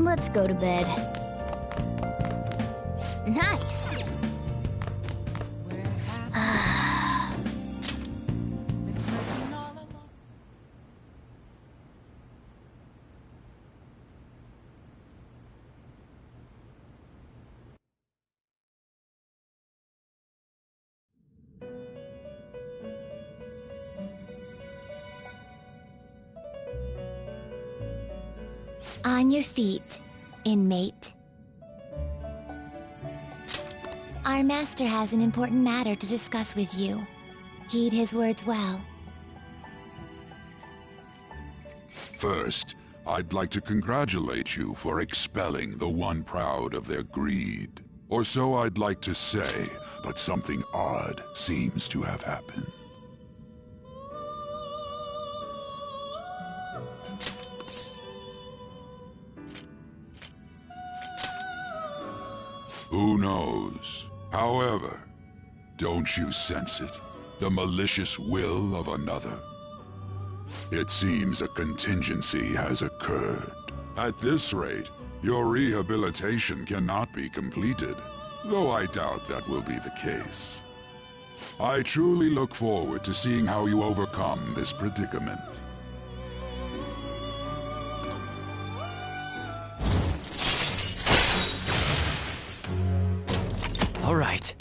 Let's go to bed. Nice! On your feet, inmate. Our master has an important matter to discuss with you. Heed his words well. First, I'd like to congratulate you for expelling the one proud of their greed. Or so I'd like to say, but something odd seems to have happened. Who knows? However, don't you sense it? The malicious will of another? It seems a contingency has occurred. At this rate, your rehabilitation cannot be completed, though I doubt that will be the case. I truly look forward to seeing how you overcome this predicament. All right.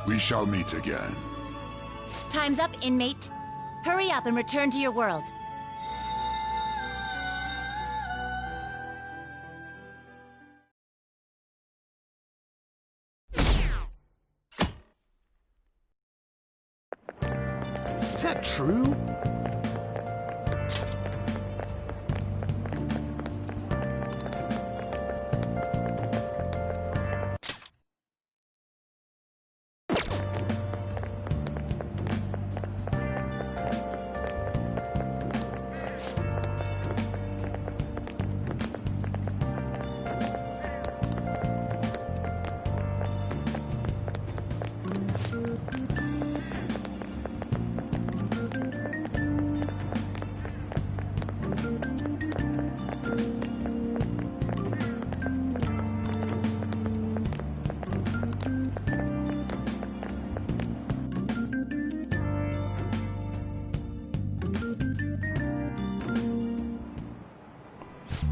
We shall meet again. Time's up, inmate. Hurry up and return to your world. Is that true?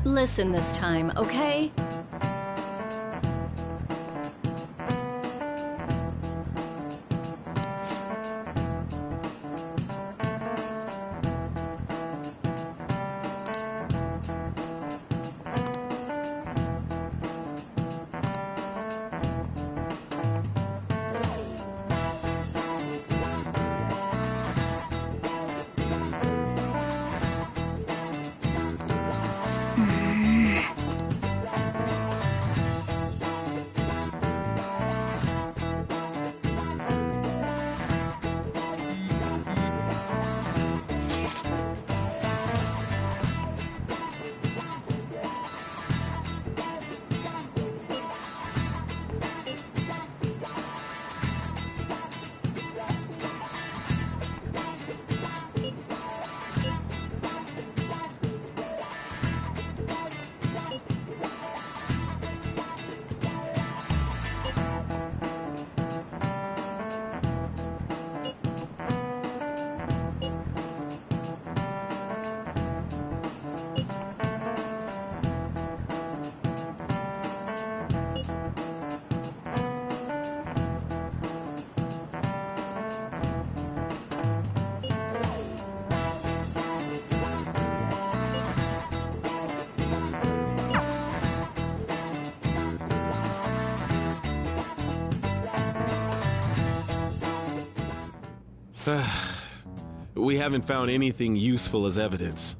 Listen this time, okay? We haven't found anything useful as evidence.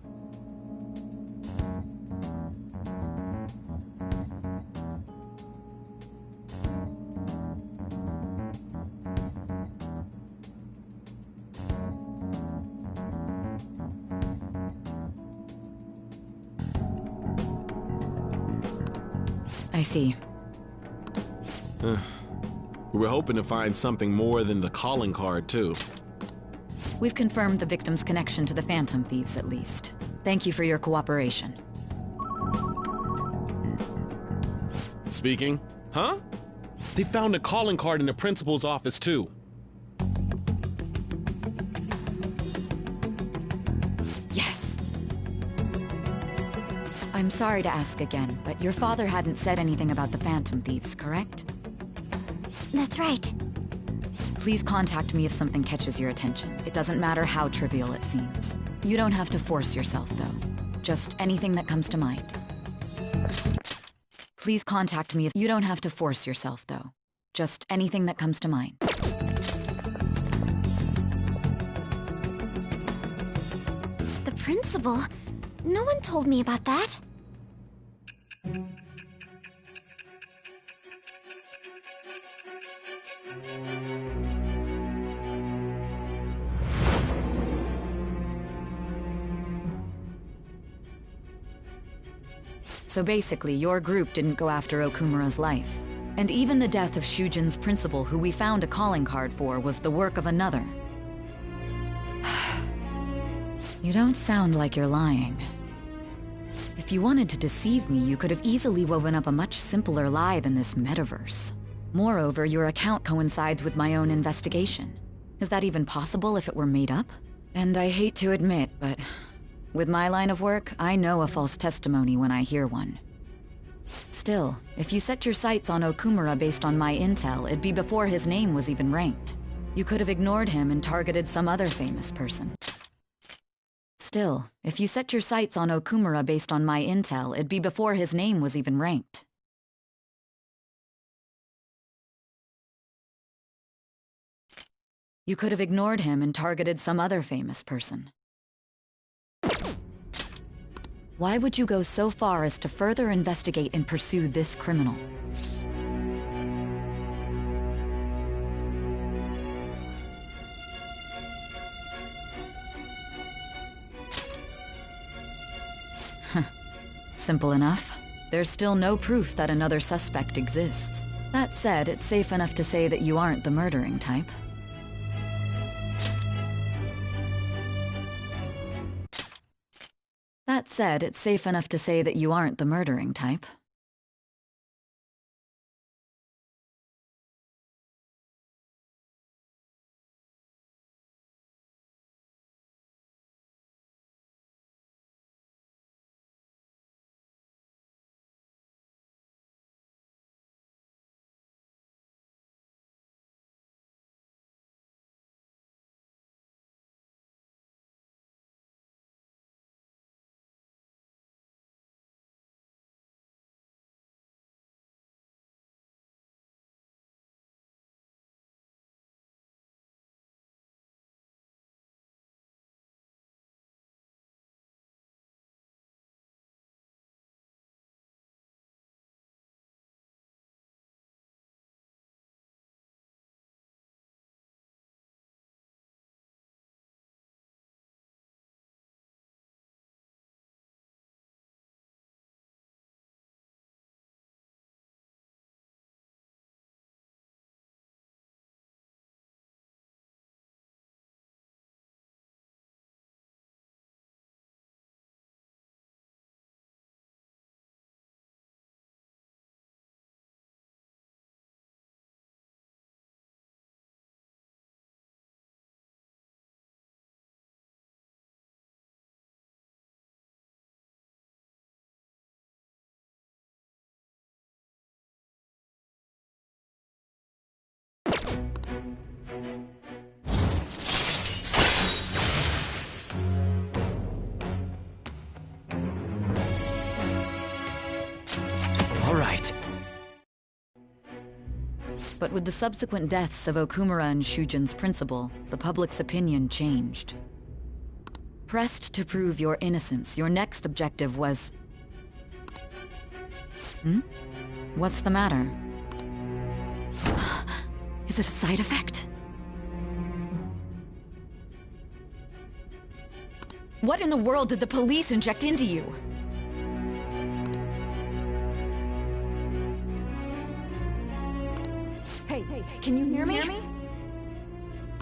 I see. We were hoping to find something more than the calling card, too. We've confirmed the victim's connection to the Phantom Thieves, at least. Thank you for your cooperation. Speaking. Huh? They found a calling card in the principal's office, too. Yes. I'm sorry to ask again, but your father hadn't said anything about the Phantom Thieves, correct? That's right. Please contact me if something catches your attention. It doesn't matter how trivial it seems. You don't have to force yourself, though. Just anything that comes to mind. Please contact me if you don't have to force yourself, though. Just anything that comes to mind. The principal? No one told me about that. So basically, your group didn't go after Okumura's life. And even the death of Shujin's principal, who we found a calling card for, was the work of another. You don't sound like you're lying. If you wanted to deceive me, you could have easily woven up a much simpler lie than this metaverse. Moreover, your account coincides with my own investigation. Is that even possible if it were made up? And I hate to admit, but with my line of work, I know a false testimony when I hear one. Still, if you set your sights on Okumura based on my intel, it'd be before his name was even ranked. You could have ignored him and targeted some other famous person. Still, if you set your sights on Okumura based on my intel, it'd be before his name was even ranked. You could have ignored him and targeted some other famous person. Why would you go so far as to further investigate and pursue this criminal? Simple enough. There's still no proof that another suspect exists. That said, it's safe enough to say that you aren't the murdering type. That said, it's safe enough to say that you aren't the murdering type. All right. But with the subsequent deaths of Okumura and Shujin's principal, the public's opinion changed. Pressed to prove your innocence, your next objective was... What's the matter? Is it a side effect? What in the world did the police inject into you? Hey, can you hear me?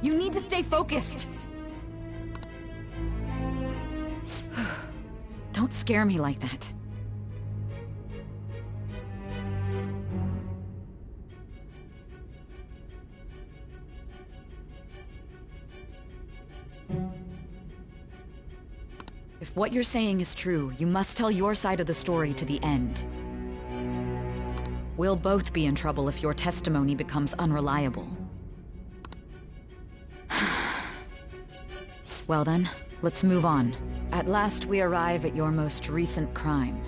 You need to stay focused. Don't scare me like that. If what you're saying is true, you must tell your side of the story to the end. We'll both be in trouble if your testimony becomes unreliable. Well then, let's move on. At last we arrive at your most recent crime.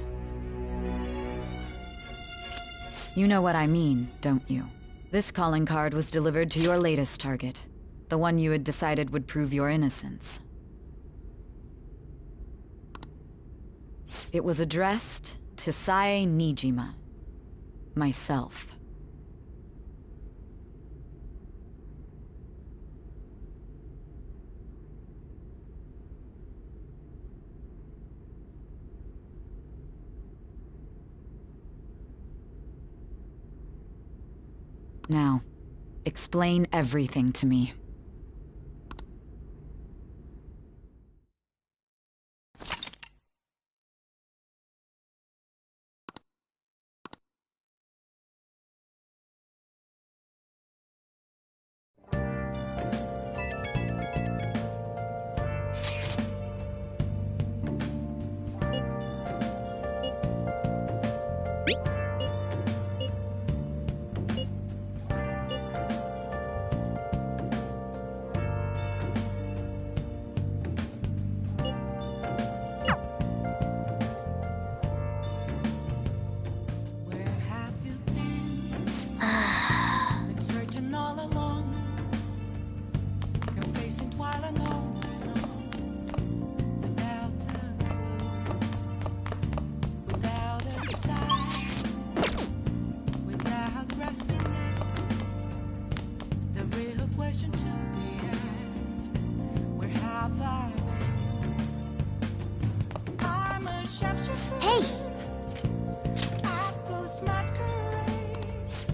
You know what I mean, don't you? This calling card was delivered to your latest target. The one you had decided would prove your innocence. It was addressed to Sae Nijima. Myself. Now, explain everything to me.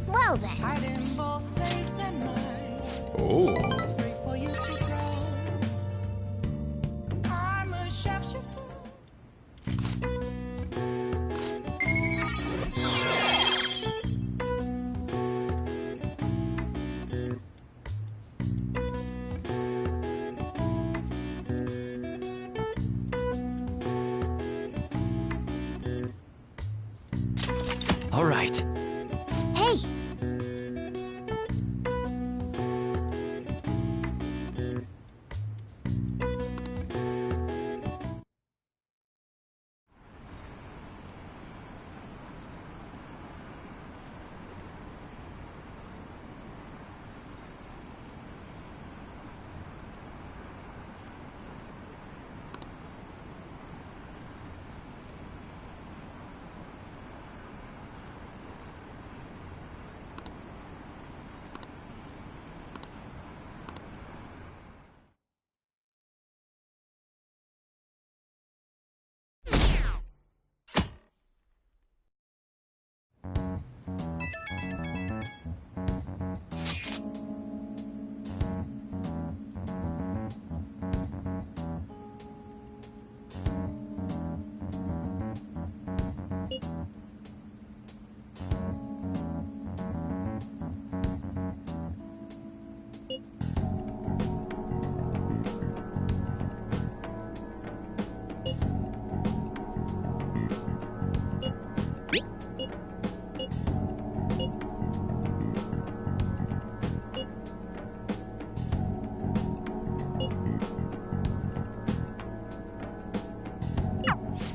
Well then. Oh. All right. Hey!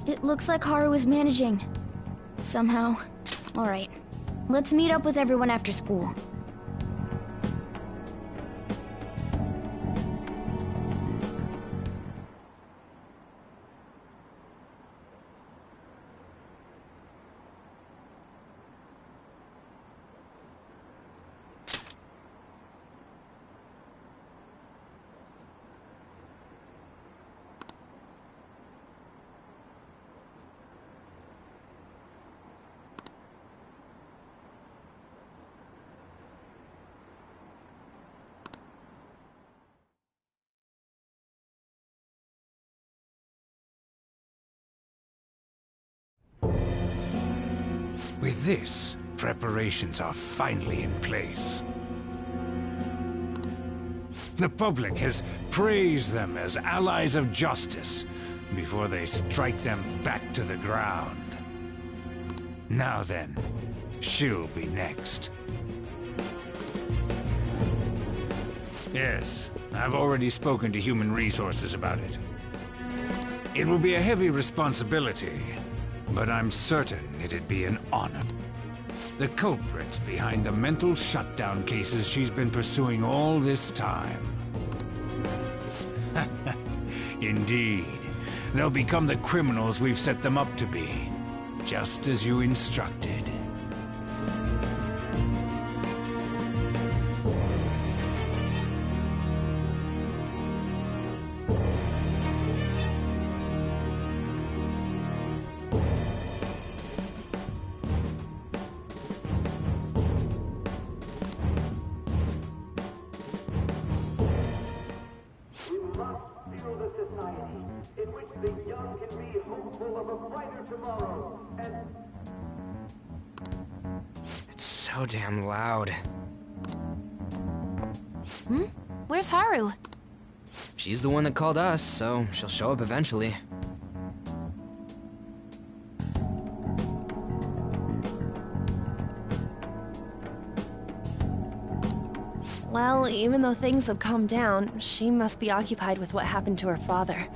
It looks like Haru is managing. Somehow. Alright. Let's meet up with everyone after school. With this, preparations are finally in place. The public has praised them as allies of justice before they strike them back to the ground. Now then, she'll be next. Yes, I've already spoken to Human Resources about it. It will be a heavy responsibility, but I'm certain it'd be an honor. The culprits behind the mental shutdown cases she's been pursuing all this time. Indeed, they'll become the criminals we've set them up to be, just as you instructed. It's so damn loud. Where's Haru? She's the one that called us, so she'll show up eventually. Well, even though things have calmed down, she must be occupied with what happened to her father.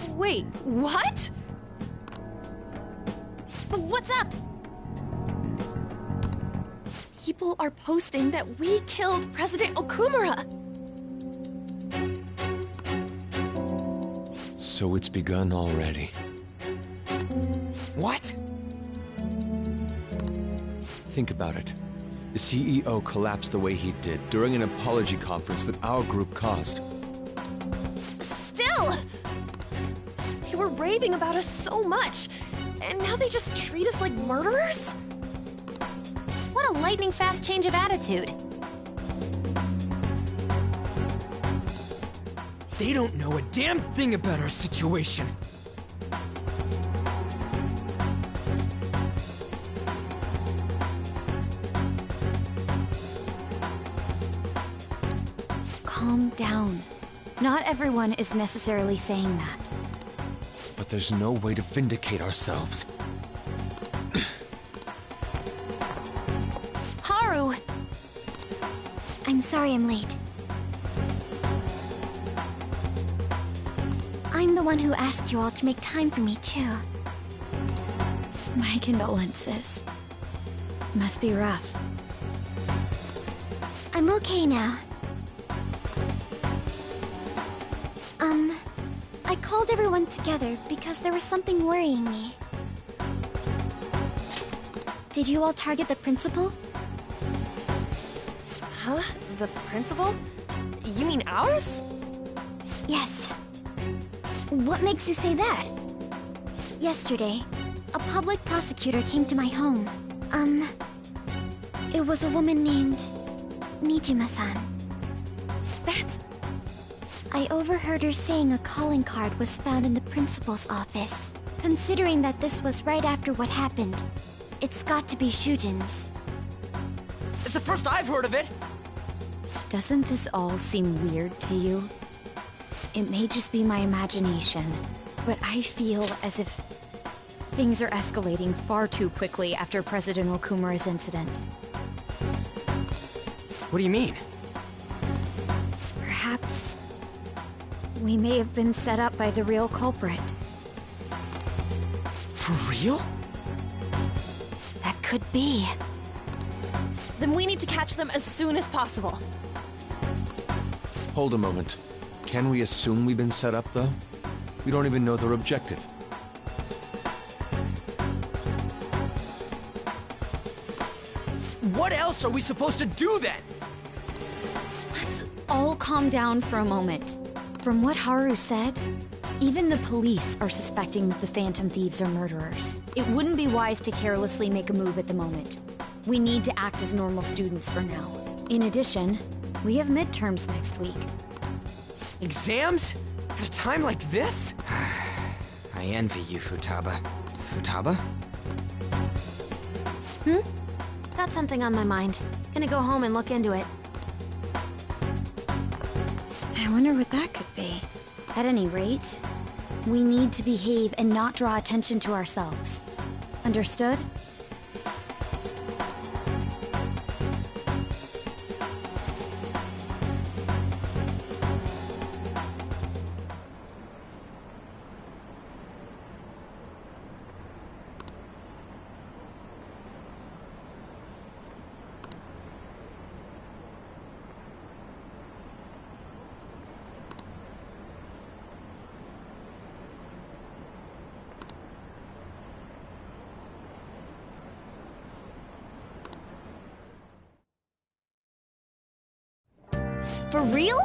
Wait, what? What's up? People are posting that we killed President Okumura! So it's begun already. What? Think about it. The CEO collapsed the way he did during an apology conference that our group caused. Still! They were raving about us so much, and now they just treat us like murderers? What a lightning-fast change of attitude. They don't know a damn thing about our situation. Calm down. Not everyone is necessarily saying that. But there's no way to vindicate ourselves. Haru! I'm sorry I'm late. I'm the one who asked you all to make time for me, too. My condolences. Must be rough. I'm okay now. I called everyone together because there was something worrying me. Did you all target the principal? Huh? The principal? You mean ours? Yes. What makes you say that? Yesterday, a public prosecutor came to my home. It was a woman named Nijima-san. That's... I overheard her saying a calling card was found in the principal's office. Considering that this was right after what happened, it's got to be Shujin's. It's the first I've heard of it! Doesn't this all seem weird to you? It may just be my imagination, but I feel as if things are escalating far too quickly after President Okumura's incident. What do you mean? Perhaps we may have been set up by the real culprit. For real? That could be. Then we need to catch them as soon as possible. Hold a moment. Can we assume we've been set up, though? We don't even know their objective. What else are we supposed to do then? Let's all calm down for a moment. From what Haru said, even the police are suspecting that the Phantom Thieves are murderers. It wouldn't be wise to carelessly make a move at the moment. We need to act as normal students for now. In addition, we have midterms next week. Exams? At a time like this? I envy you, Futaba. Futaba? Got something on my mind. Gonna go home and look into it. I wonder what that could be. At any rate, we need to behave and not draw attention to ourselves. Understood? For real?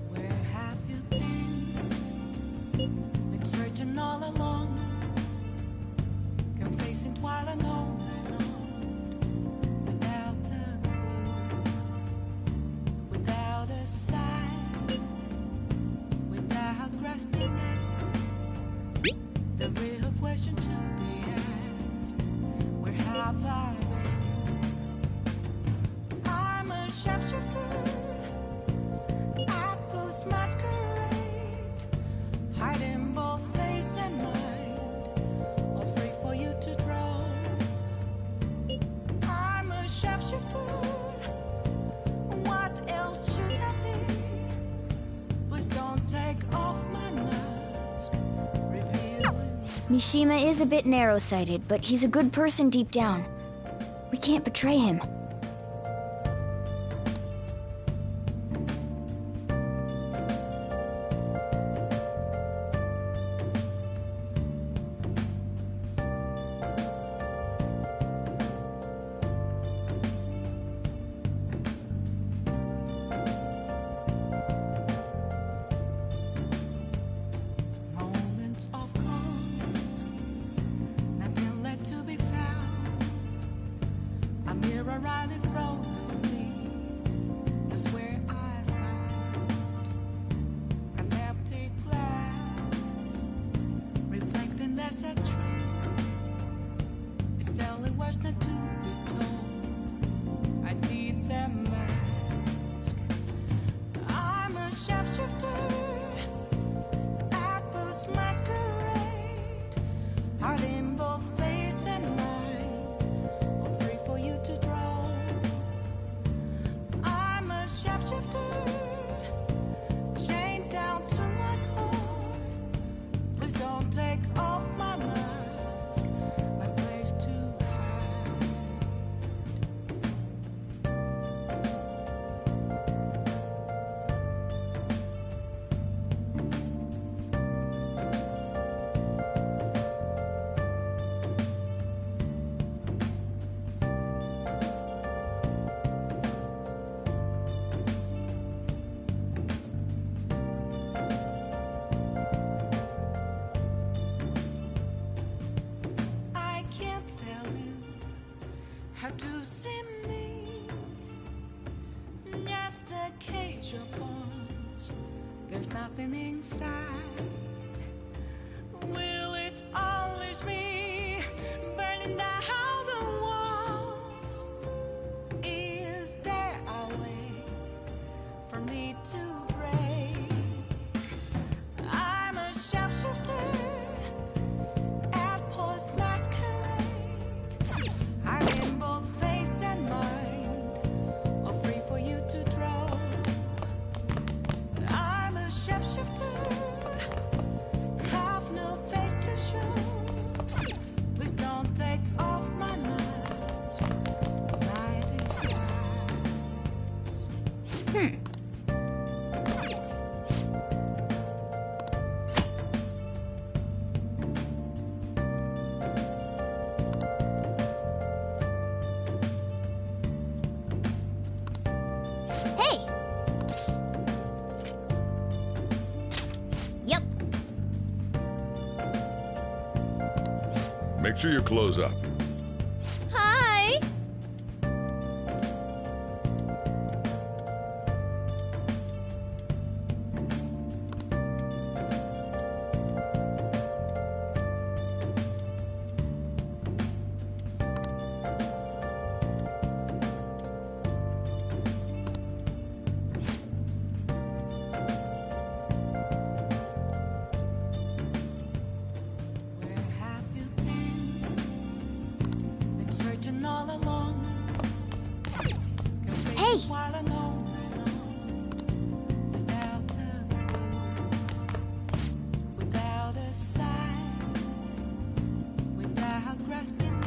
Where have you been searching all along, confessing while alone and on, without a clue, without a sign, without grasping it. The real question to be asked: where have I been? I'm a sharpshooter at this masquerade, hiding both face and mind, all free for you to draw. I'm a sharpshooter. What else should I be? Please don't take off my mask, revealing. Mishima is a bit narrow-sighted, but he's a good person deep down. We can't betray him. Moments of calm, nothing left to be found. A mirror right in front of me, that's where I found an empty glass, reflecting that's a truth. It's telling words not to be told. I need that mask. I'm a sharpshooter at this masquerade, hiding both face and mind, all free for you to draw. I'm a sharpshooter, chained down to my core. Please don't take off my mask, my place to hide. I can't tell you how to see me. Just a cage of bones. There's nothing inside. Will it unleash me, burning down the walls? Is there a way for me to break? I'm a sharpshooter at post masquerade, hiding both face and mind, all free for you to draw. I'm a sharpshooter, have no face to show. Please don't take off my mask. Light is ours. Make sure your clothes up. Hi! Where have you been searching all along? Hey! While alone, without a clue, without a sign, without grasping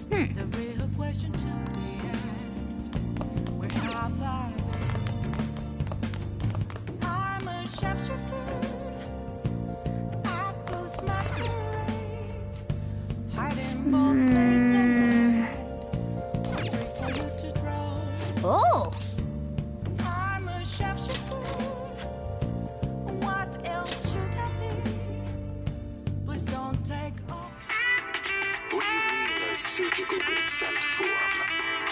it. The real question to be asked: where have I been? I'm a sharpshooter. Apples masquerade, hiding both days and night. Wait for you to draw. Oh! I'm a sharpshooter. What else should I be? Please don't take off. What do you mean a surgical consent form?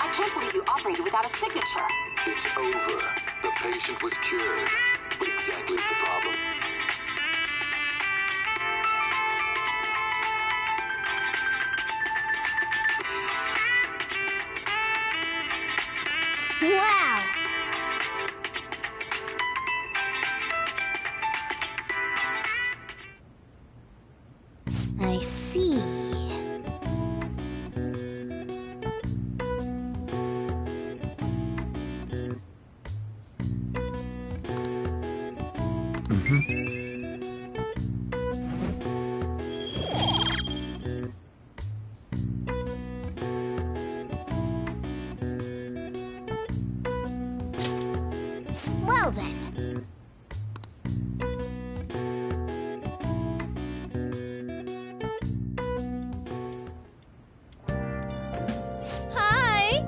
I can't believe you operated without a signature. It's over. The patient was cured. What exactly is the problem? Wow! I see. Well then. Hi!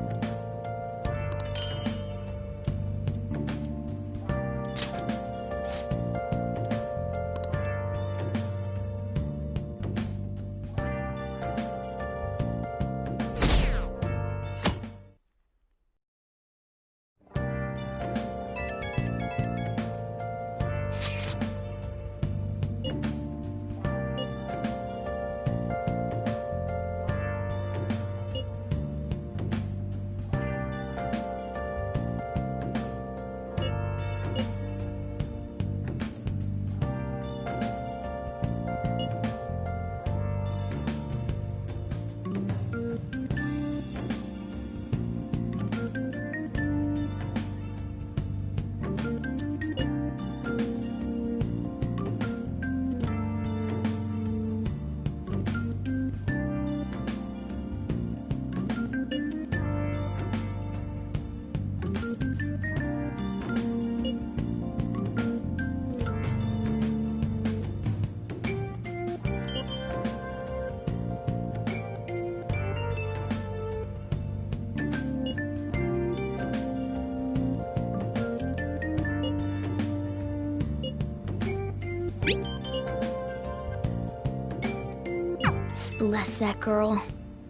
Bless that girl.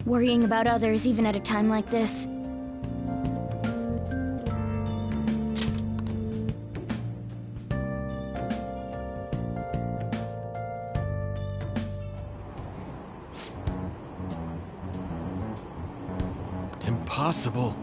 Worrying about others even at a time like this. Impossible.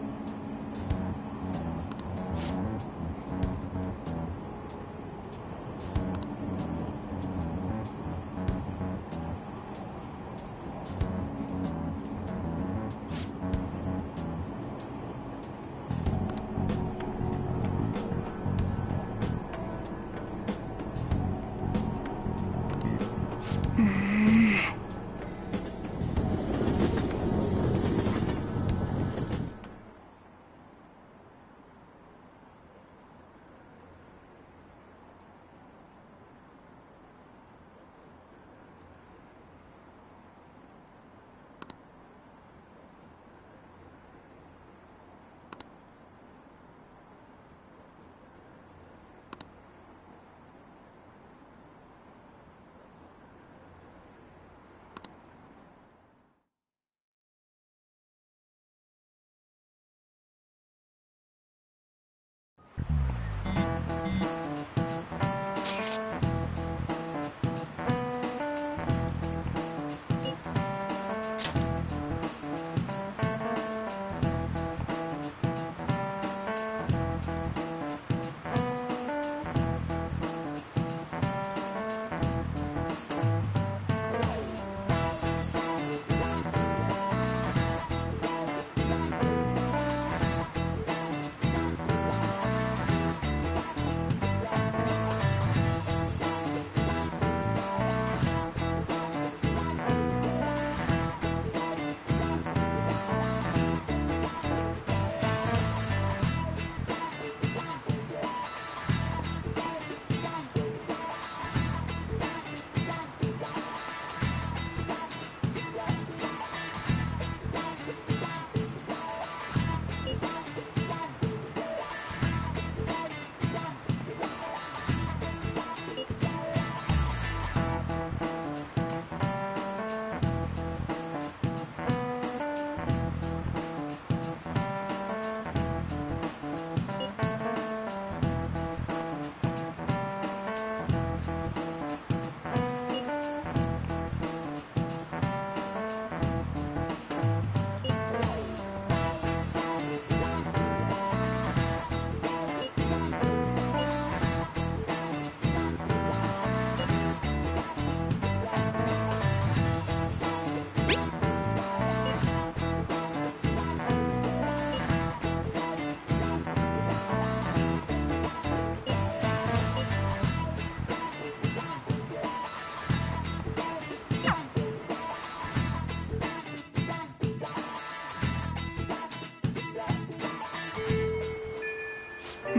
I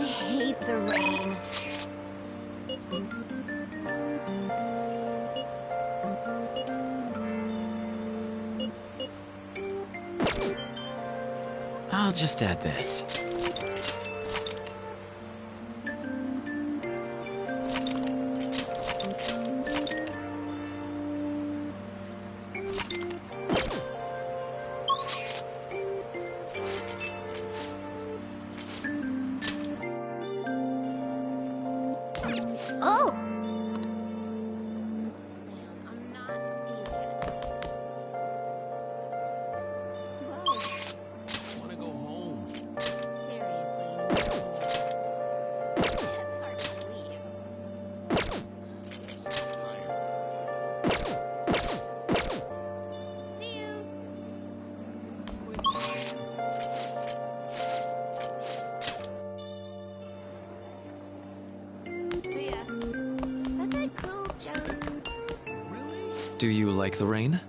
hate the rain. I'll just add this. Oh! Want to go home? See ya. That's a cool joke. Do you like the rain?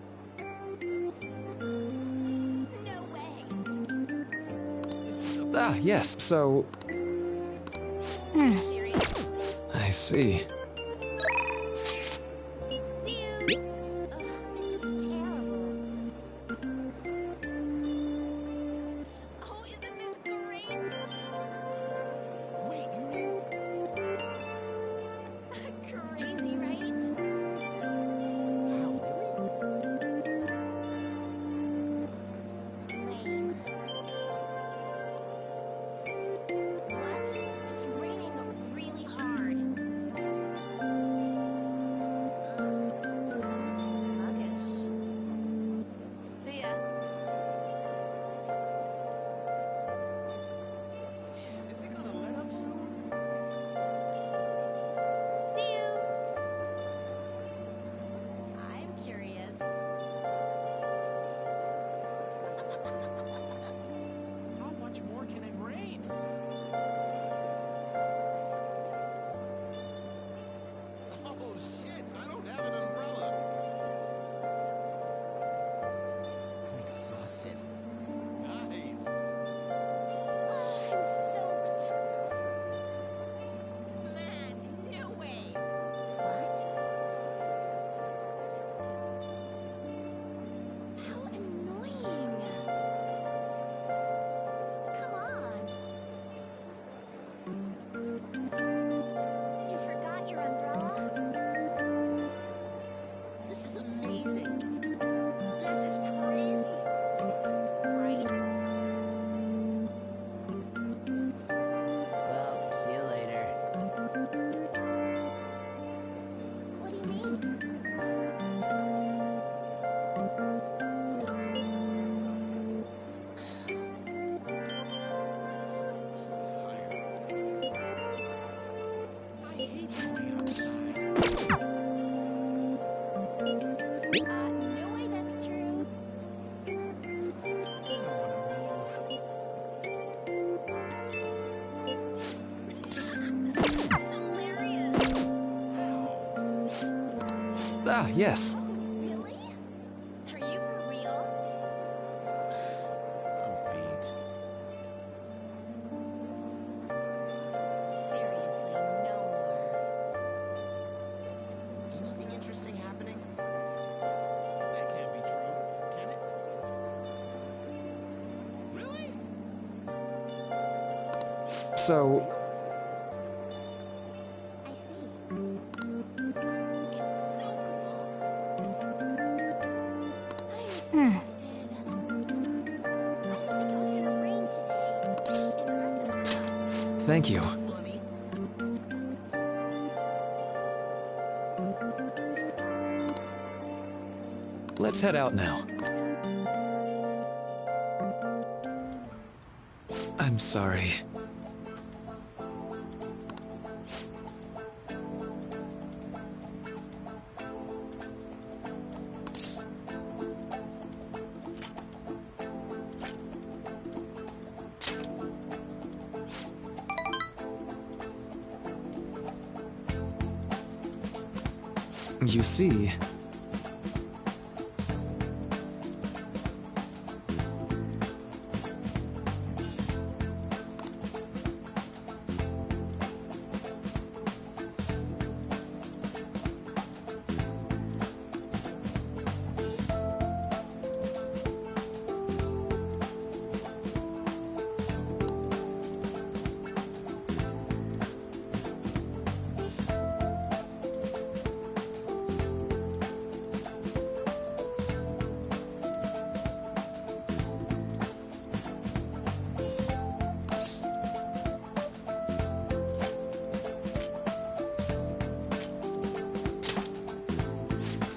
No way. Ah, yes, so... I see. See you. Ugh, this is terrible. Oh, isn't this great? Wait, Crazy, right? Lame. What? It's raining really hard. No way that's true. Ah, yes. Really? Are you for real? Seriously, no more. Anything interesting happening? That can't be true, can it? Really? So, I see. It's so cool. I'm exhausted. I didn't think it was gonna rain today. Impressive. thank you. Let's head out now. I'm sorry. You see,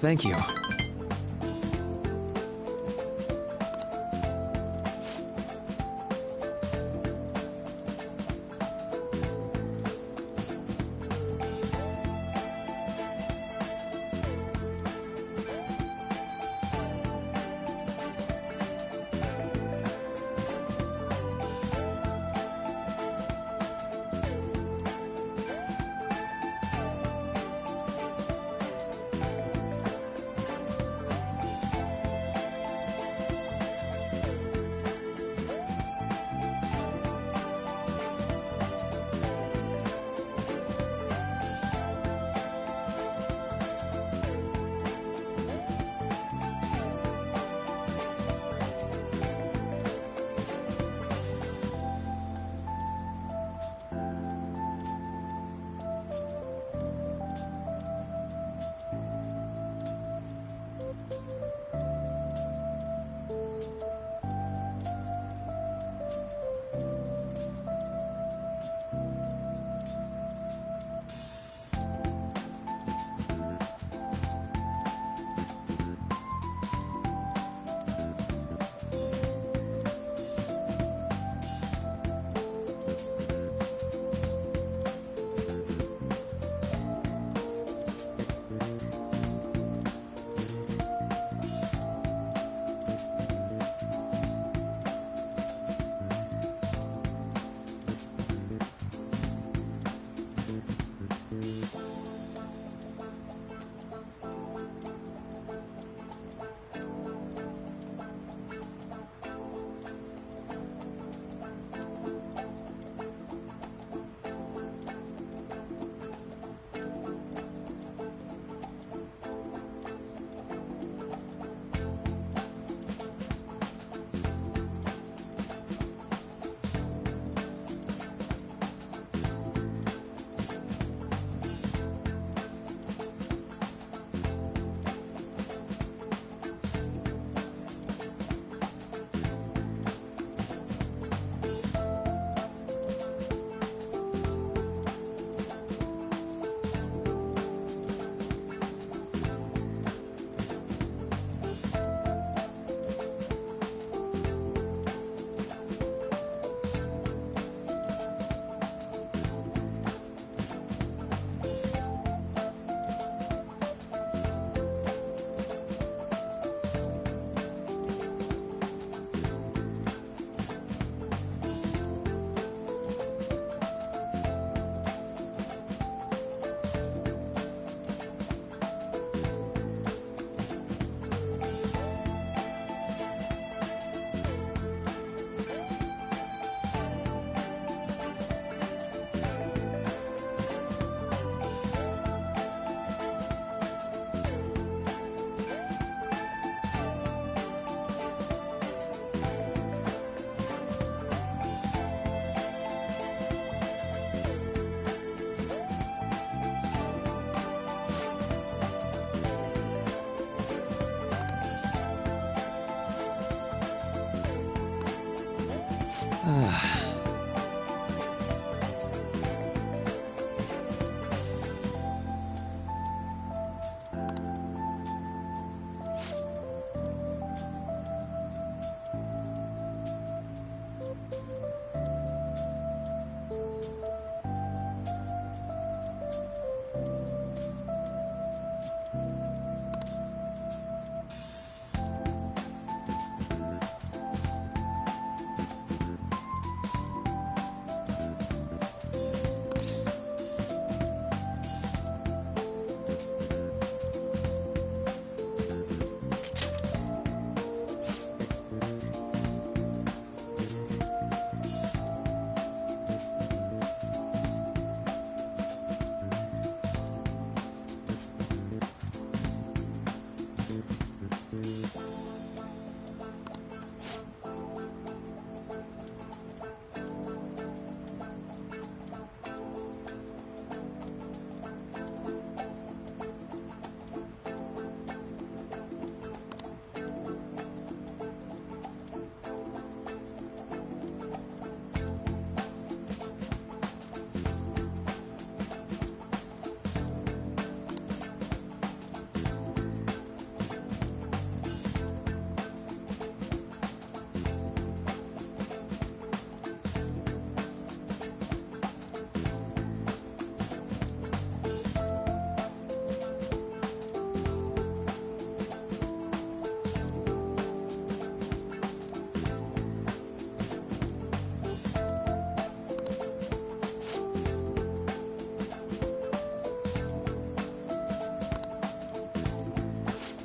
thank you.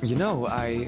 You know, I...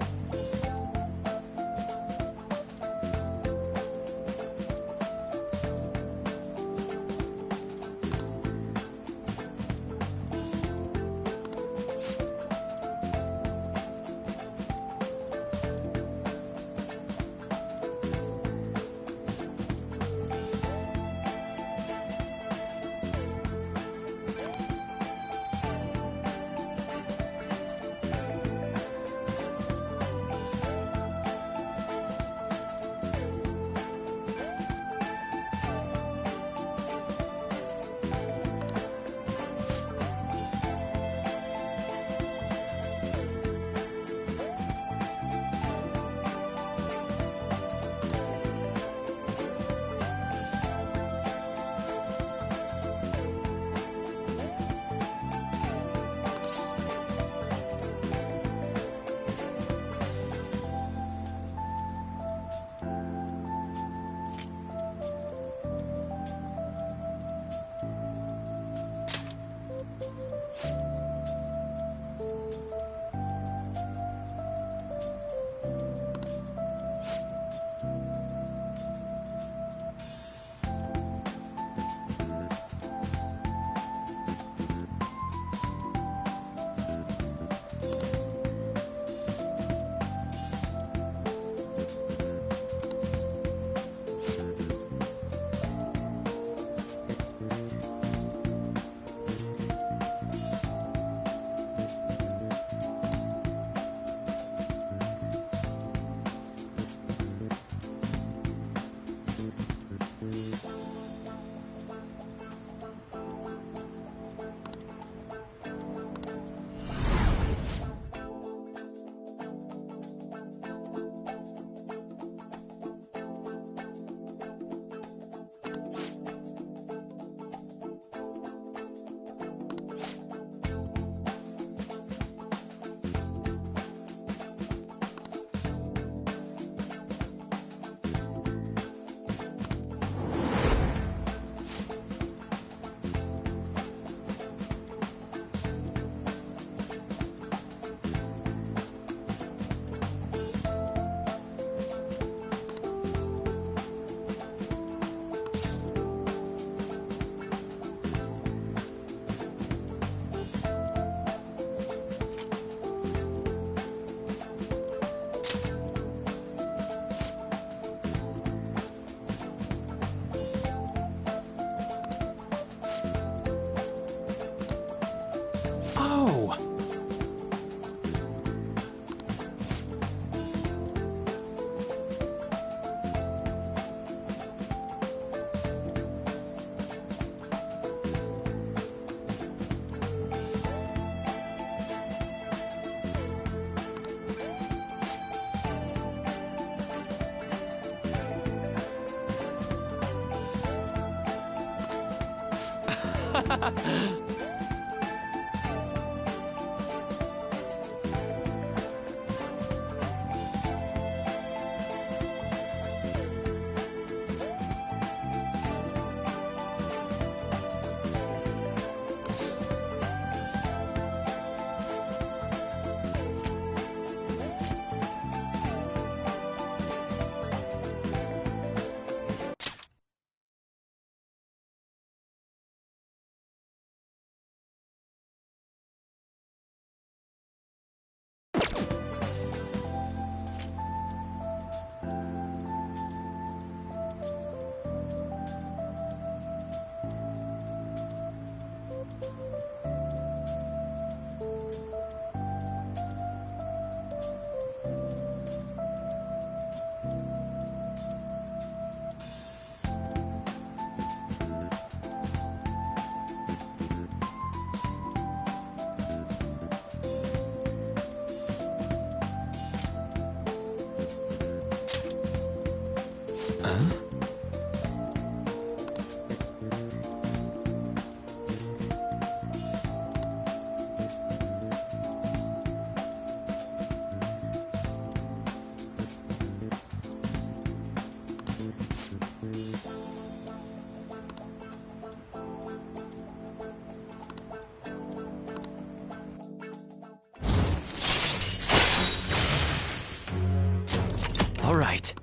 All right.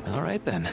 All right then.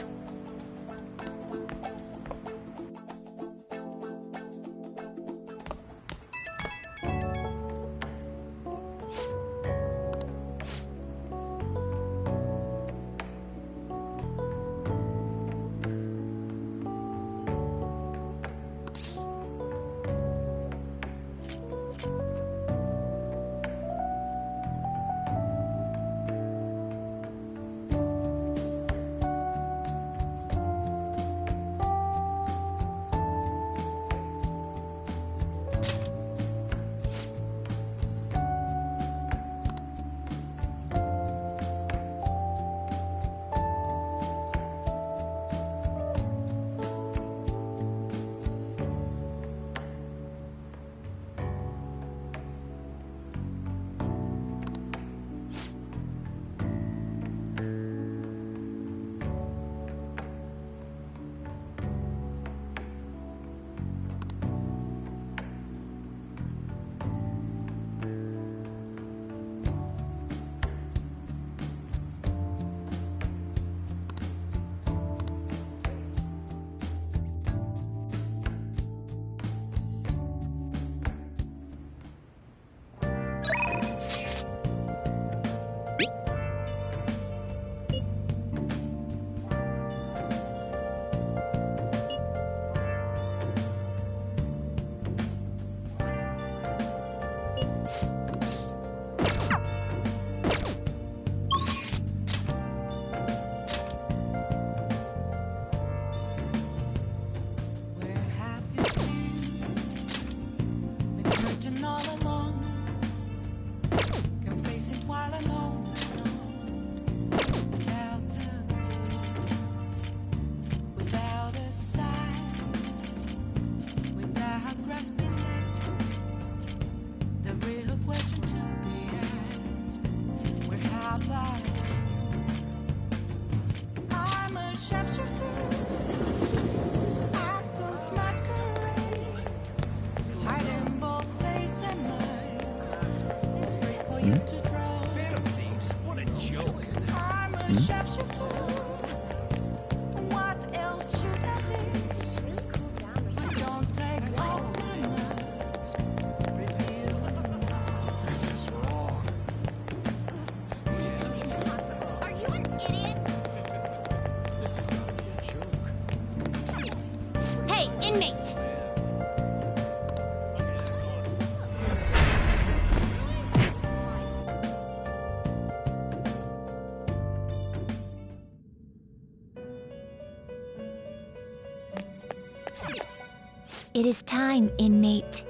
It is time, inmate.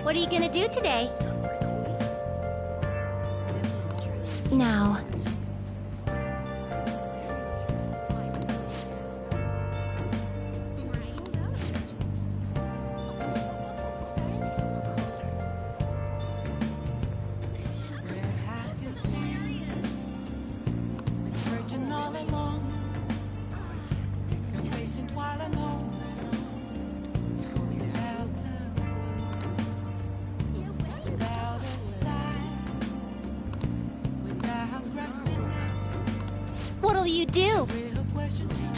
What are you gonna do today? Now... Searching all along, facing twilight home. Without a sign, without grasping, What'll you do? real question to me.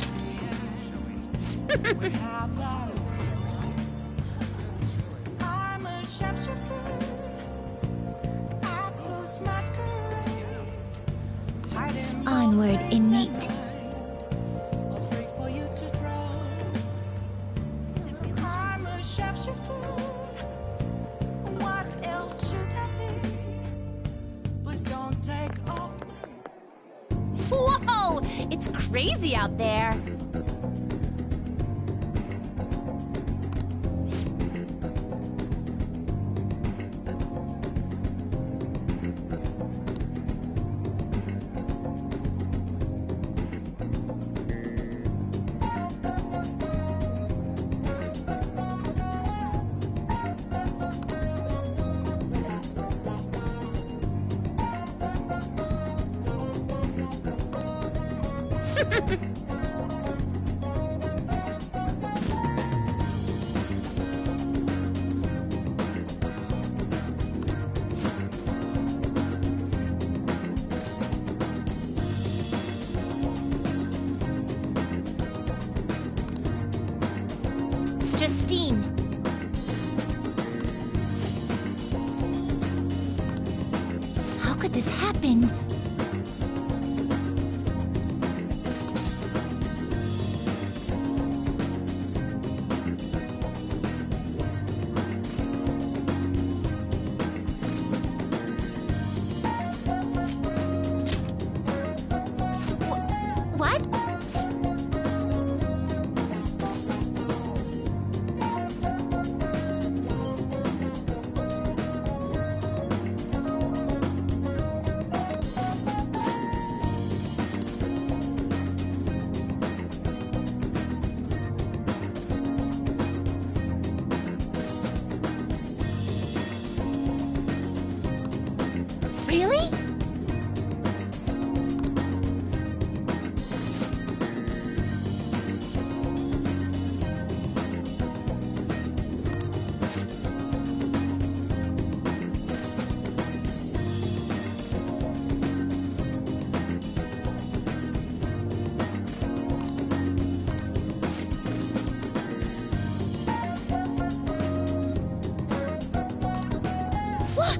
Where have I? I'm a sharpshooter. I close masquerade. Hiding Onward, innate. afraid for you to drown. I'm a sharpshooter. What else should I be? Please don't take off. Whoa! It's crazy out there. Justine. How could this happen? What? Really? What?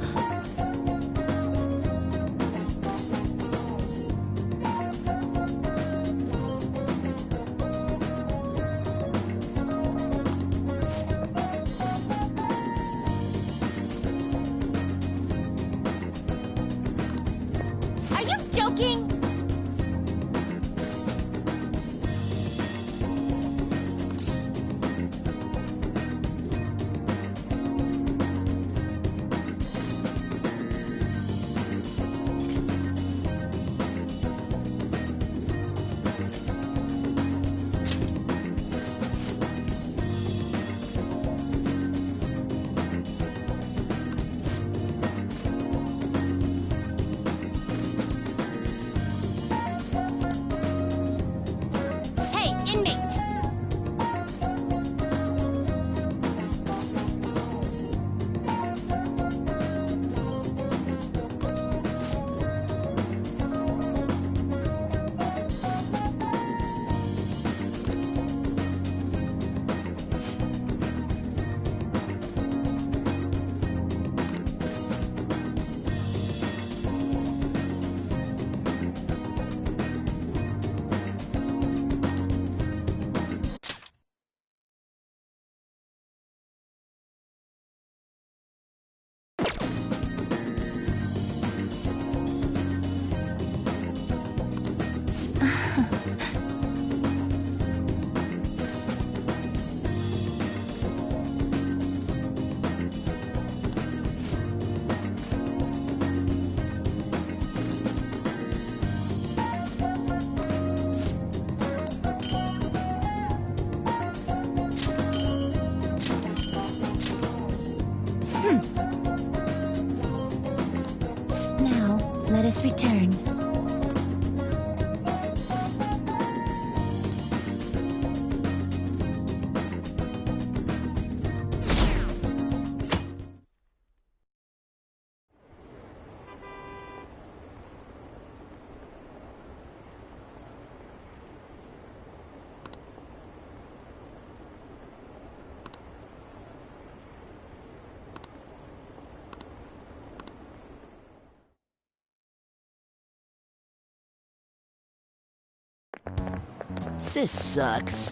Now, let us return. This sucks.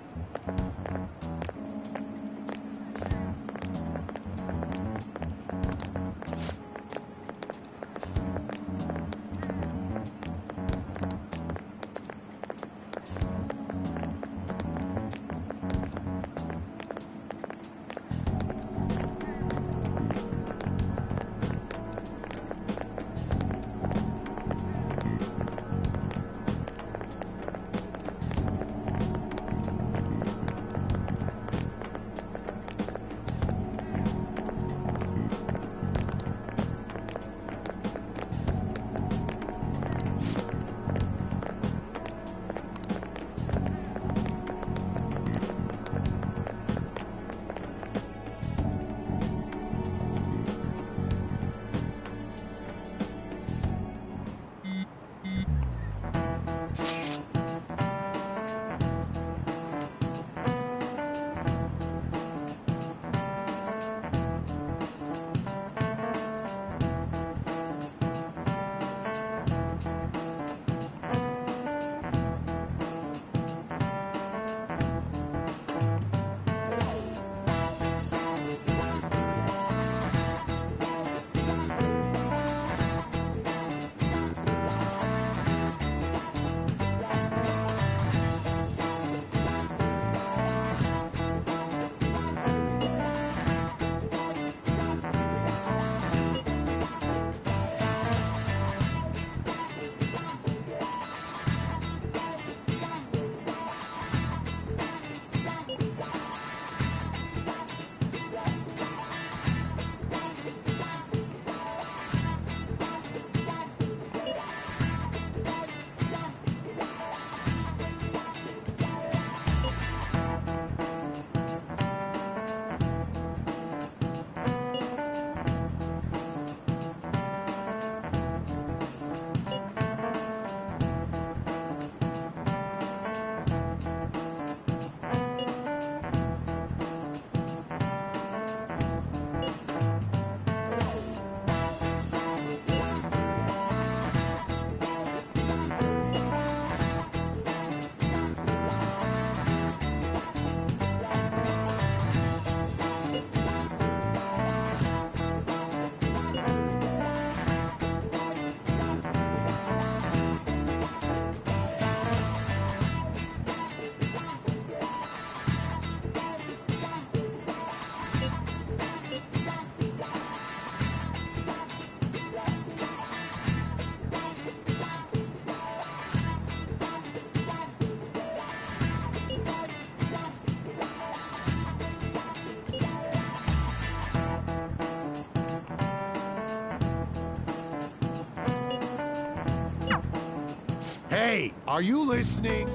Hey, are you listening?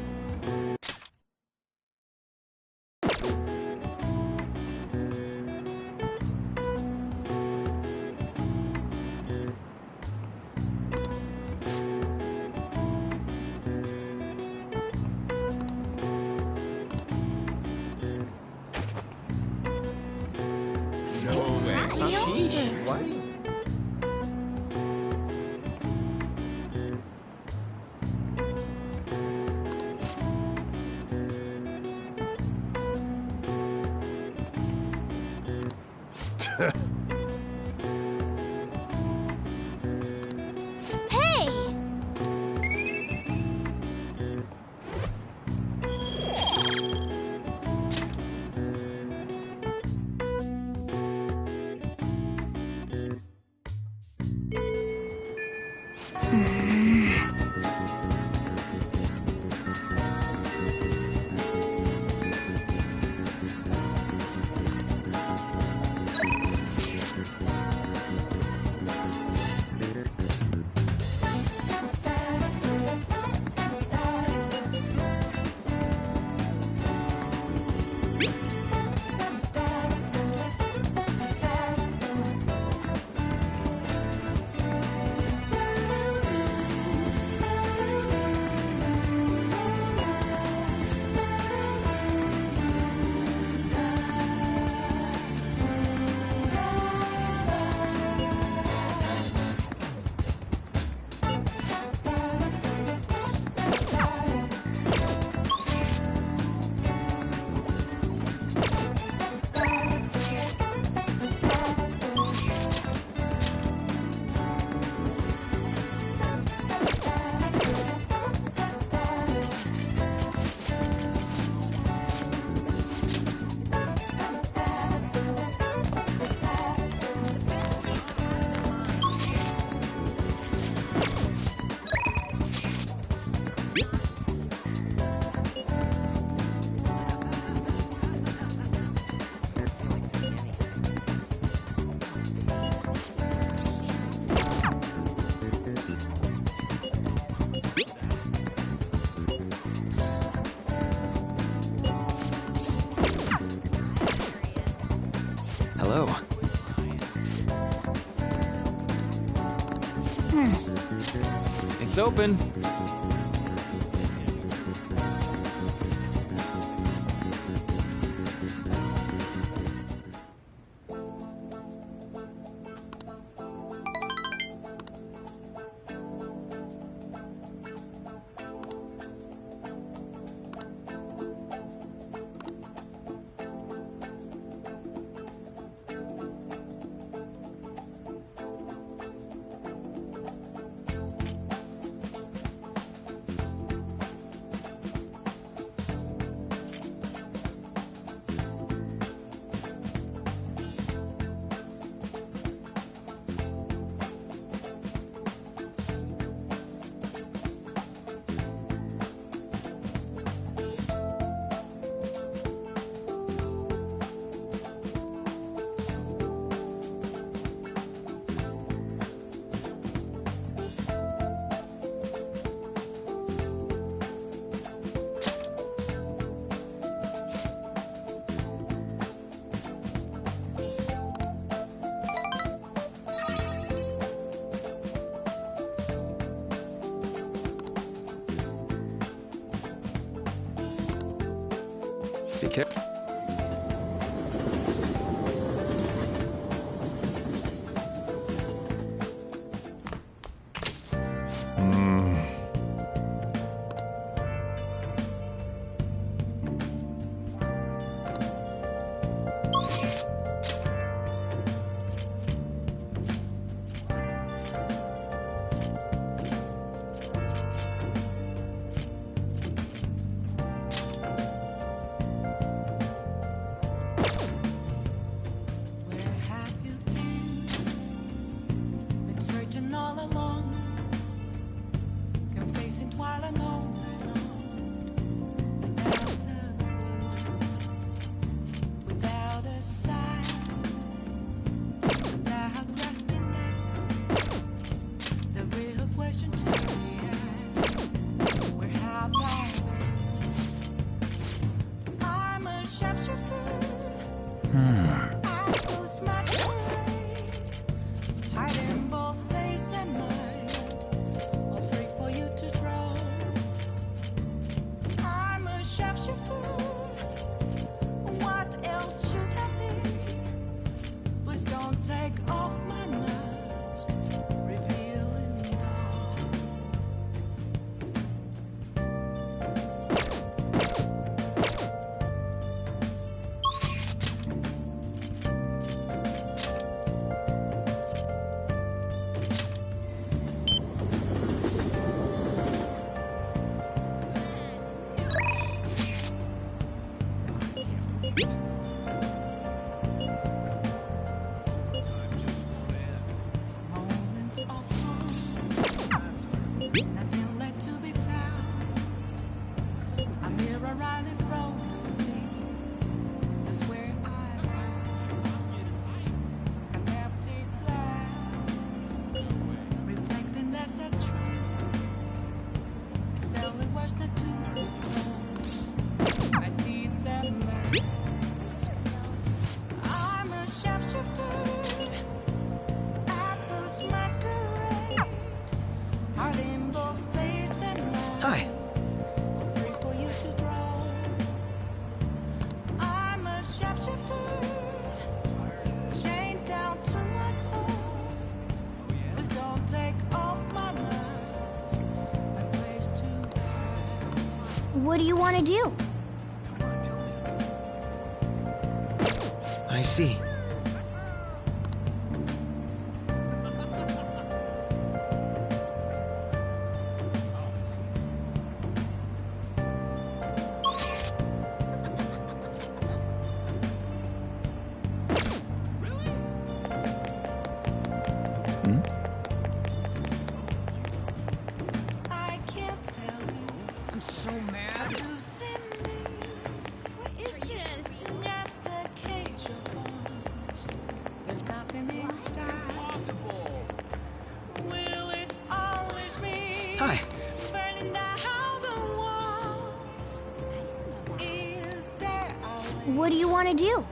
It's open. Be careful. Hi. What do you want to do? I see. Hi. What do you want to do?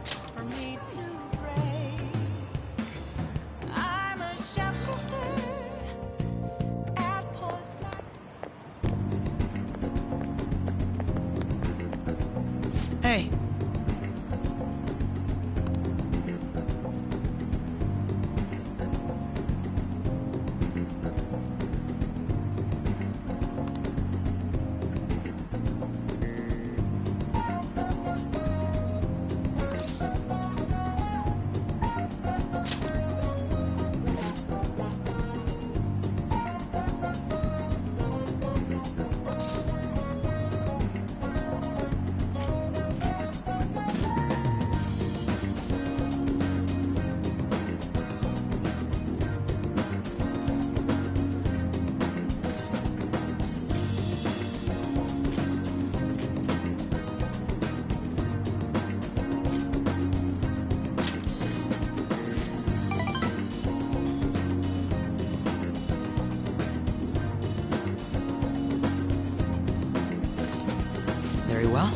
well.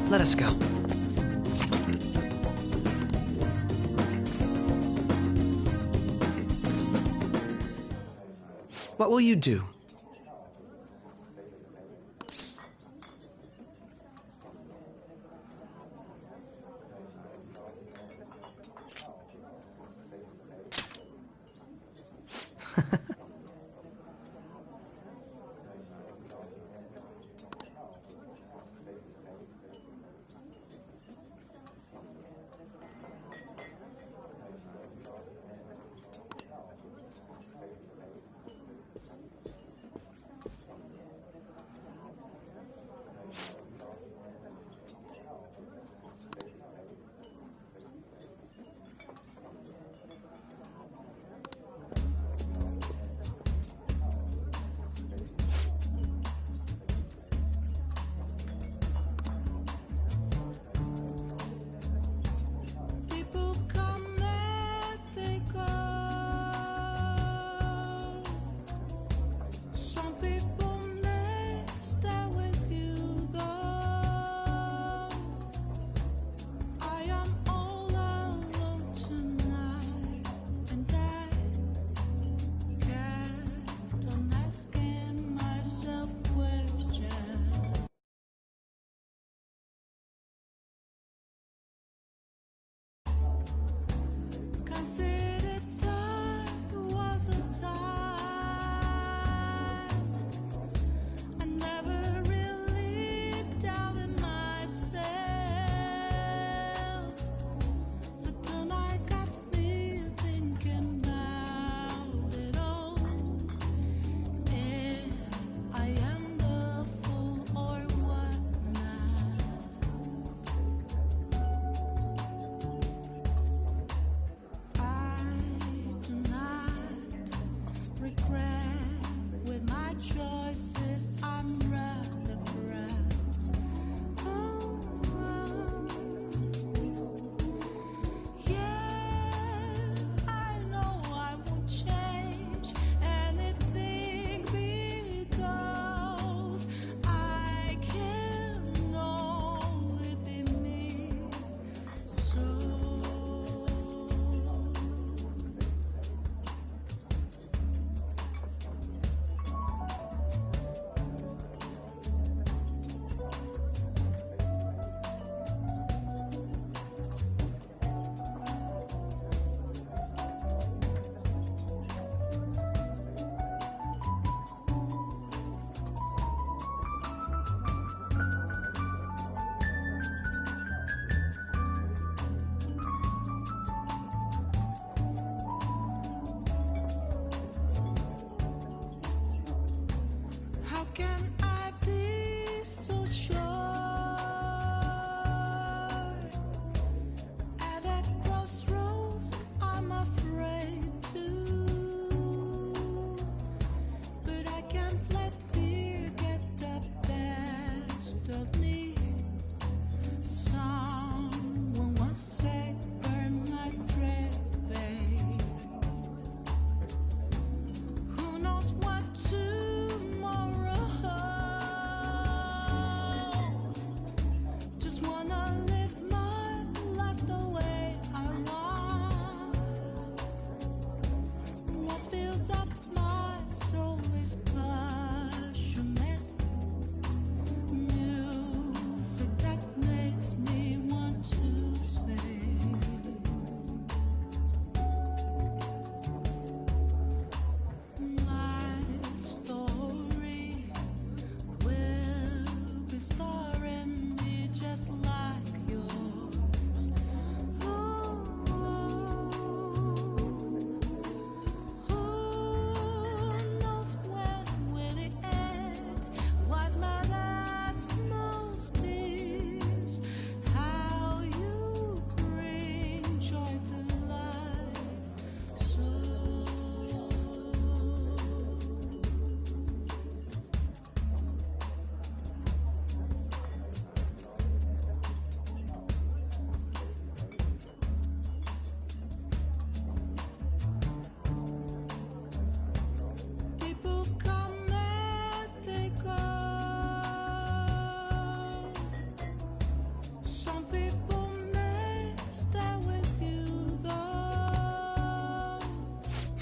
Let us go. What will you do?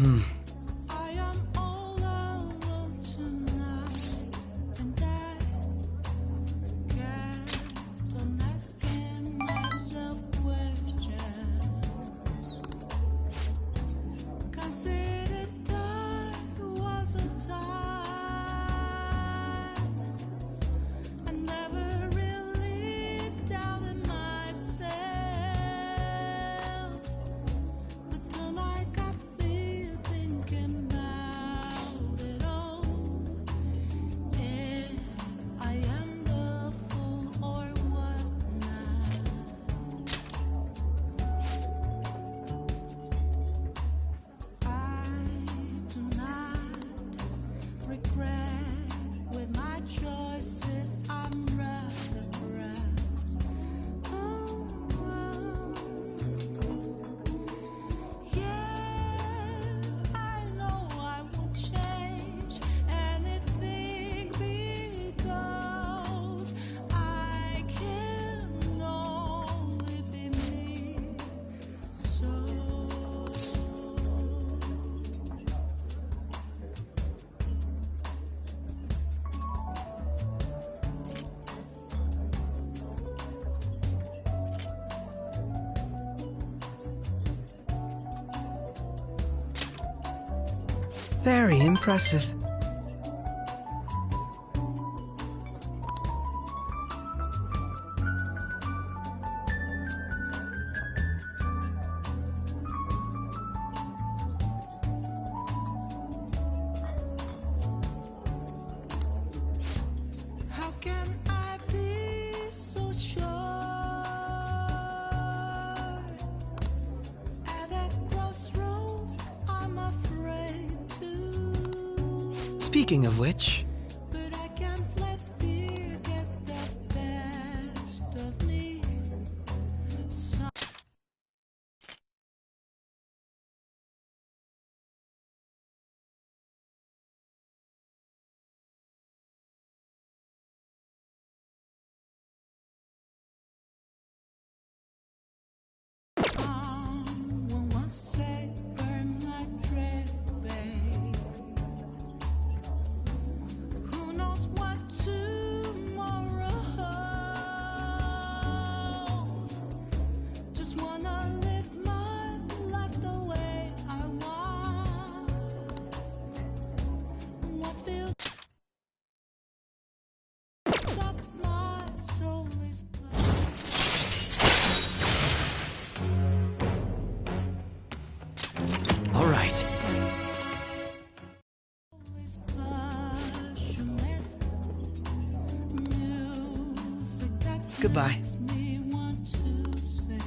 I am all alone tonight, and I kept on asking myself questions. Considered dark was a time I never really doubted myself, but tonight got me thinking about it all. If I am the fool or what now? I do not regret with my choices. I'm rather proud. Yeah, I know I won't change anything because I can only be me. So Very impressive. how can I be so sure? At that crossroads, I'm afraid to. Speaking of which, But I can't let fear get the best of me. So someone once said, burn my dread, babe. Who knows what tomorrow holds? Just wanna live my life the way I want. What feels up my soul is All right. passionate. Music that goodbye. makes me want to say.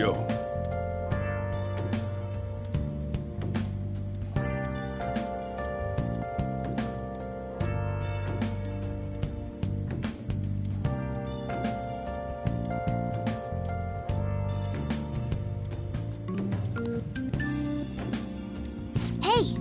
Yo. Hey!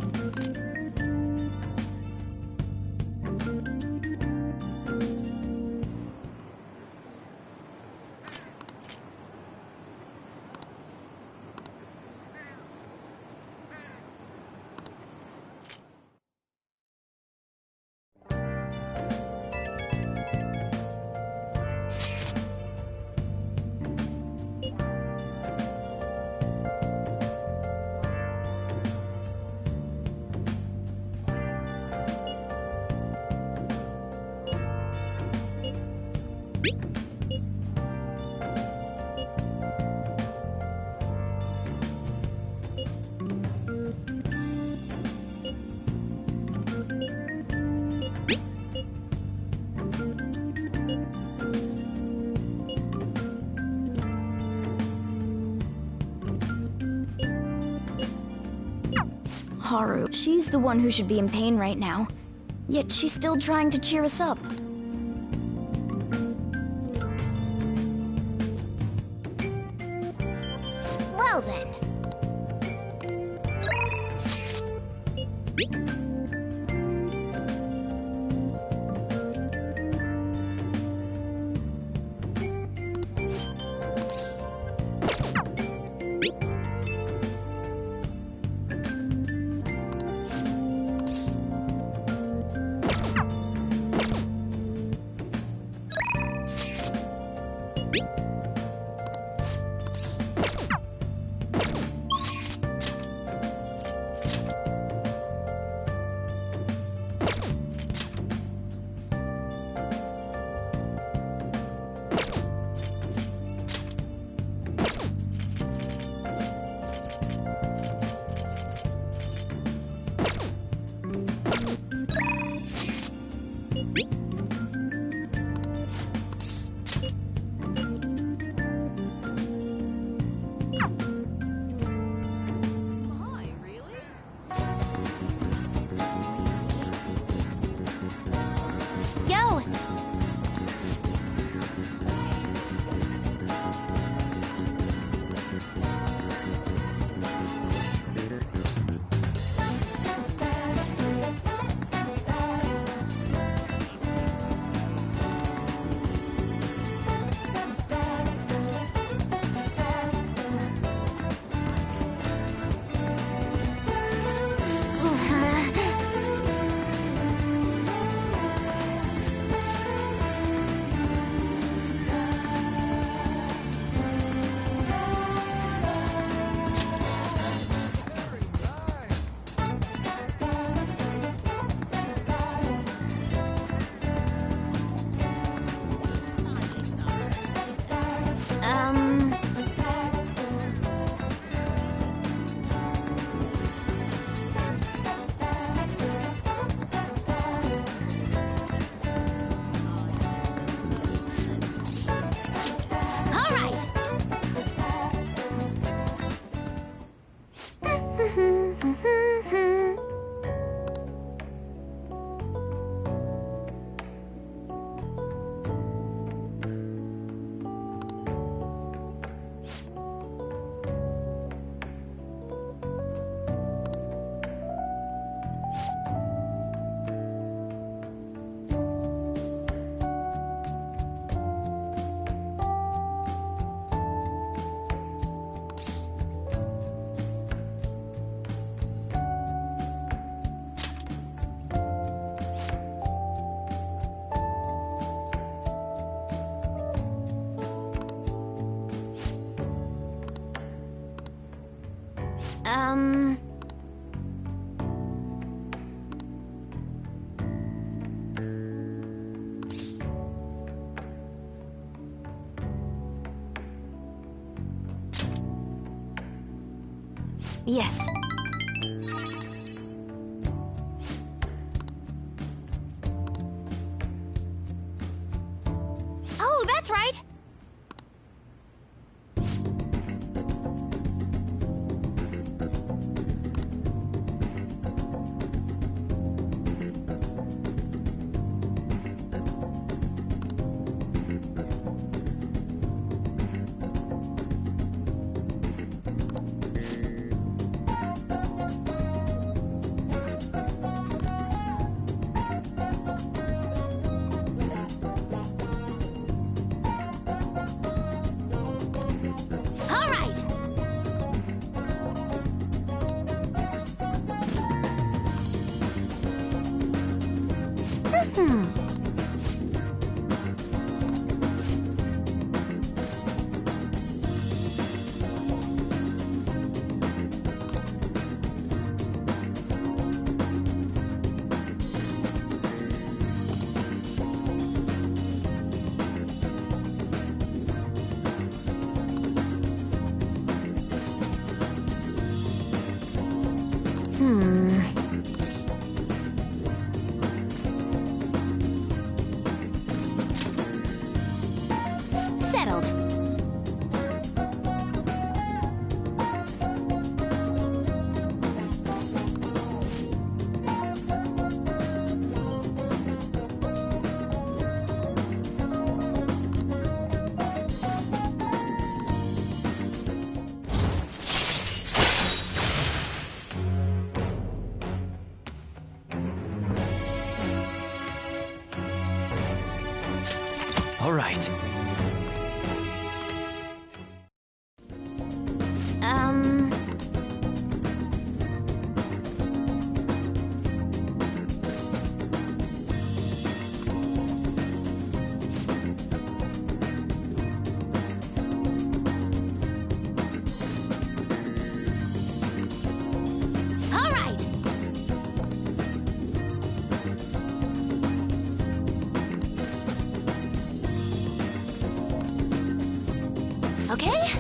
Haru, she's the one who should be in pain right now. Yet she's still trying to cheer us up. Well then. Yo! Yes. Oh, that's right! right. All right. Okay?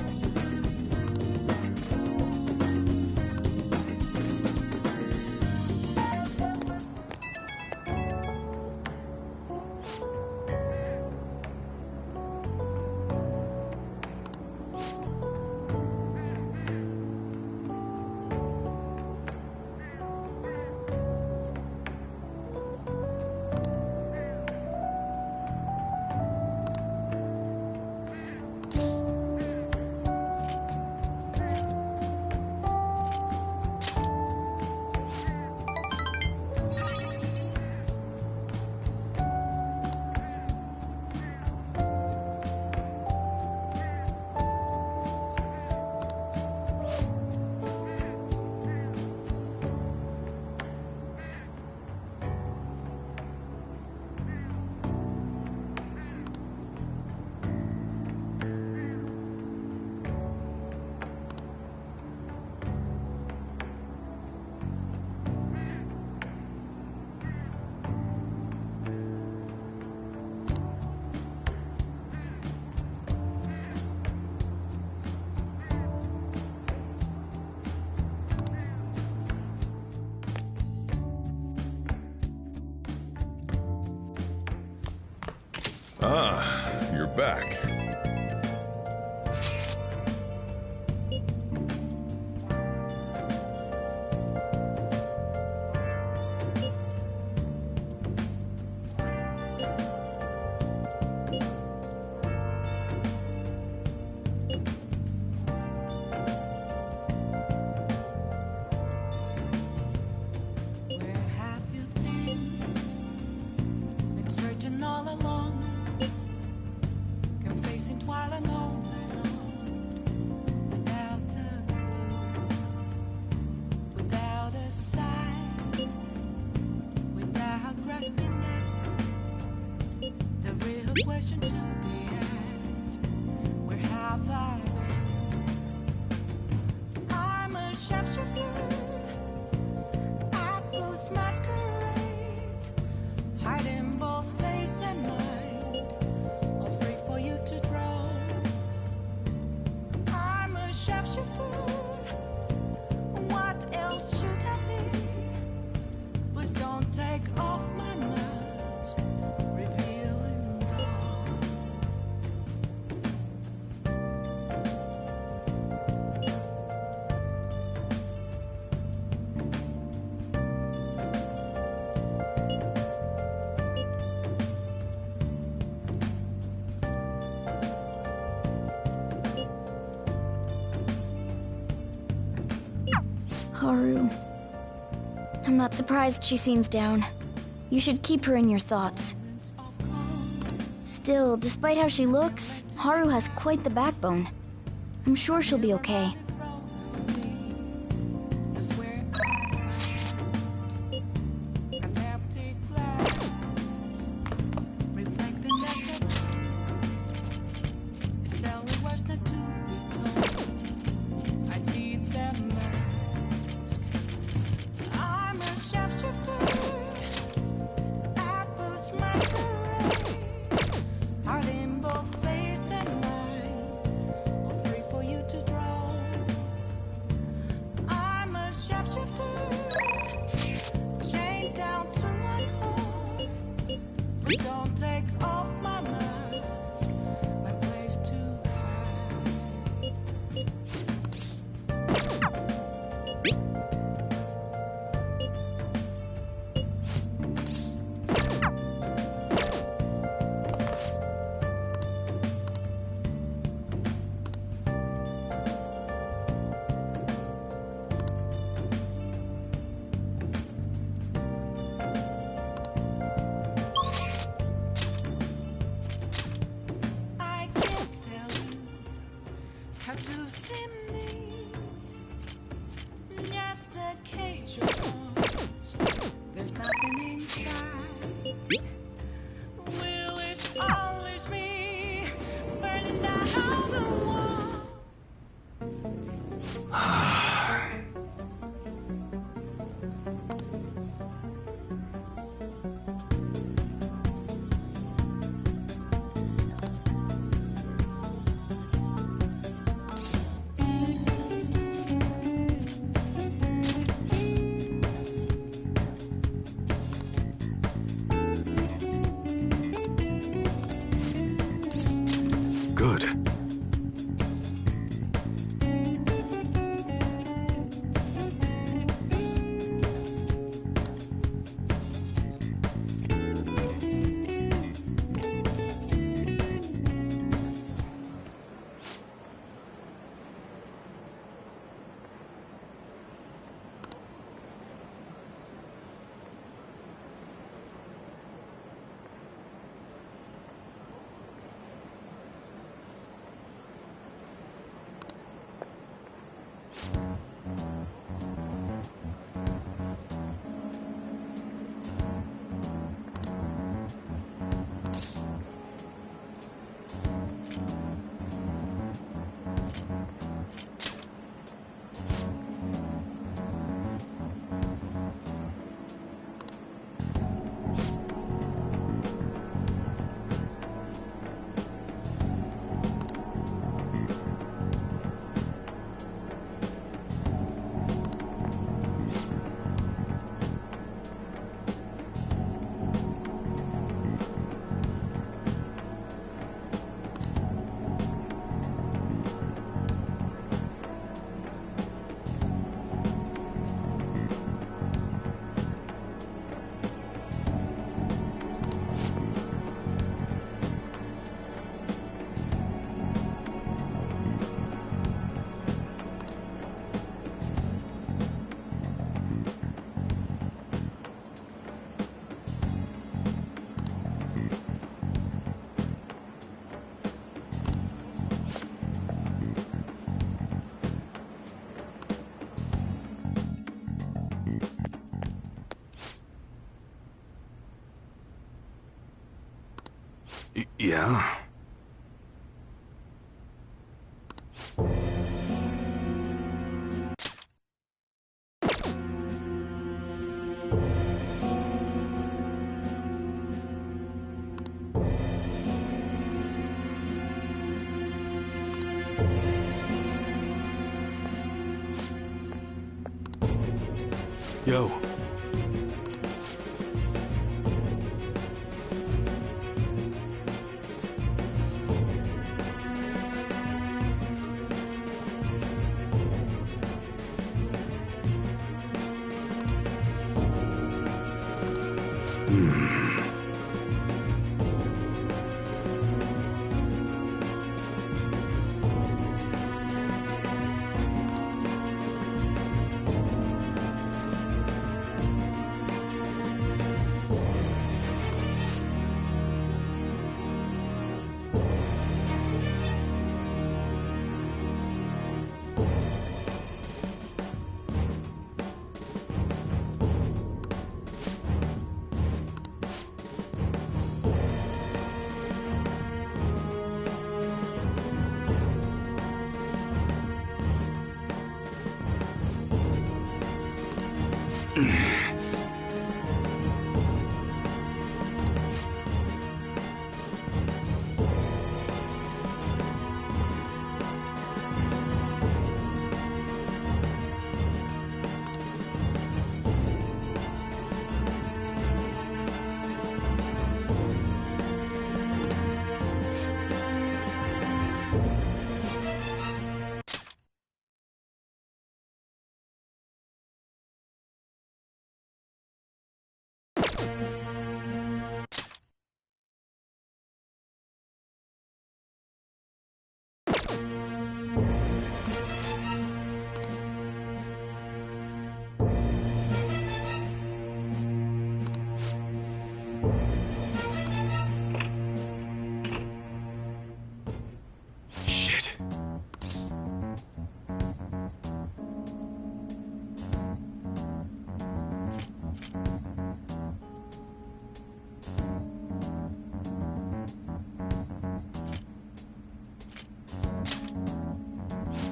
Ah, you're back. Where have you been searching all along, confessing while alone, without a clue, without a sign, without grasping it. The real question to be asked: where have I been? I'm a sharpshooter. Apples masquerade, hiding both face and mind, all free for you to draw. I'm a sharpshooter. What else should I be? Please don't take off my mask, revealing dawn. Haru. I'm not surprised she seems down. You should keep her in your thoughts. Still, despite how she looks, Haru has quite the backbone. I'm sure she'll be okay. Don't take off my mask, my place to have to see me. Just occasional. There's nothing inside. Will it always be burning down the wall? Good. Yeah? Yo.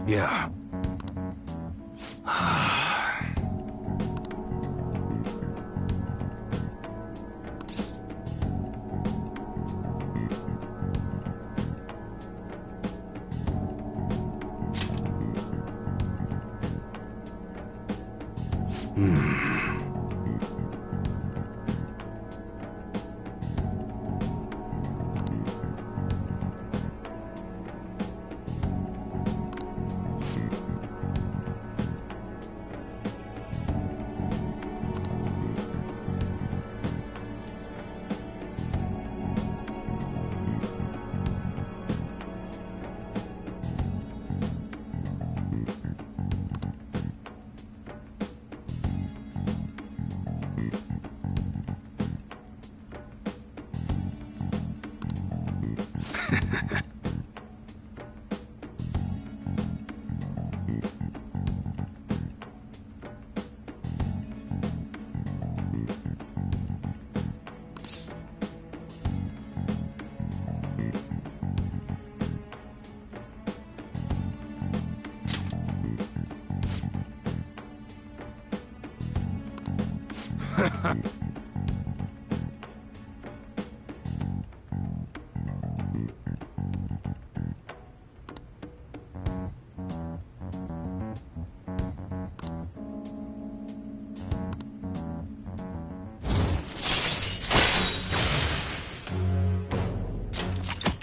Yeah.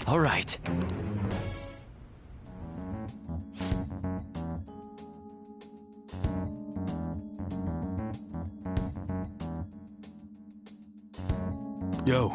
All right. Yo.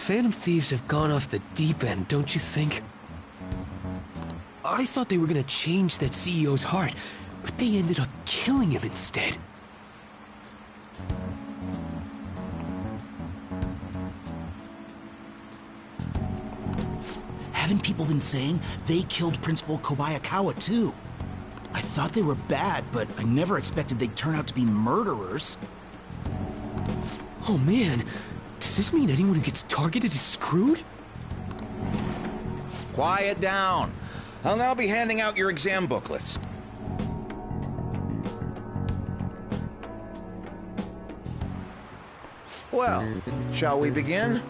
Phantom Thieves have gone off the deep end, don't you think? I thought they were gonna change that CEO's heart, but they ended up killing him instead. Haven't people been saying they killed Principal Kobayakawa too? I thought they were bad, but I never expected they'd turn out to be murderers. Oh man, does this mean anyone who gets targeted is screwed? Quiet down. I'll now be handing out your exam booklets. Well, shall we begin?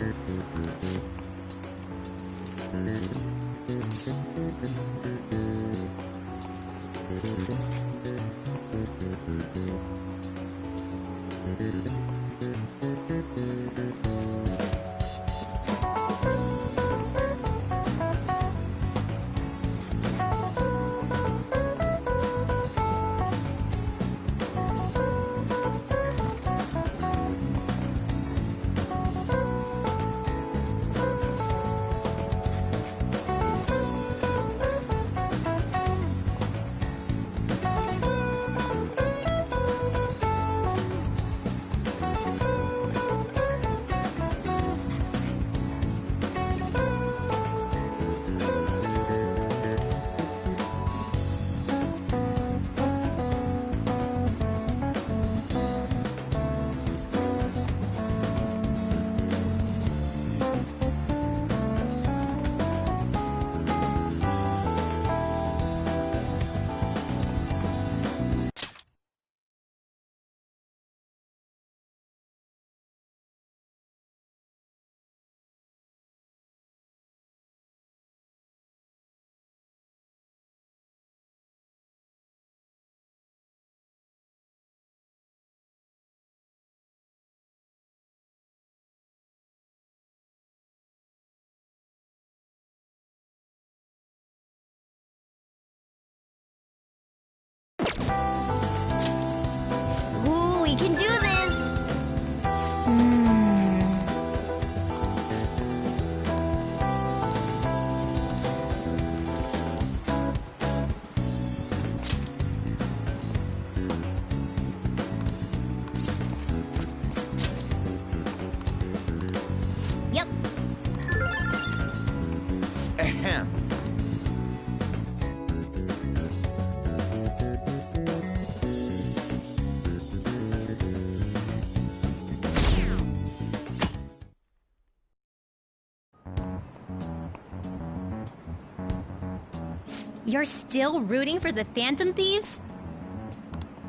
You're still rooting for the Phantom Thieves?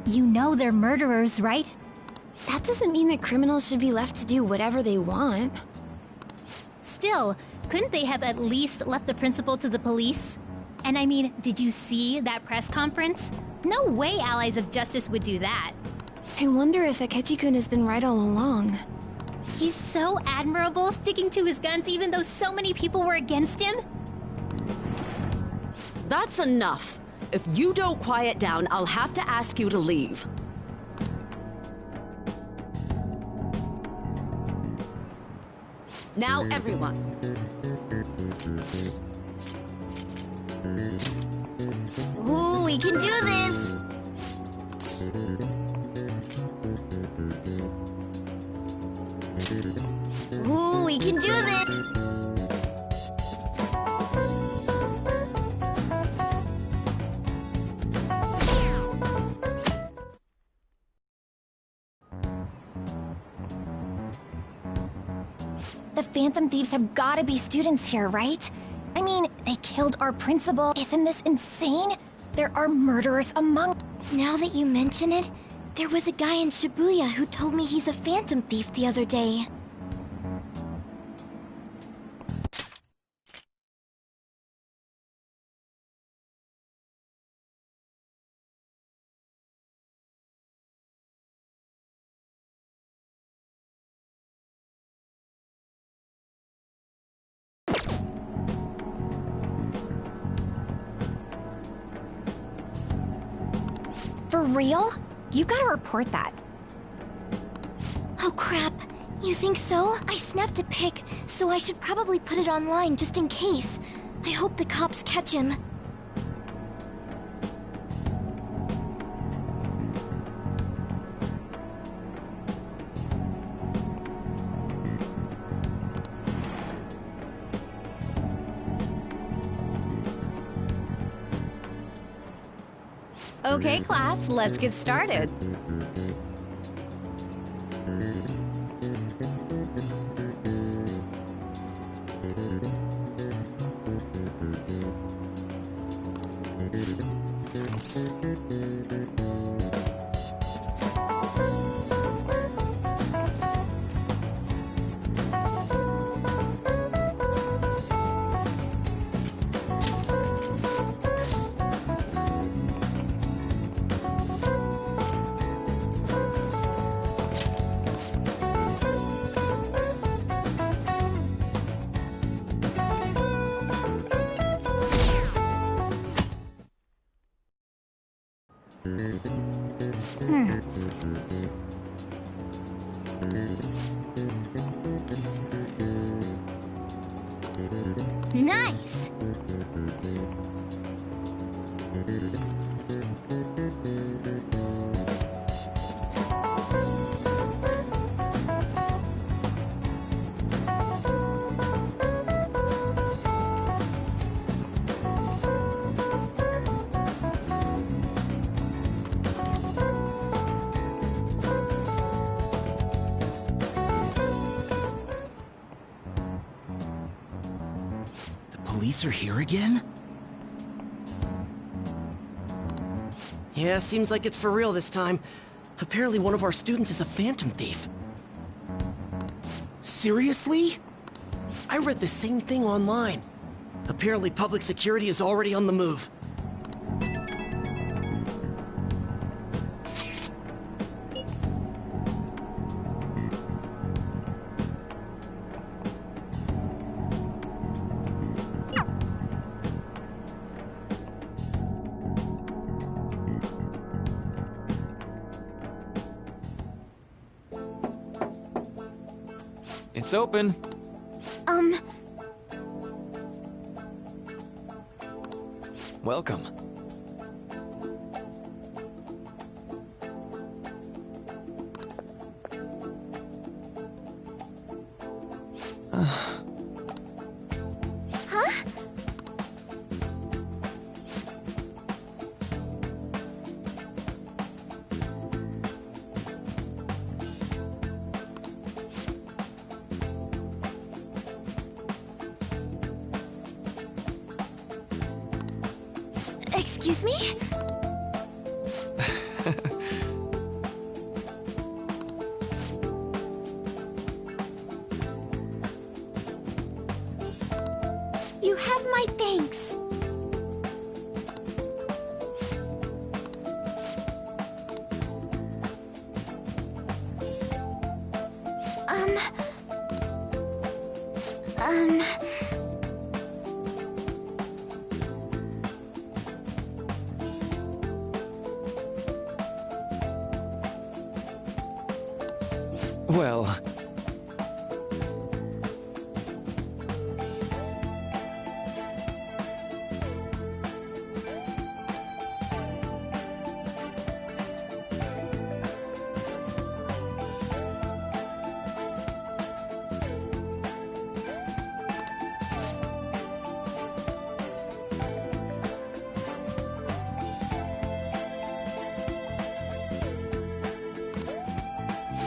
You know they're murderers, right? That doesn't mean that criminals should be left to do whatever they want. Still, couldn't they have at least left the principal to the police? And I mean, did you see that press conference? No way Allies of Justice would do that. I wonder if Akechi-kun has been right all along. He's so admirable, sticking to his guns even though so many people were against him. That's enough. If you don't quiet down, I'll have to ask you to leave. Now, everyone. Ooh, we can do this! Ooh, we can do this! The Phantom Thieves have gotta be students here, right? I mean, they killed our principal. Isn't this insane? There are murderers among... Now that you mention it, there was a guy in Shibuya who told me he's a Phantom Thief the other day. For real? You gotta report that. Oh crap. You think so? I snapped a pic, so I should probably put it online just in case. I hope the cops catch him. Okay, class, let's get started. Nice! Police are here again? Yeah, seems like it's for real this time. Apparently one of our students is a Phantom Thief. Seriously? I read the same thing online. Apparently public security is already on the move. It's open. Welcome. Huh? Excuse me? You have my thanks. Well...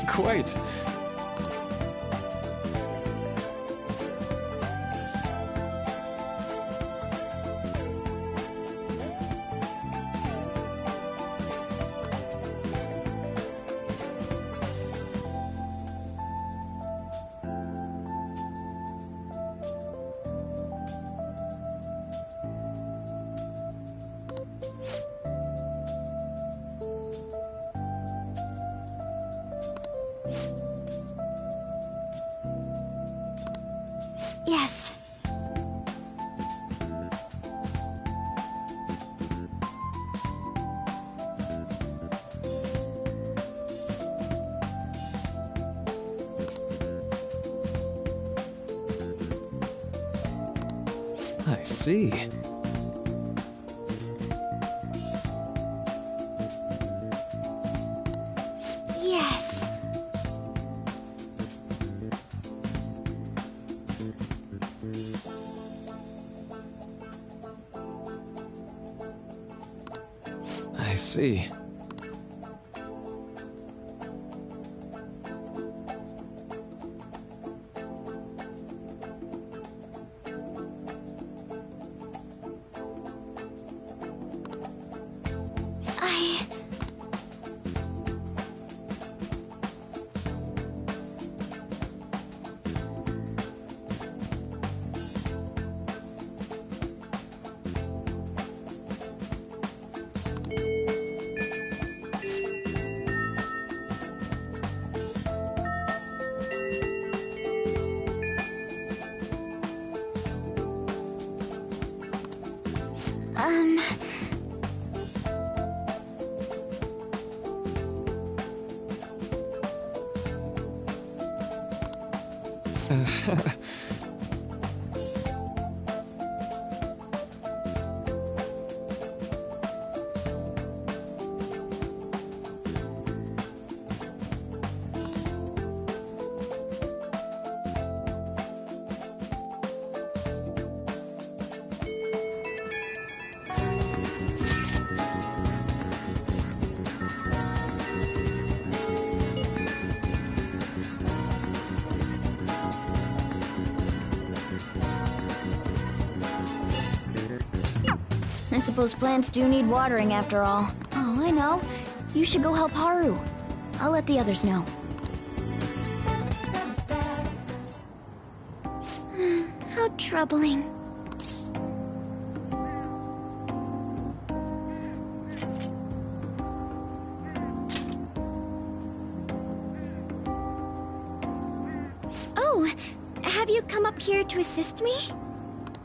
Quite. Yes. I see. Yes. I see. I suppose plants do need watering after all. Oh, I know. You should go help Haru. I'll let the others know. How troubling. Oh, have you come up here to assist me?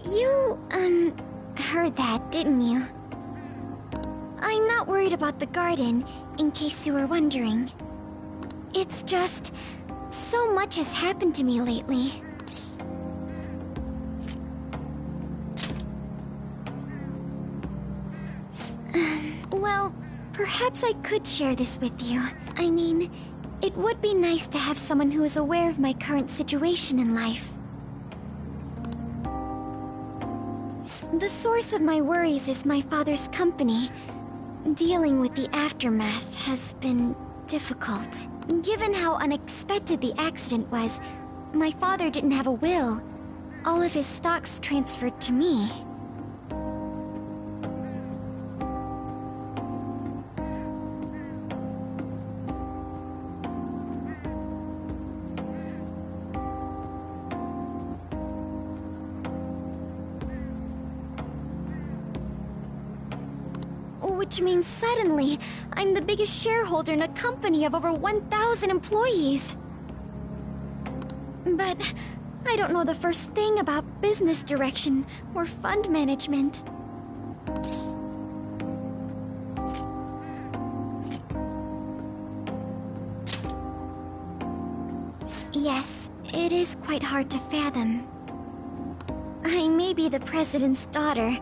You, heard that, didn't you? I'm not worried about the garden, in case you were wondering. It's just... so much has happened to me lately. Well, perhaps I could share this with you. I mean, it would be nice to have someone who is aware of my current situation in life. The source of my worries is my father's company. Dealing with the aftermath has been difficult. Given how unexpected the accident was, my father didn't have a will. All of his stocks transferred to me. Which means suddenly, I'm the biggest shareholder in a company of over 1,000 employees. But I don't know the first thing about business direction or fund management. Yes, it is quite hard to fathom. I may be the president's daughter,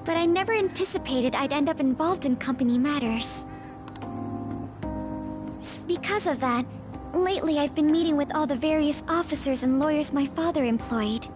but I never anticipated I'd end up involved in company matters. Because of that, lately I've been meeting with all the various officers and lawyers my father employed.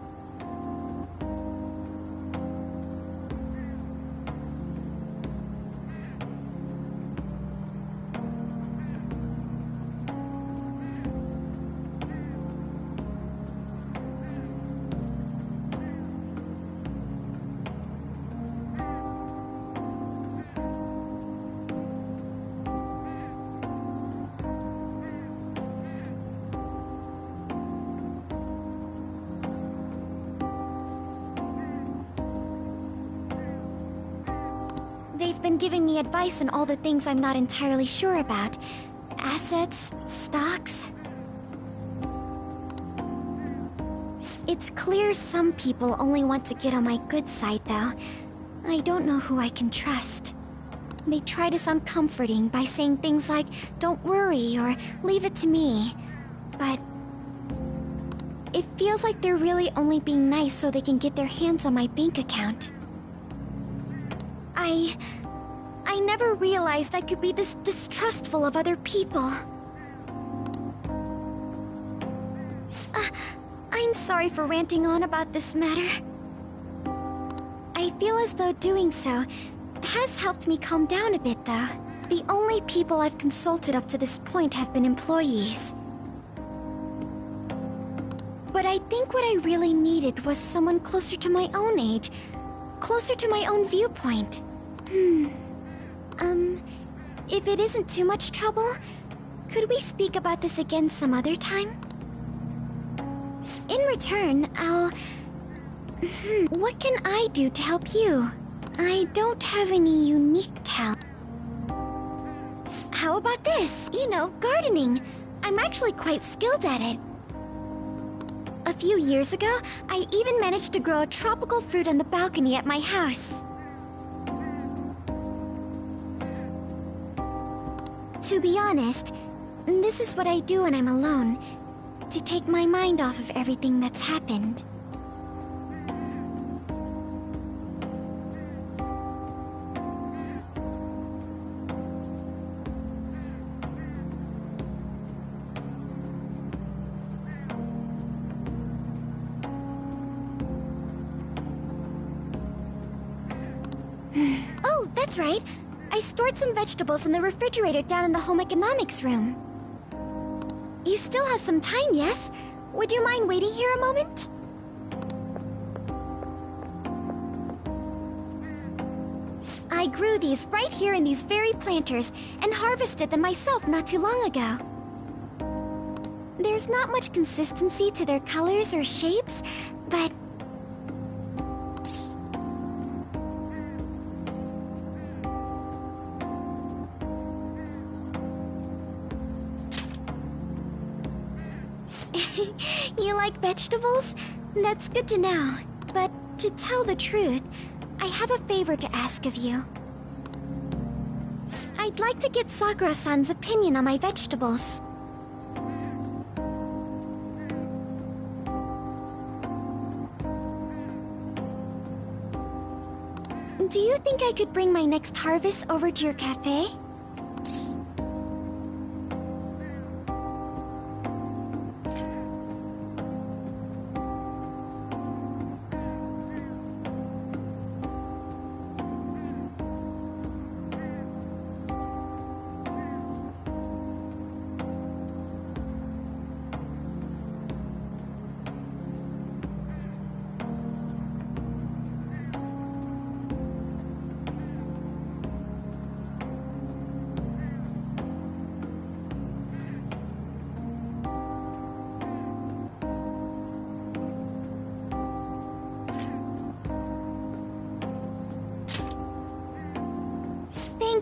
They've been giving me advice on all the things I'm not entirely sure about. Assets, stocks. It's clear some people only want to get on my good side, though. I don't know who I can trust. They try to sound comforting by saying things like, "Don't worry," or "Leave it to me." But it feels like they're really only being nice so they can get their hands on my bank account. I never realized I could be this distrustful of other people. I'm sorry for ranting on about this matter. I feel as though doing so has helped me calm down a bit, though. The only people I've consulted up to this point have been employees. But I think what I really needed was someone closer to my own age, closer to my own viewpoint. If it isn't too much trouble, could we speak about this again some other time? In return, what can I do to help you? I don't have any unique talent. How about this? You know, gardening. I'm actually quite skilled at it. A few years ago, I even managed to grow a tropical fruit on the balcony at my house. To be honest, this is what I do when I'm alone, to take my mind off of everything that's happened. Oh, that's right. I stored some vegetables in the refrigerator down in the home economics room. You still have some time, yes? Would you mind waiting here a moment? I grew these right here in these very planters and harvested them myself not too long ago. There's not much consistency to their colors or shapes, but you like vegetables? That's good to know. But to tell the truth, I have a favor to ask of you. I'd like to get Sakura-san's opinion on my vegetables. Do you think I could bring my next harvest over to your cafe?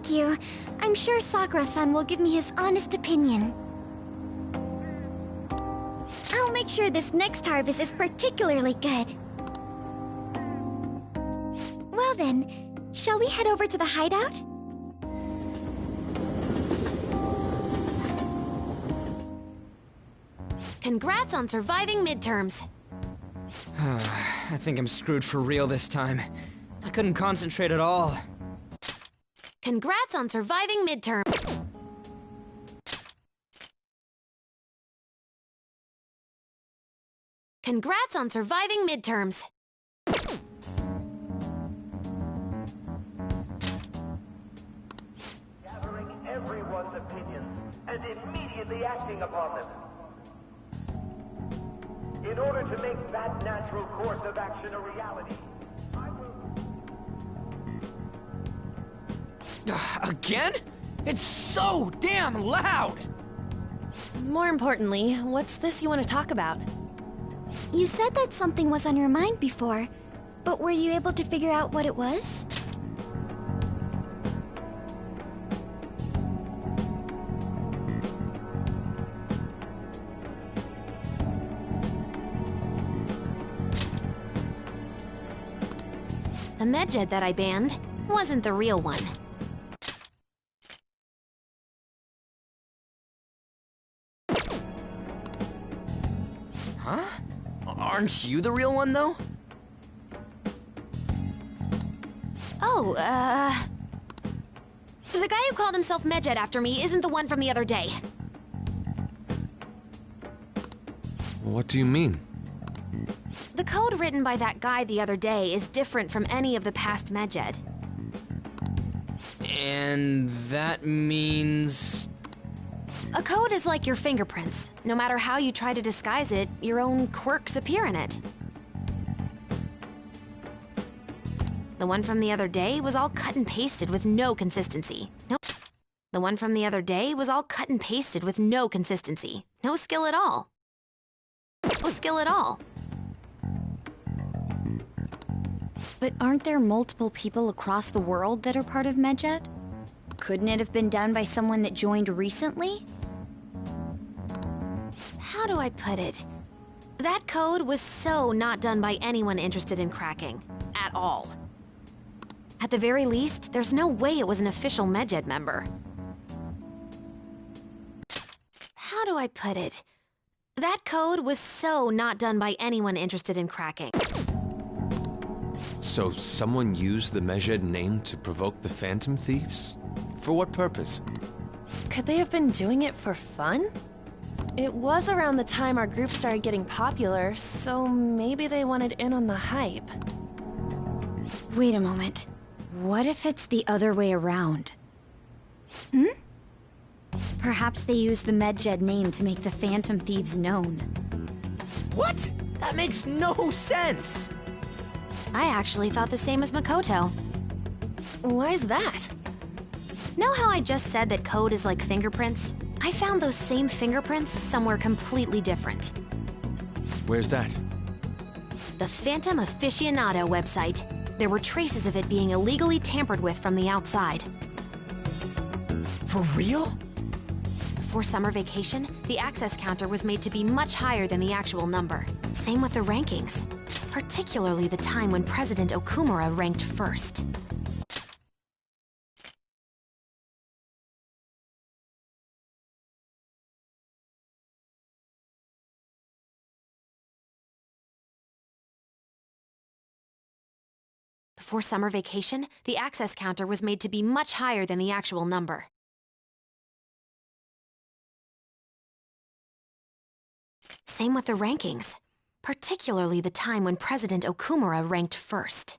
Thank you. I'm sure Sakura-san will give me his honest opinion. I'll make sure this next harvest is particularly good. Well then, shall we head over to the hideout? Congrats on surviving midterms. I think I'm screwed for real this time. I couldn't concentrate at all. Congrats on surviving midterms. Congrats on surviving midterms. Gathering everyone's opinions and immediately acting upon them. In order to make that natural course of action a reality, I will... Again? It's so damn loud! More importantly, what's this you want to talk about? You said that something was on your mind before, but were you able to figure out what it was? The Medjed that I banned wasn't the real one. Huh? Aren't you the real one, though? Oh, the guy who called himself Medjed after me isn't the one from the other day. What do you mean? The code written by that guy the other day is different from any of the past Medjed. And that means... A code is like your fingerprints. No matter how you try to disguise it, your own quirks appear in it. The one from the other day was all cut and pasted with no consistency. Nope. The one from the other day was all cut and pasted with no consistency. No skill at all. No skill at all. But aren't there multiple people across the world that are part of Medjed? Couldn't it have been done by someone that joined recently? How do I put it? That code was so not done by anyone interested in cracking. At all. At the very least, there's no way it was an official Medjed member. How do I put it? That code was so not done by anyone interested in cracking. So someone used the Medjed name to provoke the Phantom Thieves? For what purpose? Could they have been doing it for fun? It was around the time our group started getting popular, so maybe they wanted in on the hype. Wait a moment. What if it's the other way around? Hmm? Perhaps they used the Medjed name to make the Phantom Thieves known. What? That makes no sense! I actually thought the same as Makoto. Why is that? Know how I just said that code is like fingerprints? I found those same fingerprints somewhere completely different. Where's that? The Phantom Aficionado website. There were traces of it being illegally tampered with from the outside. For real? Before summer vacation, the access counter was made to be much higher than the actual number. Same with the rankings. Particularly the time when President Okumura ranked first. Before summer vacation, the access counter was made to be much higher than the actual number. Same with the rankings. Particularly the time when President Okumura ranked first.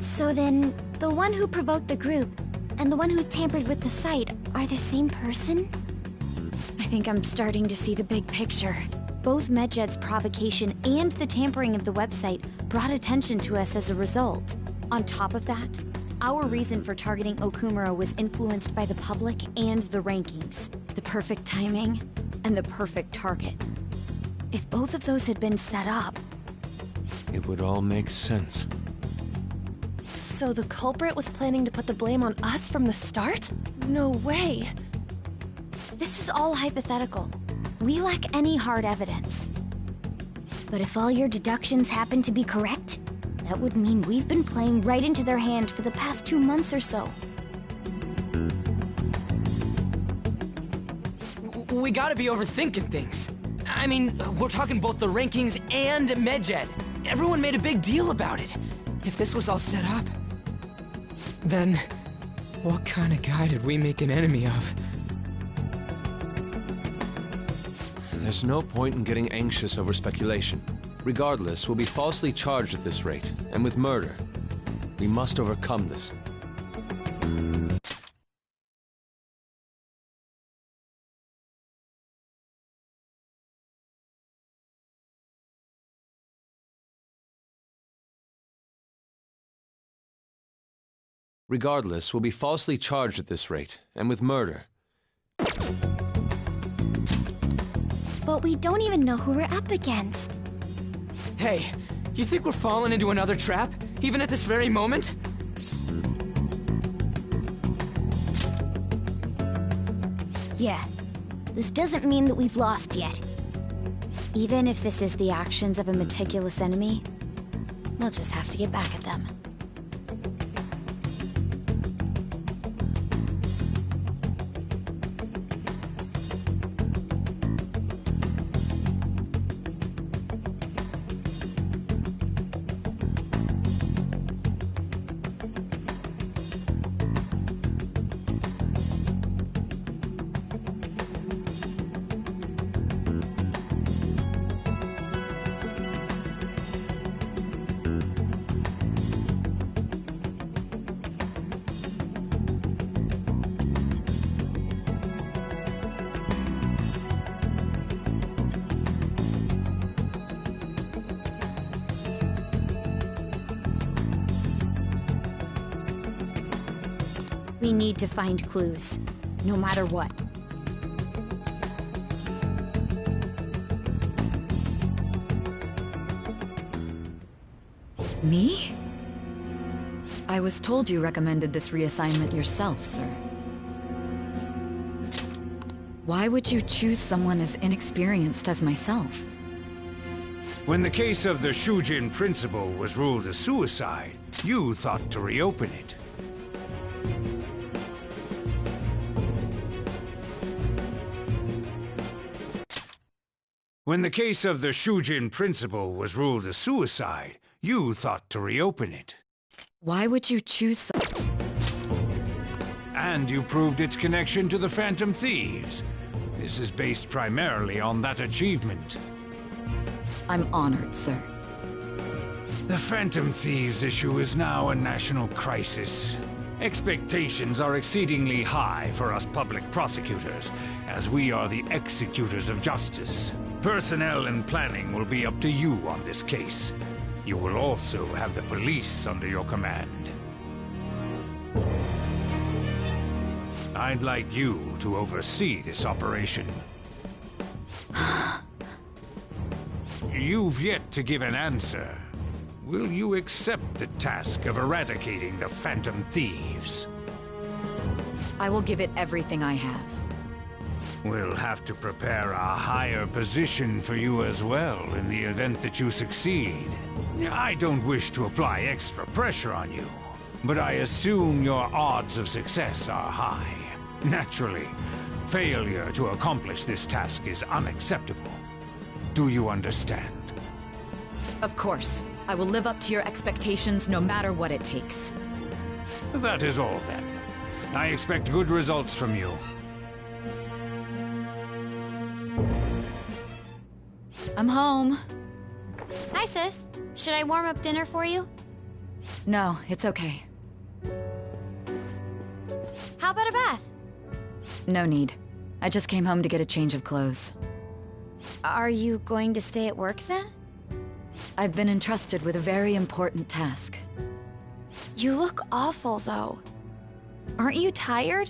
So then, the one who provoked the group and the one who tampered with the site are the same person? I think I'm starting to see the big picture. Both Medjed's provocation and the tampering of the website brought attention to us as a result. On top of that, our reason for targeting Okumura was influenced by the public and the rankings, the perfect timing, and the perfect target. If both of those had been set up... It would all make sense. So the culprit was planning to put the blame on us from the start? No way. This is all hypothetical. We lack any hard evidence. But if all your deductions happen to be correct, that would mean we've been playing right into their hand for the past 2 months or so. We gotta be overthinking things. I mean, we're talking both the rankings and Medjed. Everyone made a big deal about it. If this was all set up, then what kind of guy did we make an enemy of? There's no point in getting anxious over speculation. Regardless, we'll be falsely charged at this rate, and with murder. We must overcome this. Regardless, we'll be falsely charged at this rate, and with murder. But we don't even know who we're up against. Hey, you think we're falling into another trap, even at this very moment? Yeah, this doesn't mean that we've lost yet. Even if this is the actions of a meticulous enemy, we'll just have to get back at them. We need to find clues, no matter what. Me? I was told you recommended this reassignment yourself, sir. Why would you choose someone as inexperienced as myself? When the case of the Shujin principal was ruled a suicide, you thought to reopen it. When the case of the Shujin principal was ruled a suicide, you thought to reopen it. Why would you choose And you proved its connection to the Phantom Thieves. This is based primarily on that achievement. I'm honored, sir. The Phantom Thieves issue is now a national crisis. Expectations are exceedingly high for us public prosecutors, as we are the executors of justice. Personnel and planning will be up to you on this case. You will also have the police under your command. I'd like you to oversee this operation. You've yet to give an answer. Will you accept the task of eradicating the Phantom Thieves? I will give it everything I have. We'll have to prepare a higher position for you as well in the event that you succeed. I don't wish to apply extra pressure on you, but I assume your odds of success are high. Naturally, failure to accomplish this task is unacceptable. Do you understand? Of course. I will live up to your expectations no matter what it takes. That is all then. I expect good results from you. I'm home. Hi, sis. Should I warm up dinner for you? No, it's okay. How about a bath? No need. I just came home to get a change of clothes. Are you going to stay at work then? I've been entrusted with a very important task. You look awful, though. Aren't you tired?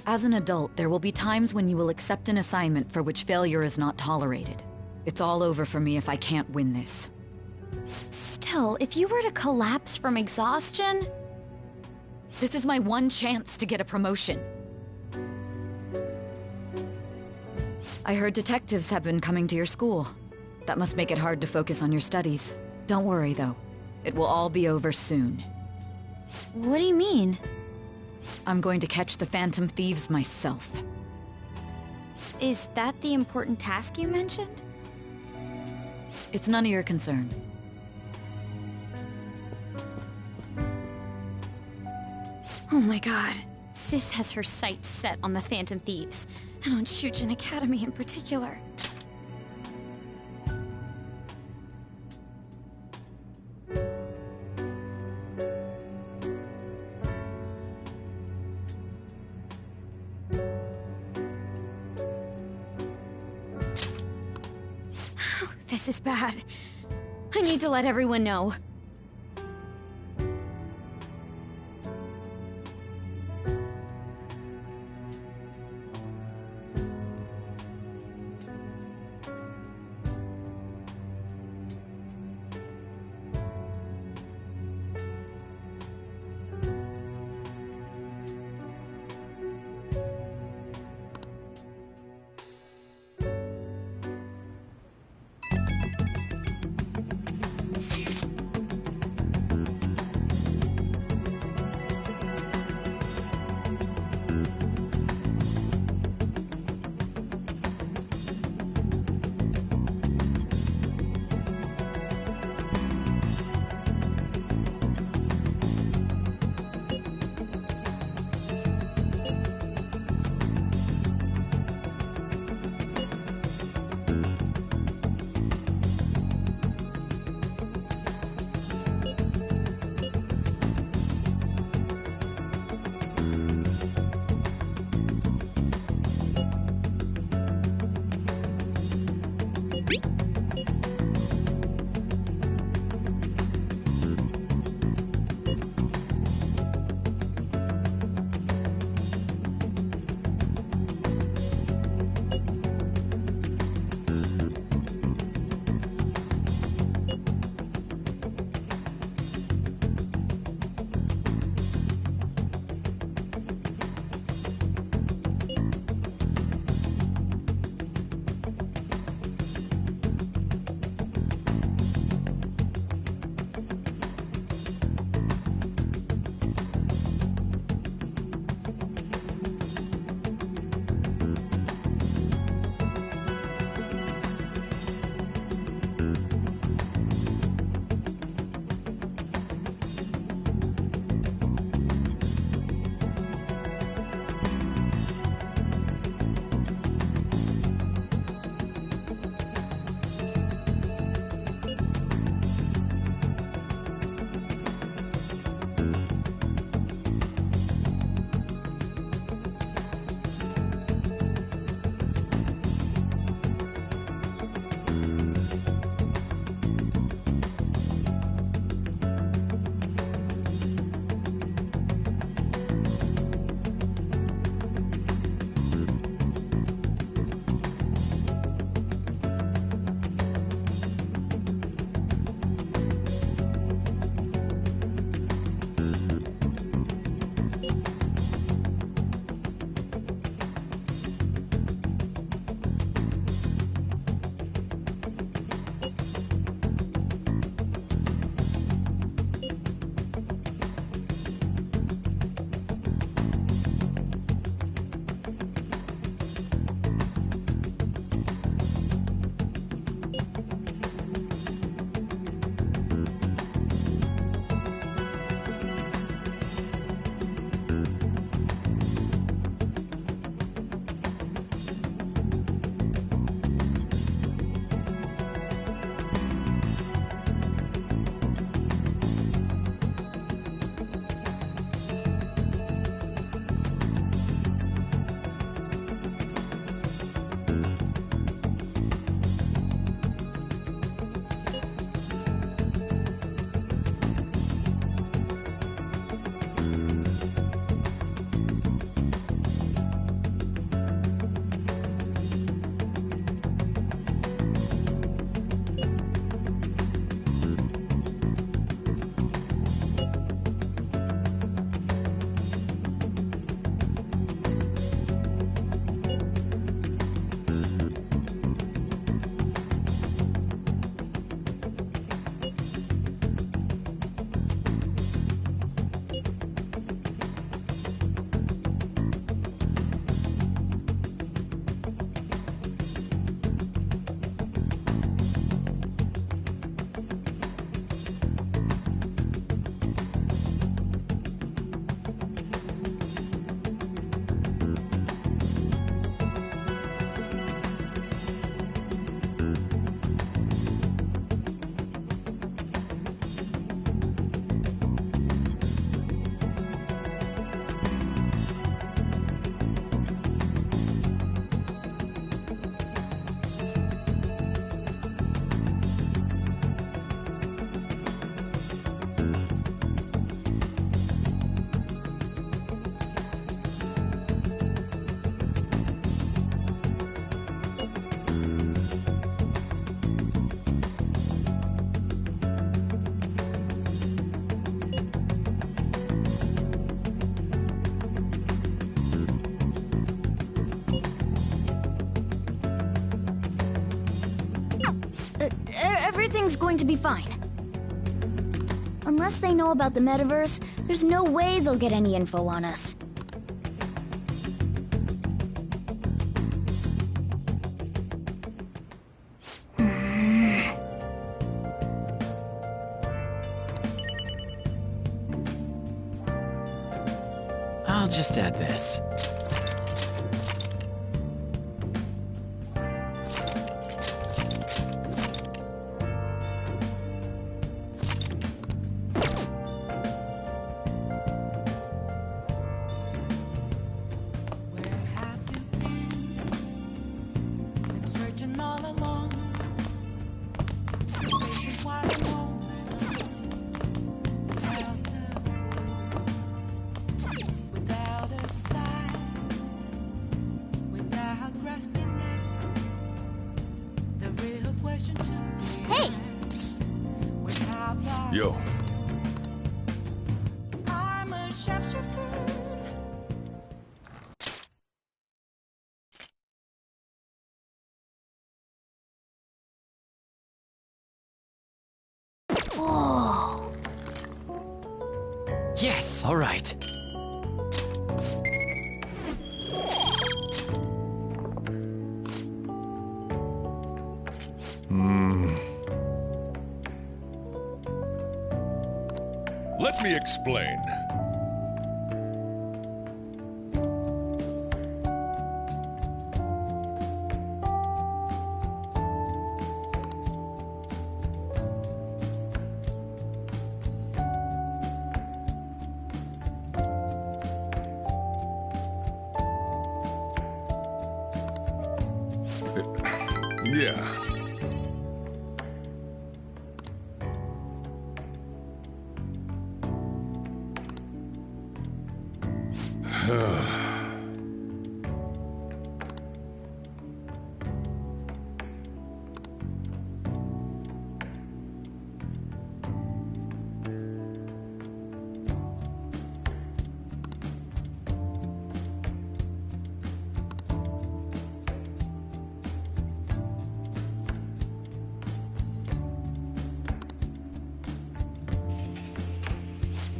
As an adult, there will be times when you will accept an assignment for which failure is not tolerated. It's all over for me if I can't win this. Still, if you were to collapse from exhaustion... This is my one chance to get a promotion. I heard detectives have been coming to your school. That must make it hard to focus on your studies. Don't worry, though. It will all be over soon. What do you mean? I'm going to catch the Phantom Thieves myself. Is that the important task you mentioned? It's none of your concern. Oh my god. Sis has her sights set on the Phantom Thieves, and on Shujin Academy in particular. This is bad. I need to let everyone know. Everything's going to be fine. Unless they know about the metaverse, there's no way they'll get any info on us. I'll just add this. Been searching all along, facing wide open, without a sign, without grasping it. The real question to me. Hey! Was how far Yo. I'm a sharpshooter. Whoa. Yes, all right. Let me explain. Yeah.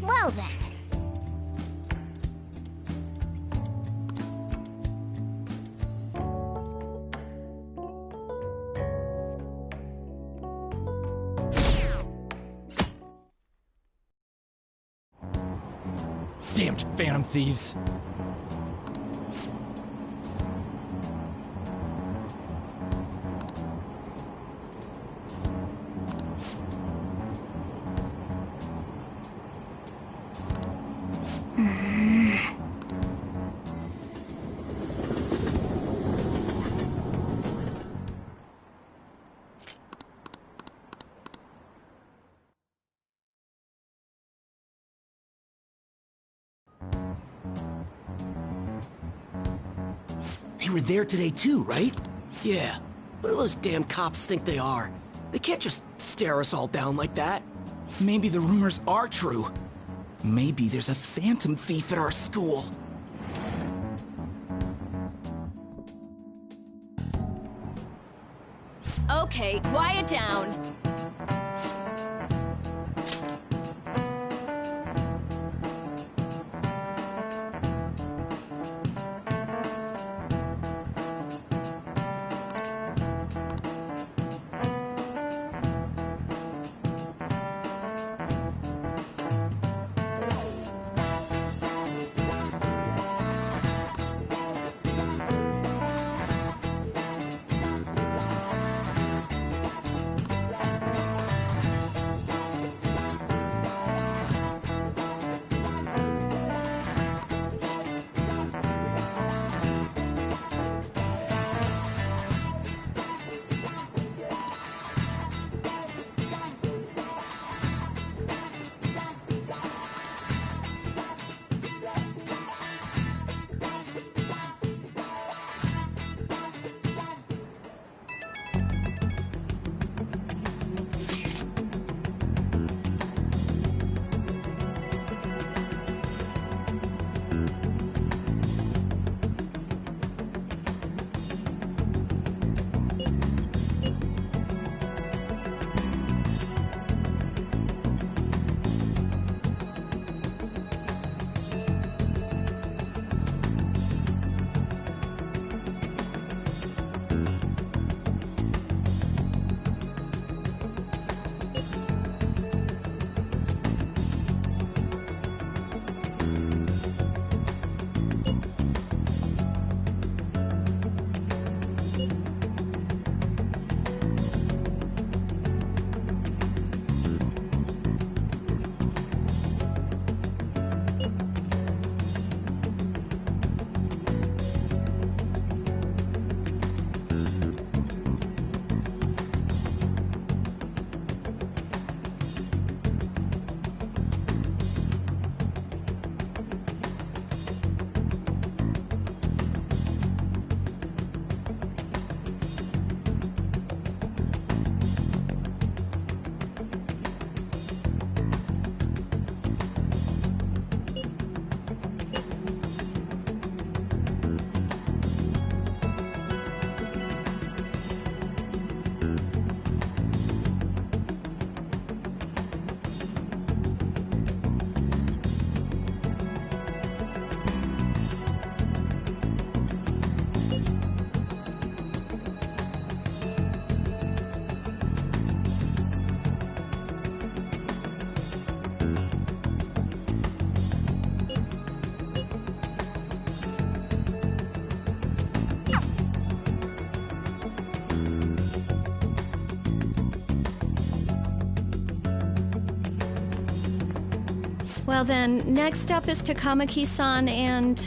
Well then. Damned Phantom Thieves. They were there today too, right? Yeah. What do those damn cops think they are? They can't just stare us all down like that. Maybe the rumors are true. Maybe there's a phantom thief at our school. Okay, quiet down. Well then, next up is Takamaki-san and...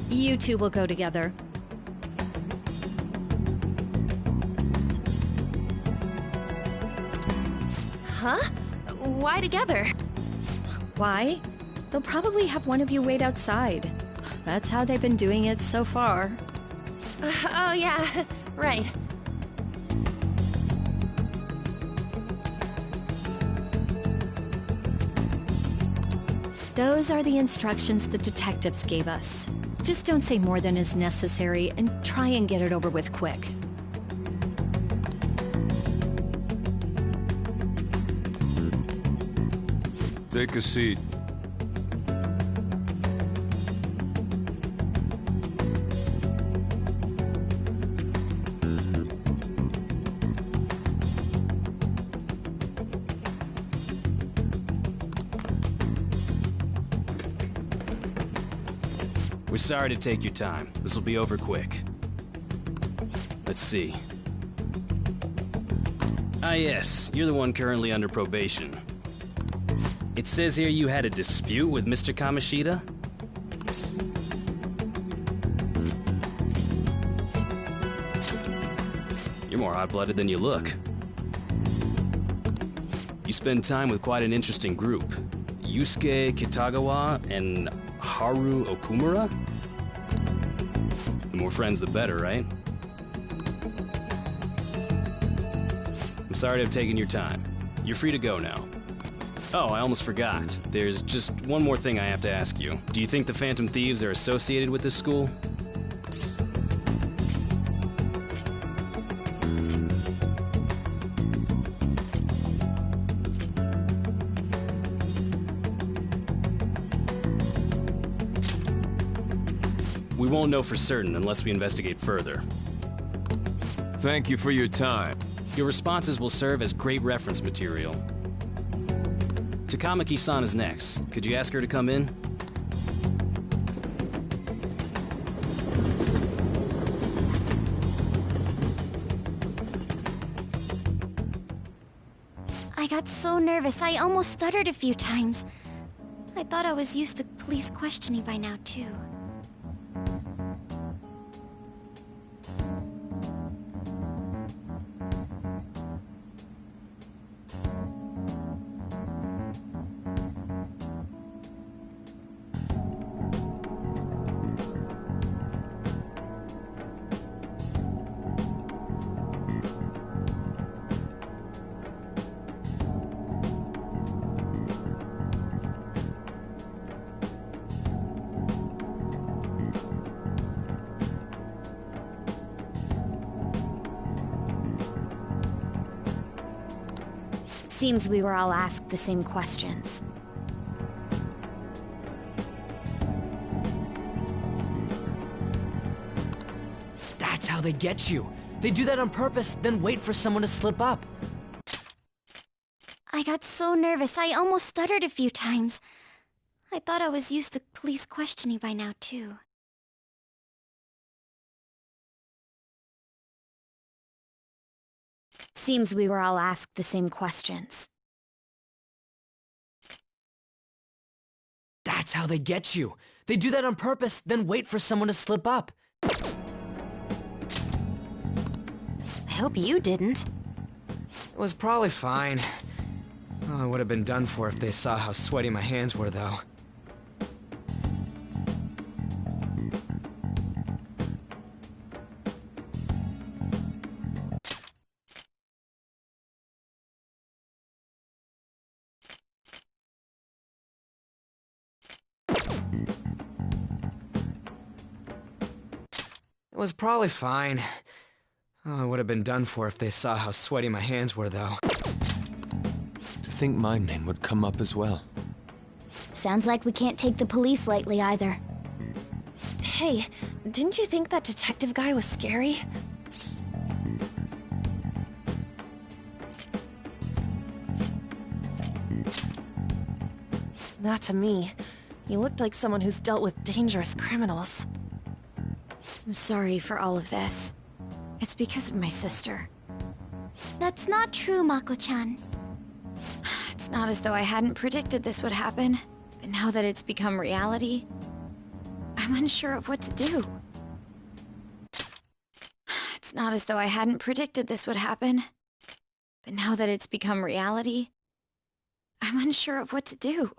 You two will go together. Huh? Why together? Why? They'll probably have one of you wait outside. That's how they've been doing it so far. Oh yeah, right. Those are the instructions the detectives gave us. Just don't say more than is necessary and try and get it over with quick. Take a seat. We're sorry to take your time. This will be over quick. Let's see. Ah yes, you're the one currently under probation. It says here you had a dispute with Mr. Kamoshida? You're more hot-blooded than you look. You spend time with quite an interesting group. Yusuke Kitagawa and Haru Okumura? The more friends, the better, right? I'm sorry to have taken your time. You're free to go now. Oh, I almost forgot. There's just one more thing I have to ask you. Do you think the Phantom Thieves are associated with this school? We won't know for certain unless we investigate further. Thank you for your time. Your responses will serve as great reference material. Takamaki-san is next. Could you ask her to come in? I got so nervous, I almost stuttered a few times. I thought I was used to police questioning by now, too. Seems we were all asked the same questions. That's how they get you. They do that on purpose, then wait for someone to slip up. I got so nervous, I almost stuttered a few times. I thought I was used to police questioning by now, too. Seems we were all asked the same questions. That's how they get you. They do that on purpose, then wait for someone to slip up. I hope you didn't. It was probably fine. Oh, it would have been done for if they saw how sweaty my hands were, though. It was probably fine. Oh, I would have been done for if they saw how sweaty my hands were, though. To think my name would come up as well. Sounds like we can't take the police lightly either. Hey, didn't you think that detective guy was scary? Not to me. He looked like someone who's dealt with dangerous criminals. I'm sorry for all of this. It's because of my sister. That's not true, Mako-chan. It's not as though I hadn't predicted this would happen, but now that it's become reality, I'm unsure of what to do. It's not as though I hadn't predicted this would happen, but now that it's become reality, I'm unsure of what to do.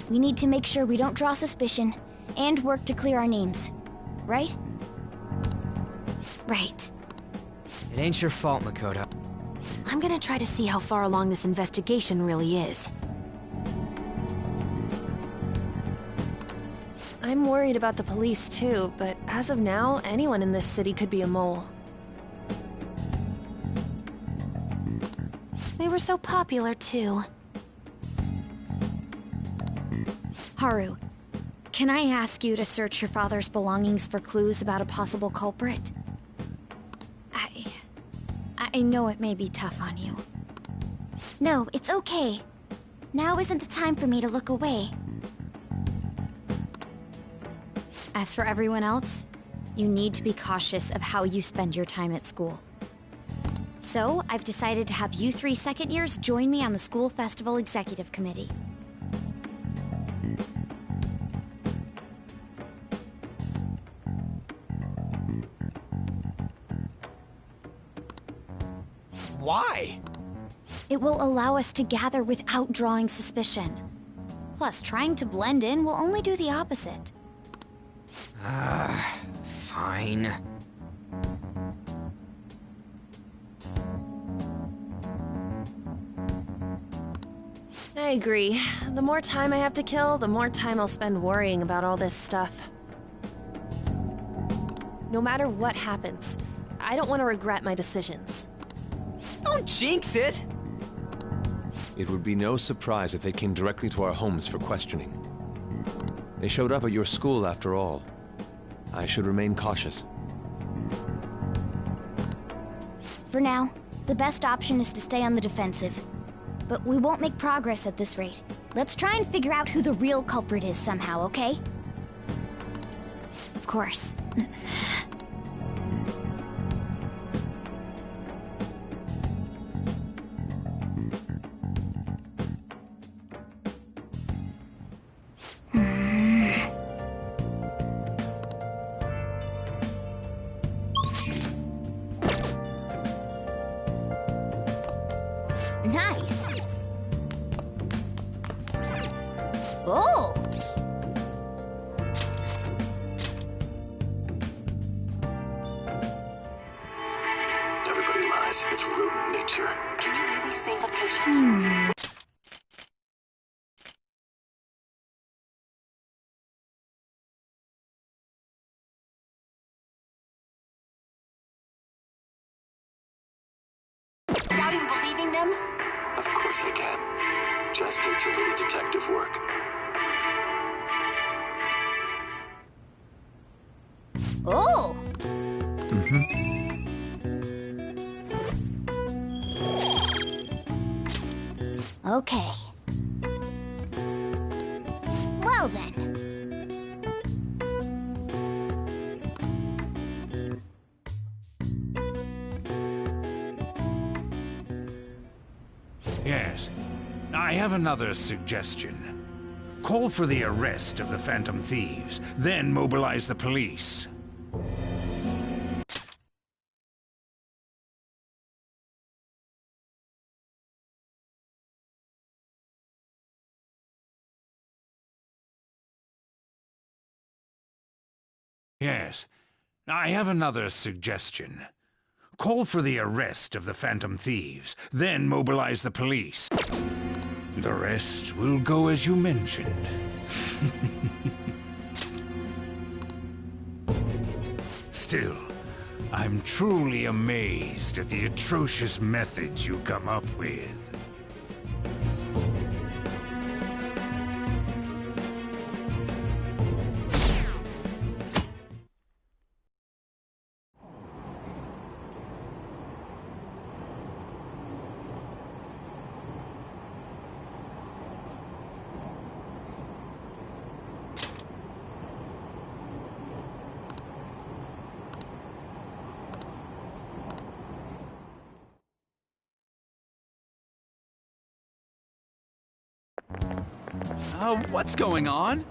We need to make sure we don't draw suspicion, and work to clear our names. Right? Right. It ain't your fault, Makoto. I'm gonna try to see how far along this investigation really is. I'm worried about the police too, but as of now, anyone in this city could be a mole. They were so popular too. Haru, can I ask you to search your father's belongings for clues about a possible culprit? I know it may be tough on you. No, it's okay. Now isn't the time for me to look away. As for everyone else, you need to be cautious of how you spend your time at school. So, I've decided to have you 3 second years join me on the school festival executive committee. Why? It will allow us to gather without drawing suspicion. Plus, trying to blend in will only do the opposite. Fine. I agree. The more time I have to kill, the more time I'll spend worrying about all this stuff. No matter what happens, I don't want to regret my decisions. Don't jinx it! It would be no surprise if they came directly to our homes for questioning. They showed up at your school after all. I should remain cautious. For now, the best option is to stay on the defensive. But we won't make progress at this rate. Let's try and figure out who the real culprit is somehow, okay? Of course. Nice. Oh. Everybody lies. It's rodent nature. Can you really save a patient? Without even believing them? Of course I can. Just takes a little detective work. Oh! Okay. Well then. Yes. I have another suggestion. Call for the arrest of the Phantom Thieves, then mobilize the police. Yes. I have another suggestion. Call for the arrest of the Phantom Thieves, then mobilize the police. The rest will go as you mentioned. Still, I'm truly amazed at the atrocious methods you come up with. What's going on?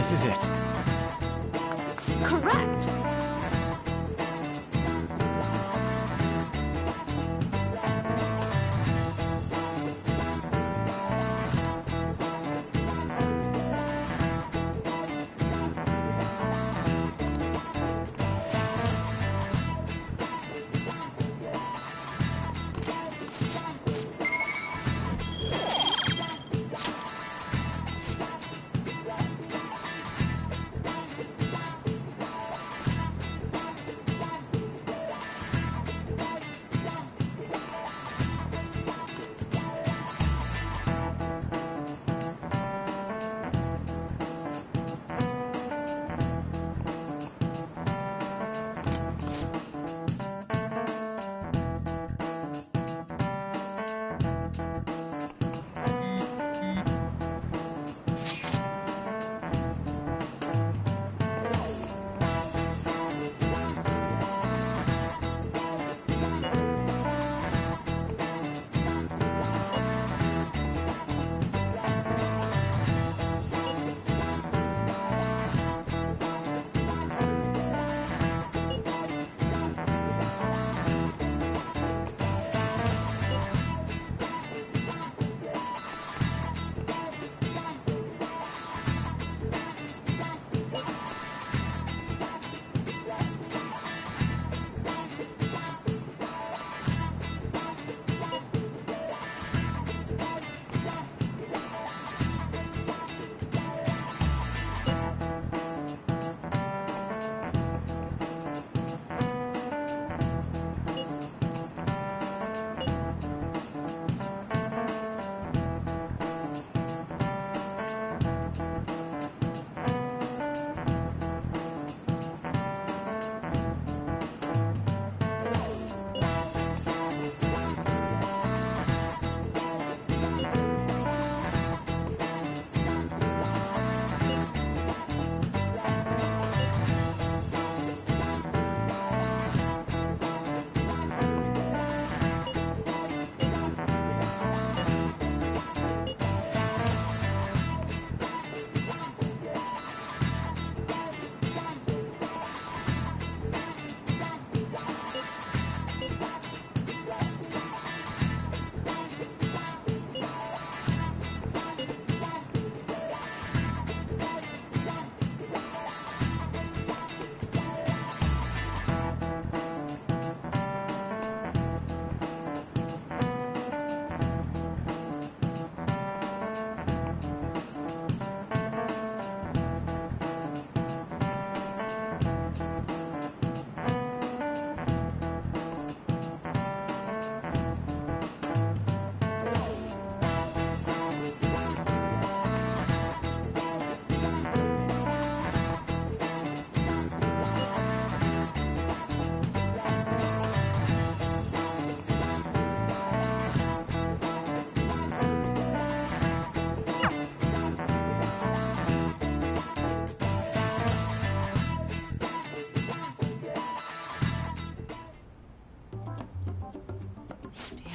This is it. Correct.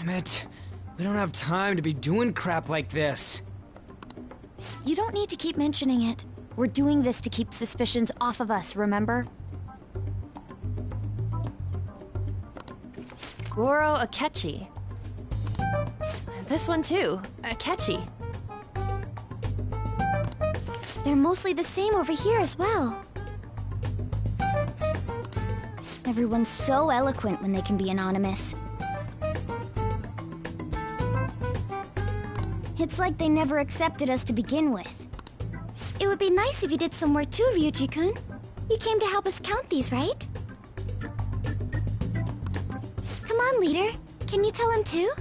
Damn it. We don't have time to be doing crap like this. You don't need to keep mentioning it. We're doing this to keep suspicions off of us, remember? Goro Akechi. This one too, Akechi. They're mostly the same over here as well. Everyone's so eloquent when they can be anonymous. It's like they never accepted us to begin with. It would be nice if you did some work too, Ryuji-kun. You came to help us count these, right? Come on, leader. Can you tell him too?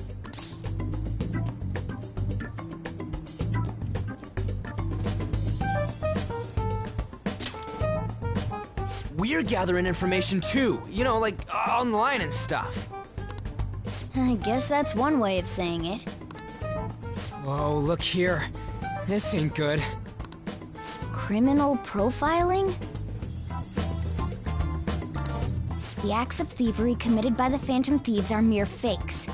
We're gathering information too, you know, like online and stuff. I guess that's one way of saying it. Whoa, look here. This ain't good. Criminal profiling? The acts of thievery committed by the Phantom Thieves are mere fakes.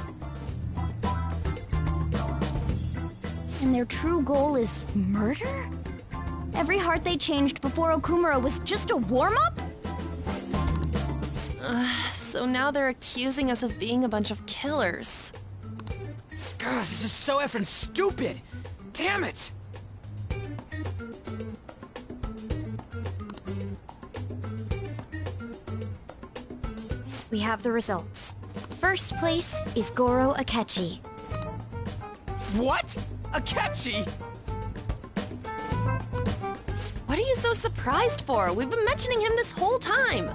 And their true goal is murder? Every heart they changed before Okumura was just a warm-up? So now they're accusing us of being a bunch of killers. God, this is so effing stupid! Damn it! We have the results. First place is Goro Akechi. What? Akechi? What are you so surprised for? We've been mentioning him this whole time.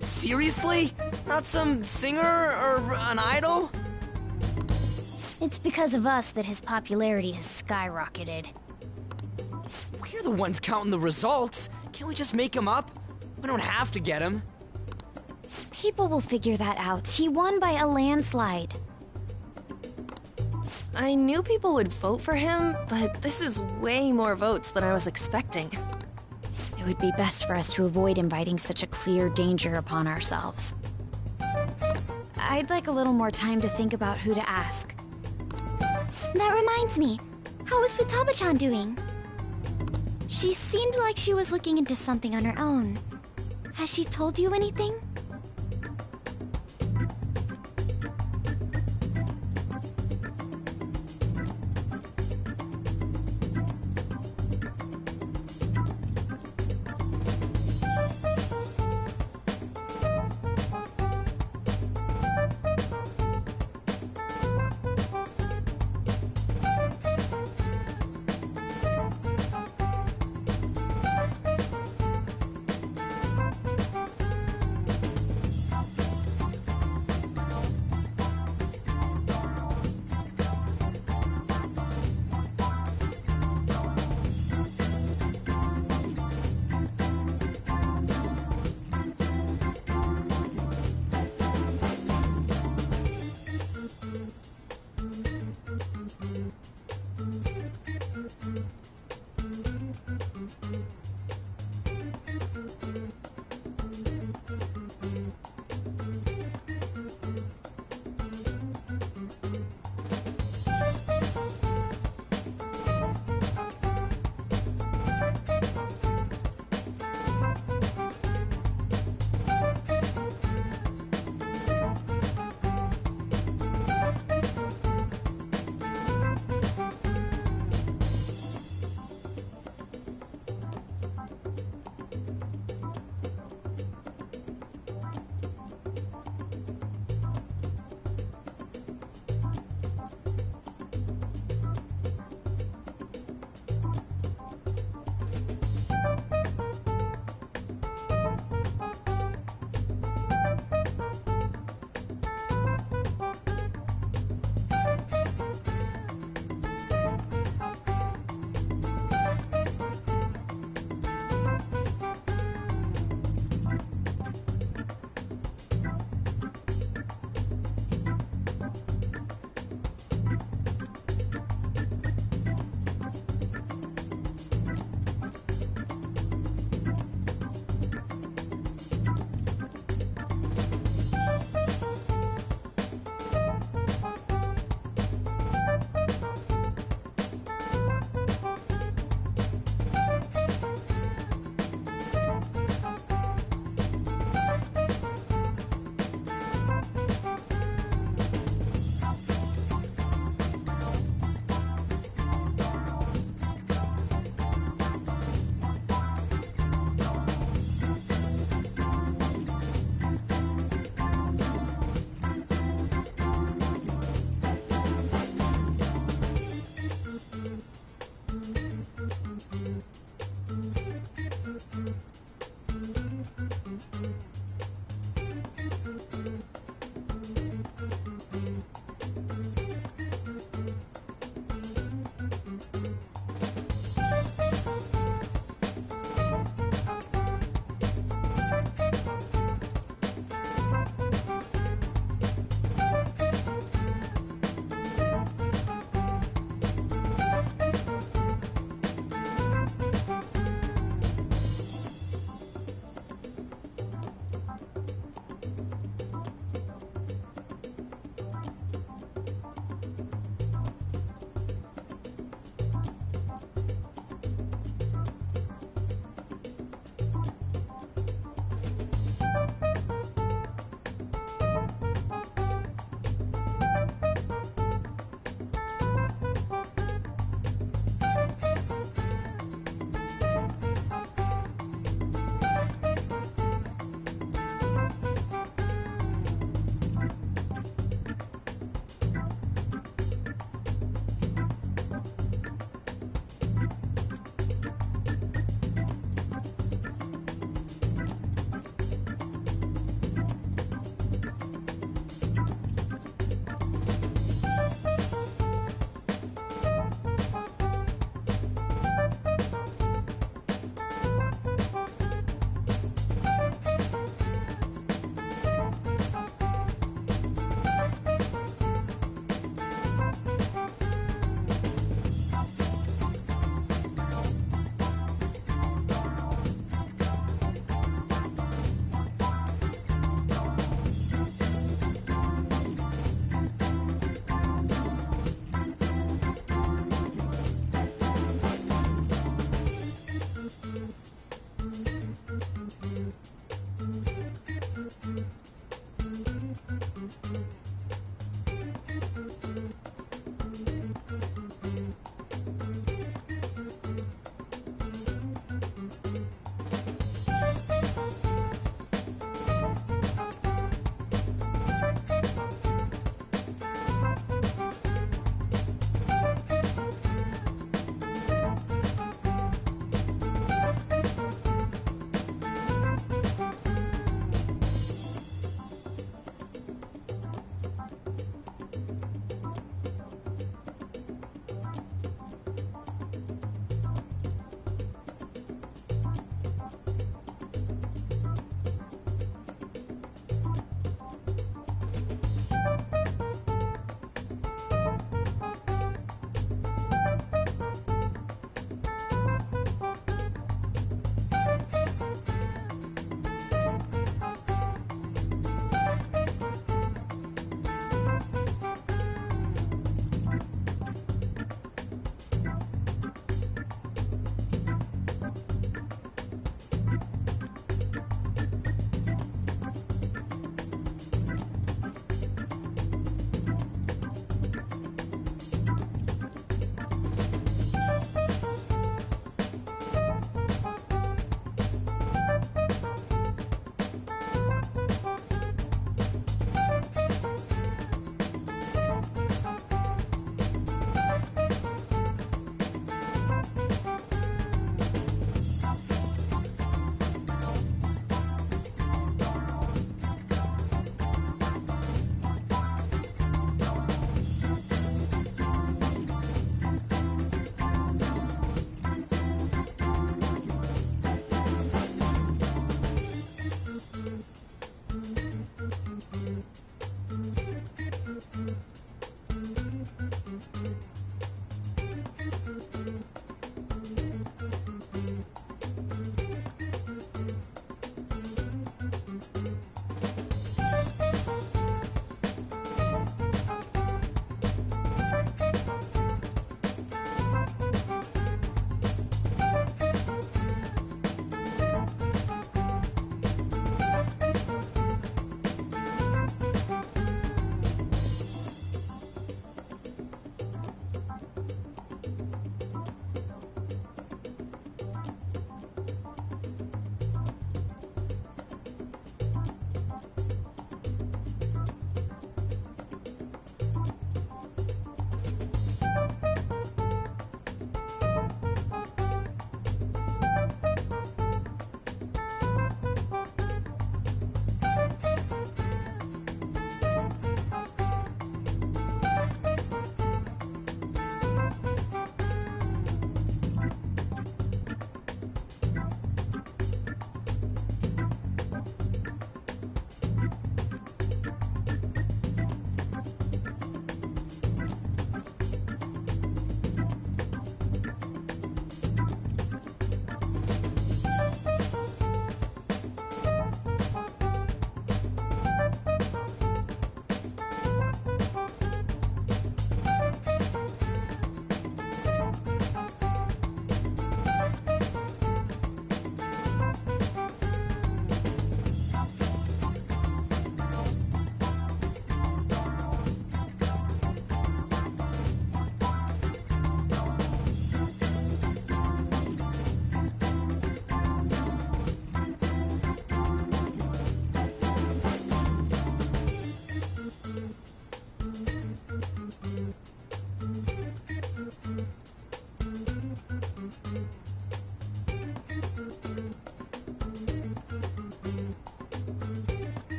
Seriously? Not some singer or an idol? It's because of us that his popularity has skyrocketed. We're the ones counting the results. Can't we just make him up? We don't have to get him. People will figure that out. He won by a landslide. I knew people would vote for him, but this is way more votes than I was expecting. It would be best for us to avoid inviting such a clear danger upon ourselves. I'd like a little more time to think about who to ask. That reminds me, how is Futaba-chan doing? She seemed like she was looking into something on her own. Has she told you anything?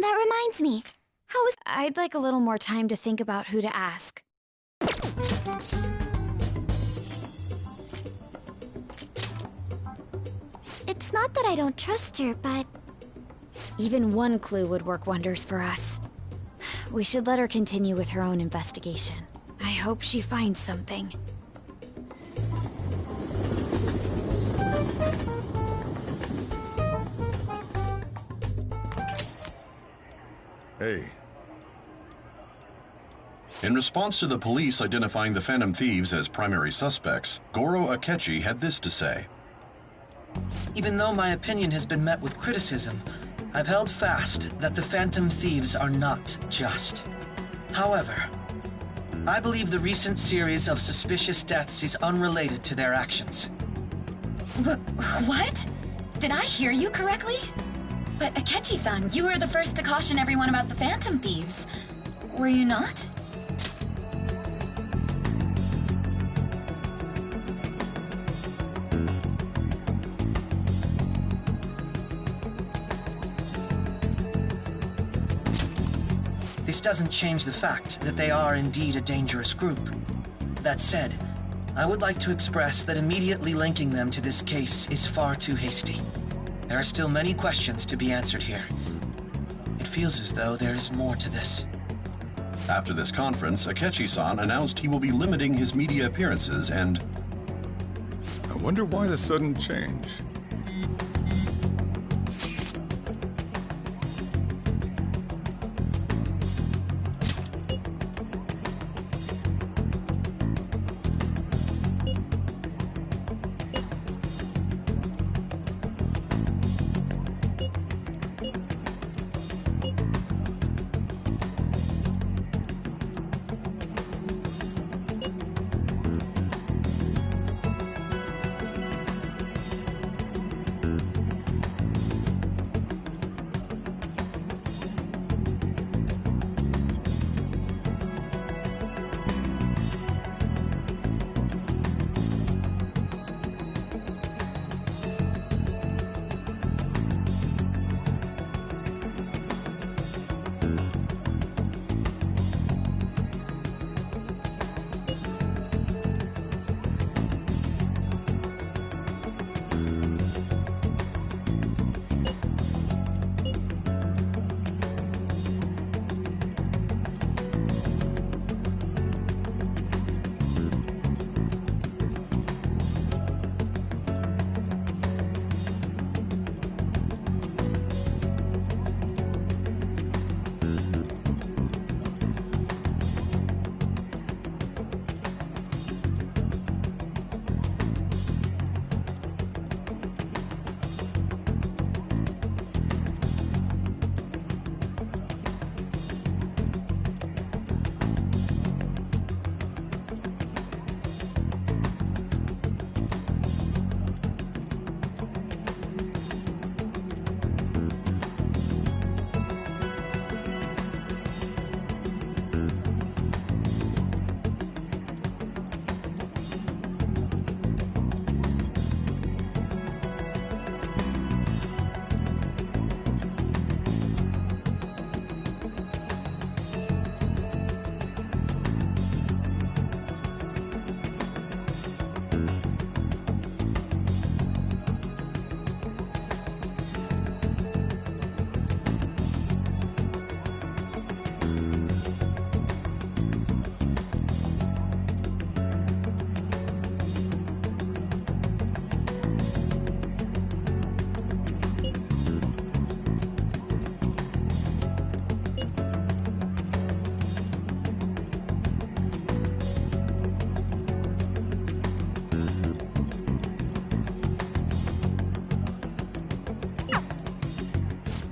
That reminds me. How is... I'd like a little more time to think about who to ask. It's not that I don't trust her, but... Even one clue would work wonders for us. We should let her continue with her own investigation. I hope she finds something. Hey. In response to the police identifying the Phantom Thieves as primary suspects, Goro Akechi had this to say. Even though my opinion has been met with criticism, I've held fast that the Phantom Thieves are not just. However, I believe the recent series of suspicious deaths is unrelated to their actions. What? Did I hear you correctly? But Akechi-san, you were the first to caution everyone about the Phantom Thieves. Were you not? This doesn't change the fact that they are indeed a dangerous group. That said, I would like to express that immediately linking them to this case is far too hasty. There are still many questions to be answered here. It feels as though there is more to this. After this conference, Akechi-san announced he will be limiting his media appearances and... I wonder why the sudden change.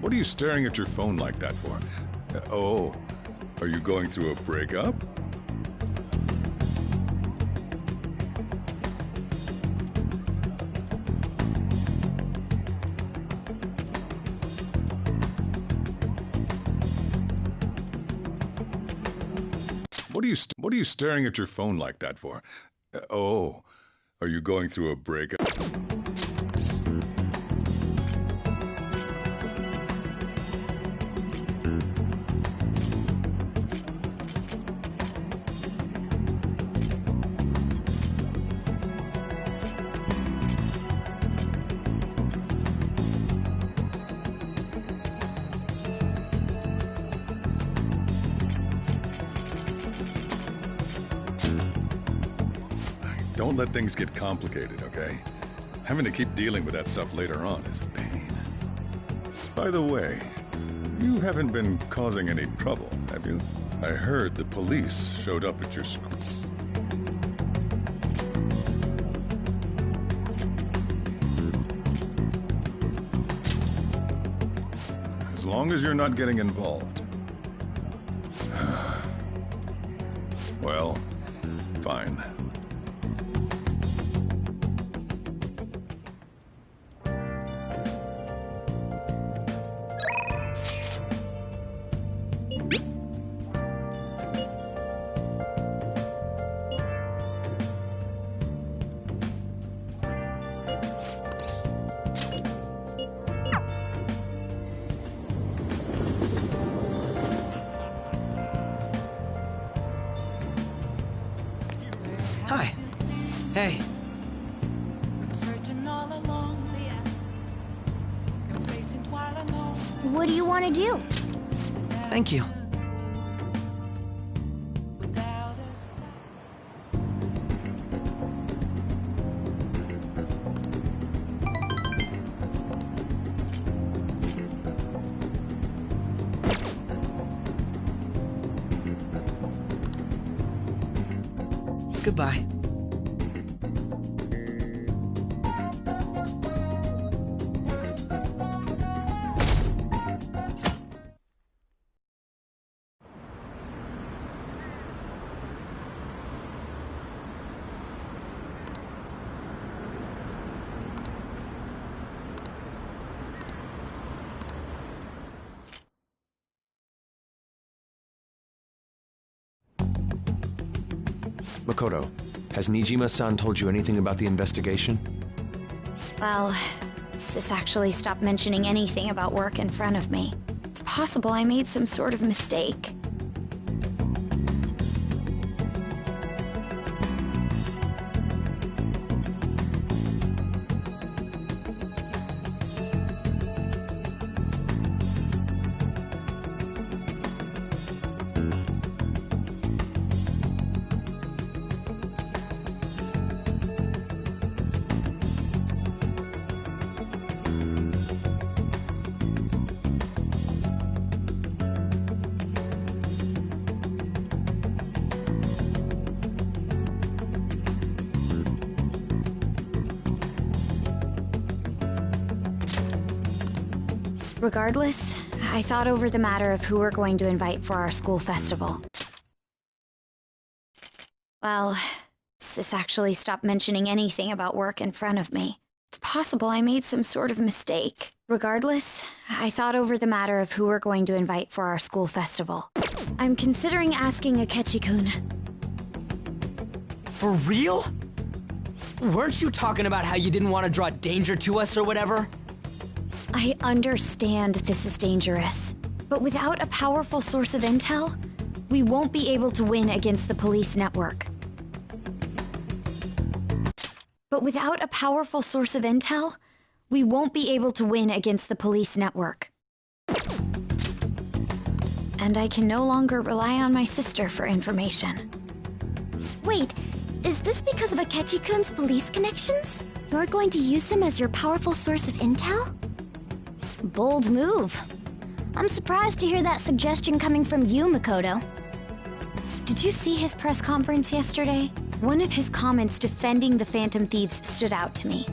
What are you staring at your phone like that for? Oh, are you going through a breakup? What are you staring at your phone like that for? Oh, are you going through a breakup? Don't let things get complicated, okay? Having to keep dealing with that stuff later on is a pain. By the way, you haven't been causing any trouble, have you? I heard the police showed up at your school. As long as you're not getting involved. Well, fine. Hi. Hey. What do you want to do? Thank you. Goodbye. Makoto, has Nijima-san told you anything about the investigation? Well, Sis actually stopped mentioning anything about work in front of me. It's possible I made some sort of mistake. Regardless, I thought over the matter of who we're going to invite for our school festival. Well, Sis actually stopped mentioning anything about work in front of me. It's possible I made some sort of mistake. Regardless, I thought over the matter of who we're going to invite for our school festival. I'm considering asking Akechi-kun. For real? Weren't you talking about how you didn't want to draw danger to us or whatever? I understand this is dangerous, but without a powerful source of intel, we won't be able to win against the police network. But without a powerful source of intel, we won't be able to win against the police network. And I can no longer rely on my sister for information. Wait, is this because of Akechi-kun's police connections? You're going to use him as your powerful source of intel? Bold move. I'm surprised to hear that suggestion coming from you, Makoto. Did you see his press conference yesterday? One of his comments defending the Phantom Thieves stood out to me.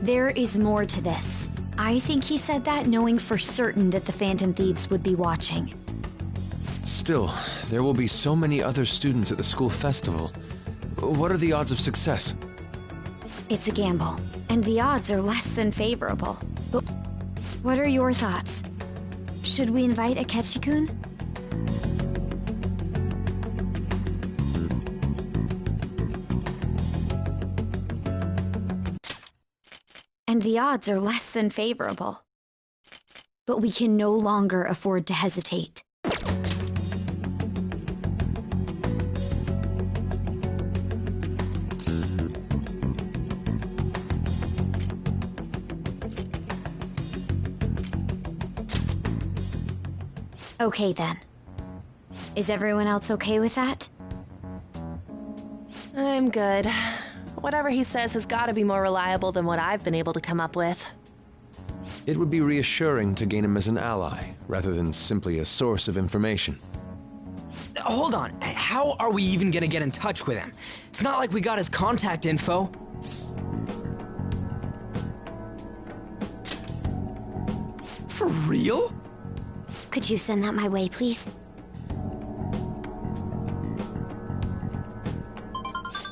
There is more to this. I think he said that knowing for certain that the Phantom Thieves would be watching. Still, there will be so many other students at the school festival. What are the odds of success? It's a gamble, and the odds are less than favorable. But what are your thoughts? Should we invite Akechi-kun? And the odds are less than favorable. But we can no longer afford to hesitate. Okay then. Is everyone else okay with that? I'm good. Whatever he says has got to be more reliable than what I've been able to come up with. It would be reassuring to gain him as an ally, rather than simply a source of information. Hold on, how are we even gonna get in touch with him? It's not like we got his contact info. For real? Could you send that my way, please?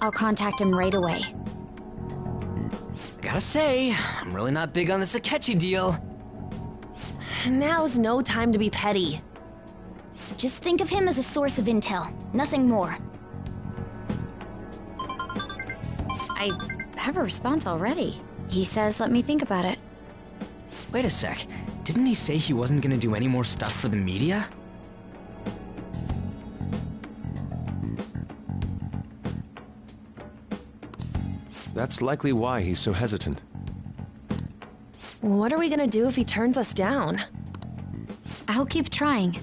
I'll contact him right away. Gotta say, I'm really not big on this Akechi deal. Now's no time to be petty. Just think of him as a source of intel, nothing more. I have a response already. He says let me think about it. Wait a sec, didn't he say he wasn't gonna do any more stuff for the media? That's likely why he's so hesitant. What are we gonna do if he turns us down? I'll keep trying.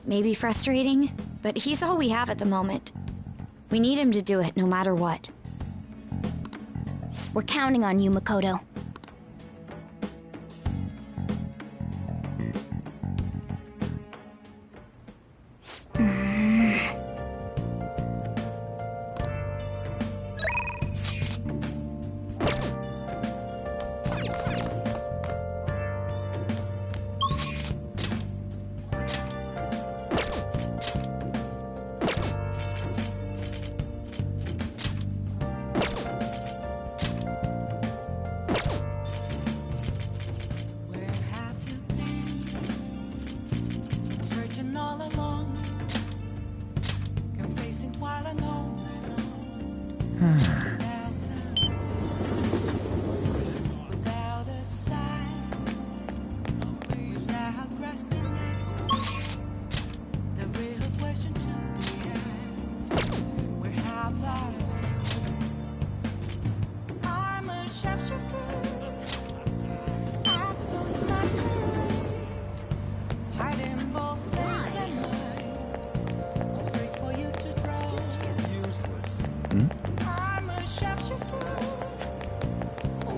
Maybe frustrating, but he's all we have at the moment. We need him to do it no matter what. We're counting on you, Makoto. Searching all along, confessing while alone. Without a sign, without grasping the real question to be asked: where have I been? I'm a sharpshooter. I close my eyes, hiding both face and mind, afraid for you to draw. Useless. I'm a sharpshooter.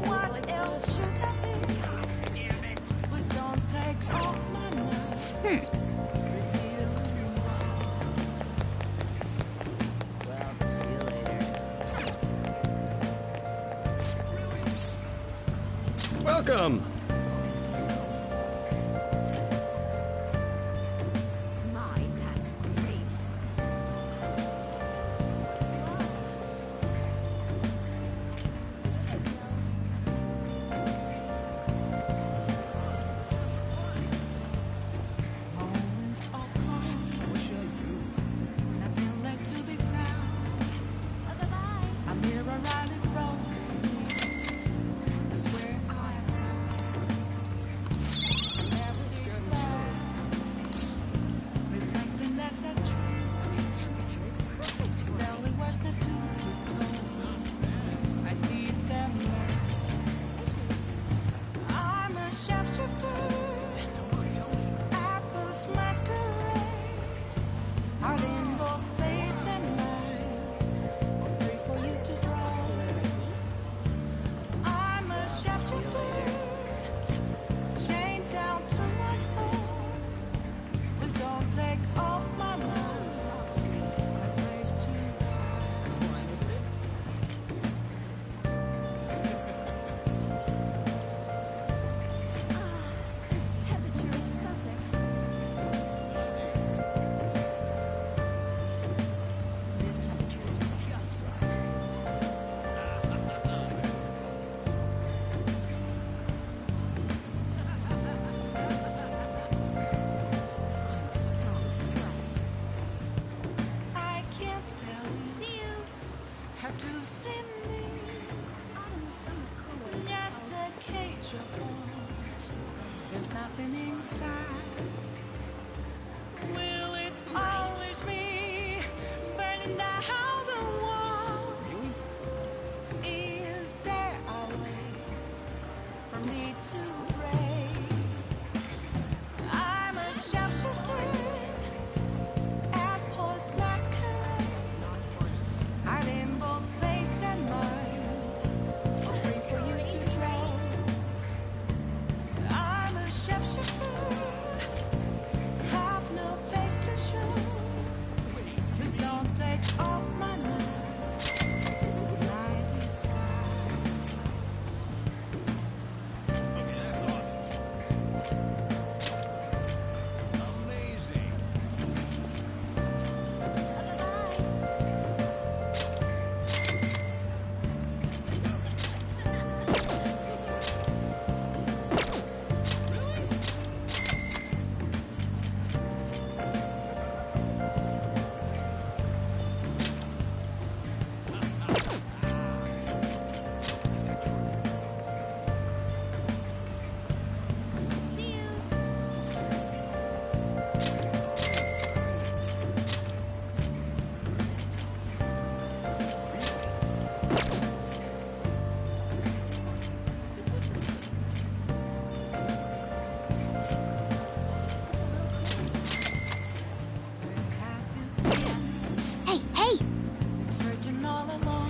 What else should I be? Please don't take off my mind. Well, see you later. Welcome! My, that's great. There's nothing inside. Will it always be burning down the walls? Is there a way for me to break? I'm a sharpshooter at Paul's masquerade. Hiding both face and mind, free for you to draw. I'm a sharpshooter, have no face to show. Please don't take off my mask. Light the sky. Okay, that's awesome. Amazing. Hey, hey! Been searching all along.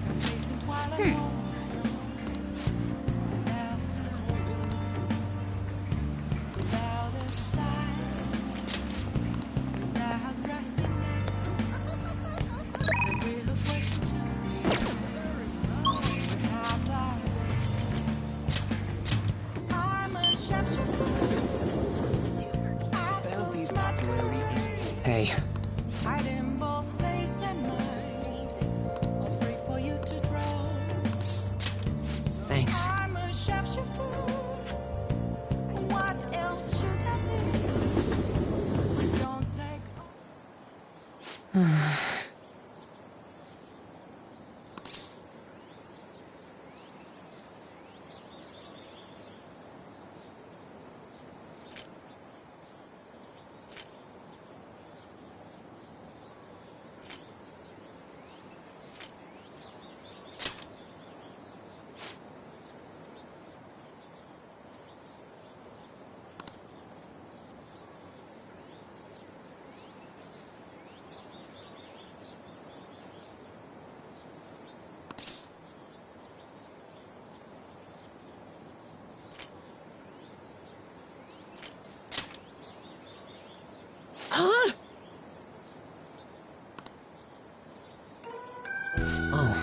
Been facing twilight home. Without a sign, without grasping it. The real question to me is how far I'm a sharpshooter. Phantom Thieves' popularity is... Hey. Hiding both face and mind, all free for you to draw. Thanks. I'm a sharpshooter. What else should I be? Please don't take. Huh? Oh.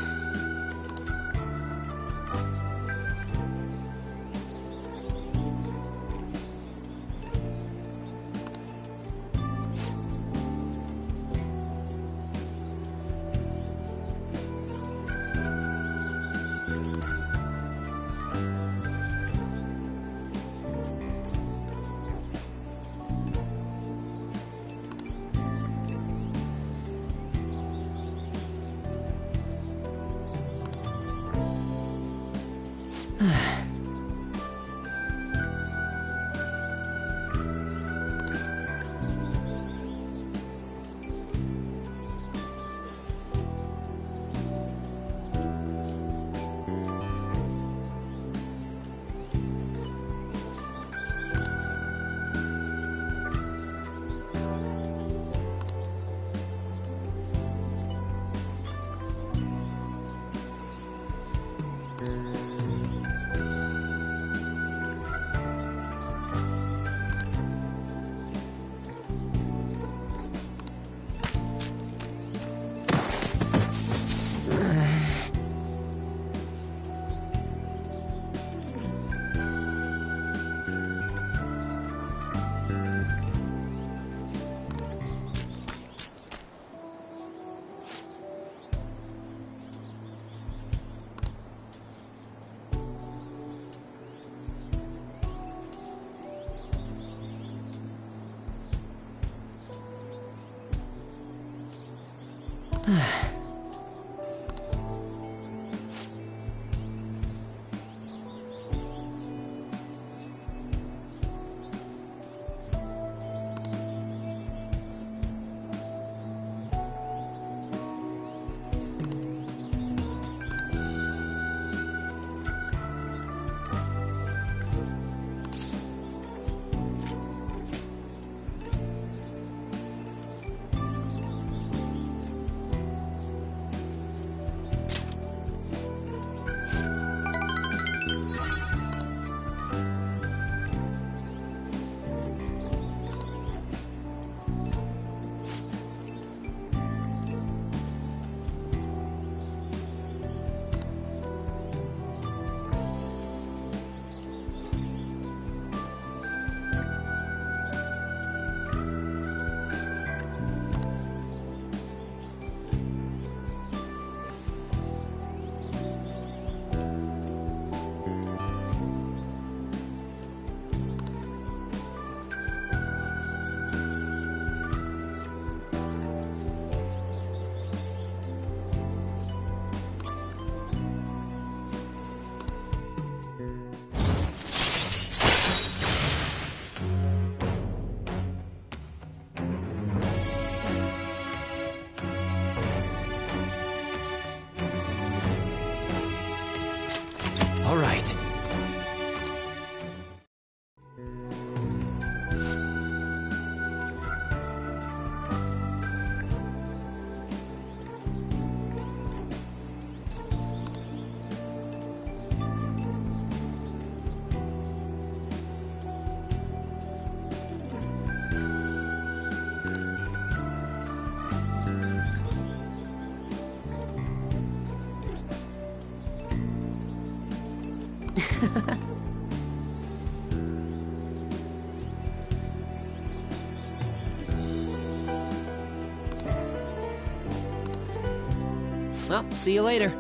Well, see you later.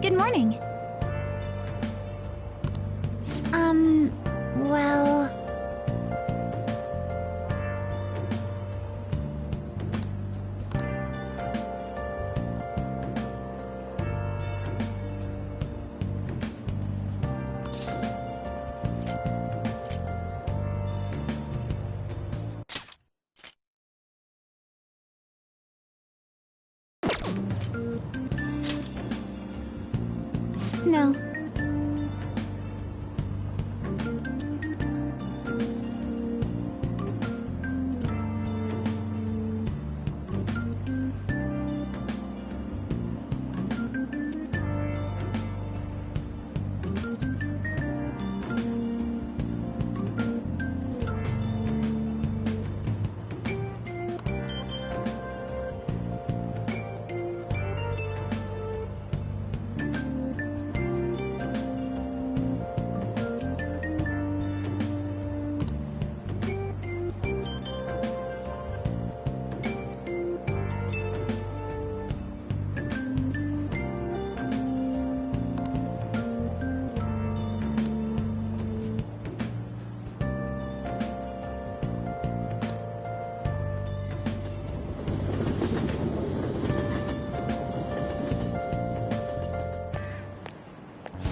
Good morning. Well... No.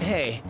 Hey.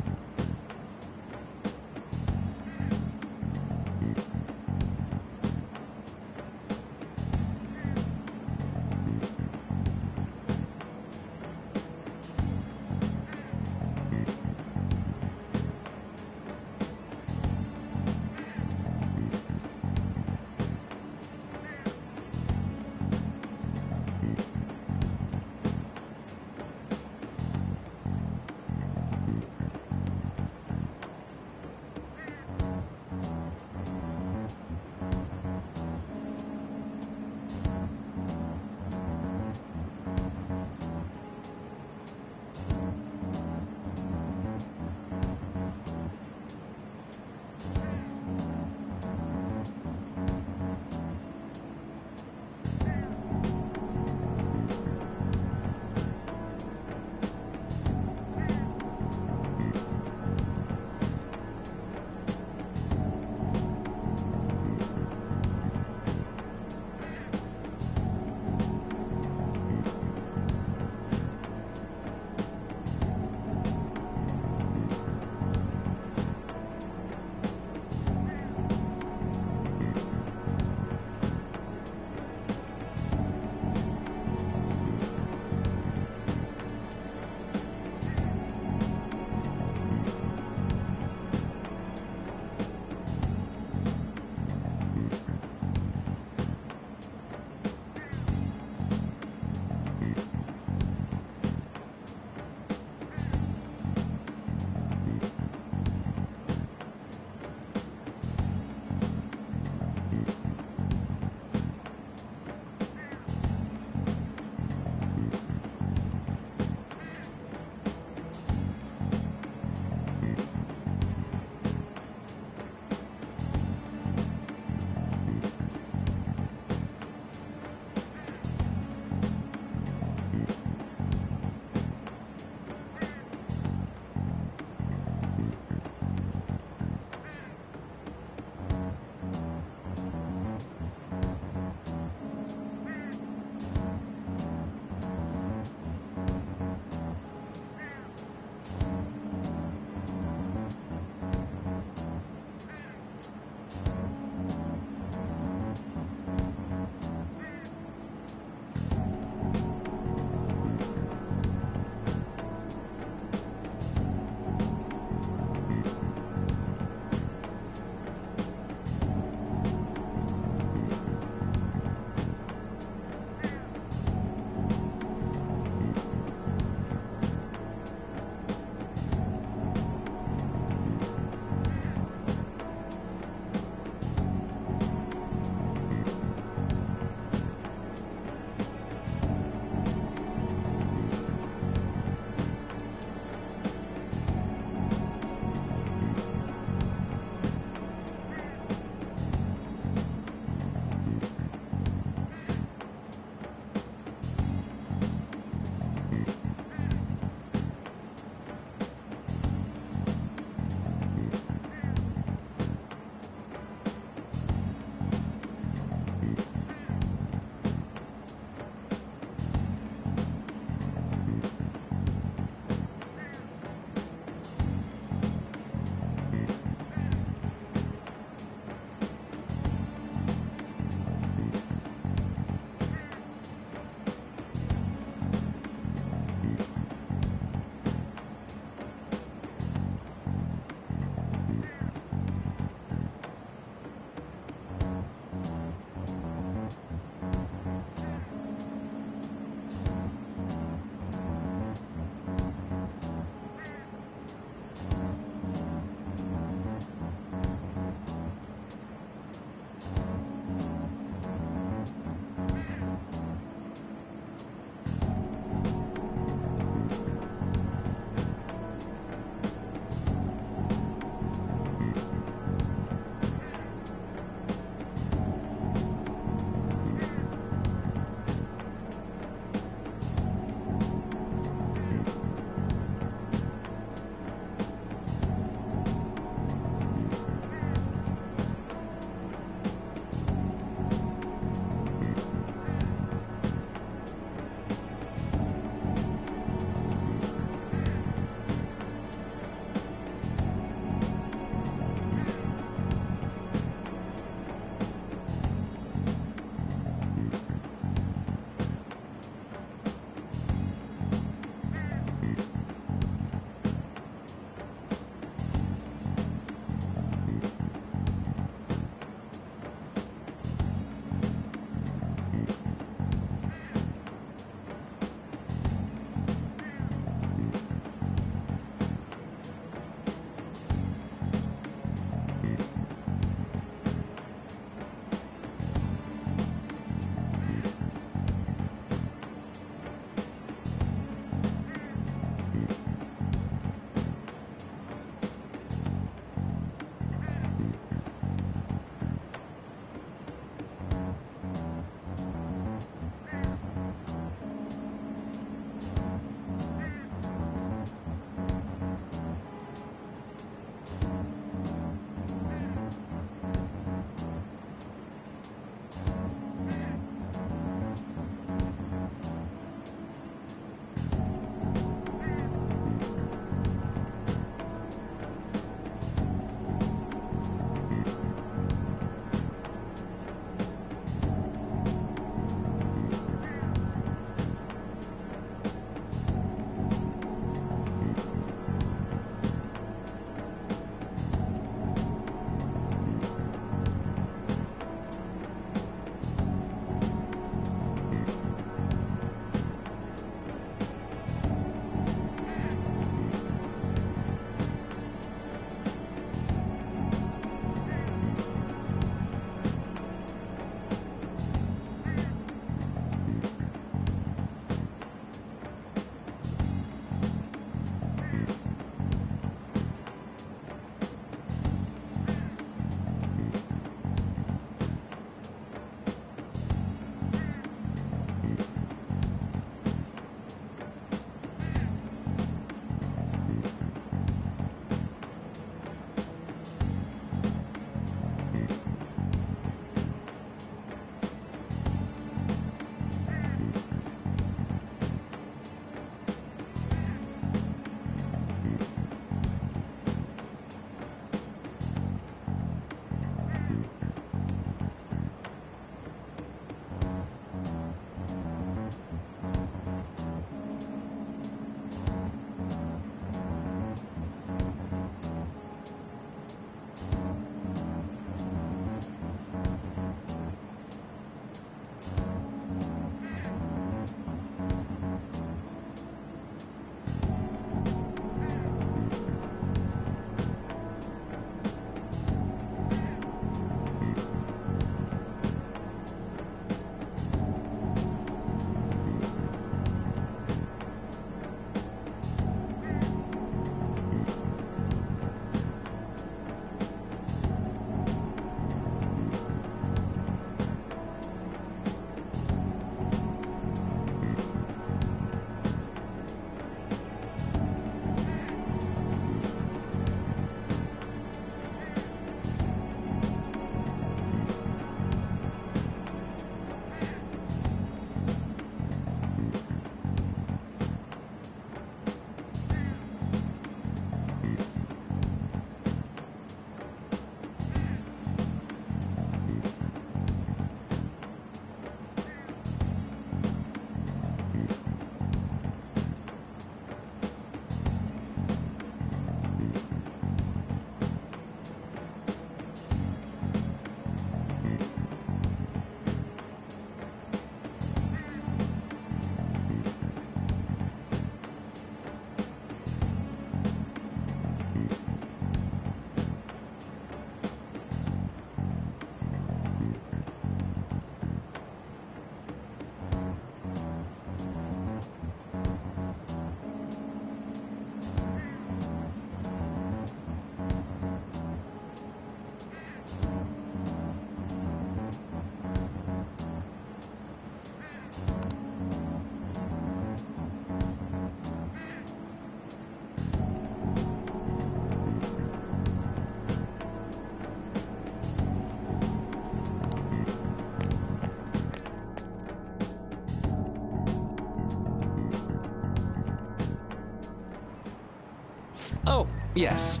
Yes.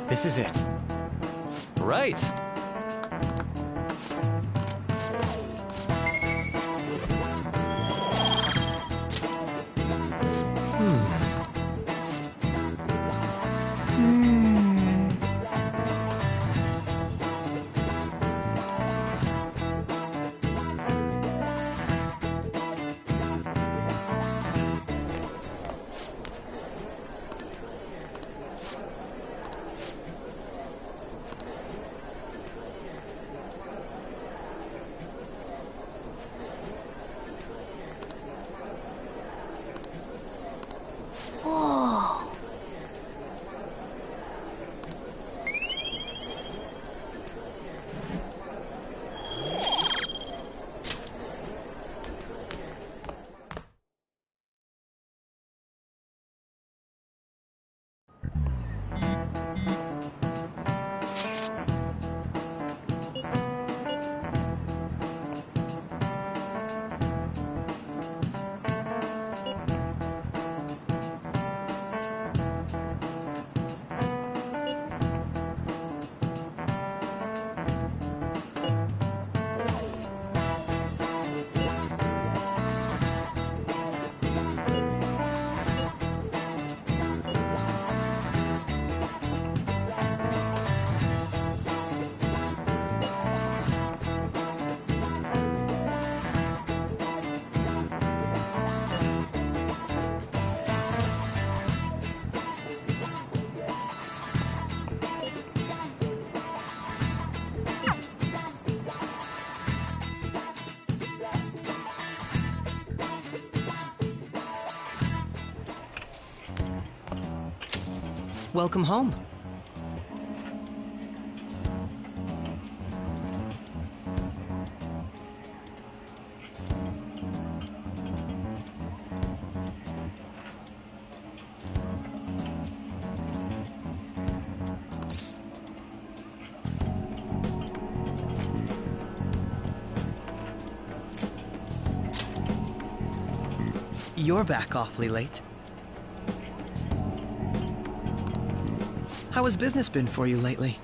This is it. Right. Whoa. Welcome home. You're back awfully late. How has business been for you lately?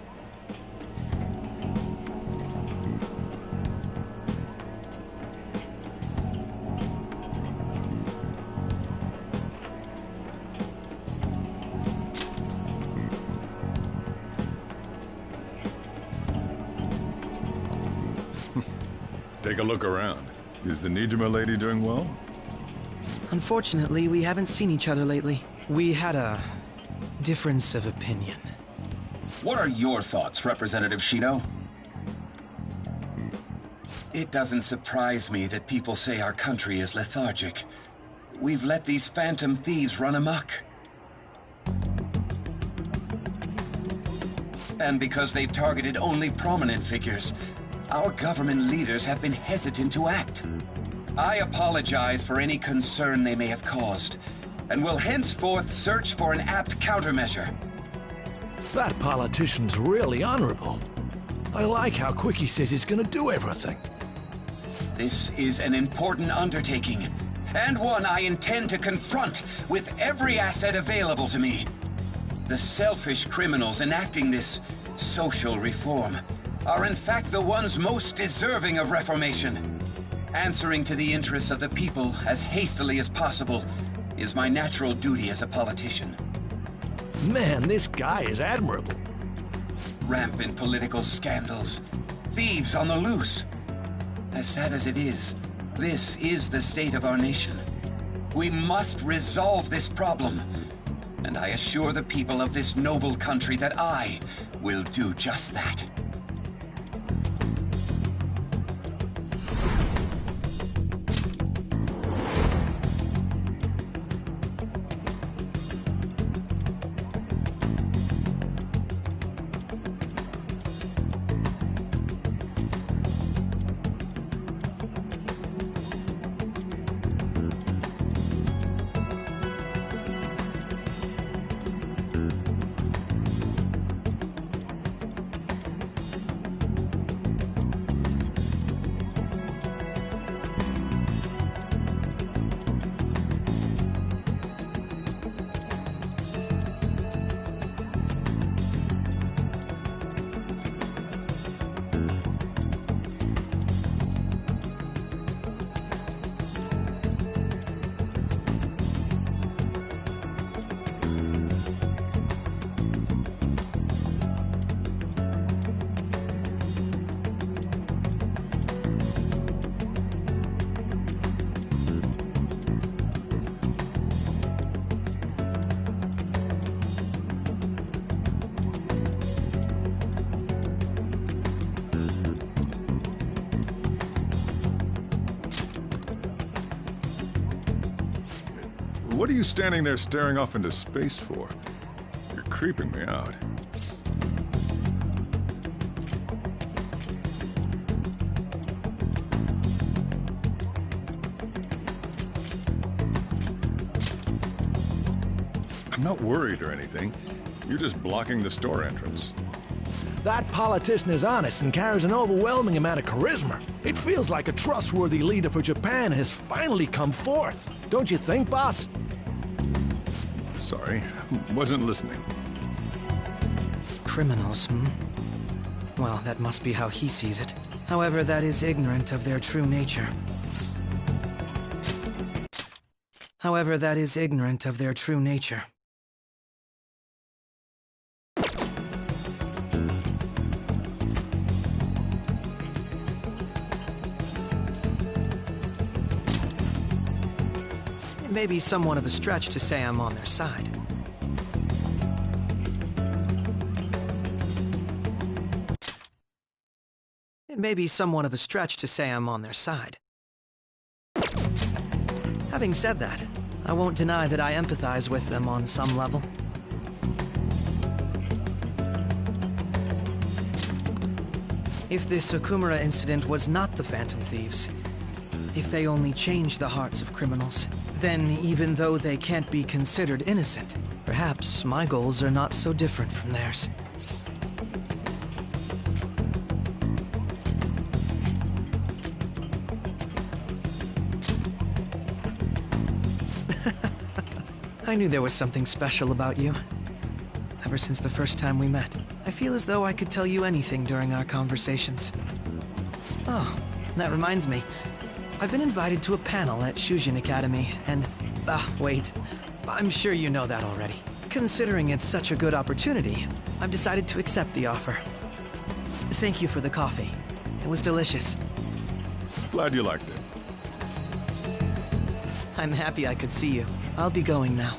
Take a look around. Is the Nijima lady doing well? Unfortunately, we haven't seen each other lately. We had a difference of opinion. What are your thoughts, Representative Shido? It doesn't surprise me that people say our country is lethargic. We've let these phantom thieves run amok. And because they've targeted only prominent figures, our government leaders have been hesitant to act. I apologize for any concern they may have caused, and will henceforth search for an apt countermeasure. That politician's really honorable. I like how quick he says he's gonna do everything. This is an important undertaking, and one I intend to confront with every asset available to me. The selfish criminals enacting this social reform are in fact the ones most deserving of reformation. Answering to the interests of the people as hastily as possible is my natural duty as a politician. Man, this guy is admirable. Rampant political scandals, thieves on the loose. As sad as it is, this is the state of our nation. We must resolve this problem, and I assure the people of this noble country that I will do just that. What are you standing there staring off into space for? You're creeping me out. I'm not worried or anything. You're just blocking the store entrance. That politician is honest and carries an overwhelming amount of charisma. It feels like a trustworthy leader for Japan has finally come forth. Don't you think, boss? Sorry, wasn't listening. Criminals, hmm? Well, that must be how he sees it. However, that is ignorant of their true nature. However, that is ignorant of their true nature. It may be somewhat of a stretch to say I'm on their side. It may be somewhat of a stretch to say I'm on their side. Having said that, I won't deny that I empathize with them on some level. If this Okumura incident was not the Phantom Thieves, if they only changed the hearts of criminals, then even though they can't be considered innocent, perhaps my goals are not so different from theirs. I knew there was something special about you. Ever since the first time we met, I feel as though I could tell you anything during our conversations. Oh, that reminds me. I've been invited to a panel at Shujin Academy, and... wait. I'm sure you know that already. Considering it's such a good opportunity, I've decided to accept the offer. Thank you for the coffee. It was delicious. Glad you liked it. I'm happy I could see you. I'll be going now.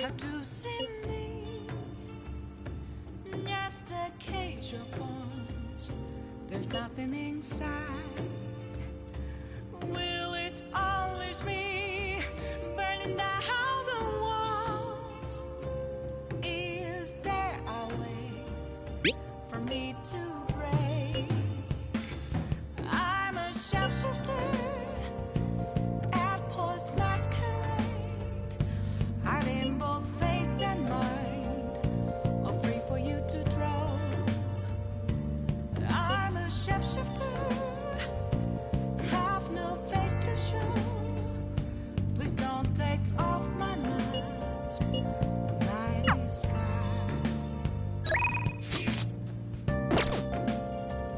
have to see me. Just a cage of bones. There's nothing inside. Will it always be burning down the walls? Is there a way for me to break? I'm a sharpshooter at Post Masquerade, hiding both face and mind, all free for you to draw. I'm a shapeshifter, have no face to show. Please don't take off my mask, night sky.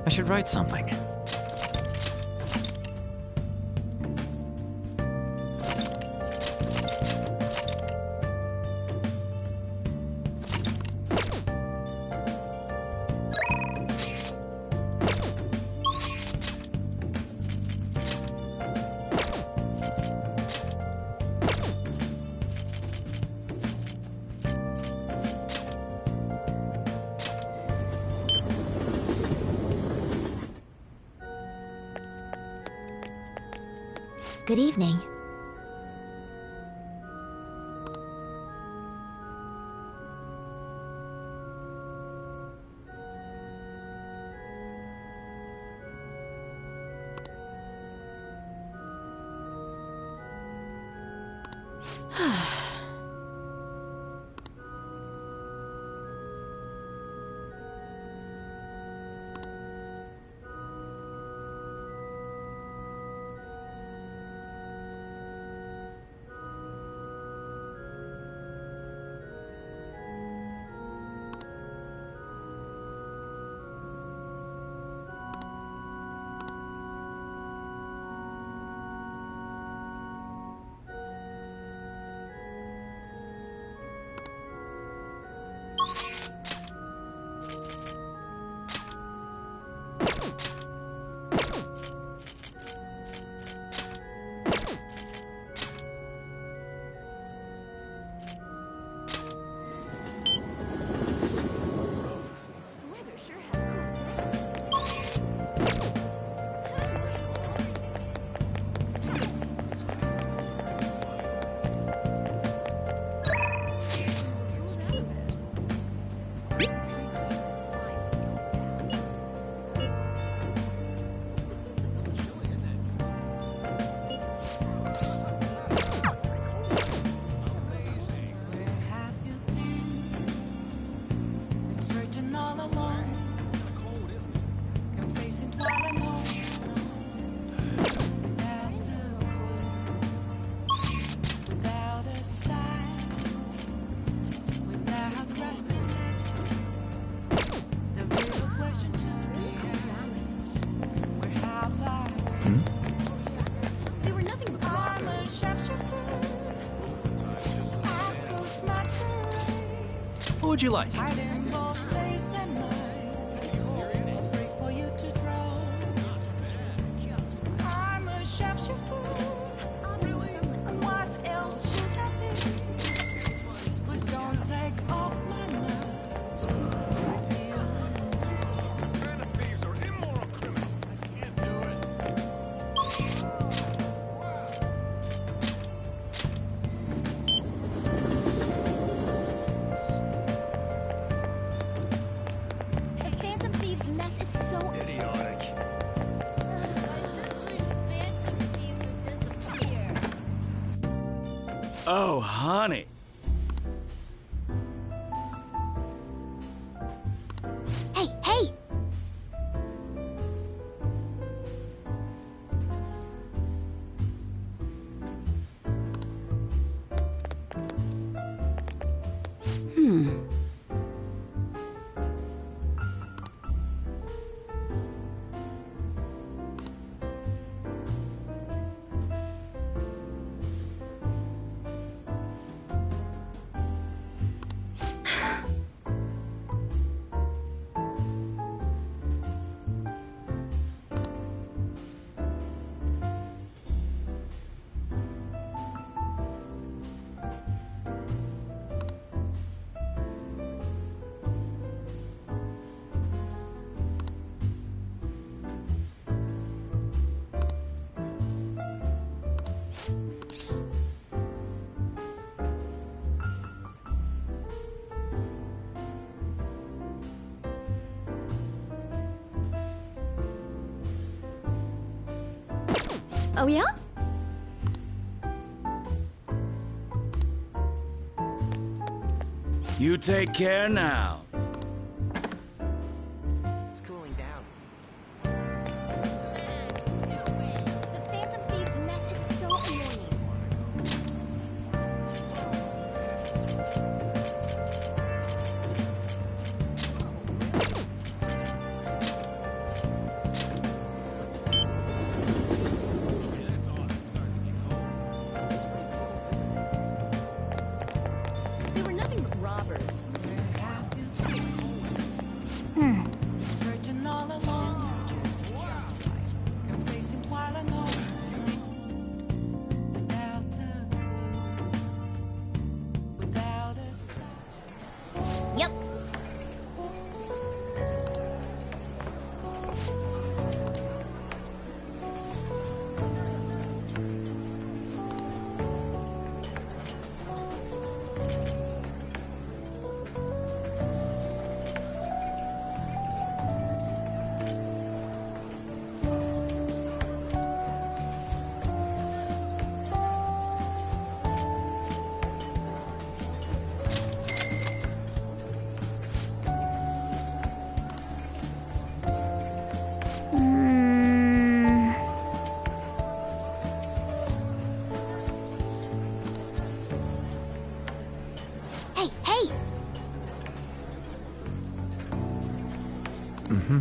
I should write something. Good evening. What would you like? Oh, honey. Hey, hey! Oh yeah? You take care now. It's cooling down. The Phantom Thieves' mess is so annoying. They were nothing but robbers. Searching all along, confessing while alone, without a clue, without a sign. Yep. Hey, hey! Mm-hmm.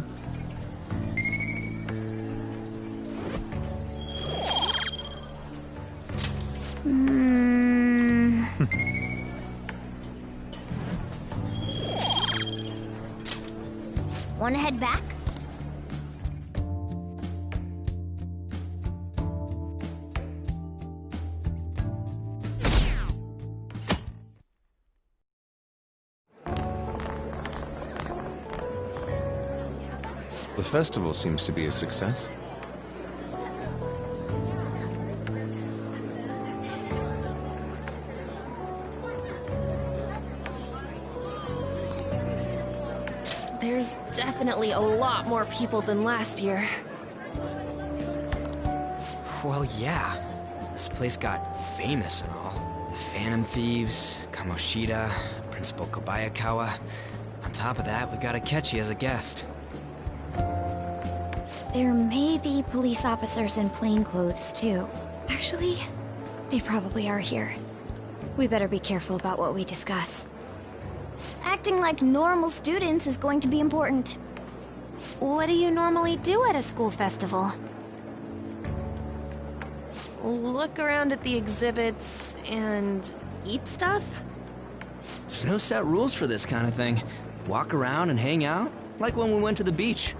Wanna head back? The festival seems to be a success. There's definitely a lot more people than last year. Well, yeah. This place got famous and all. The Phantom Thieves, Kamoshida, Principal Kobayakawa. On top of that, we got Akechi as a guest. There may be police officers in plainclothes, too. Actually, they probably are here. We better be careful about what we discuss. Acting like normal students is going to be important. What do you normally do at a school festival? Look around at the exhibits and eat stuff? There's no set rules for this kind of thing. Walk around and hang out, like when we went to the beach.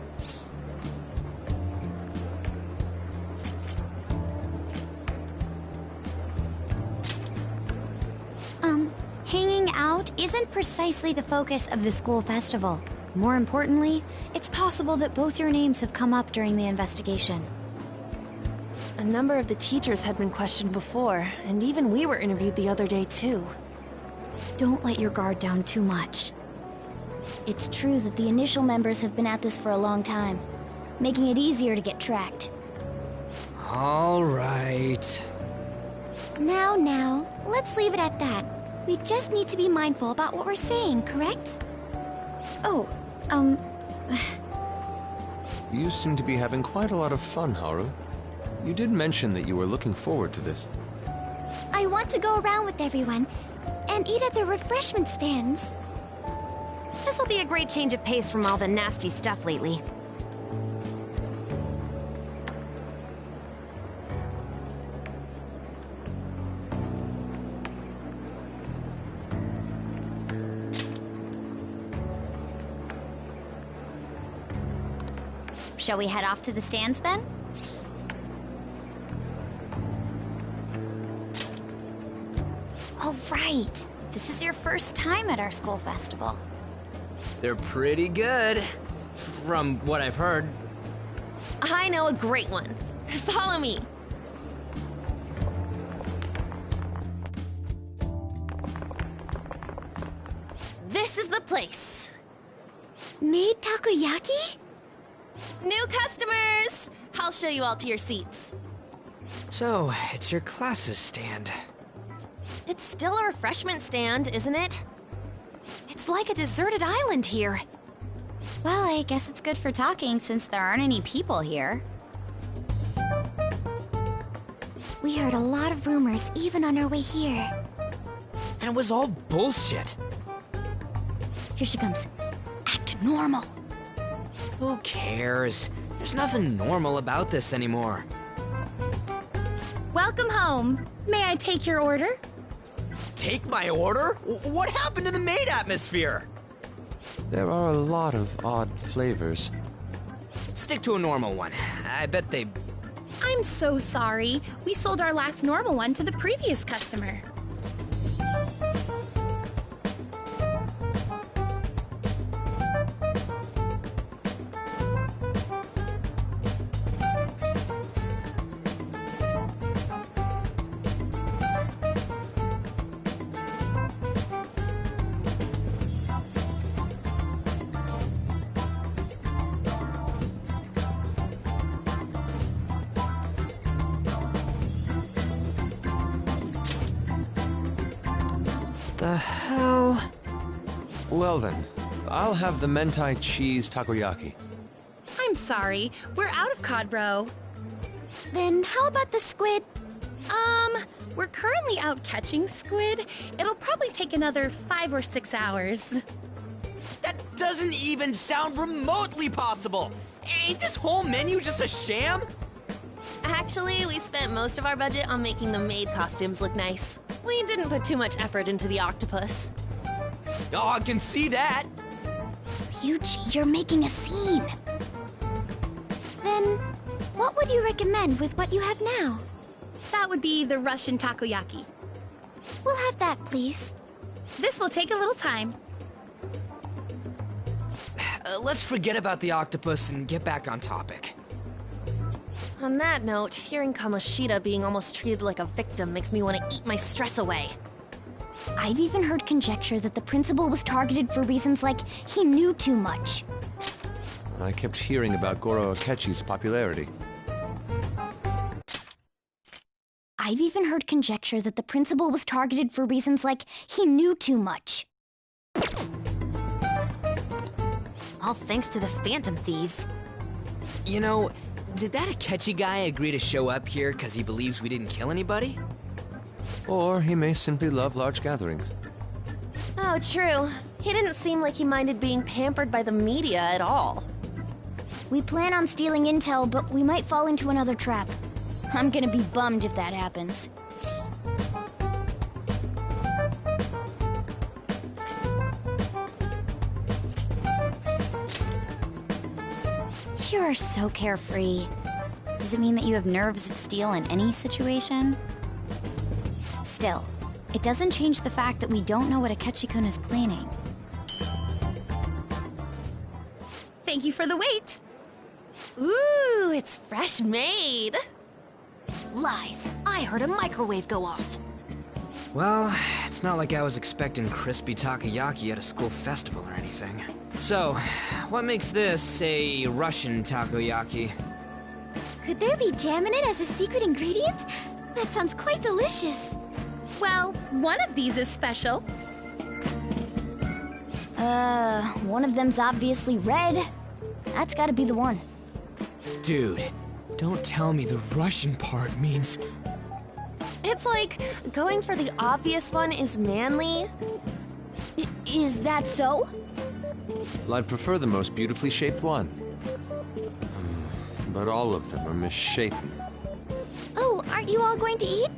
Hanging out isn't precisely the focus of the school festival. More importantly, it's possible that both your names have come up during the investigation. A number of the teachers had been questioned before, and even we were interviewed the other day too. Don't let your guard down too much. It's true that the initial members have been at this for a long time, making it easier to get tracked. All right. Now, let's leave it at that. We just need to be mindful about what we're saying, correct? Oh, You seem to be having quite a lot of fun, Haru. You did mention that you were looking forward to this. I want to go around with everyone and eat at the refreshment stands. This'll be a great change of pace from all the nasty stuff lately. shall we head off to the stands then? Oh, right. This is your first time at our school festival. They're pretty good, from what I've heard. I know a great one. Follow me. This is the place. Made takoyaki? New customers! I'll show you all to your seats. So, it's your class's stand. It's still a refreshment stand, isn't it? It's like a deserted island here. Well, I guess it's good for talking since there aren't any people here. We heard a lot of rumors even on our way here. And it was all bullshit. Here she comes. Act normal. Who cares? There's nothing normal about this anymore. Welcome home. May I take your order? Take my order? What happened to the maid atmosphere? There are a lot of odd flavors. Stick to a normal one. I bet they... I'm so sorry. We sold our last normal one to the previous customer. The hell? Well then, I'll have the mentai cheese takoyaki. I'm sorry. We're out of cod roe. Then how about the squid? We're currently out catching squid. It'll probably take another 5 or 6 hours. That doesn't even sound remotely possible! Ain't this whole menu just a sham? Actually, we spent most of our budget on making the maid costumes look nice. We didn't put too much effort into the octopus. Oh, I can see that! Ryuji, you're making a scene. Then, what would you recommend with what you have now? That would be the Russian takoyaki. We'll have that, please. This will take a little time. Let's forget about the octopus and get back on topic. On that note, hearing Kamoshida being almost treated like a victim makes me want to eat my stress away. I've even heard conjecture that the principal was targeted for reasons like he knew too much. And I kept hearing about Goro Akechi's popularity. I've even heard conjecture that the principal was targeted for reasons like he knew too much. All thanks to the Phantom Thieves. You know, did that Akechi guy agree to show up here because he believes we didn't kill anybody? Or he may simply love large gatherings. Oh, true. He didn't seem like he minded being pampered by the media at all. We plan on stealing intel, but we might fall into another trap. I'm gonna be bummed if that happens. You are so carefree. Does it mean that you have nerves of steel in any situation? Still, it doesn't change the fact that we don't know what Akechi-kun is planning. Thank you for the wait. Ooh, it's fresh made. Lies. I heard a microwave go off. Well, it's not like I was expecting crispy takoyaki at a school festival or anything. So, what makes this a Russian takoyaki? Could there be jam in it as a secret ingredient? That sounds quite delicious. Well, one of these is special. One of them's obviously red. That's gotta be the one. Dude, don't tell me the Russian part means... It's like going for the obvious one is manly. Is that so? Well, I'd prefer the most beautifully shaped one. But all of them are misshapen. Oh, aren't you all going to eat?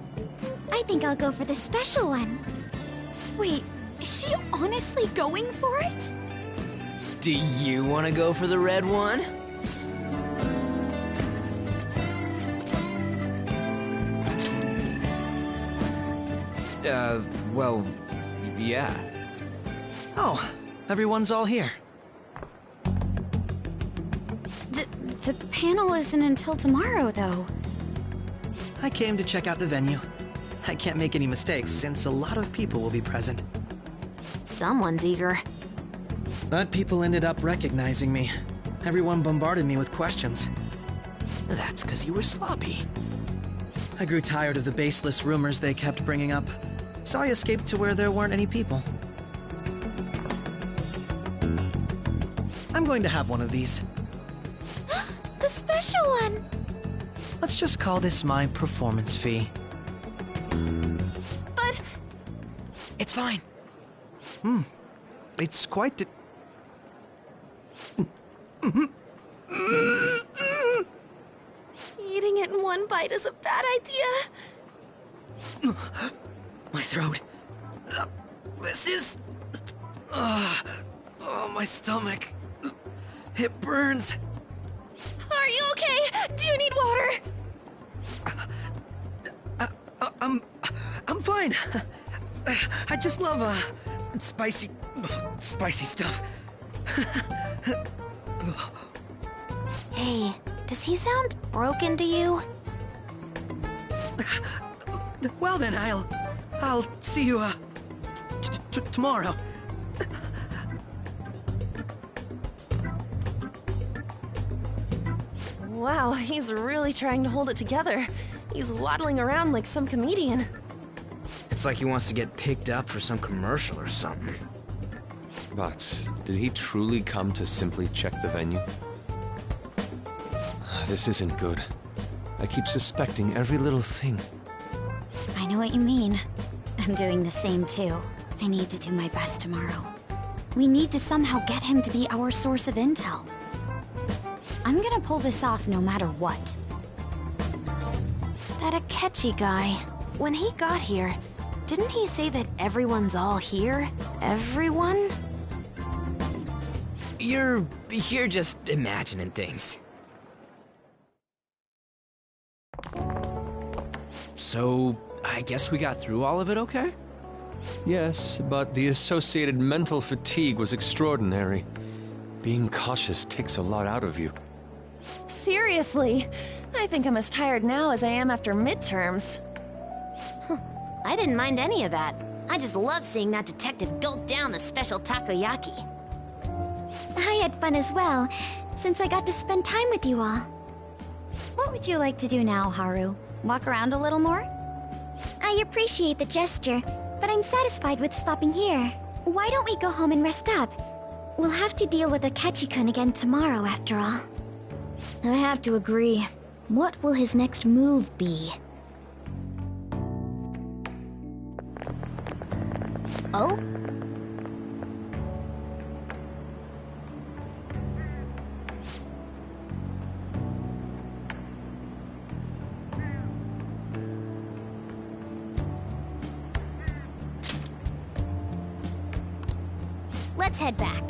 I think I'll go for the special one. Wait, is she honestly going for it? Do you want to go for the red one? Well, yeah. Oh, everyone's all here. The panel isn't until tomorrow, though. I came to check out the venue. I can't make any mistakes since a lot of people will be present. Someone's eager. But people ended up recognizing me. Everyone bombarded me with questions. That's because you were sloppy. I grew tired of the baseless rumors they kept bringing up, so I escaped to where there weren't any people. I'm going to have one of these. The special one! Let's just call this my performance fee. But... It's fine. It's quite the... Eating it in one bite is a bad idea. My throat. This is... oh, my stomach. It burns. Are you okay? Do you need water? I'm fine. I just love, spicy stuff. Hey, does he sound broken to you? Well then, I'll see you, tomorrow. Wow, he's really trying to hold it together. He's waddling around like some comedian. It's like he wants to get picked up for some commercial or something. But did he truly come to simply check the venue? This isn't good. I keep suspecting every little thing. I know what you mean. I'm doing the same too. I need to do my best tomorrow. We need to somehow get him to be our source of intel. I'm gonna pull this off no matter what. That Akechi guy, when he got here, didn't he say that everyone's all here? Everyone? You're just imagining things. So, I guess we got through all of it okay? Yes, but the associated mental fatigue was extraordinary. Being cautious takes a lot out of you. Seriously, I think I'm as tired now as I am after midterms. I didn't mind any of that. I just love seeing that detective gulp down the special takoyaki. I had fun as well, since I got to spend time with you all. What would you like to do now, Haru? Walk around a little more? I appreciate the gesture, but I'm satisfied with stopping here. Why don't we go home and rest up? We'll have to deal with Akechi-kun again tomorrow, after all. I have to agree. What will his next move be? Oh? Let's head back.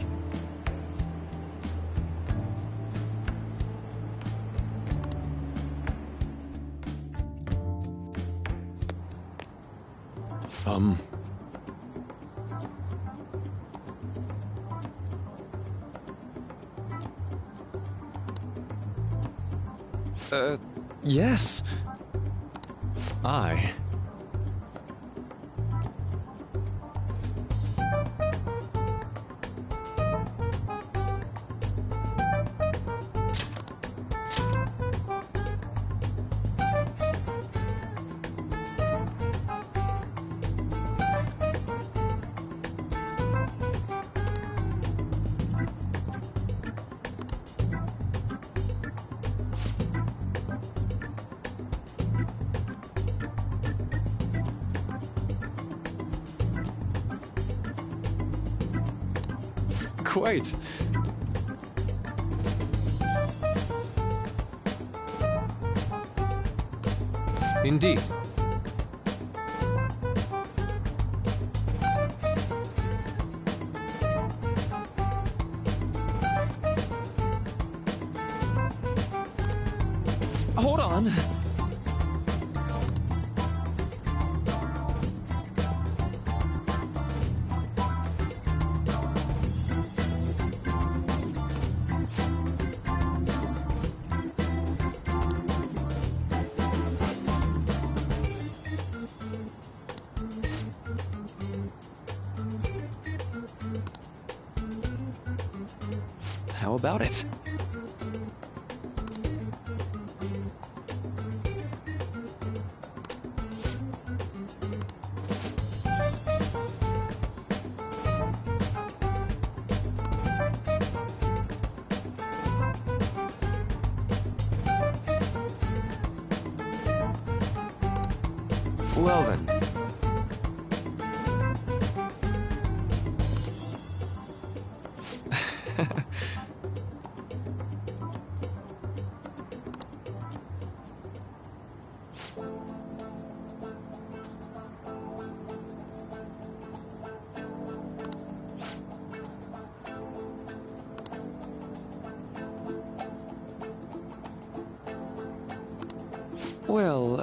Yes. I... Quite. Indeed. Hold on. How about it? Well then. Well,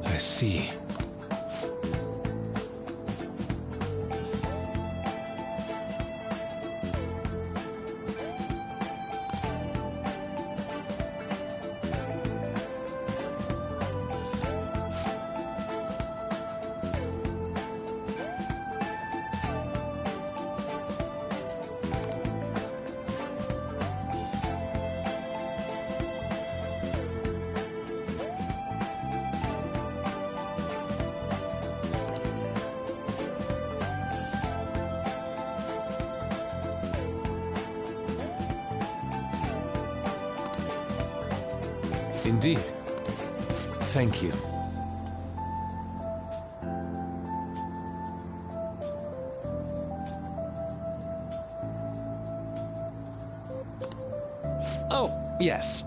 I see. Indeed. Thank you. Oh, yes.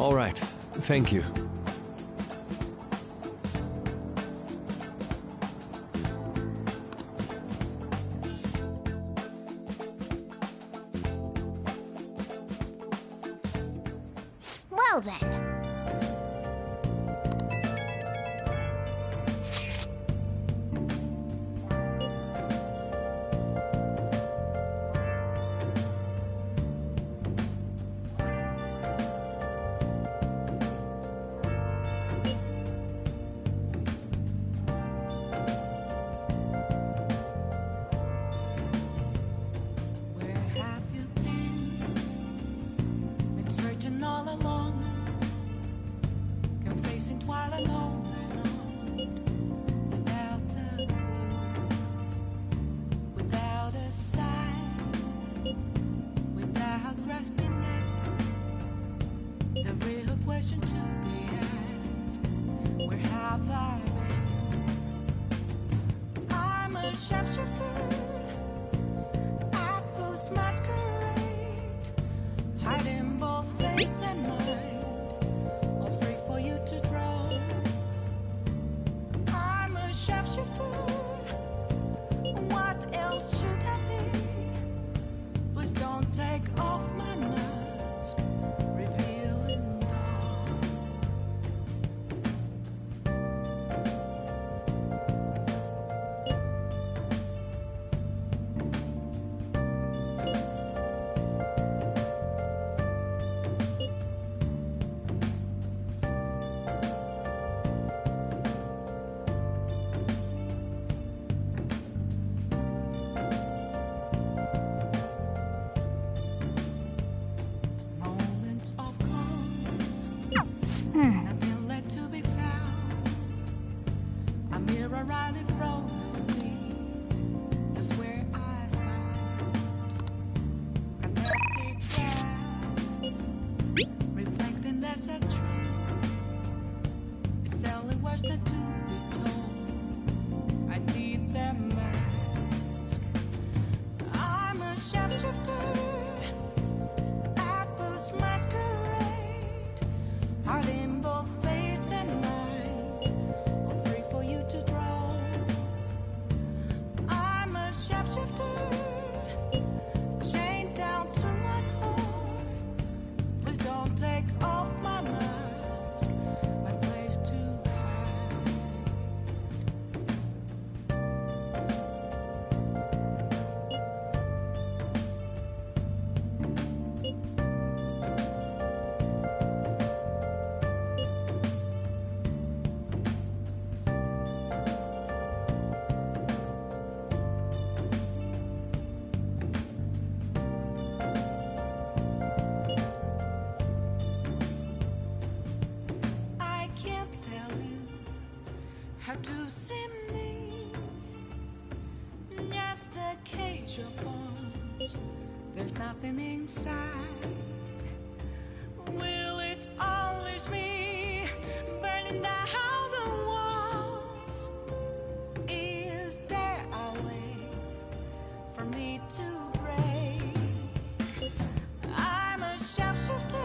All right. Thank you. Well then. to see me. Just a cage of bones. There's nothing inside. Will it unleash me, burning down the walls? Is there a way for me to break? I'm a sharpshooter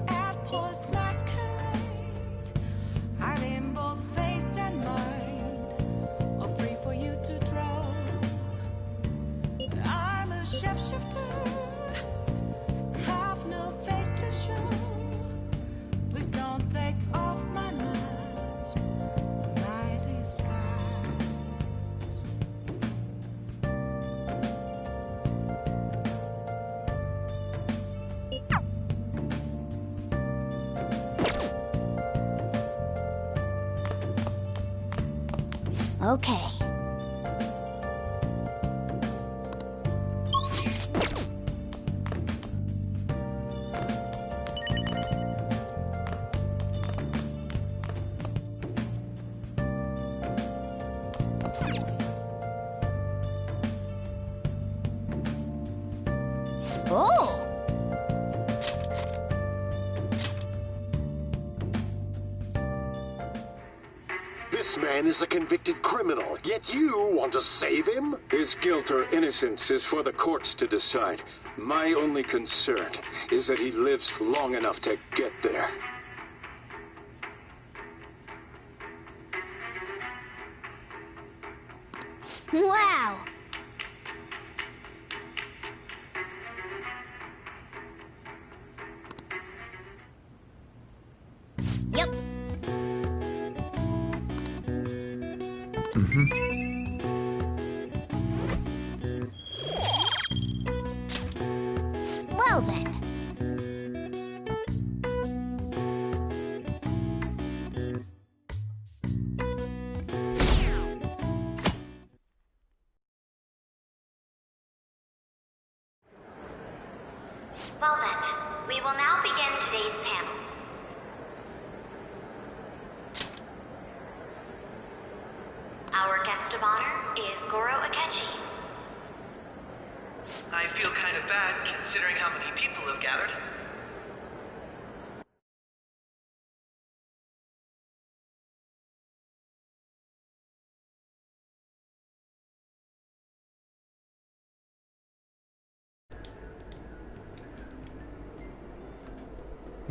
at Paul's masquerade. Hiding both face and mind, all free for you to draw. I'm a shapeshifter, have no face to show. Please don't take off my mask, my disguise. Okay. Oh! This man is a convicted criminal, yet you want to save him? His guilt or innocence is for the courts to decide. My only concern is that he lives long enough to get there. Wow! Yep. Well then. Well then, we will now begin today's panel. Our guest of honor is Goro Akechi. I feel kind of bad considering how many people have gathered.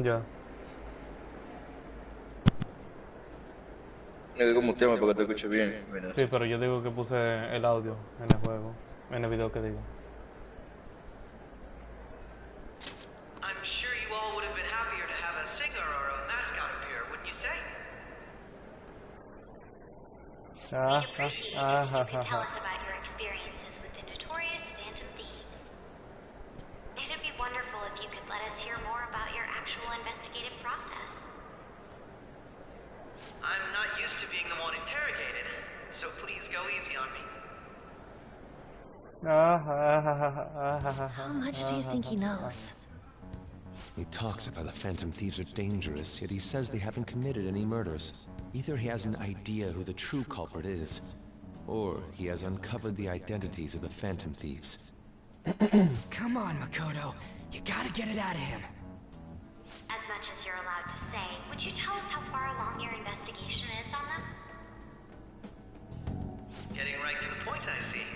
Ya. Le digo muteame para que te escuche bien. Mira. Sí, pero yo digo que puse el audio en el juego, en el video que digo. I'm sure you all would have been happier to have a singer or a mascot appear, wouldn't you say? We'd appreciate it if you could tell us about your experiences with the notorious Phantom Thieves. It'd be wonderful if you could let us hear more about your actual investigative process. I'm not used to being the one interrogated, so please go easy on me. How much do you think he knows? He talks about the Phantom Thieves are dangerous, yet he says they haven't committed any murders. Either he has an idea who the true culprit is, or he has uncovered the identities of the Phantom Thieves. Come on, Makoto. You gotta get it out of him. As much as you're allowed to say, would you tell us how far along your investigation is on them? Getting right to the point, I see.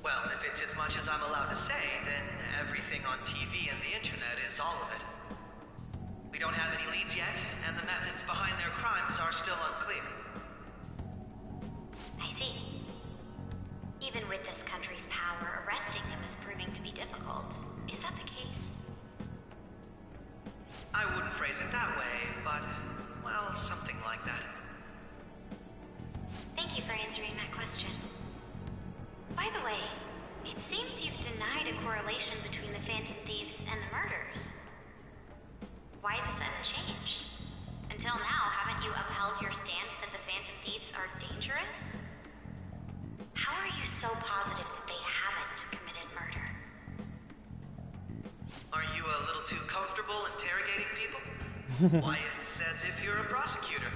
Well, if it's as much as I'm allowed to say, then everything on TV and the internet is all of it. We don't have any leads yet, and the methods behind their crimes are still unclear. I see. Even with this country's power, arresting them is proving to be difficult. Is that the case? I wouldn't phrase it that way, but, well, something like that. Thank you for answering that question. By the way, it seems you've denied a correlation between the Phantom Thieves and the murders. Why the sudden change? Until now, haven't you upheld your stance that the Phantom Thieves are dangerous? How are you so positive that they haven't committed murder? Are you a little too comfortable interrogating people? Why, it's as if you're a prosecutor.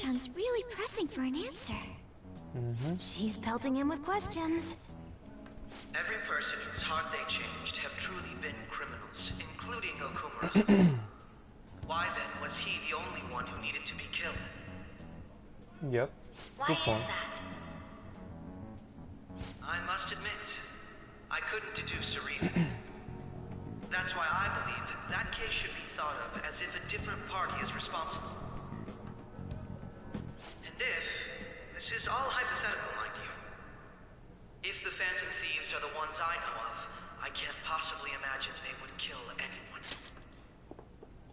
Mako-chan's really pressing for an answer. She's pelting him with questions. Every person whose heart they changed have truly been criminals, including Okumura. Why then was he the only one who needed to be killed? Yep. Why is that? I must admit, I couldn't deduce a reason. That's why I believe that case should be thought of as if a different party is responsible. And if, this is all hypothetical, mind you, if the Phantom Thieves are the ones I know of, I can't possibly imagine they would kill anyone.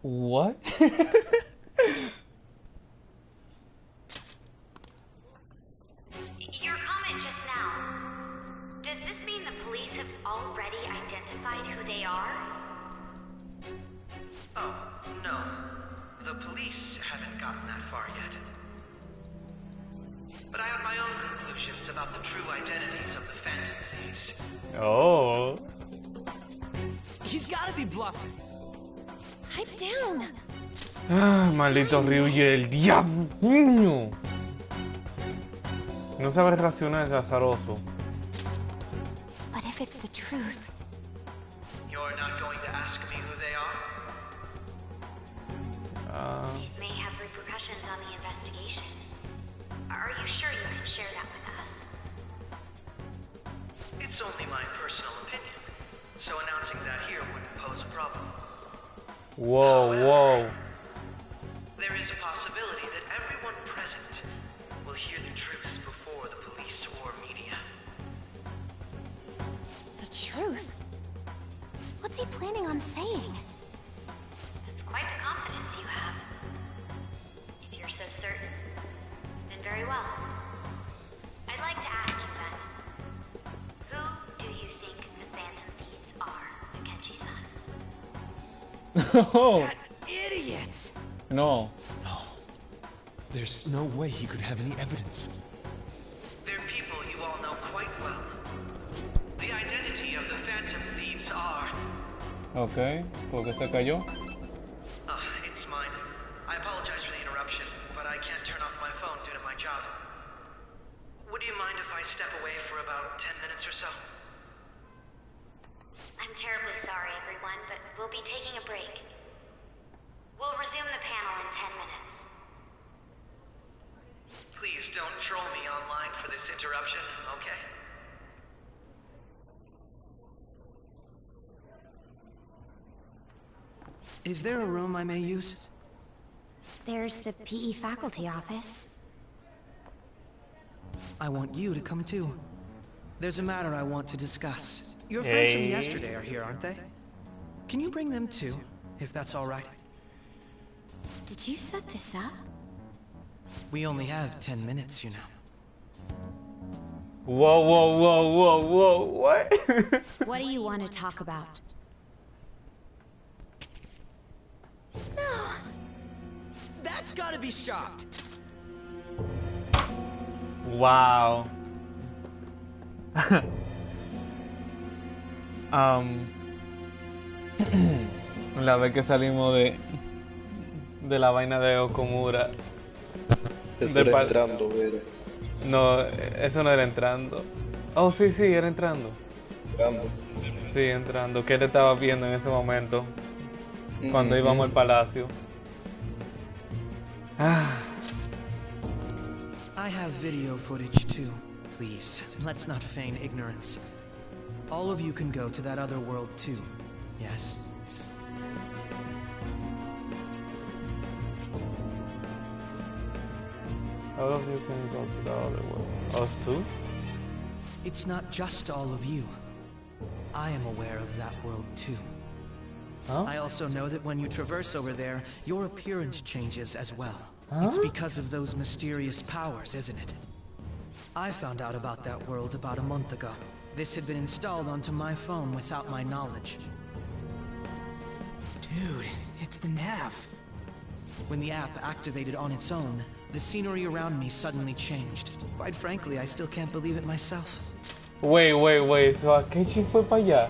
What? Your comment just now, does this mean the police have already identified who they are? Oh, no. The police haven't gotten that far yet. But I have my own conclusions about the true identities of the Phantom Thieves. Oh. He's gotta be bluffing. Pipe down. Ah, maldito Ryuji del diablo. No sabe reaccionar, es azaroso. But if it's the truth... You're not going to ask me who they are? It may have repercussions on the investigation. Are you sure you can share that with us? It's only my personal opinion, so announcing that here wouldn't pose a problem. Whoa, whoa. There is a possibility that everyone present will hear the truth before the police or media. The truth? What's he planning on saying? That's quite the confidence you have. If you're so certain, then very well. I'd like to ask you then, who do you think the Phantom Thieves are, Akechi-san? Oh. That idiot! No. No. There's no way he could have any evidence. They're people you all know quite well. The identity of the Phantom Thieves are... Okay, ¿por qué se cayó? It's mine. I apologize for the interruption, but I can't turn off my phone due to my job. Would you mind if I step away for about 10 minutes or so? I'm terribly sorry, everyone, but we'll be taking a break. We'll resume the panel in 10 minutes. Please don't troll me online for this interruption, okay? Is there a room I may use? There's the PE faculty office. I want you to come too. There's a matter I want to discuss. Your friends from yesterday are here, aren't they? Can you bring them too, if that's all right? Did you set this up? We only have 10 minutes, you know. Whoa, whoa, whoa, whoa, whoa, what? What do you want to talk about? No. That's gotta be shocked. Wow. La vez que salimos de la vaina de Okumura. Eso era entrando, Vera. No, eso no era entrando. Oh, sí, sí, era entrando. Entrando. Sí, entrando. ¿Qué te estaba viendo en ese momento? Cuando íbamos al palacio. Ah. I have video footage too. Please, let's not feign ignorance. All of you can go to that other world too, yes? All of you can go to the other world. Us too? It's not just all of you. I am aware of that world too. Huh? I also know that when you traverse over there, your appearance changes as well. Huh? It's because of those mysterious powers, isn't it? I found out about that world about a month ago. This had been installed onto my phone without my knowledge. Dude, it's the nav. When the app activated on its own, the scenery around me suddenly changed. Quite frankly, I still can't believe it myself. Wait, so Akechi fue para allá.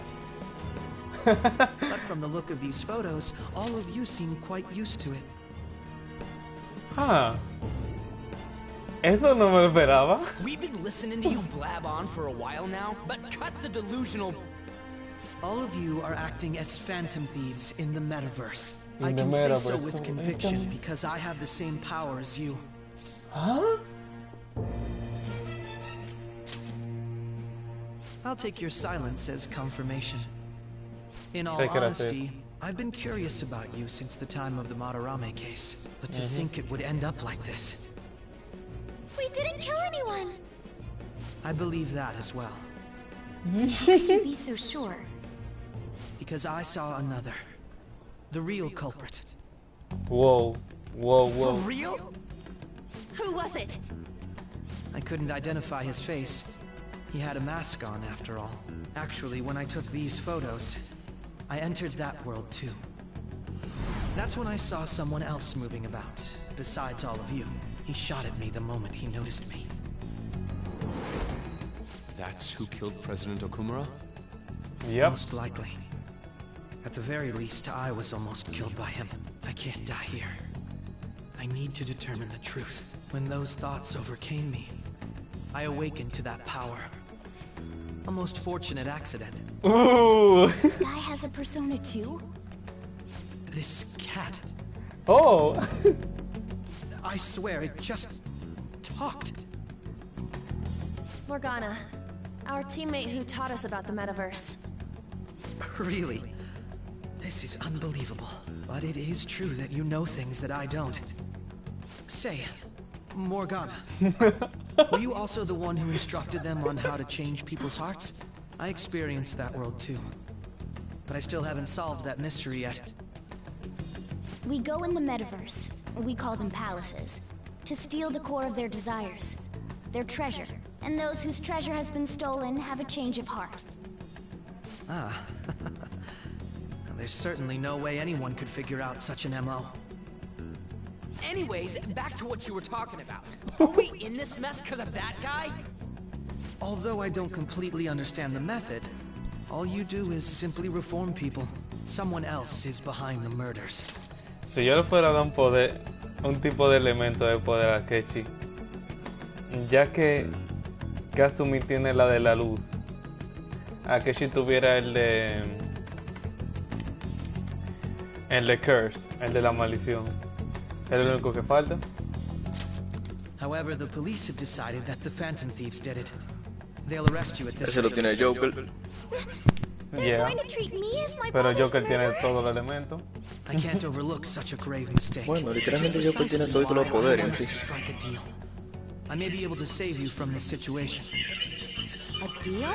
But from the look of these photos, all of you seem quite used to it. Huh. Eso no me lo esperaba. We've been listening to you blab on for a while now, but cut the delusional. All of you are acting as phantom thieves in the metaverse. In I the can say so metaverse. with conviction because I have the same power as you. Huh? I'll take your silence as confirmation. In all Take it as honesty, I've been curious about you since the time of the Madarame case, but to think it would end up like this. We didn't kill anyone! I believe that as well. How can you be so sure? Because I saw another. The real culprit. Whoa. Whoa, whoa. For real? Who was it? I couldn't identify his face. He had a mask on, after all. Actually, when I took these photos, I entered that world too. That's when I saw someone else moving about, besides all of you. He shot at me the moment he noticed me. That's who killed President Okumura? Yep. Most likely. At the very least, I was almost killed by him. I can't die here. I need to determine the truth. When those thoughts overcame me, I awakened to that power. A most fortunate accident. Ooh. This guy has a persona too? This cat. Oh. I swear it just talked. Morgana, our teammate who taught us about the metaverse. Really? This is unbelievable. But it is true that you know things that I don't. Say, Morgana, were you also the one who instructed them on how to change people's hearts? I experienced that world too. But I still haven't solved that mystery yet. We go in the metaverse, we call them palaces, to steal the core of their desires, their treasure. And those whose treasure has been stolen have a change of heart. Ah. There's certainly no way anyone could figure out such an MO. Anyways, back to what you were talking about. Are we in this mess because of that guy? Although I don't completely understand the method, all you do is simply reform people. Someone else is behind the murders. Si yo le fuera a dar un tipo de elemento de poder a Akechi, ya que Kasumi tiene la de la luz, Akechi tuviera el de Curse, el de la maldición. Es lo único que falta. However, the police have decided that the Phantom Thieves did it. They'll arrest you at this. Ese lo tiene Joker. Yeah. Pero Joker tiene todos los elementos. I can't overlook such a grave mistake. Bueno, literalmente Joker tiene todos los poderes en sí. Strike a deal. I may be able to save you from this situation. A deal?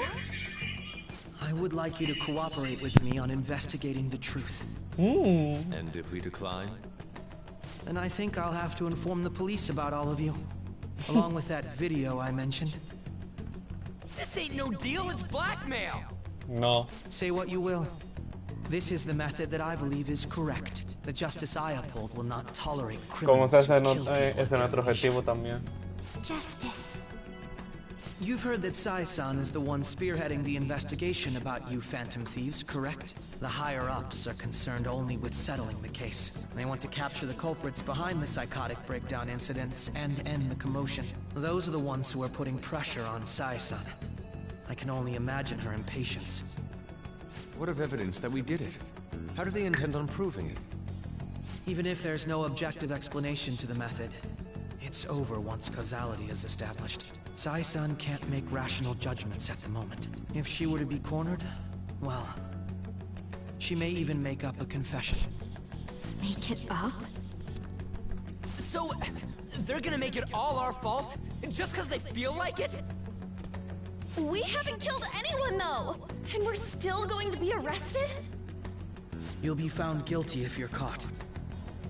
I would like you to cooperate with me on investigating the truth. And if we decline? Then I think I'll have to inform the police about all of you. Along with that video I mentioned. This ain't no deal, it's blackmail! No. Say what you will. This is the method that I believe is correct. The justice I uphold will not tolerate Como criminals se who hace, kill ese es nuestro objetivo también. Justice. You've heard that Sai-san is the one spearheading the investigation about you Phantom Thieves, correct? The higher-ups are concerned only with settling the case. They want to capture the culprits behind the psychotic breakdown incidents and end the commotion. Those are the ones who are putting pressure on Sai-san. I can only imagine her impatience. What of evidence that we did it? How do they intend on proving it? Even if there's no objective explanation to the method, it's over once causality is established. Sai-san can't make rational judgments at the moment. If she were to be cornered, well, she may even make up a confession. Make it up? So, they're gonna make it all our fault? Just because they feel like it? We haven't killed anyone, though! And we're still going to be arrested? You'll be found guilty if you're caught.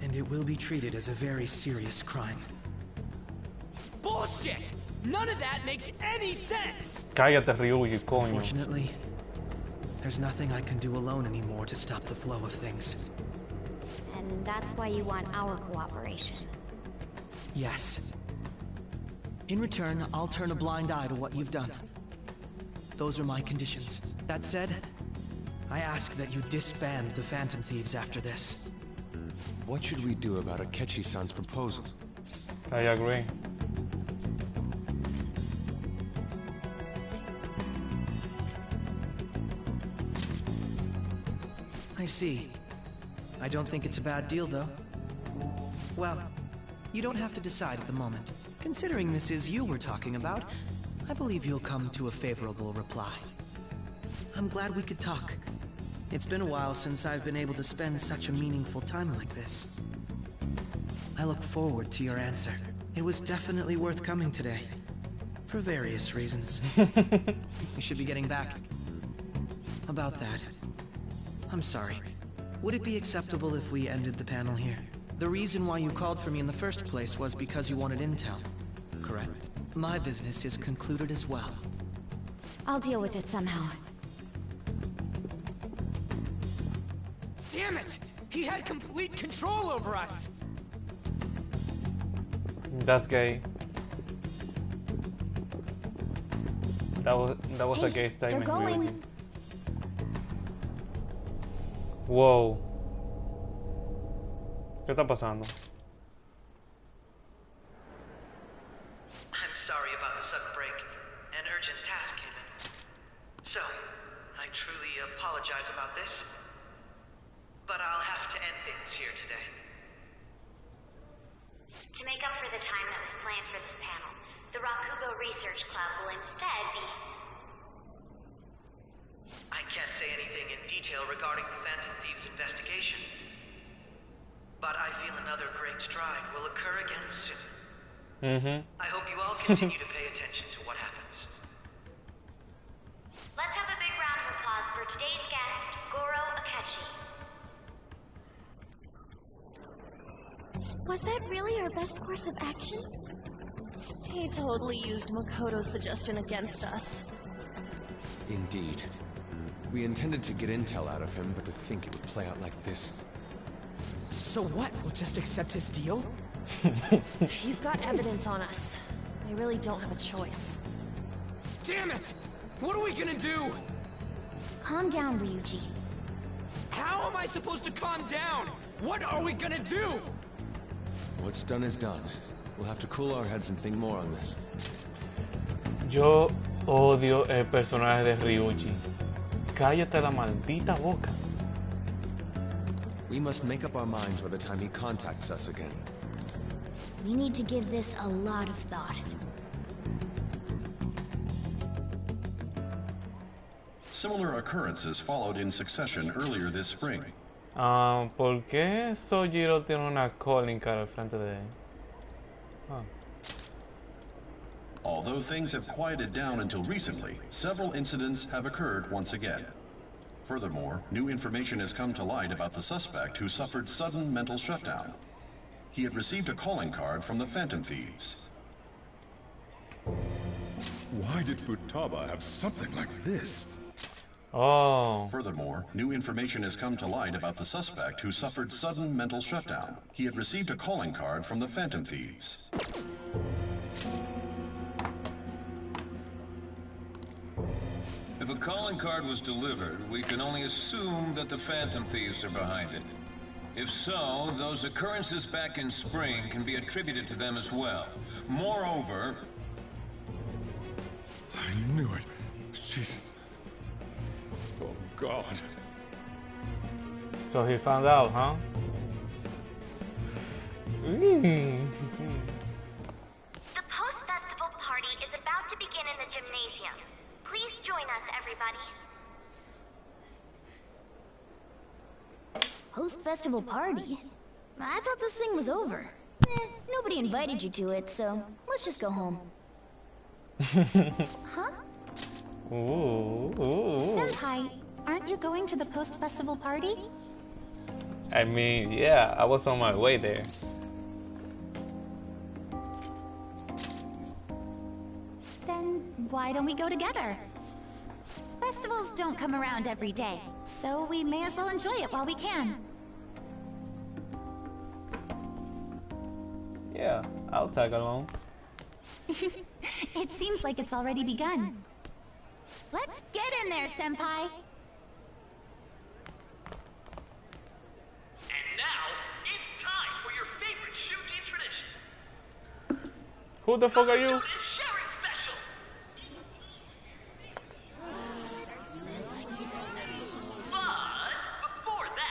And it will be treated as a very serious crime. Bullshit! None of that makes any sense! Cállate, Ryuji, coño. Unfortunately, there's nothing I can do alone anymore to stop the flow of things. And that's why you want our cooperation. Yes. In return, I'll turn a blind eye to what you've done. Those are my conditions. That said, I ask that you disband the Phantom Thieves after this. What should we do about Akechi-san's proposal? I agree. I see. I don't think it's a bad deal, though. Well, you don't have to decide at the moment. Considering this is you we're talking about, I believe you'll come to a favorable reply. I'm glad we could talk. It's been a while since I've been able to spend such a meaningful time like this. I look forward to your answer. It was definitely worth coming today. For various reasons. We should be getting back. About that, I'm sorry. Would it be acceptable if we ended the panel here? The reason why you called for me in the first place was because you wanted intel, correct? My business is concluded as well. I'll deal with it somehow. Damn it! He had complete control over us! That's gay. That was a gay statement. They're going. Wow. ¿Qué está pasando? I'm sorry about the sudden break. An urgent task came in. So, I truly apologize about this. But I'll have to end things here today. To make up for the time that was planned for this panel, the Rakugo Research Club will instead be... I can't say anything in detail regarding the Phantom Thieves investigation. But I feel another great stride will occur again soon. I hope you all continue to pay attention to what happens. Let's have a big round of applause for today's guest, Goro Akechi. Was that really our best course of action? He totally used Makoto's suggestion against us. Indeed. We intended to get intel out of him, but to think it would play out like this. So what? We'll just accept his deal? He's got evidence on us. I really don't have a choice. Damn it! What are we gonna do? Calm down, Ryuji. How am I supposed to calm down? What are we gonna do? What's done is done. We'll have to cool our heads and think more on this. Yo odio el personaje de Ryuji. Cállate la maldita boca. We must make up our minds by the time he contacts us again. We need to give this a lot of thought. Similar occurrences followed in succession earlier this spring. ¿Por qué Sojiro tiene una calling card al frente de él? Although things have quieted down until recently, several incidents have occurred once again. Furthermore, new information has come to light about the suspect who suffered sudden mental shutdown. He had received a calling card from the Phantom Thieves. Why did Futaba have something like this? Oh. Furthermore, new information has come to light about the suspect who suffered sudden mental shutdown. He had received a calling card from the Phantom Thieves. If a calling card was delivered, we can only assume that the Phantom Thieves are behind it. If so, those occurrences back in spring can be attributed to them as well. Moreover... I knew it. She's... Oh, God. So he found out, huh? The post-festival party is about to begin in the gymnasium. Please join us, everybody. Post-festival party? I thought this thing was over. Nobody invited you to it, so let's just go home. Huh? Ooh. Senpai, aren't you going to the post-festival party? I mean, yeah, I was on my way there. Then why don't we go together? Festivals don't come around every day, so we may as well enjoy it while we can. Yeah, I'll tag along. It seems like it's already begun. Let's get in there, Senpai! And now, it's time for your favorite Shuji tradition. Who the fuck are you? Sharing special. But before that,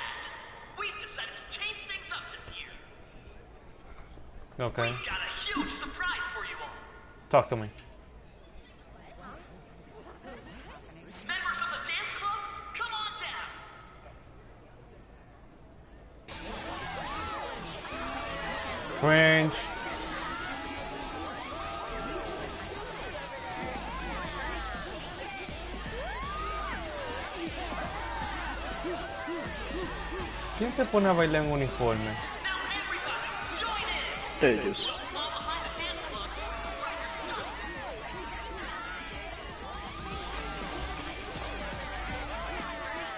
Okay. We've got a huge surprise for you all. Talk to me. Members of the dance club, come on down. Cringe. ¿Quién se pone a bailar en uniforme? Ellos.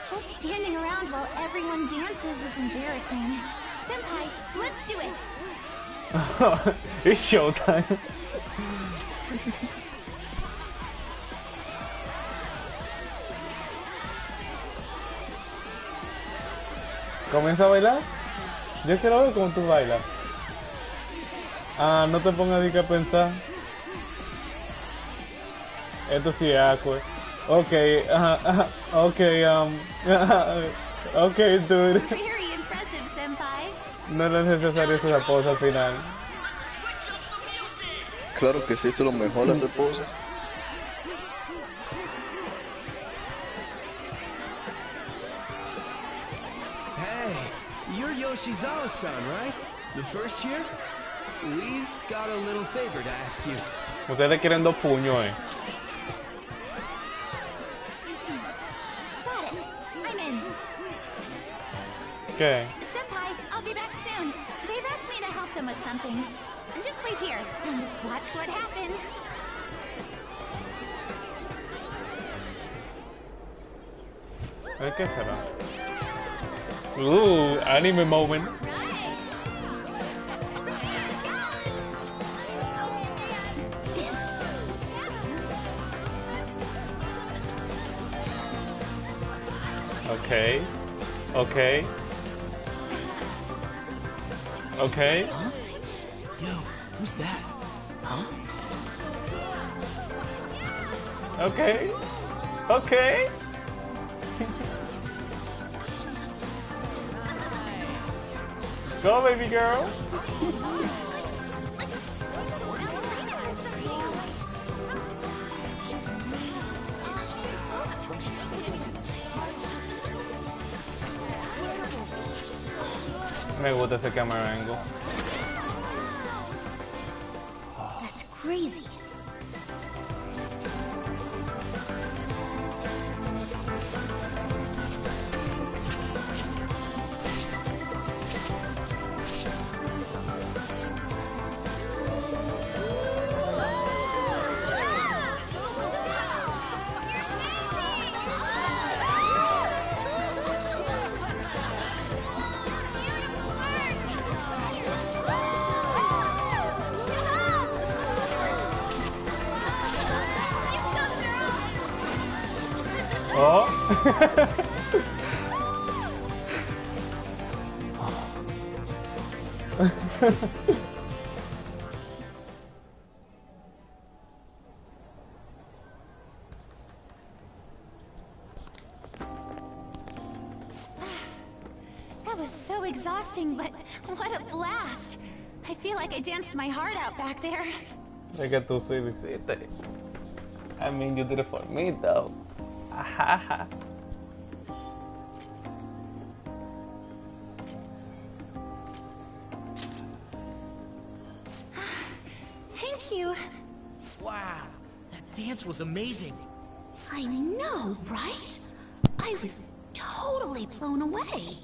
Just standing around while everyone dances is embarrassing. Senpai, let's do it! It's showtime. ¿Comienza a bailar? Yo quiero ver cómo tú bailas. Ah, no te pongas a pensar. Esto sí es awkward. Okay, okay, okay, dude. Very impressive, Senpai. No era necesario esa pose al final. Claro que sí, eso es lo mejor hacer pose. Hey, you're Yoshizawa-san, right? The first year? We've got a little favor to ask you. Ustedes quieren 2 puños, Got it. I'm in. ¿Qué? Senpai, I'll be back soon. They've asked me to help them with something. Just wait here and watch what happens. ¿Qué será? Anime moment. Okay. Okay. Okay. Huh? Yo, who's that? Huh? Okay. Okay. Go, baby girl. Me gusta ese camera angle. That's crazy. Oh. That was so exhausting, but what a blast! I feel like I danced my heart out back there. Es que tú sí lo hiciste. I mean, you did it for me, though. Ajaja. Thank you. Wow, that dance was amazing. I know, right? I was totally blown away.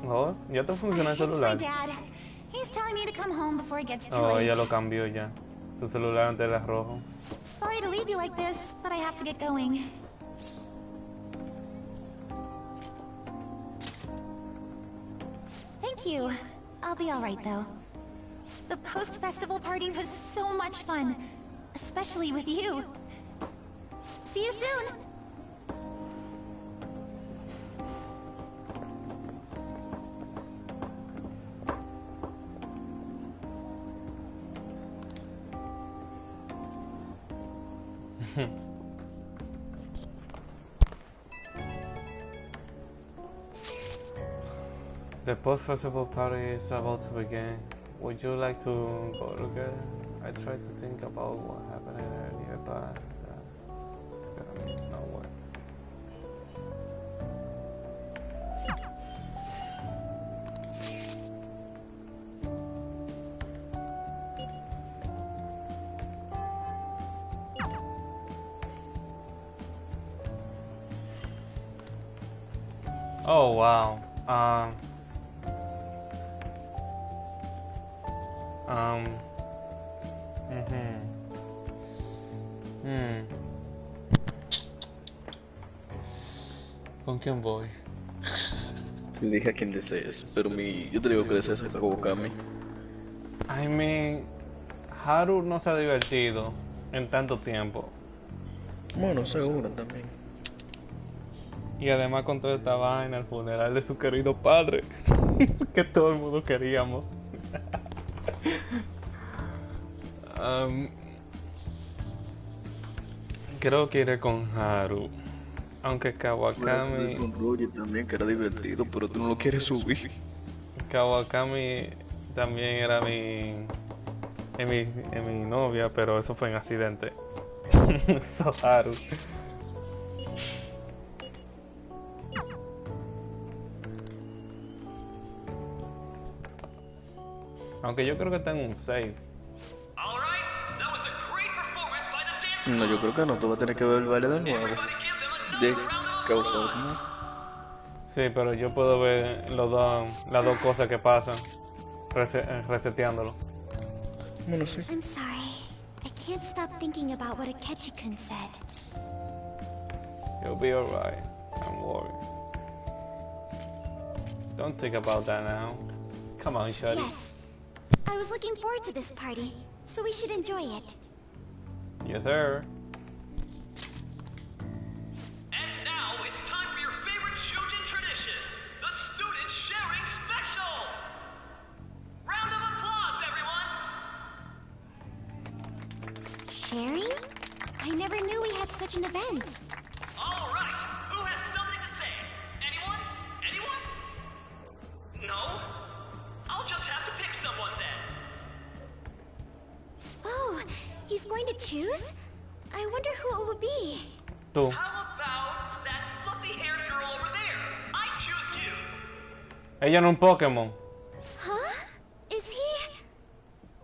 Oh, ya te funciona el It's my celular. dad. He's telling me to come home before it gets too Oh, late. ya lo cambió ya. Su celular antes era rojo. Sorry to leave you like this, but I have to get going. Thank you. I'll be alright though. The post-festival party was so much fun. Especially with you. See you soon! The post-festival party is about to begin. Would you like to go together? I tried to think about what happened earlier, but it's gonna be nowhere. Oh wow. ¿Con quién voy? Elige a quien desees, pero yo te digo que desees a Kawakami. I mean, Haru no se ha divertido en tanto tiempo. Bueno, seguro también. Y además con toda esta vaina, el funeral de su querido padre, que todo el mundo queríamos. Creo que iré con Haru. Aunque Kawakami... Con Roger también, que era divertido, pero tú no lo quieres subir. Kawakami también era mi novia, pero eso fue en accidente. So Haru. Aunque yo creo que está en un save. No, yo creo que no, tú vas a tener que ver el baile de nuevo. De causa alguna. Sí, pero yo puedo ver las dos cosas que pasan reseteándolo. Bueno, sí. I'm sorry. I can't stop thinking about what Akechi-kun said. You'll be alright. Don't worry. Don't think about that now. Come on, Shuddy. Yes. I was looking forward to this party, so we should enjoy it. Yes, sir. And now it's time for your favorite Shujin tradition, the Student Sharing Special! Round of applause, everyone! Sharing? I never knew we had such an event. All right, who has something to say? Anyone? Anyone? No? I'll just have to pick someone then. Oh, he's going to choose? I wonder who it would be. Tú. How about that fluffy-haired girl over there? I choose you. Ella no es un Pokémon. Huh? Is he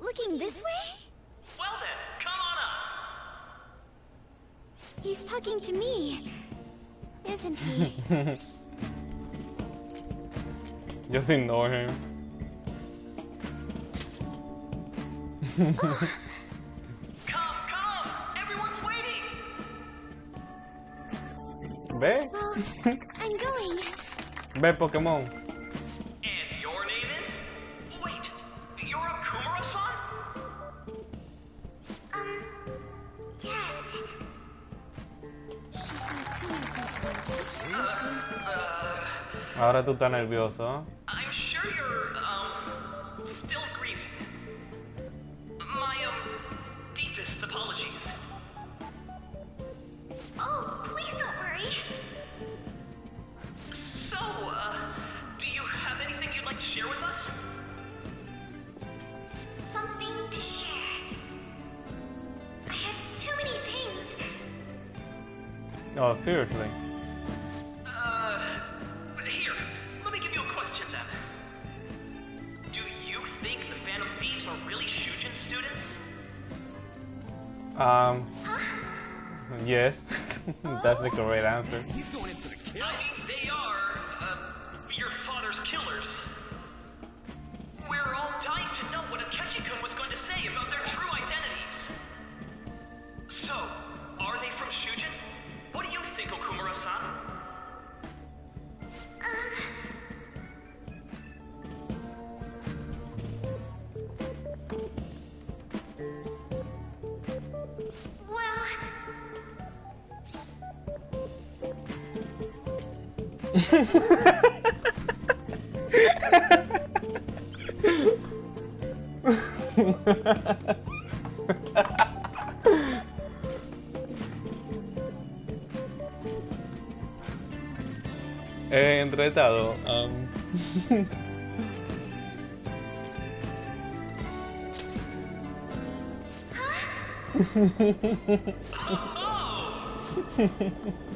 looking this way? Well then, come on up. He's talking to me, isn't he? Just ignore him. Come! Everyone's waiting! Ve. Well, I'm going. Ve, Pokémon. And your name is? Wait, you're Okumura-san? Yes. She's not coming Seriously? Ahora tú estás nervioso, ¿eh? I'm sure you're, still grieving. My, deepest apologies. Oh, please don't worry. So, do you have anything you'd like to share with us? Something to share. I have too many things. Oh, seriously. Here, let me give you a question then. Do you think the Phantom Thieves are really Shujin students? Yes. That's the correct answer. He's going in for the kill. I mean, they are, your father's killers. We're all dying to know what Akechi-kun was going to say about their true identities. So, are they from Shujin? What do you think, Okumura-san? Entretado.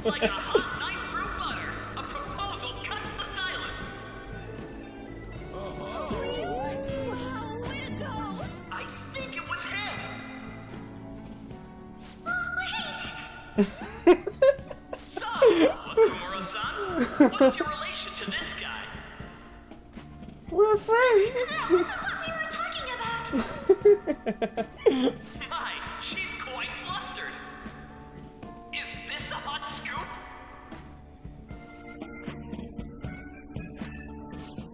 Like a hot knife through butter, a proposal cuts the silence. Wow, way to go! I think it was him. Wait! So, Okumura-san, what's your relation to this guy? We're friends. That wasn't what we were talking about! My, she's quite flustered. Is this a hot scoop?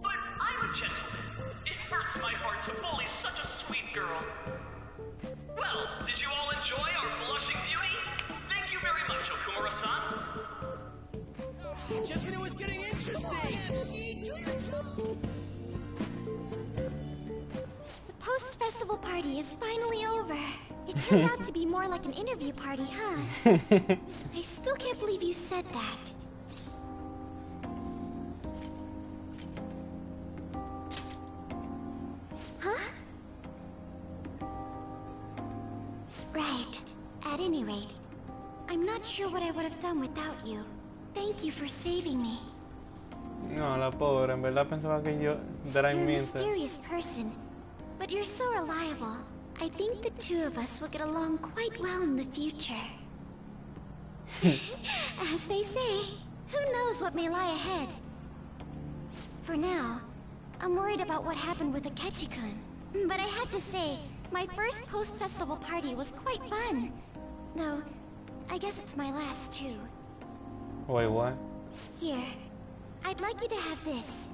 But I'm a gentleman. It hurts my heart to bully such a sweet girl. Well, did you all enjoy our blushing beauty? Thank you very much, Okumura-san. Just when it was getting interesting! MC, do your job! The post-festival party is finally over. It turned out to be more like an interview party, huh? I still can't believe you said that. Huh? Right. At any rate, I'm not sure what I would have done without you. Thank you for saving me. No, la pobre, en verdad pensaba que yo era You're a inmensa. mysterious person, but you're so reliable. I think the two of us will get along quite well in the future. As they say, who knows what may lie ahead? For now, I'm worried about what happened with Akechi-kun. But I have to say, my first post-festival party was quite fun. Though, I guess it's my last too. Wait, what? Here, I'd like you to have this.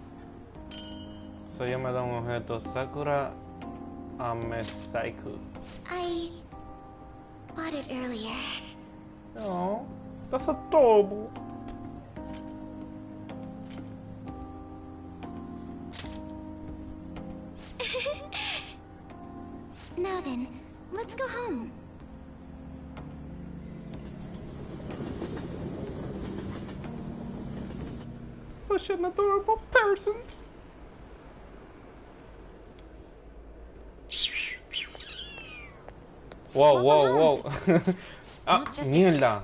So ella me da un objeto. Sakura Amesaiku. I bought it earlier. Oh, that's adorable. Now then, let's go home. Such an adorable person. Wow, wow, wow. Ah, mierda.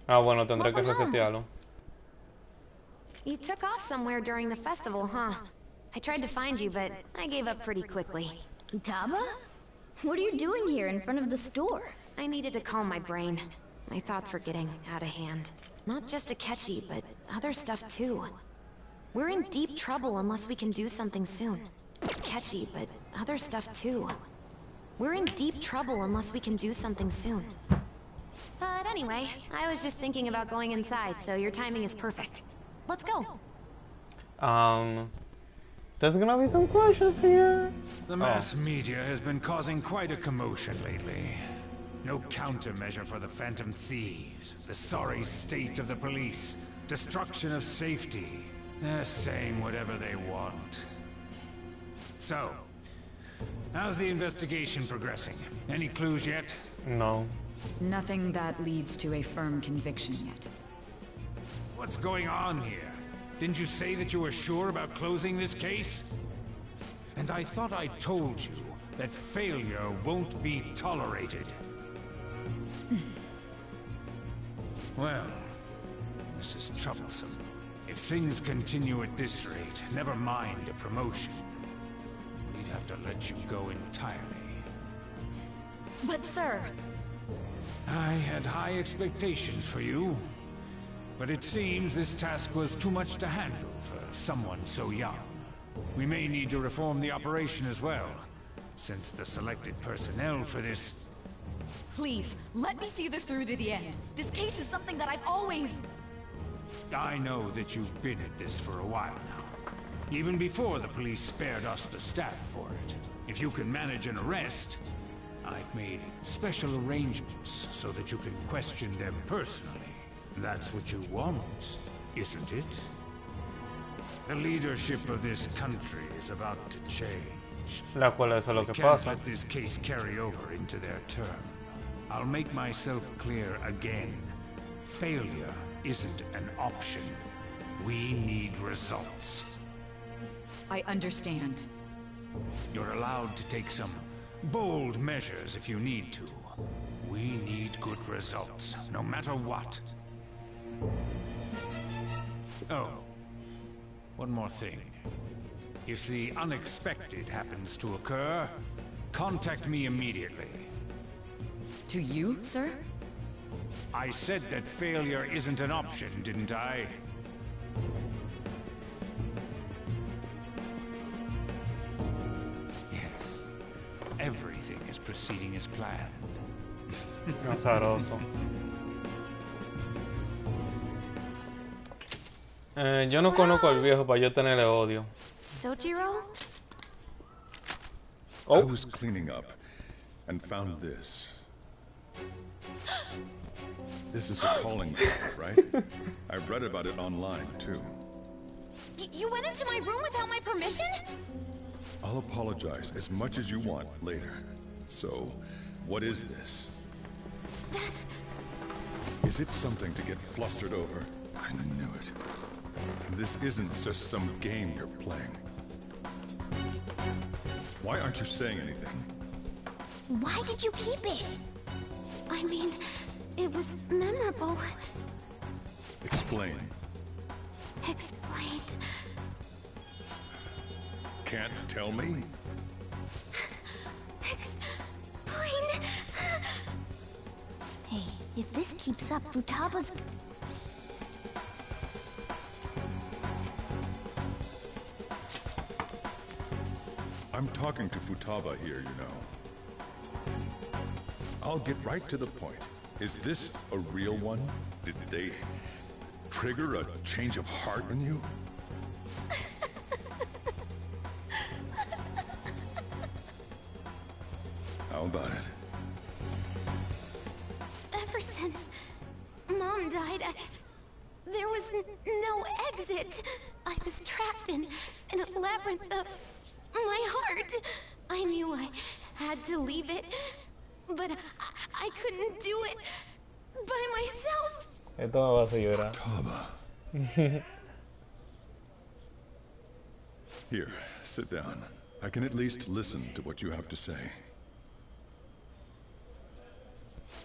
Ah, bueno, tendré que resetearlo. You took off somewhere during the festival, huh? I tried to find you, but I gave up pretty quickly. Taba? What are you doing here in front of the store? I needed to calm my brain. My thoughts were getting out of hand. Not just Akechi, but other stuff too. We're in deep trouble unless we can do something soon. Akechi, but other stuff too. We're in deep trouble unless we can do something soon. But anyway, I was just thinking about going inside, so your timing is perfect. Let's go. There's gonna be some questions here. The mass media has been causing quite a commotion lately. No countermeasure for the Phantom Thieves, the sorry state of the police, destruction of safety. They're saying whatever they want. So, how's the investigation progressing? Any clues yet? No. Nothing that leads to a firm conviction yet. What's going on here? Didn't you say that you were sure about closing this case? And I thought I told you that failure won't be tolerated. Well, this is troublesome. If things continue at this rate, never mind a promotion. We'd have to let you go entirely. But sir... I had high expectations for you. But it seems this task was too much to handle for someone so young. We may need to reform the operation as well, since the selected personnel for this... Please, let me see this through to the end. This case is something that I've always... I know that you've been at this for a while now. Even before the police spared us the staff for it. If you can manage an arrest, I've made special arrangements so that you can question them personally. That's what you want, isn't it? The leadership of this country is about to change. La cual es lo que They can't pasa. let this case carry over into their term. I'll make myself clear again. Failure isn't an option. We need results. I understand. You're allowed to take some bold measures if you need to. We need good results, no matter what. Oh, one more thing. If the unexpected happens to occur, contact me immediately. To you, sir? I said that failure isn't an option, didn't I? Yes. Everything is proceeding as planned. Azaroso. Yo no conozco al viejo para yo tenerle odio. Sojiro? I was cleaning up and found this. This is a calling card, right? I read about it online, too. You went into my room without my permission? I'll apologize as much as you want later. So, what is this? That's... Is it something to get flustered over? I knew it. This isn't just some game you're playing. Why aren't you saying anything? Why did you keep it? I mean, it was memorable. Explain. Explain. Can't tell me? Explain. Hey, if this keeps up, Futaba's... I'm talking to Futaba here, you know. I'll get right to the point. Is this a real one? Did they trigger a change of heart in you? How about it? Ever since Mom died, there was no exit. I was trapped in a labyrinth of my heart. I knew I had to leave it, but I couldn't do it by myself. Esto me va a hacer llorar. Futaba. Here, sit down. I can at least listen to what you have to say.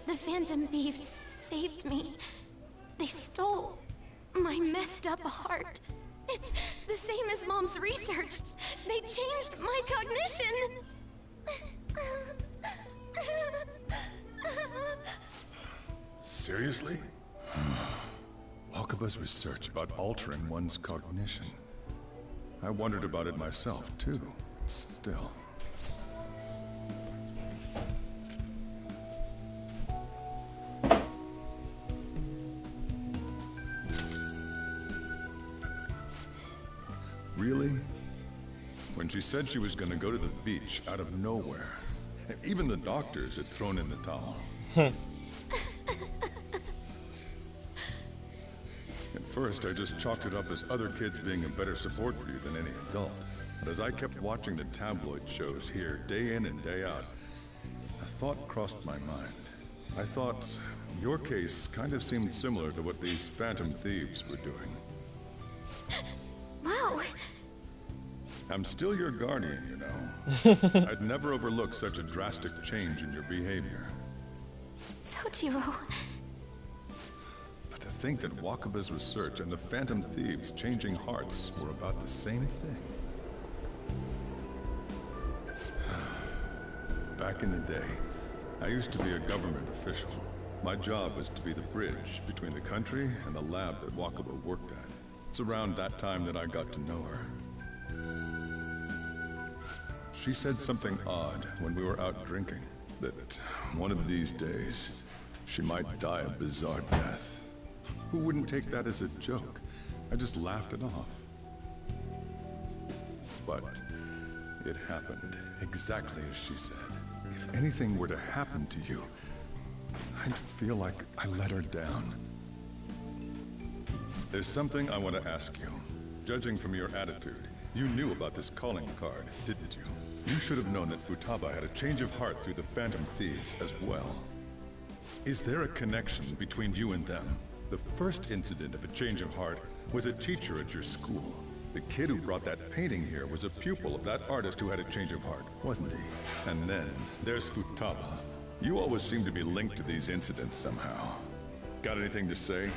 The Phantom Thieves saved me. They stole my messed up heart. It's the same as Mom's research. They changed my cognition. Seriously? Wakaba's research about altering one's cognition. I wondered about it myself, too. Still. Really? When she said she was going to go to the beach out of nowhere, and even the doctors had thrown in the towel. At first, I just chalked it up as other kids being a better support for you than any adult. But as I kept watching the tabloid shows here, day in and day out, a thought crossed my mind. I thought your case kind of seemed similar to what these Phantom Thieves were doing. Wow. I'm still your guardian, you know. I'd never overlook such a drastic change in your behavior. Sojiro. But to think that Wakaba's research and the Phantom Thieves changing hearts were about the same thing. Back in the day, I used to be a government official. My job was to be the bridge between the country and the lab that Wakaba worked at. It's around that time that I got to know her. She said something odd when we were out drinking, that one of these days, she might die a bizarre death. Who wouldn't take that as a joke? I just laughed it off. But it happened exactly as she said. If anything were to happen to you, I'd feel like I let her down. There's something I want to ask you. Judging from your attitude, you knew about this calling card, didn't you? You should have known that Futaba had a change of heart through the Phantom Thieves as well. Is there a connection between you and them? The first incident of a change of heart was a teacher at your school. The kid who brought that painting here was a pupil of that artist who had a change of heart, wasn't he? And then there's Futaba. You always seem to be linked to these incidents somehow. Got anything to say?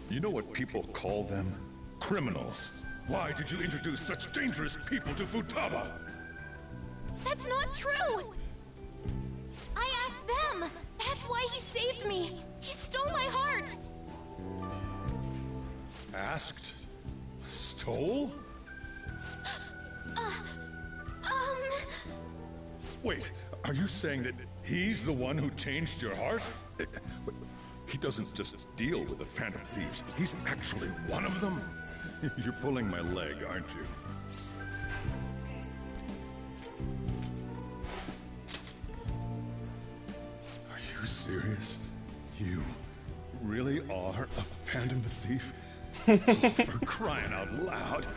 You know what people call them? Criminals. Why did you introduce such dangerous people to Futaba? That's not true! I asked them! That's why he saved me! He stole my heart! Asked? Stole? Wait, are you saying that he's the one who changed your heart? He doesn't just deal with the Phantom Thieves, he's actually one of them? You're pulling my leg, aren't you? Are you serious? You really are a Phantom Thief? For crying out loud!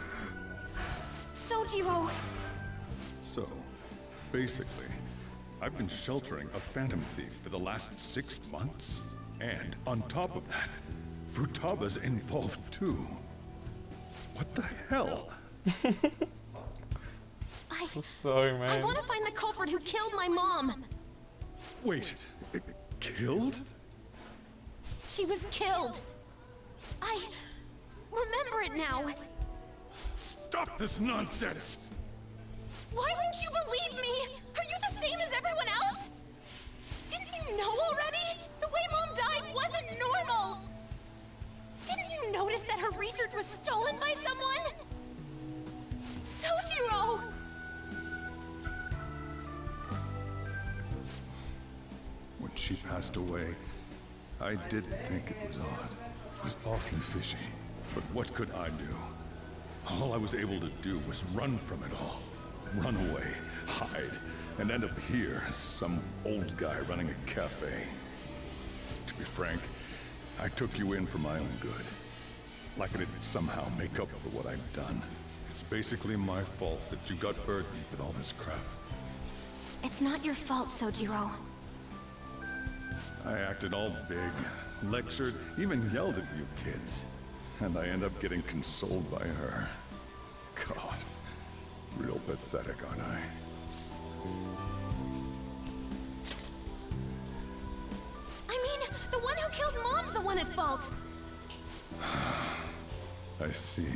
Sojiro! So, basically, I've been sheltering a Phantom Thief for the last 6 months. And on top of that, Futaba's involved too. What the hell? Sorry, man. I want to find the culprit who killed my mom! Wait, killed? She was killed! I remember it now! Stop this nonsense! Why won't you believe me? Are you the same as everyone else? Didn't you know already? The way Mom died wasn't normal! Didn't you notice that her research was stolen by someone? Sojiro! When she passed away, I did think it was odd. It was awfully fishy. But what could I do? All I was able to do was run from it all. Run away, hide, and end up here as some old guy running a cafe. To be frank, I took you in for my own good. Like I didn't somehow make up for what I'd done. It's basically my fault that you got burdened with all this crap. It's not your fault, Sojiro. I acted all big, lectured, even yelled at you kids. And I end up getting consoled by her. God, real pathetic, aren't I? I mean, the one who killed Mom's the one at fault! I see.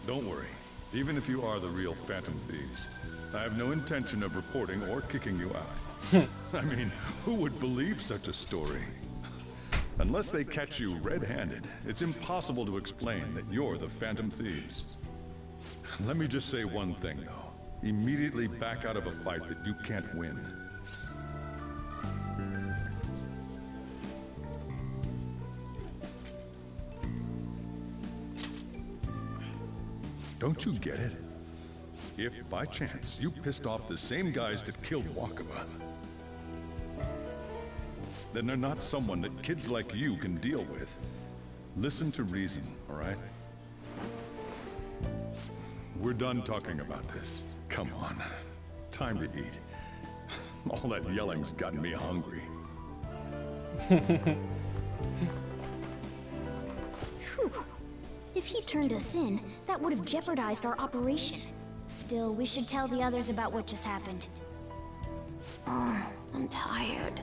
Don't worry. Even if you are the real Phantom Thieves, I have no intention of reporting or kicking you out. I mean, who would believe such a story? Unless they catch you red-handed, it's impossible to explain that you're the Phantom Thieves. Let me just say one thing, though. Immediately back out of a fight that you can't win. Don't you get it? If, by chance, you pissed off the same guys that killed Wakaba, then they're not someone that kids like you can deal with. Listen to reason, all right? We're done talking about this. Come on. Time to eat. All that yelling's gotten me hungry. Phew. If he turned us in, that would have jeopardized our operation. Still, we should tell the others about what just happened. Oh, I'm tired.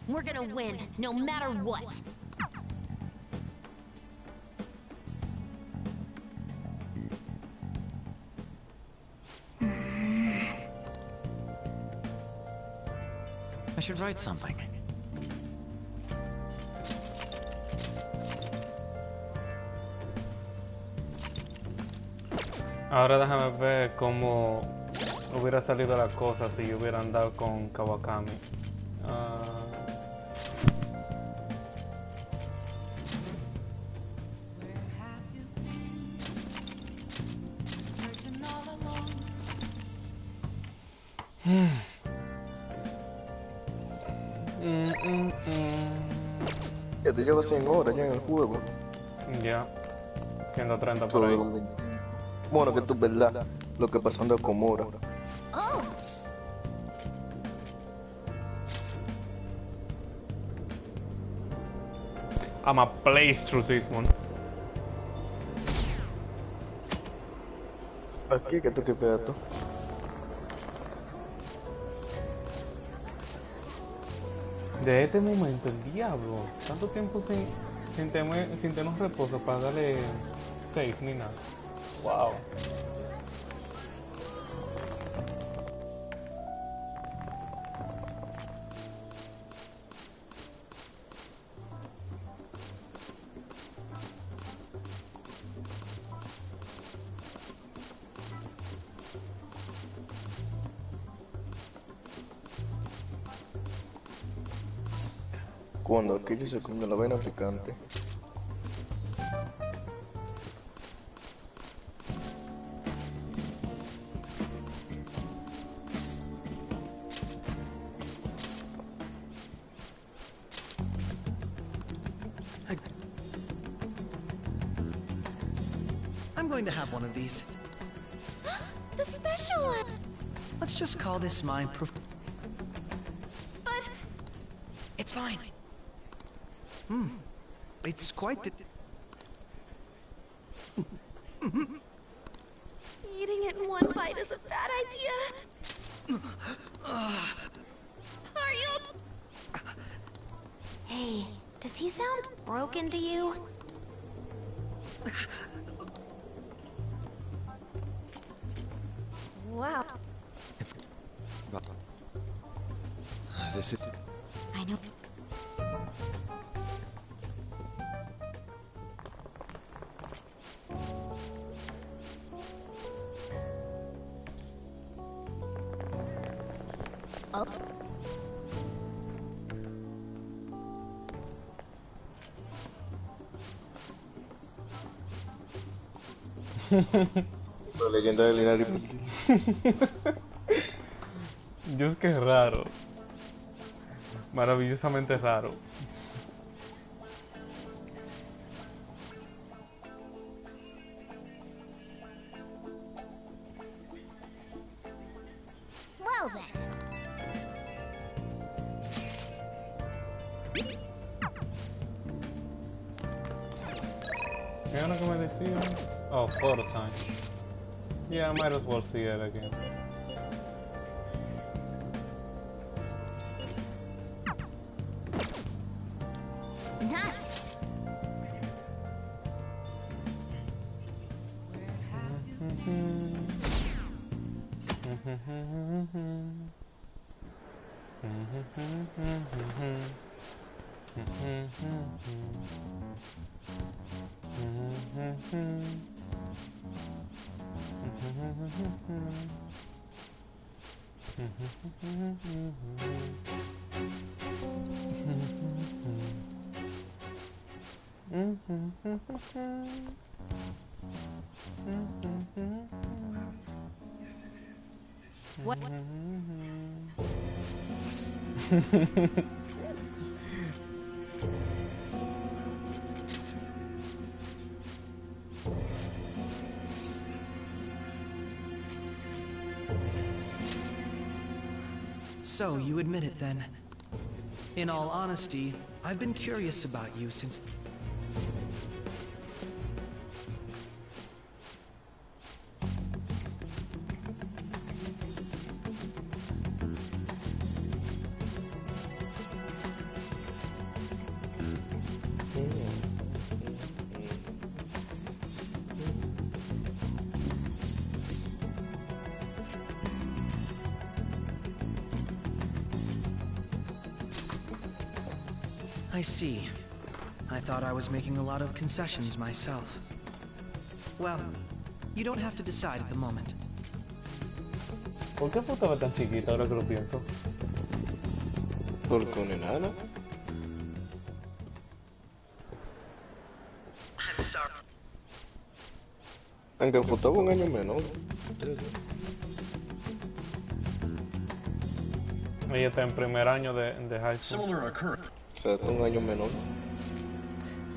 We're gonna win, no matter what. I should write something. Ahora déjame ver cómo hubiera salido la cosa si yo hubiera andado con Kawakami. Ya te llevas 100 horas ya en el juego. Ya, 130 por ahí. Bueno, que esto es verdad, lo que pasó en Komura. Oh. I'ma blaze through this one. Aquí que tú que pedazo. De este momento, el diablo, tanto tiempo sin tener reposo para darle save ni nada. Wow. Cuando aquello se come la vaina picante. I'm going to have one of these. The special one! Let's just call this my But... It's fine. It's quite the... Eating it in one bite is a bad idea. Are you... Hey, does he sound broken to you? Wow. This is... I know. Oh. La leyenda de Linares. Dios, qué raro. Maravillosamente raro. Well then. ¿Qué es lo que me decía? Oh, photo time. Yeah, I might as well see it again. Nice. What? So, you admit it then. In all honesty, I've been curious about you since... I see. I thought I was making a lot of concessions myself. Well, you don't have to decide at the moment. ¿Por qué estaba tan chiquita ahora que lo pienso? Porque una enana. I'm sorry. Aunque estaba un año menor. Ella está en primer año de high school. Similar occurrence. O sea, está un año menor.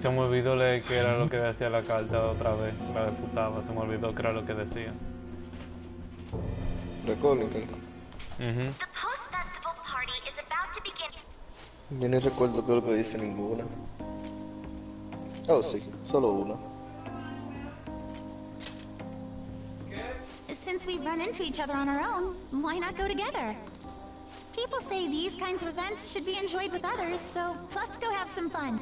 Se me olvidó leer qué era lo que decía la carta otra vez. La disputaba, se me olvidó qué era lo que decía. Recuerden que... The post-festival party is about to begin. Yo ni recuerdo qué es lo que dice ninguna. Oh, sí, solo una. Since we've run into each other on our own, why not go together? People say these kinds of events should be enjoyed with others, so let's go have some fun.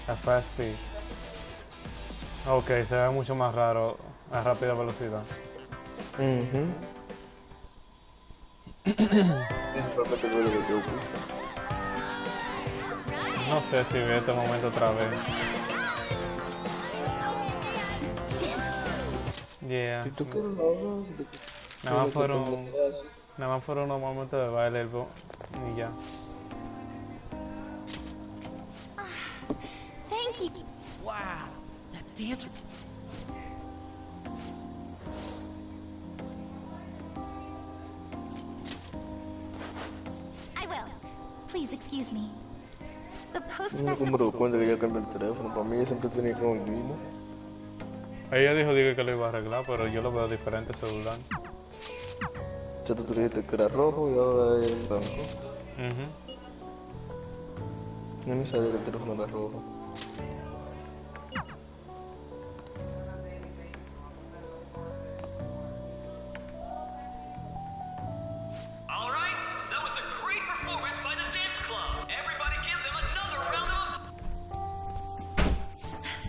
A fast speed. Ok, se ve mucho más raro a rápida velocidad. No sé si ve este momento otra vez. Yeah. Nada más fueron unos momentos de baile y ya. Thank you. Wow, that dance. I will. Please excuse me. The No me post-festival... doy cuenta que ella cambió el teléfono. Para mí ella siempre tenía como el mismo. Ella dijo que lo iba a arreglar, pero yo lo veo diferente celular. Ya tú dijiste que era rojo y ahora es blanco. Yo ni sabía que el teléfono era rojo.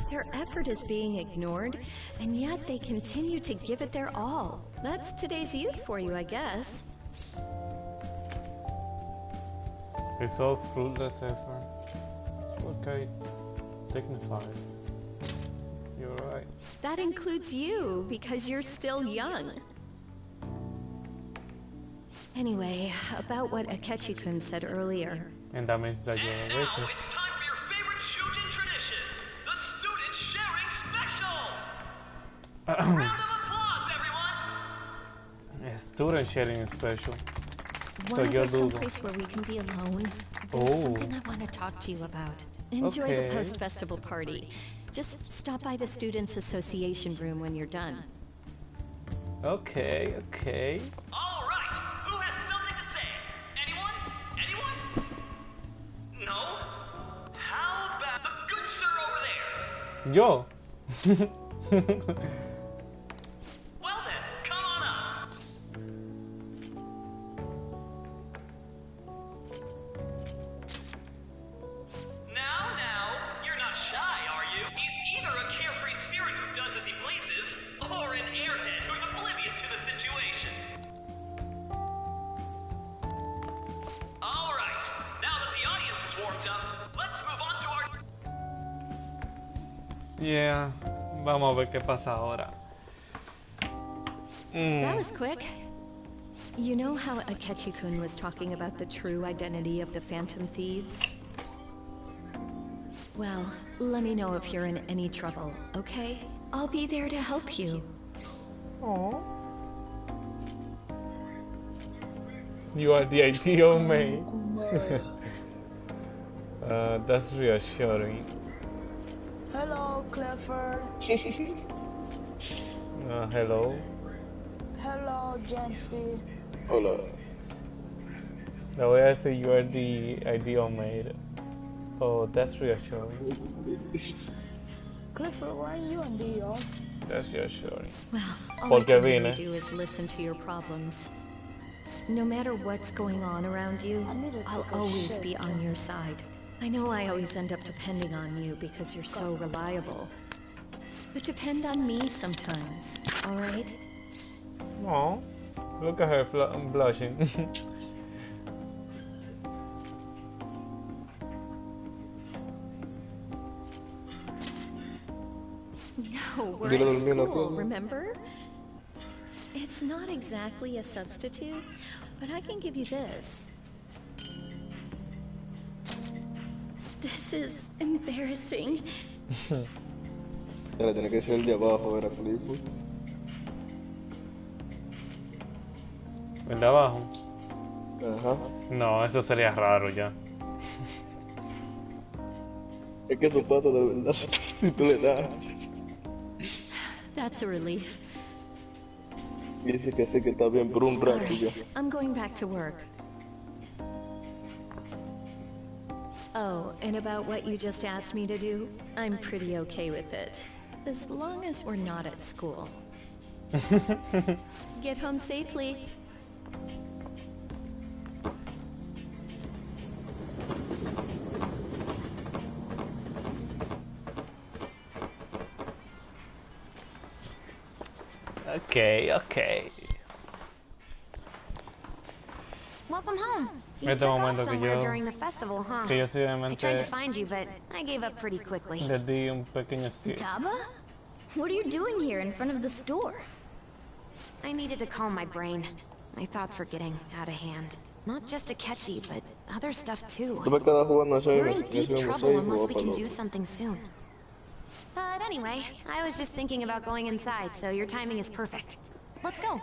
Their effort is being ignored, and yet they continue to give it their all. That's today's youth for you, I guess. It's all fruitless effort. Okay, dignified. You're right. That includes you, because you're still young. Anyway, about what Akechi-kun said earlier. And that means that you're a waitress. Round of applause, everyone! Student sharing special. Wanna go someplace where we can be alone? There's something I want to talk to you about. Enjoy the post-festival party. Just stop by the Students' Association room when you're done. Okay. All right, who has something to say? Anyone? Anyone? No? How about the good sir over there? Yo. Well then, come on up. Now, you're not shy, are you? He's either a carefree spirit who does as he pleases, or an airhead who's oblivious to the situation. All right, now that the audience is warmed up, let's move on to our... Yeah, vamos a ver qué pasa ahora. That was quick. You know how Akechi-kun was talking about the true identity of the Phantom Thieves? Well, let me know if you're in any trouble, okay? I'll be there to help you. Aww. You are the ideal mate. That's reassuring. Hello, Clifford. Hello. Hello, Jancy. Hola. The way I say you are the ideal mate. Oh, that's reassuring. Clifford, why are you on deal? That's reassuring. Well, all I Porque can really vine. do is listen to your problems. No matter what's going on around you, I'll always be on your side. I know I always end up depending on you because you're so reliable. But depend on me sometimes, alright? Oh, look at her blushing. No, we're at school, remember? It's not exactly a substitute, but I can give you this. This is embarrassing. Ahora tiene que ser el de abajo, ¿verdad, Clifford? ¿El de abajo? Ajá. No, eso sería raro ya. Es que eso pasa de verdad si tú le das. That's a relief. Dice que sí que está bien por un rato ya. Alright, I'm going back to work. Oh, and about what you just asked me to do, I'm pretty okay with it. As long as we're not at school. Get home safely. Okay. Welcome home. You Este took off momento que somewhere yo, during the festival, huh? que yo I tried to simplemente find you, but I gave up pretty quickly. le di un pequeño skip. Taba? What are you doing here in front of the store? I needed to calm my brain. My thoughts were getting out of hand. Not just Akechi, but other stuff too. Tú me quedas jugando ese We're in deep trouble unless we can museo. do something soon. But anyway, I was just thinking about going inside, so your timing is perfect. Let's go.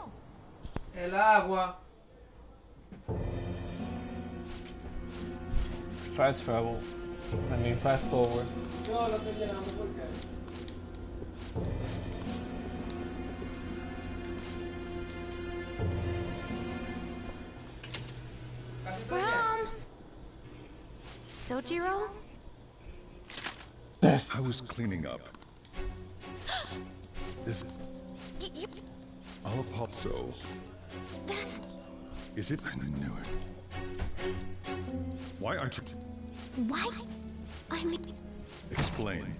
El agua. Fast travel. I mean fast forward. We're home. Sojiro? I was cleaning up. This... I'll apologize. So... Is it? I knew it. Why aren't you... Why? I mean... Explain.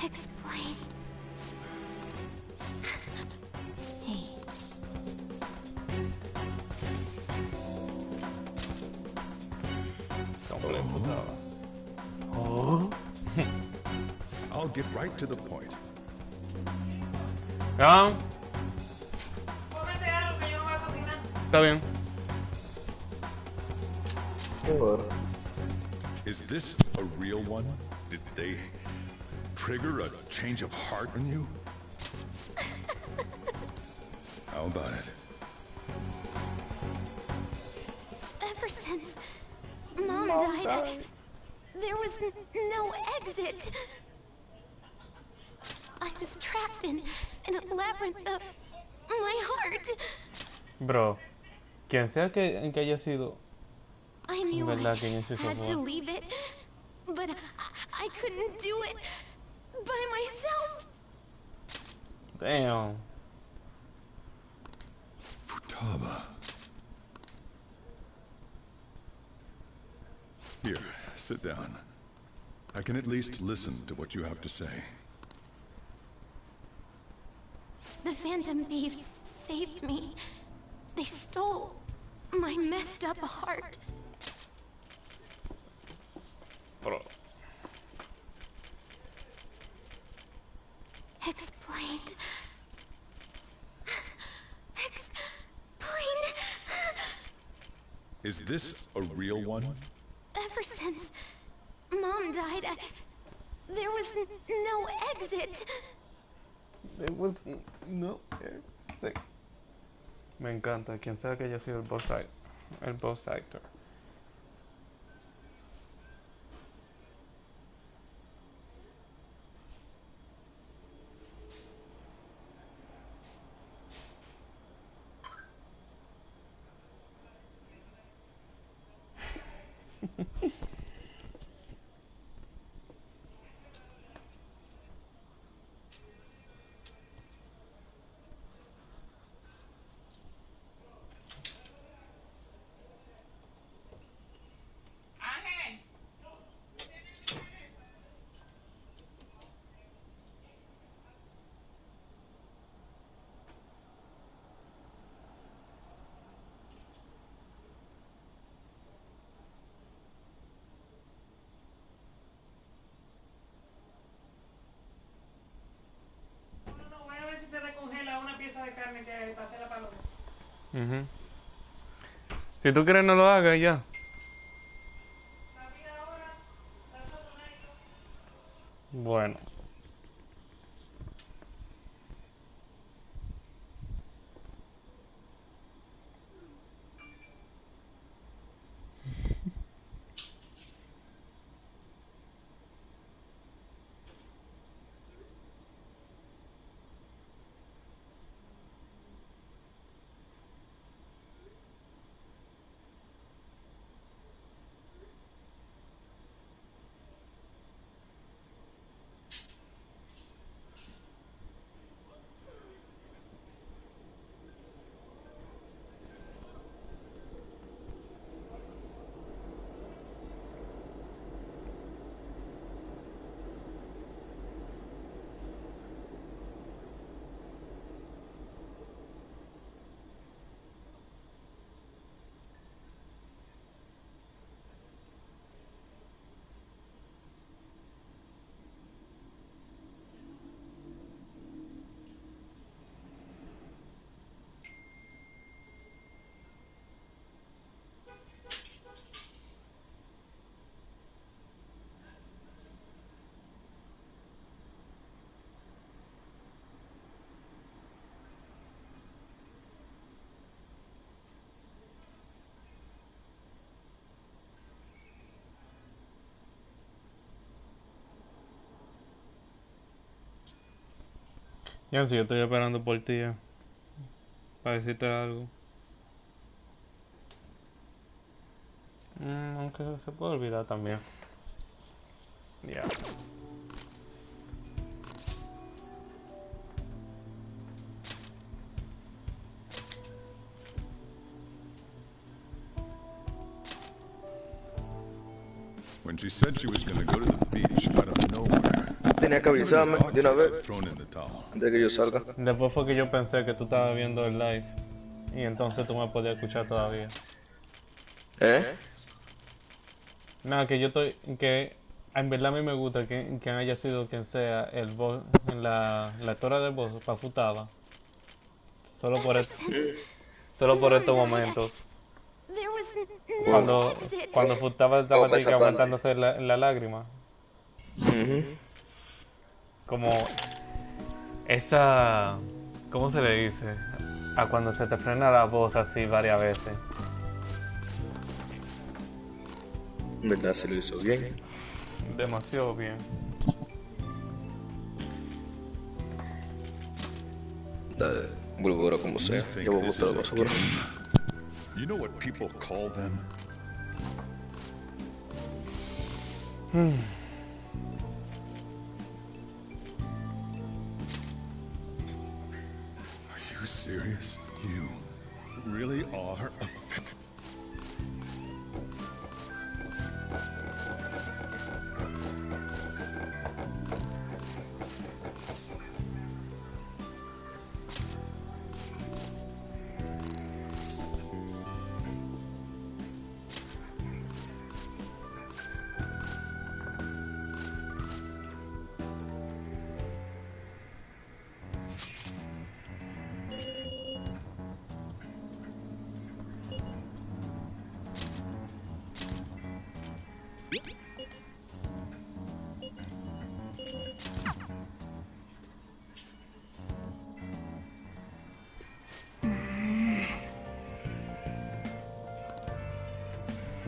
Explain. Hey. Oh. I'll get right to the point. ¿Ah? Está bien. Is this a real one? Did they trigger a change of heart in you? How about it? Ever since Mom died, there was no exit. I was trapped in a labyrinth of my heart. Bro, quien sea que haya sido, I knew I verdad que en ese had to software. leave it, but I couldn't do it by myself. Damn. Futaba. Here, sit down. I can at least listen to what you have to say. The Phantom Thieves saved me. They stole my messed up heart. Bro. Explain. Is this a real one? Ever since Mom died, there was no exit. There was no exit. Me encanta, quien sea que haya sido el voice actor. Si tú quieres no lo hagas ya. Bueno. Ya sí, yo estoy esperando por ti para decirte algo. Aunque se puede olvidar también. Ya. When she said she was going to go to the beach out of nowhere. Tenía que avisarme de una vez Thrown in the towel. antes de que yo salga. Después fue que yo pensé que tú estabas viendo el live y entonces tú me podías escuchar todavía. ¿Eh? Nada, que yo estoy, que en verdad a mí me gusta que haya sido quien sea el voz, la actora de voz para Futaba. Solo por estos momentos. Cuando Futaba estaba aguantándose la lágrima. Como esa, ¿cómo se le dice? A cuando se te frena la voz así varias veces. En verdad se lo hizo bien. Demasiado bien. Dale, vuelvo ahora como sea. Yo voy a botar la basura. You know what people call them? Are you serious? You really are a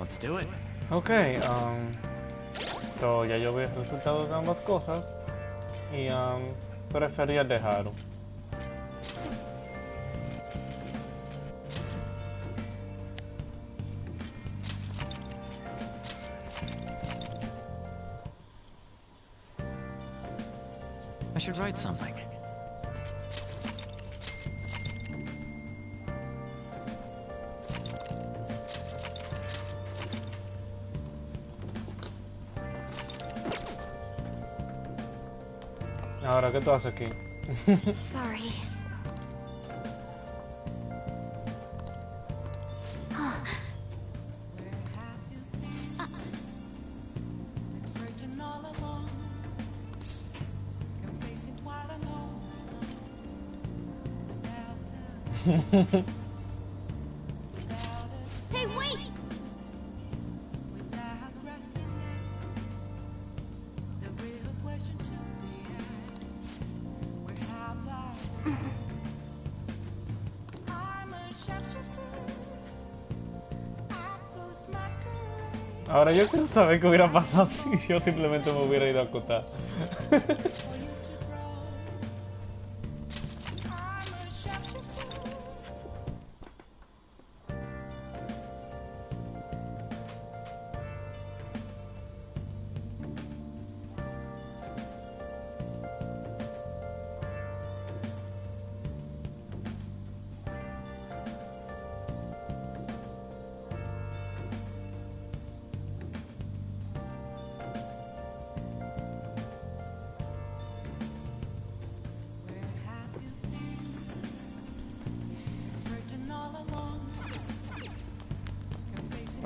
Let's do it. Ok, so ya yo vi el resultado de ambas cosas y prefería el de Haru. I should write something. Ahora, ¿qué tú haces aquí? Sorry. Hey, wait! Ahora yo quiero saber qué hubiera pasado si yo simplemente me hubiera ido a acotar.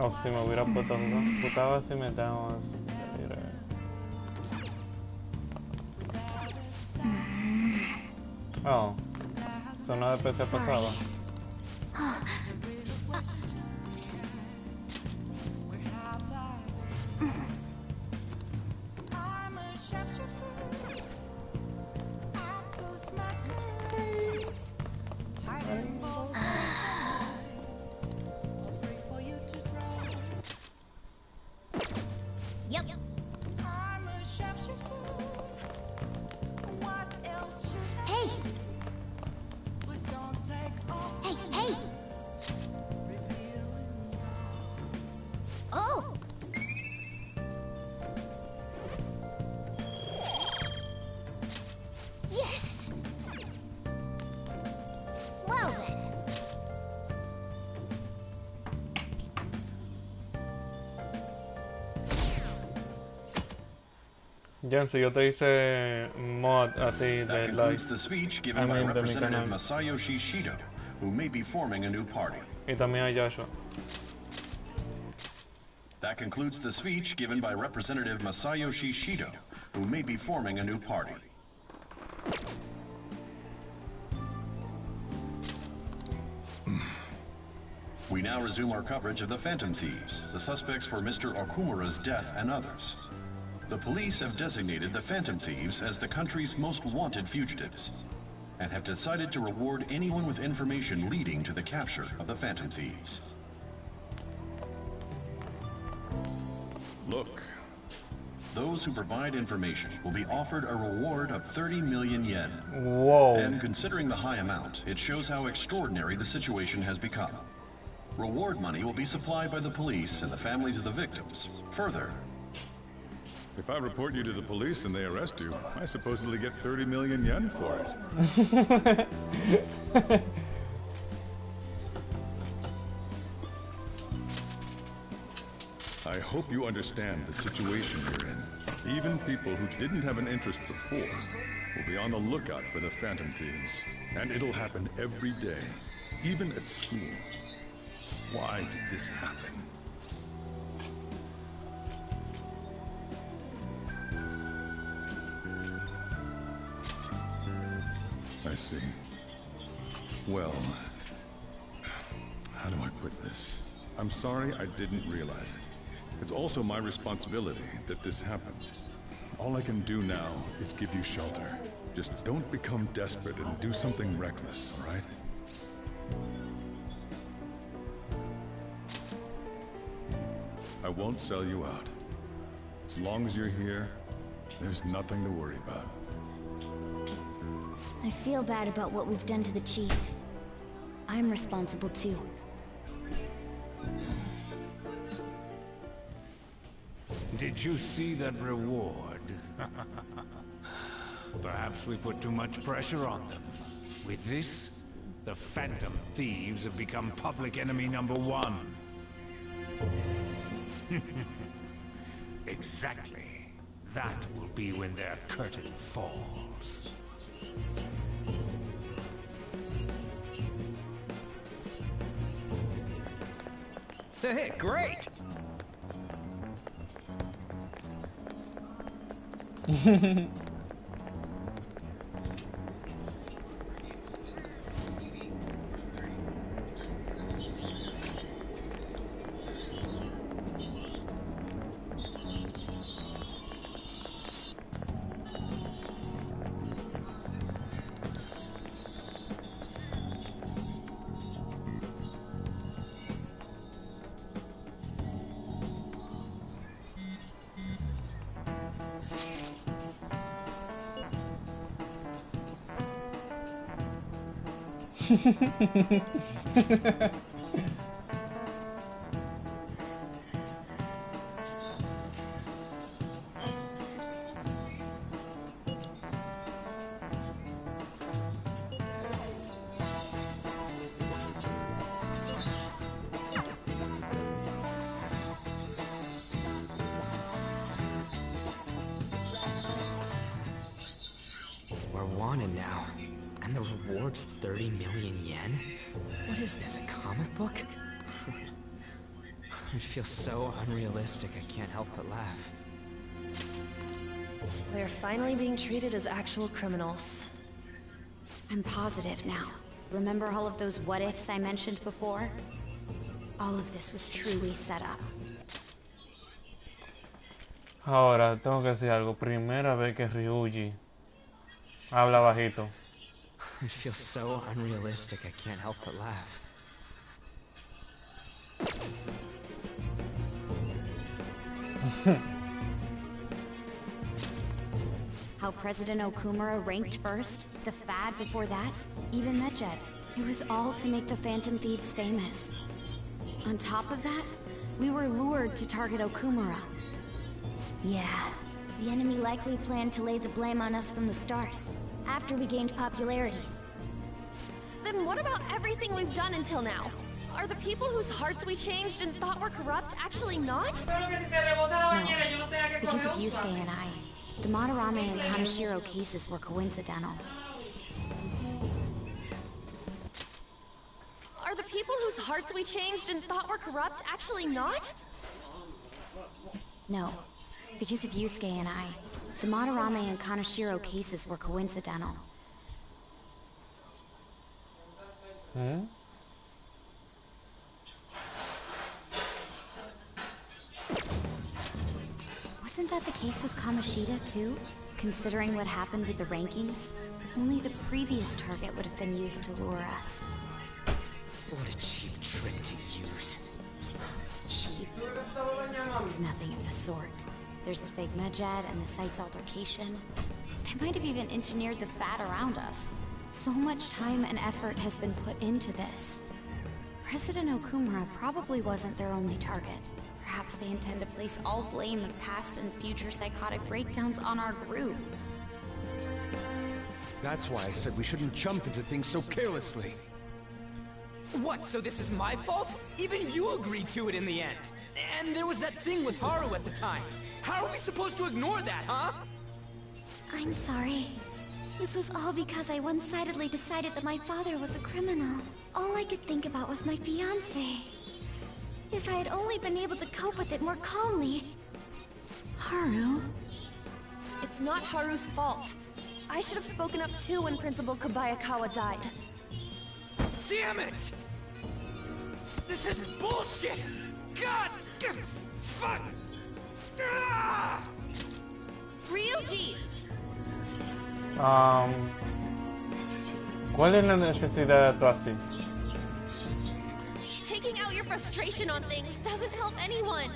Oh, si me hubiera puesto putado así me damos. Oh, zona de PC pasaba. Yep. Hey! Hey, hey! Oh! Yes! Well then. Jancy, yo te hice mod a ti That de concludes like. the speech given by de mi Representative canal. Masayoshi Shido, who may be forming a new party. Y también a Joshua. That concludes the speech given by Representative Masayoshi Shido, who may be forming a new party. We now resume our coverage of the Phantom Thieves, the suspects for Mr. Okumura's death and others. The police have designated the Phantom Thieves as the country's most wanted fugitives, and have decided to reward anyone with information leading to the capture of the Phantom Thieves. Look. Those who provide information will be offered a reward of 30 million yen. Whoa. And considering the high amount, it shows how extraordinary the situation has become. Reward money will be supplied by the police and the families of the victims. Further, If I report you to the police and they arrest you, I supposedly get 30 million yen for it. I hope you understand the situation you're in. Even people who didn't have an interest before will be on the lookout for the Phantom Thieves. And it'll happen every day, even at school. Why did this happen? I see. Well, how do I put this? I'm sorry I didn't realize it. It's also my responsibility that this happened. All I can do now is give you shelter. Just don't become desperate and do something reckless, all right? I won't sell you out. As long as you're here, there's nothing to worry about. I feel bad about what we've done to the chief. I'm responsible too. Did you see that reward? Perhaps we put too much pressure on them. With this, the Phantom Thieves have become public enemy #1. Exactly. That will be when their curtain falls. Hey, great! We're wanted now. And the reward's 30 million yen? What is this, a comic book? It feels so unrealistic, I can't help but laugh. They're finally being treated as actual criminals. I'm positive now. Remember all of those what-ifs I mentioned before? All of this was truly set up. Ahora, tengo que decir algo. Primera vez que Ryuji habla bajito. It feels so unrealistic, I can't help but laugh. How President Okumura ranked first, the Fad before that, even Medjed. It was all to make the Phantom Thieves famous. On top of that, we were lured to target Okumura. Yeah, the enemy likely planned to lay the blame on us from the start, after we gained popularity. Then what about everything we've done until now? Are the people whose hearts we changed and thought were corrupt actually not? No, because of Yusuke and I. The Madarame and Kaneshiro cases were coincidental. Are the people whose hearts we changed and thought were corrupt actually not? No, because of Yusuke and I. The Madarame and Kaneshiro cases were coincidental. Hmm? Wasn't that the case with Kamoshida, too? Considering what happened with the rankings? Only the previous target would have been used to lure us. What a cheap trick to use. Cheap? It's nothing of the sort. There's the fake Medjed and the site's altercation. They might have even engineered the Fad around us. So much time and effort has been put into this. President Okumura probably wasn't their only target. Perhaps they intend to place all blame of past and future psychotic breakdowns on our group. That's why I said we shouldn't jump into things so carelessly. What, so this is my fault? Even you agreed to it in the end. And there was that thing with Haru at the time. How are we supposed to ignore that, huh? I'm sorry. This was all because I one-sidedly decided that my father was a criminal. All I could think about was my fiancé. If I had only been able to cope with it more calmly... Haru? It's not Haru's fault. I should have spoken up too when Principal Kobayakawa died. Damn it! This is bullshit! God! Fuck! Ah! Ryuji! ¿Cuál es la necesidad de actuar así? Taking out your frustration on things doesn't help anyone.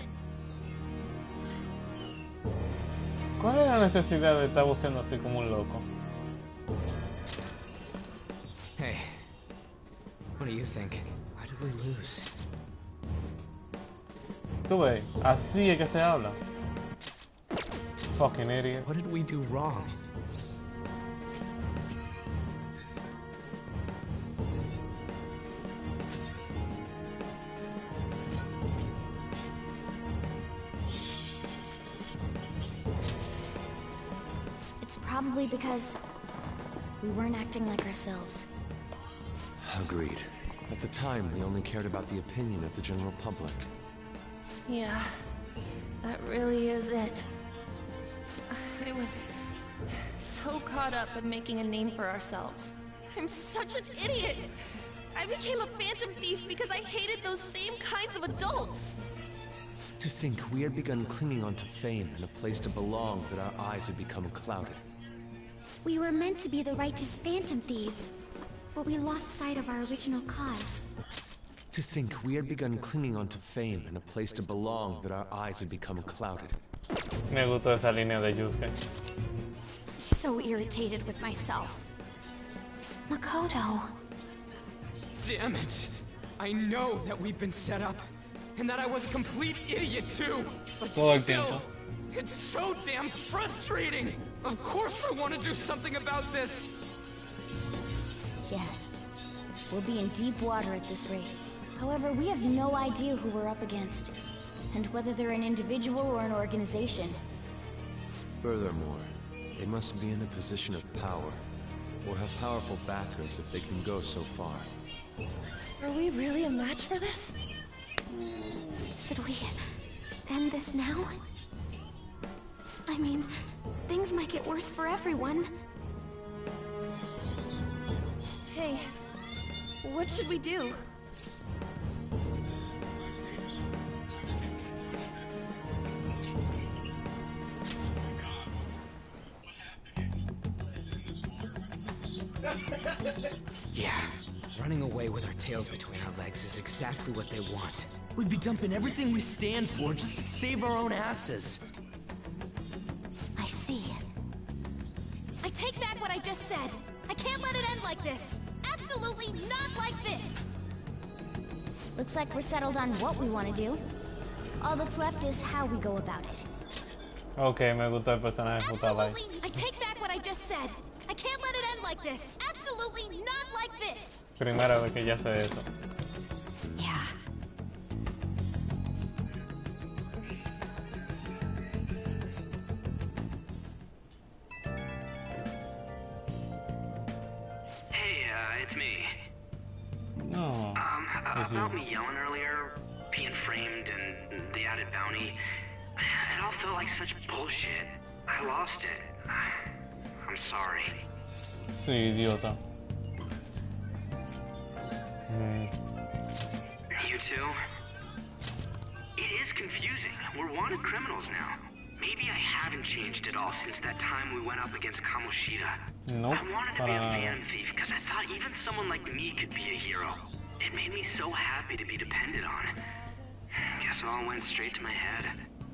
¿Cuál es la necesidad de estar buceando así como un loco? Hey, what do you think? Why did we lose? Tú ves, así es que se habla. Fucking idiot. What did we do wrong? It's probably because we weren't acting like ourselves. Agreed. At the time, we only cared about the opinion of the general public. Yeah, that really is it. I was so caught up in making a name for ourselves. I'm such an idiot! I became a phantom thief because I hated those same kinds of adults! To think we had begun clinging onto fame and a place to belong that our eyes had become clouded. We were meant to be the righteous phantom thieves, but we lost sight of our original cause. To think we had begun clinging onto fame and a place to belong that our eyes had become clouded. Me gustó esa línea de Yusuke. So irritated with myself. Makoto. Damn it! I know that we've been set up, and that I was a complete idiot too! But still, it's so damn frustrating! Of course I want to do something about this! Yeah. We'll be in deep water at this rate. However, we have no idea who we're up against, and whether they're an individual or an organization. Furthermore, they must be in a position of power, or have powerful backers if they can go so far. Are we really a match for this? Should we end this now? I mean, things might get worse for everyone. Hey, what should we do? Yeah, running away with our tails between our legs is exactly what they want. We'd be dumping everything we stand for just to save our own asses. I see. I take back what I just said. I can't let it end like this. Absolutely not like this. Looks like we're settled on what we want to do. All that's left is how we go about it. Okay, me gusta el personaje puta bye. I take back what I just said. I can't let it end like this. Absolutely not like this. Primera vez que ya sé eso. Yeah. Hey, it's me. No. About me yelling earlier, being framed, and the added bounty, it all felt like such bullshit. I lost it. I'm sorry. Sí, idiota. You too? It is confusing. We're wanted criminals now. Maybe I haven't changed at all since that time we went up against Kamoshida. Nope. I wanted to be a phantom thief because I thought even someone like me could be a hero. It made me so happy to be depended on. Guess it all went straight to my head.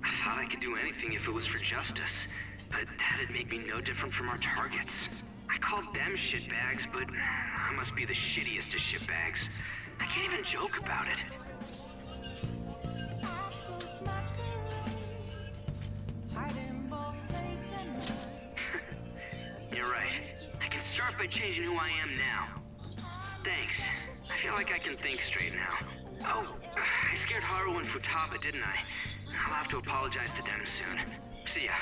I thought I could do anything if it was for justice, but that'd make me no different from our targets. I called them shitbags, but I must be the shittiest of shitbags. I can't even joke about it. You're right. I can start by changing who I am now. Thanks. I feel like I can think straight now. Oh, I scared Haru and Futaba, didn't I? I'll have to apologize to them soon. See ya.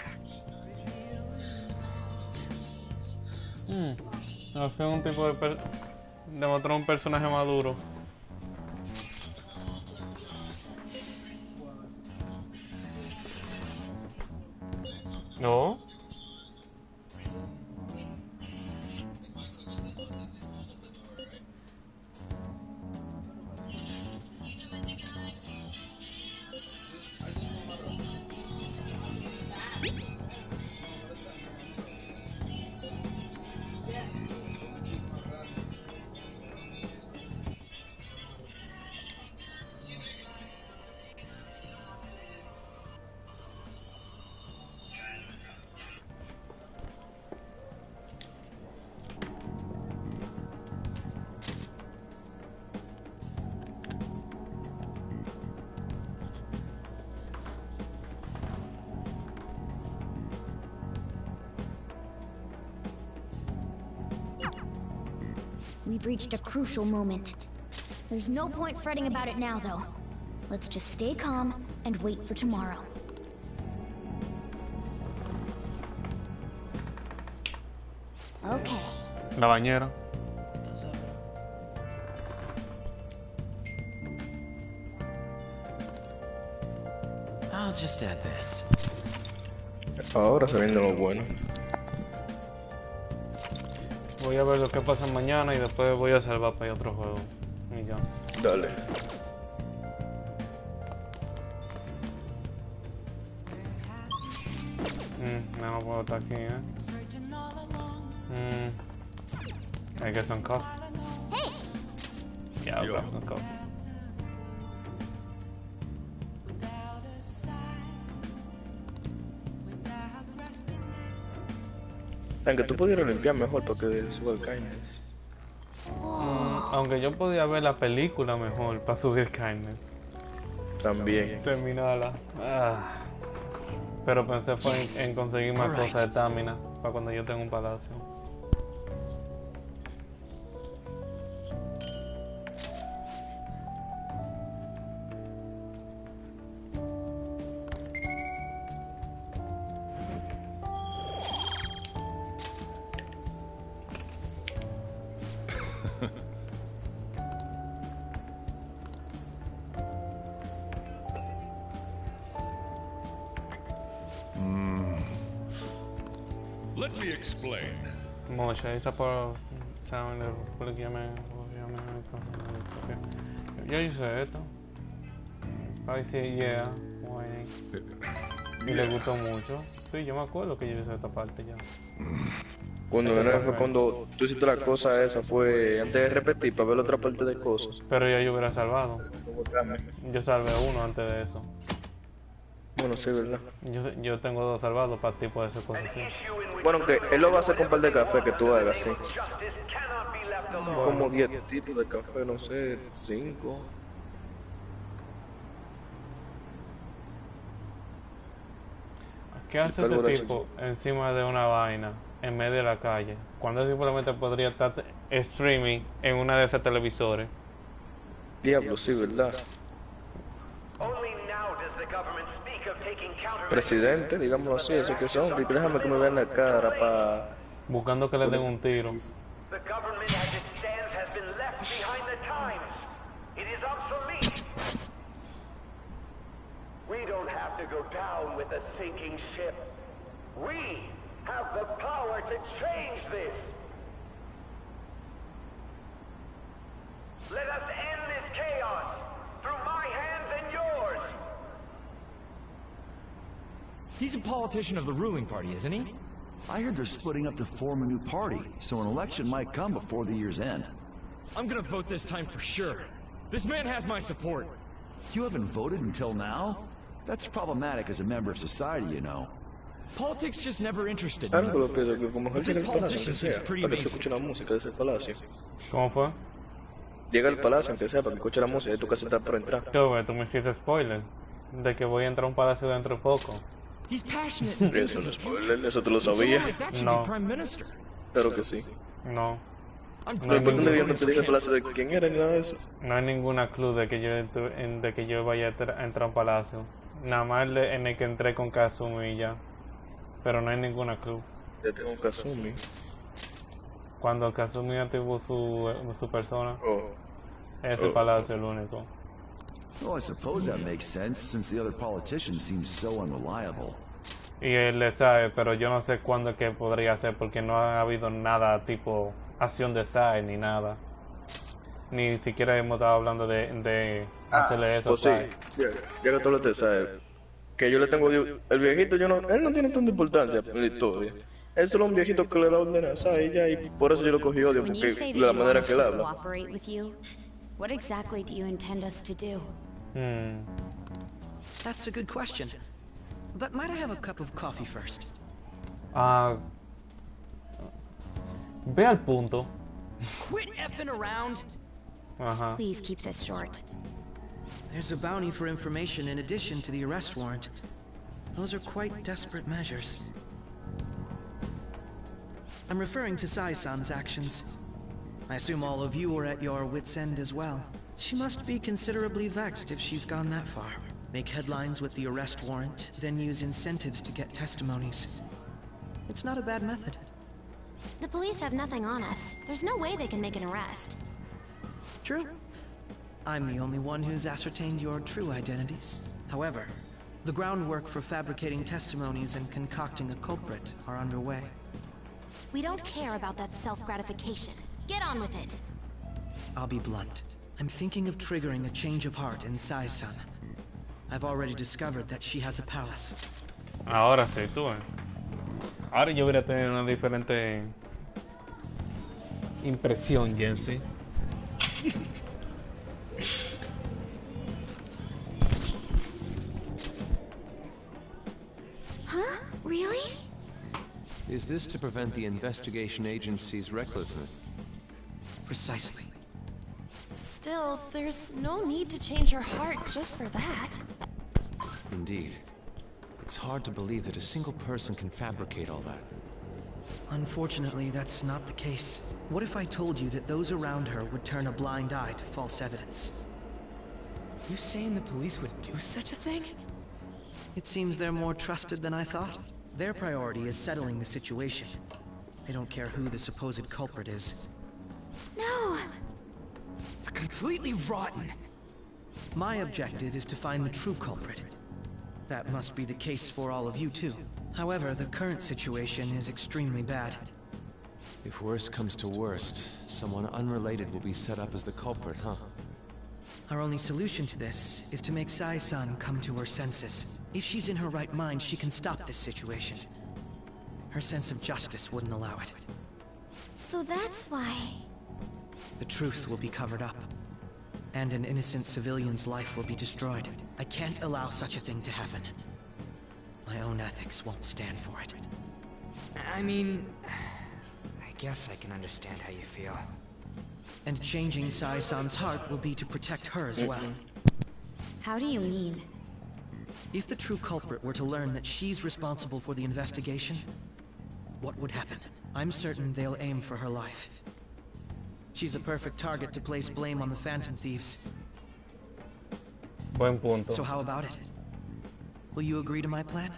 Al fin un tipo de demostró un personaje maduro. No. We've reached a crucial moment. There's no point fretting about it now, though. Let's just stay calm and wait for tomorrow. Okay. La bañera. I'll just add this. Ahora se viene lo bueno. Voy a ver lo que pasa mañana y después voy a salvar para otro juego. Y ya. Dale. No puedo estar aquí, I get some coffee. Hey! Yeah, I'll grab some coffee. Aunque tú pudieras limpiar mejor porque suba el kindness. Aunque yo podía ver la película mejor para subir kindness. También. Terminarla. Pero pensé fue en conseguir más cosas de estamina para cuando yo tenga un palacio. Let me explain. Mocha, esa por town de yo hice esto. Ay, sí, yeah. Y le gustó mucho. Sí, yo me acuerdo que yo hice esta parte ya. Cuando tú hiciste la cosa esa, fue antes de repetir para ver la otra parte de cosas. Pero ya yo hubiera salvado. Yo salvé uno antes de eso. Bueno, sí, verdad. Yo tengo dos salvados para tipo de esas cosas así. Bueno, que él lo va a hacer con un par de café que tú hagas, sí. Como 10 tipos de café, no sé, 5. ¿Qué hace este tipo encima de una vaina en medio de la calle? Cuando él simplemente podría estar streaming en una de esas televisores. Diablo, sí, verdad. Presidente, digámoslo así, ese que son. Déjame que me vean la cara para... Buscando que le den un tiro. We don't have to go down with a sinking ship. We have the power to change this. Let us end this chaos through my hands and yours. He's a politician of the ruling party, isn't he? I heard they're splitting up to form a new party, so an election might come before the year's end. I'm gonna vote this time for sure. This man has my support. You haven't voted until now? That's problematic as a member of society, you know. Politics just never interested me. But this politician seems pretty amazing. ¿Cómo fue? Llega al palacio, aunque sea, para que escuche la música y tu casa está por entrar. Tú me hiciste spoiler de que voy a entrar a un palacio dentro de poco. Eso no es spoiler, eso tú lo sabías. No. Claro que sí. No. No hay ningún... te dije el palacio de quién era ni nada de eso. No hay ninguna clue de que yo vaya a entrar a un palacio. Nada más en el que entré con Kazumi y ya. Pero no hay ninguna clue. Ya tengo un Kazumi. Cuando Kazumi activó su persona, ese palacio es el único. Well, I suppose that makes sense, since the other politicians seem so unreliable. Y él le sabe, pero yo no sé cuándo es que podría ser, porque no ha habido nada tipo acción de Sai ni nada. Ni siquiera hemos estado hablando de hacerle eso. Pues sí, ya que tú lo te sabes. Que yo le tengo... El viejito, él no tiene tanta importancia en la historia. Él solo es un viejito que le da órdenes a ella y por eso yo lo cogí odio, porque de la manera que él habla. What exactly do you intend us to do? That's a good question. But might I have a cup of coffee first? Ve al punto. Quit effing around. Please keep this short. There's a bounty for information in addition to the arrest warrant. Those are quite desperate measures. I'm referring to Sai-san's actions. I assume all of you are at your wits' end as well. She must be considerably vexed if she's gone that far. Make headlines with the arrest warrant, then use incentives to get testimonies. It's not a bad method. The police have nothing on us. There's no way they can make an arrest. True. I'm the only one who's ascertained your true identities. However, the groundwork for fabricating testimonies and concocting a culprit are underway. We don't care about that self-gratification. Get on with it. I'll be blunt. I'm thinking of triggering a change of heart in Sai-san. I've already discovered that she has a palace. Ahora sí, tú ves. Ahora yo hubiera tenido una diferente impresión, Jency. Huh? Really? Is this to prevent the investigation agency's recklessness? Precisely. Still, there's no need to change her heart just for that. Indeed. It's hard to believe that a single person can fabricate all that. Unfortunately, that's not the case. What if I told you that those around her would turn a blind eye to false evidence? You saying the police would do such a thing? It seems they're more trusted than I thought. Their priority is settling the situation. They don't care who the supposed culprit is. No! They're completely rotten. My objective is to find the true culprit. That must be the case for all of you too. However, the current situation is extremely bad. If worst comes to worst, someone unrelated will be set up as the culprit, huh? Our only solution to this is to make Sai-san come to her senses. If she's in her right mind, she can stop this situation. Her sense of justice wouldn't allow it. So that's why... The truth will be covered up, and an innocent civilian's life will be destroyed. I can't allow such a thing to happen. My own ethics won't stand for it. I mean... I guess I can understand how you feel. And changing Sai-san's heart will be to protect her as well. How do you mean? If the true culprit were to learn that she's responsible for the investigation, what would happen? I'm certain they'll aim for her life. She's the perfect target to place blame on the Phantom Thieves. Buen punto. So how about it? Will you agree to my plan?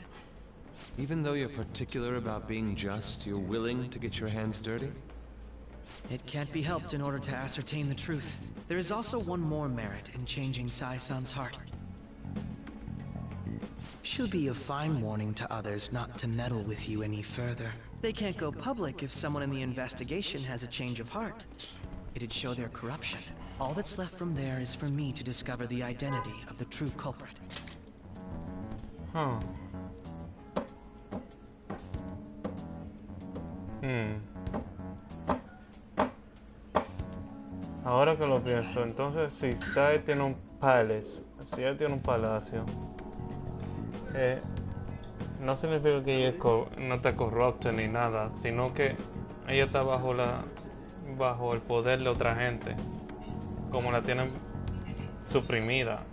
Even though you're particular about being just, you're willing to get your hands dirty? It can't be helped in order to ascertain the truth. There is also one more merit in changing Sai-san's heart. Should be a fine warning to others not to meddle with you any further. They can't go public if someone in the investigation has a change of heart. It'd show their corruption. All that's left from there is for me to discover the identity of the true culprit. Huh. Ahora que lo pienso, entonces si Sai tiene un palace, si ella tiene un palacio, no significa que ella no está corrupta ni nada, sino que ella está bajo el poder de otra gente, como la tienen suprimida.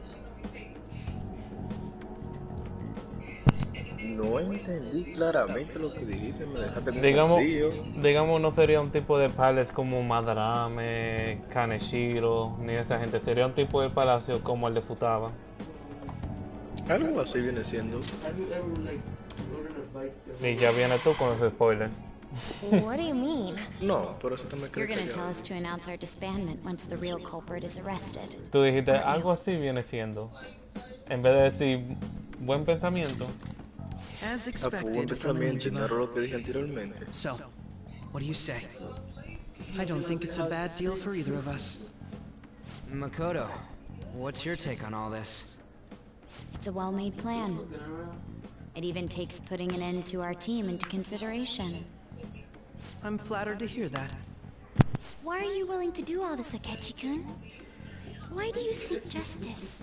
No entendí claramente lo que dijiste, me dejaste confundido. Digamos, no sería un tipo de palace como Madarame, Kaneshiro, ni esa gente, sería un tipo de palacio como el de Futaba. Algo así viene siendo. Y ya viene tú con ese spoiler. What do you mean? No, pero eso también You're gonna tell us to announce our disbandment once the real culprit is arrested. Tú dijiste algo así viene siendo. En vez de decir buen pensamiento. As expected from Ichima. So, what do you say? I don't think it's a bad deal for either of us. Makoto, what's your take on all this? It's a well-made plan. It even takes putting an end to our team into consideration. I'm flattered to hear that. Why are you willing to do all this, Akechi-kun? Why do you seek justice?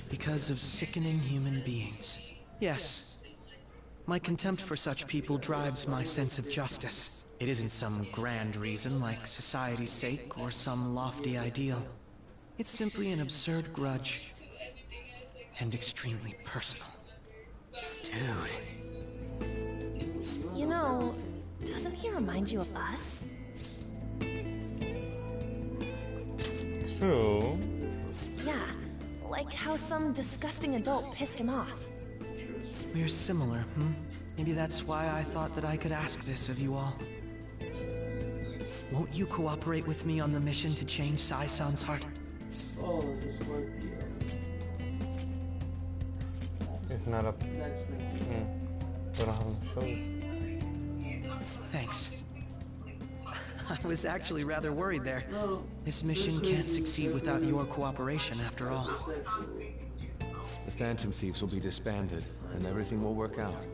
Because of sickening human beings. Yes. My contempt for such people drives my sense of justice. It isn't some grand reason like society's sake or some lofty ideal. It's simply an absurd grudge. And extremely personal. Dude. You know, doesn't he remind you of us? True. Yeah, like how some disgusting adult pissed him off. We're similar, hmm? Maybe that's why I thought that I could ask this of you all. Won't you cooperate with me on the mission to change Sai-san's heart? It's not a... We don't have no shows. Thanks. I was actually rather worried there. This mission can't succeed without your cooperation, after all. The Phantom Thieves will be disbanded, and everything will work out.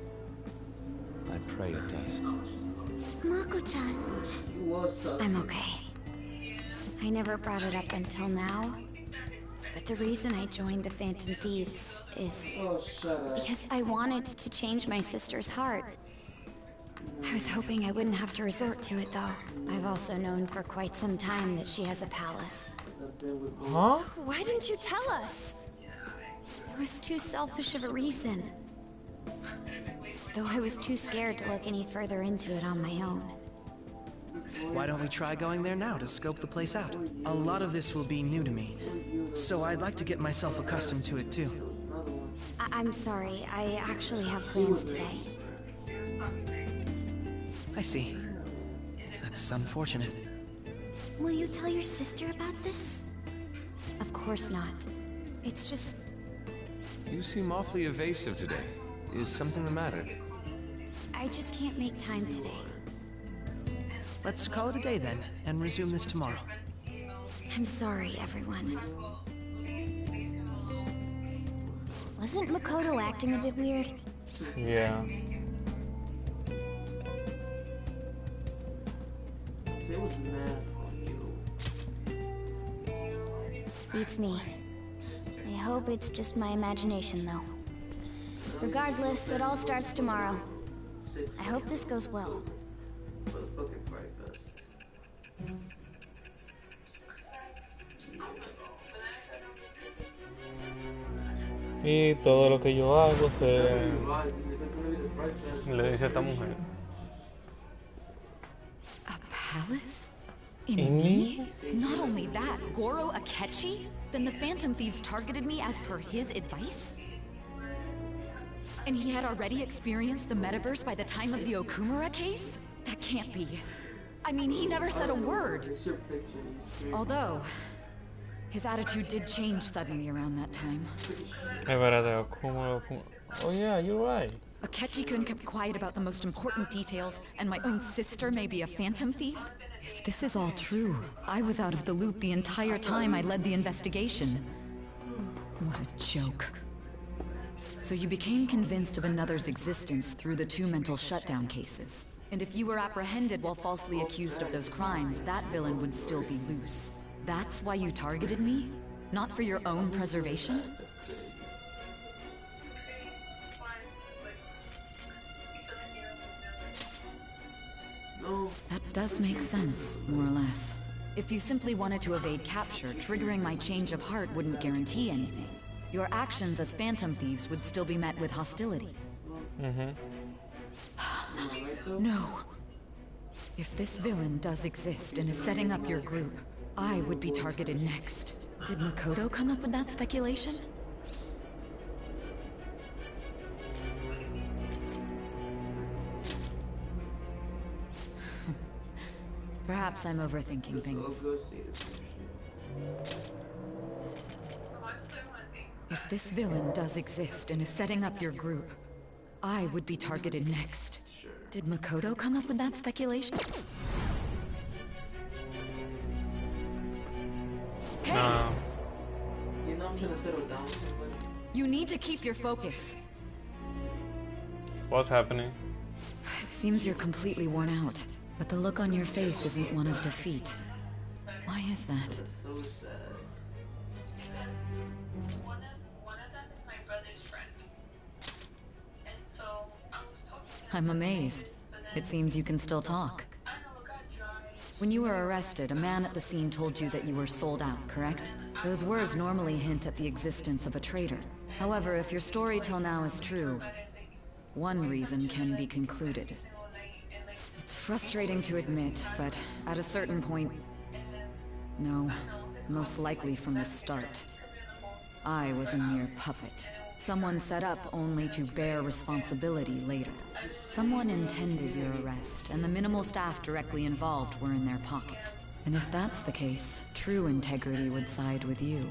I pray it does. Mako-chan. I'm okay. I never brought it up until now, but the reason I joined the Phantom Thieves is because I wanted to change my sister's heart. I was hoping I wouldn't have to resort to it, though. I've also known for quite some time that she has a palace. Huh? Why didn't you tell us? It was too selfish of a reason. Though I was too scared to look any further into it on my own. Why don't we try going there now to scope the place out? A lot of this will be new to me, so I'd like to get myself accustomed to it too. I'm sorry, I actually have plans today. I see. That's unfortunate. Will you tell your sister about this? Of course not. It's just... You seem awfully evasive today. Is something the matter? I just can't make time today. Let's call it a day then, and resume this tomorrow. I'm sorry, everyone. Wasn't Makoto acting a bit weird? Yeah. Beats me. I hope it's just my imagination, though. Regardless, it all starts tomorrow. I hope this goes well. Y todo lo que yo hago le dice a esta mujer. A palace? In me? Not only that, Goro Akechi? Then the Phantom Thieves targeted me as per his advice? And he had already experienced the metaverse by the time of the Okumura case? That can't be. I mean, he never said a word. Although, his attitude did change suddenly around that time. Oh yeah, you're right. Akechi-kun kept quiet about the most important details, and my own sister may be a Phantom Thief? If this is all true, I was out of the loop the entire time I led the investigation. What a joke. So you became convinced of another's existence through the 2 mental shutdown cases. And if you were apprehended while falsely accused of those crimes, that villain would still be loose. That's why you targeted me? Not for your own preservation? That does make sense, more or less. If you simply wanted to evade capture, triggering my change of heart wouldn't guarantee anything. Your actions as Phantom Thieves would still be met with hostility. No. If this villain does exist and is setting up your group, I would be targeted next. Did Makoto come up with that speculation? Perhaps I'm overthinking things. If this villain does exist and is setting up your group, I would be targeted next. Did Makoto come up with that speculation? Hey! You need to keep your focus. What's happening? It seems you're completely worn out, but the look on your face isn't one of defeat. Why is that? I'm amazed. It seems you can still talk. When you were arrested, a man at the scene told you that you were sold out, correct? Those words normally hint at the existence of a traitor. However, if your story till now is true, one reason can be concluded. It's frustrating to admit, but at a certain point... No, most likely from the start. I was a mere puppet. Someone set up only to bear responsibility later. Someone intended your arrest, and the minimal staff directly involved were in their pocket. And if that's the case, true integrity would side with you.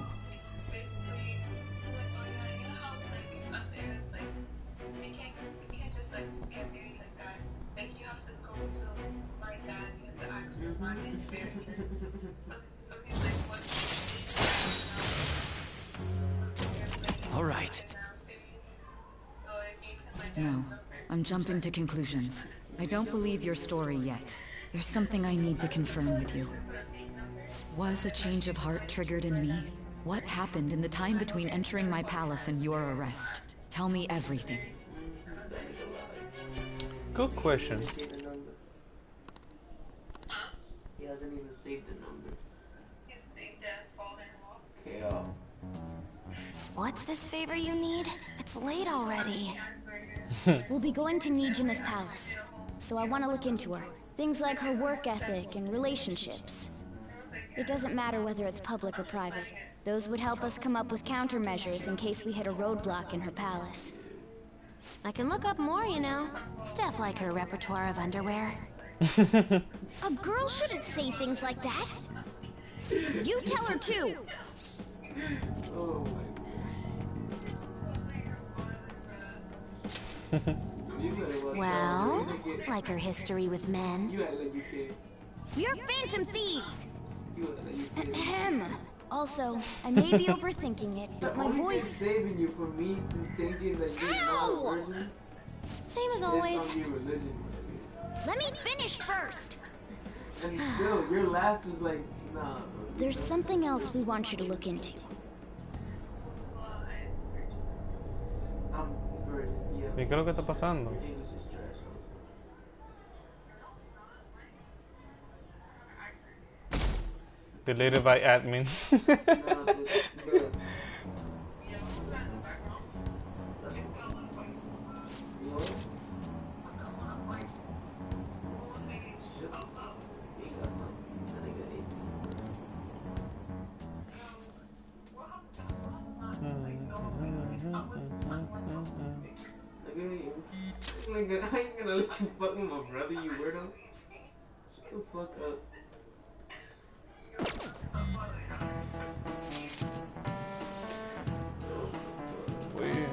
All right. No, I'm jumping to conclusions. I don't believe your story yet. There's something I need to confirm with you. Was a change of heart triggered in me? What happened in the time between entering my palace and your arrest? Tell me everything. Good question. He hasn't even saved the number. He's saved as father-in-law. Okay, What's this favor you need? It's late already. We'll be going to Nijima's palace, so I want to look into her. Things like her work ethic and relationships. It doesn't matter whether it's public or private. Those would help us come up with countermeasures in case we hit a roadblock in her palace. I can look up more, you know. Stuff like her repertoire of underwear. A girl shouldn't say things like that. You tell her too. Oh Well, like her history with men. You're Phantom Thieves! Ahem. Also, I may be overthinking it, but my voice... saving you from me thinking that you're not a virgin. Same as always. Let me finish first! And still, your laugh is like, nah. There's something else we want you to look into. ¿Y qué es lo que está pasando? Deleted by admin. I ain't gonna let you fuck with my brother, you weirdo. Shut the fuck up. Weird.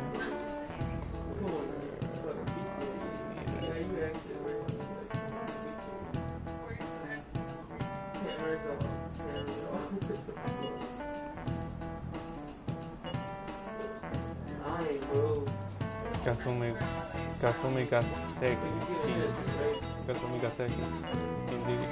Kasumi Kaseki. Kasumi Kaseki. Indeed.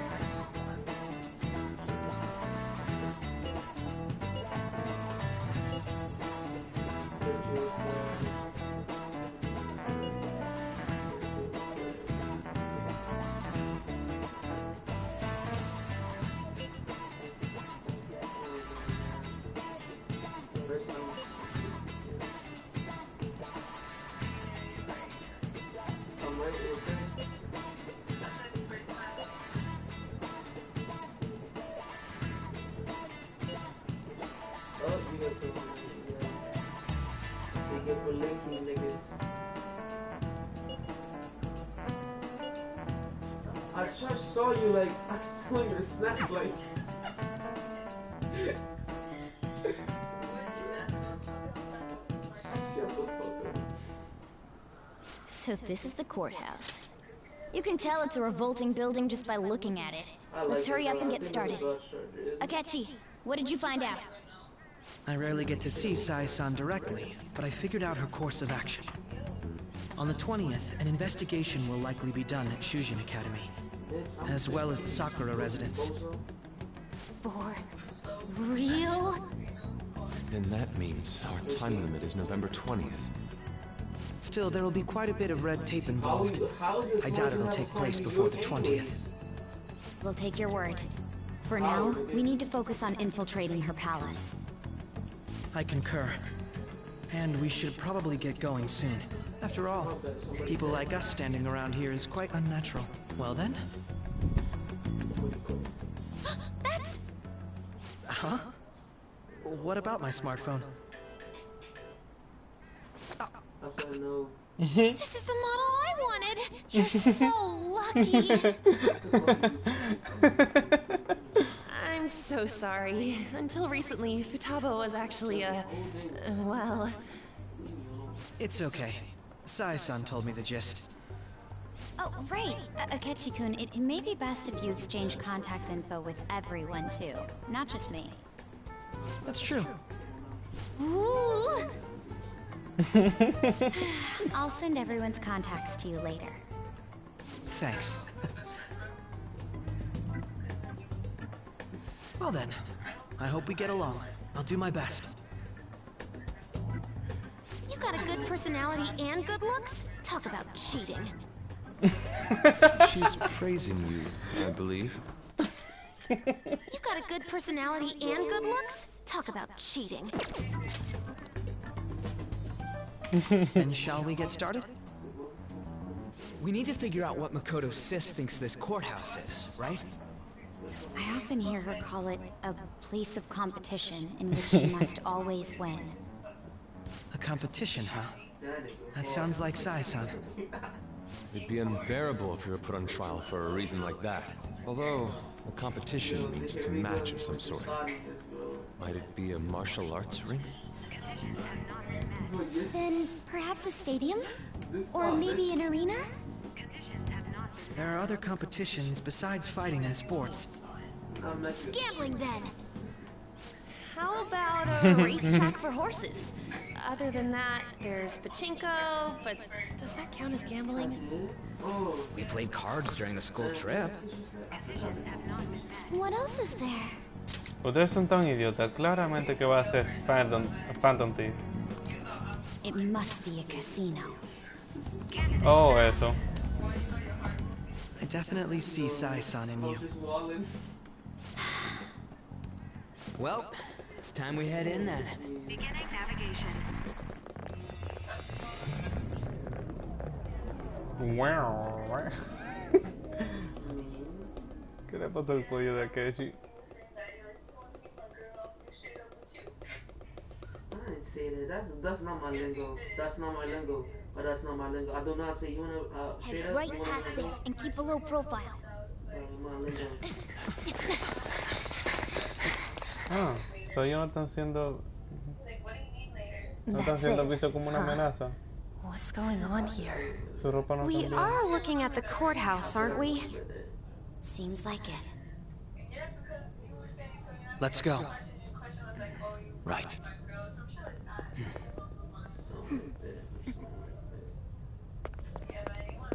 I just saw you like, I saw your snap like. So this is the courthouse. You can tell it's a revolting building just by looking at it. Let's hurry up and get started. Akechi, what did you find out? I rarely get to see Sai-san directly, but I figured out her course of action. On the 20th, an investigation will likely be done at Shujin Academy, as well as the Sakura residence. For real? Then that means our time limit is November 20th. Still, there will be quite a bit of red tape involved. I doubt it'll take place before the 20th. We'll take your word. For now, we need to focus on infiltrating her palace. I concur. And we should probably get going soon. After all, people like us standing around here is quite unnatural. Well then? That's... Huh? what about my smartphone? This is the model I wanted! You're so lucky! I'm so sorry. Until recently, Futaba was actually well... It's okay. Sai-san told me the gist. Oh, right. Akechi-kun, it may be best if you exchange contact info with everyone, too. Not just me. That's true. Ooh! I'll send everyone's contacts to you later. Thanks. Well then, I hope we get along. I'll do my best. You got a good personality and good looks? Talk about cheating. She's praising you, I believe. You got a good personality and good looks? Talk about cheating. Then shall we get started? We need to figure out what Makoto Sis thinks this courthouse is, right? I often hear her call it a place of competition in which she must always win. A competition, huh? That sounds like Sai-san. It'd be unbearable if you were put on trial for a reason like that. Although, a competition means it's a match of some sort. Might it be a martial arts ring? Then perhaps a stadium? Or maybe an arena? There are other competitions besides fighting and sports. Gambling, then. How about a racetrack for horses? Other than that, there's pachinko, but does that count as gambling? We played cards during the school trip. What else is there? Ustedes son tan idiotas. Claramente que va a ser Phantom Thief. It must be a casino. Oh, eso. I definitely see Sai-san in you. Well, it's time we head in then. Beginning navigation. Wow. ¿Qué le pasó al cuello de Akechi? I didn't say that. That's not my lingo. That's not my lingo. But that's not my lingo. I do not say you wanna Head right past it and keep a low profile. Ah, so ellos no están siendo... No están siendo vistos como una amenaza. What's going on here? Su ropa no We está bien. are looking at the courthouse, aren't we? Seems like it. Let's go. Right.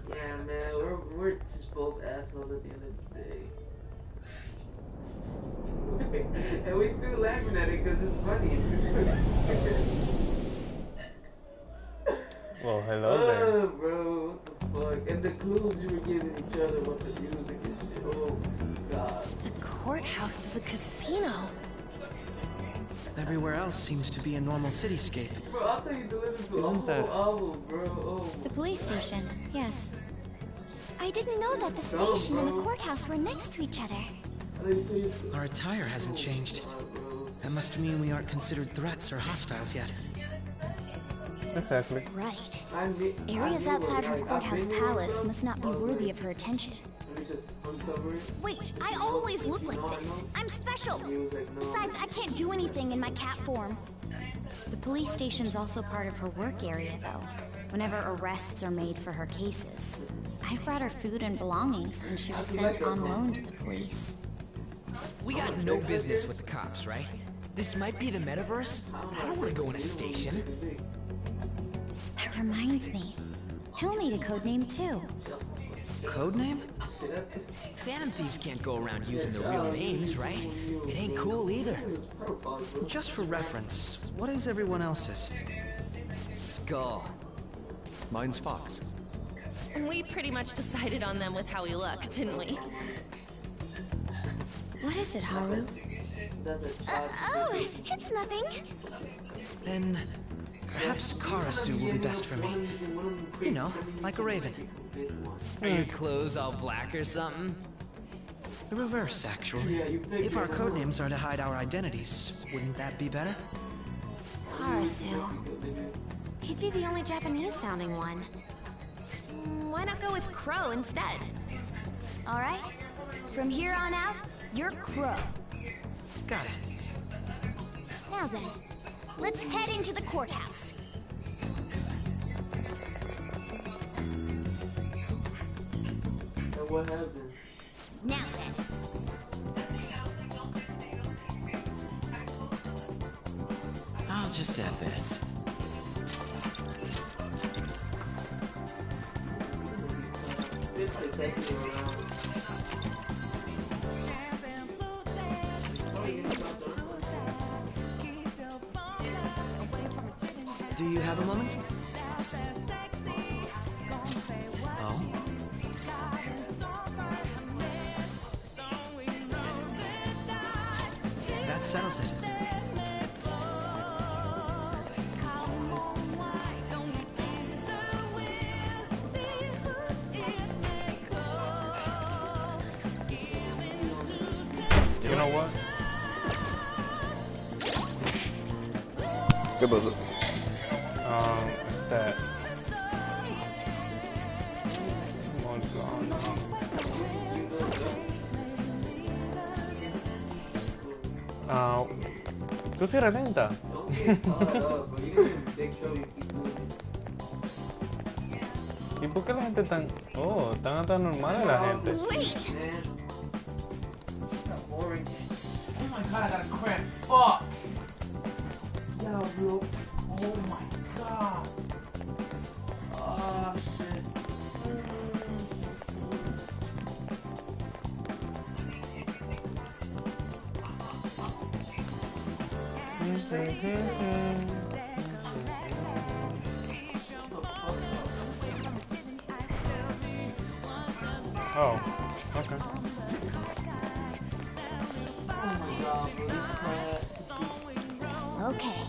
Yeah, man, we're just both assholes at the end of the day. And we still laughing at it because it's funny. Well, hello there. Bro, what the fuck? And the clues you were giving each other with the music and shit. Oh my god. The courthouse is a casino. Everywhere else seems to be a normal cityscape. Bro, I'll tell you to listen to Isn't that... album, bro. Oh. The police station, yes. I didn't know that the station and the courthouse were next to each other. Our attire hasn't changed. That must mean we aren't considered threats or hostiles yet. Exactly. Right. Areas outside her courthouse palace must not be worthy of her attention. Wait, I always look like this. I'm special. Besides, I can't do anything in my cat form. The police station's also part of her work area, though. Whenever arrests are made for her cases. I've brought her food and belongings when she was sent on loan to the police. We got no business with the cops, right? This might be the metaverse, but I don't want to go in a station. That reminds me. He'll need a codename, too. Codename? Phantom Thieves can't go around using their real names, right? It ain't cool either. Just for reference, what is everyone else's? Skull. Mine's Fox. We pretty much decided on them with how we look, didn't we? What is it, Haru? Oh, it's nothing. Then perhaps Karasu will be best for me. You know, like a raven. Are your clothes all black or something? The reverse, actually. If our codenames are to hide our identities, wouldn't that be better? Harasu. He'd be the only Japanese-sounding one. Why not go with Crow instead? All right. From here on out, you're Crow. Got it. Now then, let's head into the courthouse. What happened? Now then. I'll just add this. Do you have a moment? Oh? That settles it. You know what? ¿Qué pasó? That. Tú sí eres lenta. ¿Y por qué la gente tan... Oh, tan normal la gente? Wait! Oh my god, I got a cramp. Fuck! Yo, bro. Oh my god. Oh shit. Oh, okay. Oh my god, bro. Okay.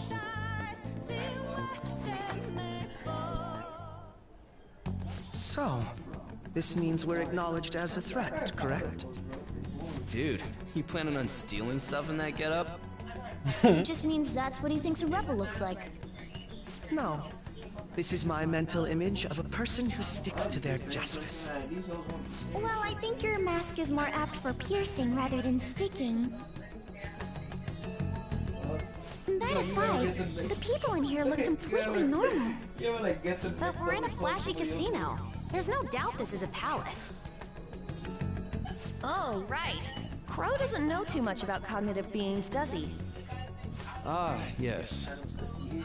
So, this means we're acknowledged as a threat, correct? Dude, you planning on stealing stuff in that getup? It just means that's what he thinks a rebel looks like. No. This is my mental image of a person who sticks to their justice. Well, I think your mask is more apt for piercing rather than sticking. That aside, the people in here look completely normal. But we're in a flashy casino. There's no doubt this is a palace. Oh, right. Crow doesn't know too much about cognitive beings, does he? Ah, yes.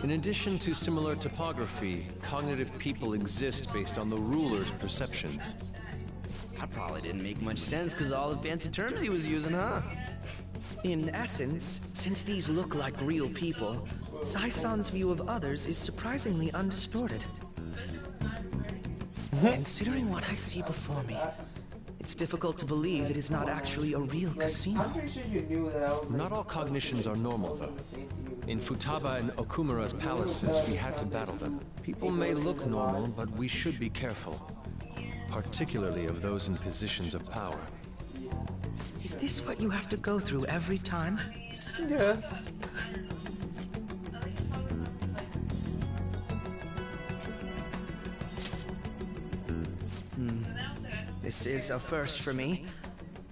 In addition to similar topography, cognitive people exist based on the ruler's perceptions. That probably didn't make much sense because of all the fancy terms he was using, huh? In essence, since these look like real people, Sai-san's view of others is surprisingly undistorted. Considering what I see before me, it's difficult to believe it is not actually a real casino. Not all cognitions are normal, though. In Futaba and Okumura's palaces, we had to battle them. People may look normal, but we should be careful. Particularly of those in positions of power. Is this what you have to go through every time? Yes. This is a first for me.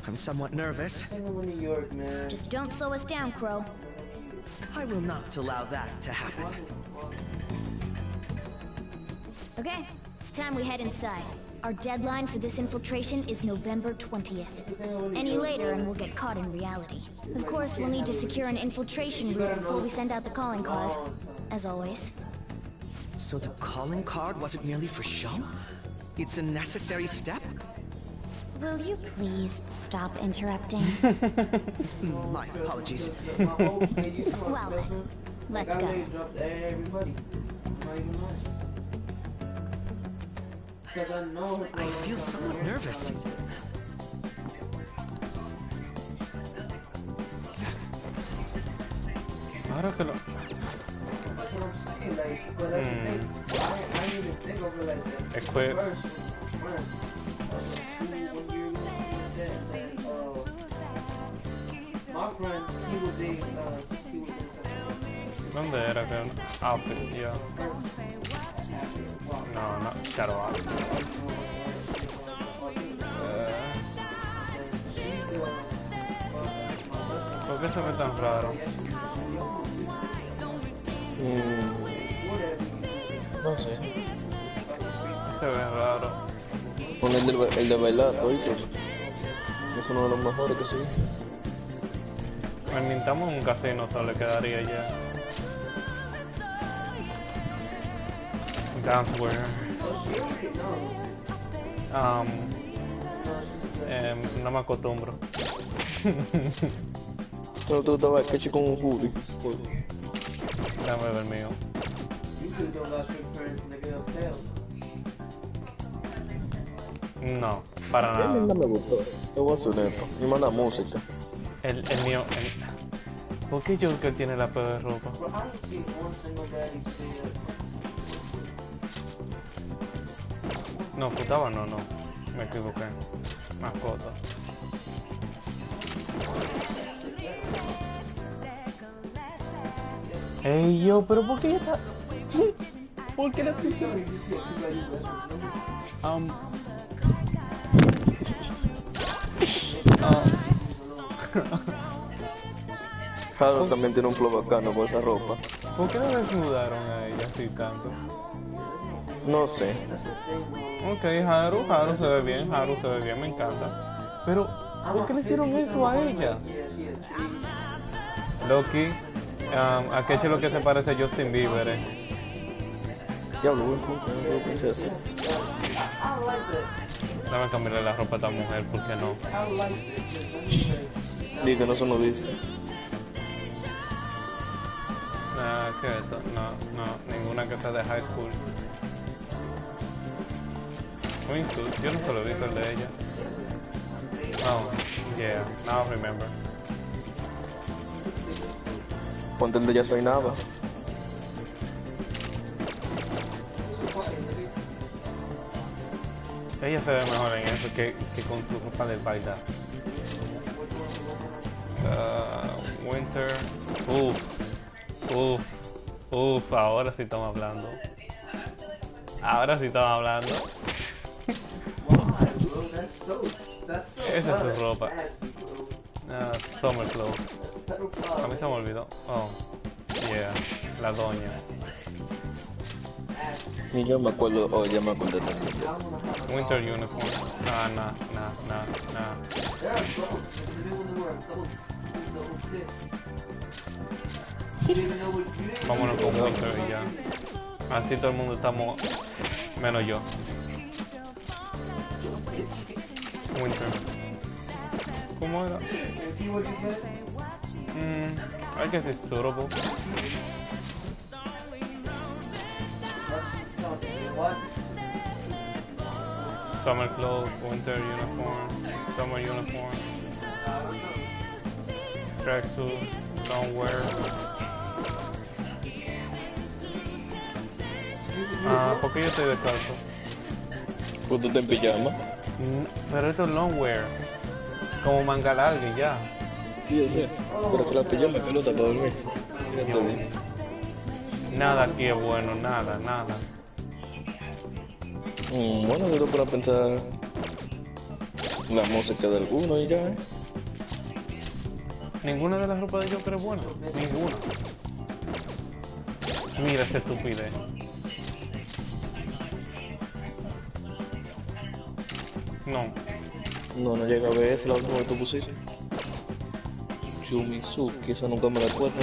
I'm somewhat nervous. Just don't slow us down, Crow. I will not allow that to happen. Okay, it's time we head inside. Our deadline for this infiltration is November 20th. Any later and we'll get caught in reality. Of course, we'll need to secure an infiltration route before we send out the calling card. As always. So the calling card wasn't merely for show? It's a necessary step? Will you please stop interrupting? My apologies. Well then, let's go. I feel somewhat nervous. Ahora que lo... Equip. ¿Dónde era que outfit? Ya. No, shadow outfit. ¿Por qué se ve tan raro? No sé. Se ve raro. Pon el de bailar, toditos. Es uno de los mejores que sí. Inventamos un casino, solo le quedaría ya. Danceware. No me acostumbro. Solo tú estabas queche con un hoodie. Déjame ver el mío. No, para nada. No me gustó. Te voy a ser honesto. Y manda música. El mío. ¿Por qué Joker tiene la peor de ropa? No, Futaba no. Me equivoqué. Mascota. Ey, yo, pero ¿por qué ella está...? ¿Por qué la estoy Harold también tiene un flow bacano con esa ropa. ¿Por qué no desnudaron a ella así tanto? No sé. Ok, Haru se ve bien, me encanta. Pero, ¿por qué le hicieron eso a ella? Loki, a Kechi lo que se parece a Justin Bieber, Diablo, buen punto, no pensé así. Dame cambiarle la ropa a esta mujer, ¿por qué no? Dí que no se lo dice. ¿Qué es esto? No, ninguna que sea de high school. Wingsuit, yo no se lo he visto el de ella. Oh, yeah, now I remember. Ponte el de Ya Soy Nava. Ella se ve mejor en eso que con su ropa de bailar. Winter. Ahora sí estamos hablando. Esa es su ropa. Summer clothes. A mí se me olvidó. Oh, yeah, la doña. Ni yo me acuerdo, ya me acordé también. Winter uniform. Nah. Vámonos con Winter y ya. Así todo el mundo estamos, menos yo. Winter. ¿Cómo era? I guess it's suitable. Summer clothes, winter uniform, summer uniform, tracksuit, don't wear. ¿Por qué yo estoy descalzo? Pues tú te en pijama. Pero esto es long wear, como manga larga y ya. Sí, yo sé, pero se la pijama que lo usa para dormir. Fíjate bien. Nada aquí es bueno, nada. Bueno, yo para pensar la música de alguno y ya, Ninguna de las ropas de Joker es buena, ninguna. Mira esta estupidez. No llega a ver esa, la última que tú pusiste. Yumizuki, esa nunca me la acuerdo,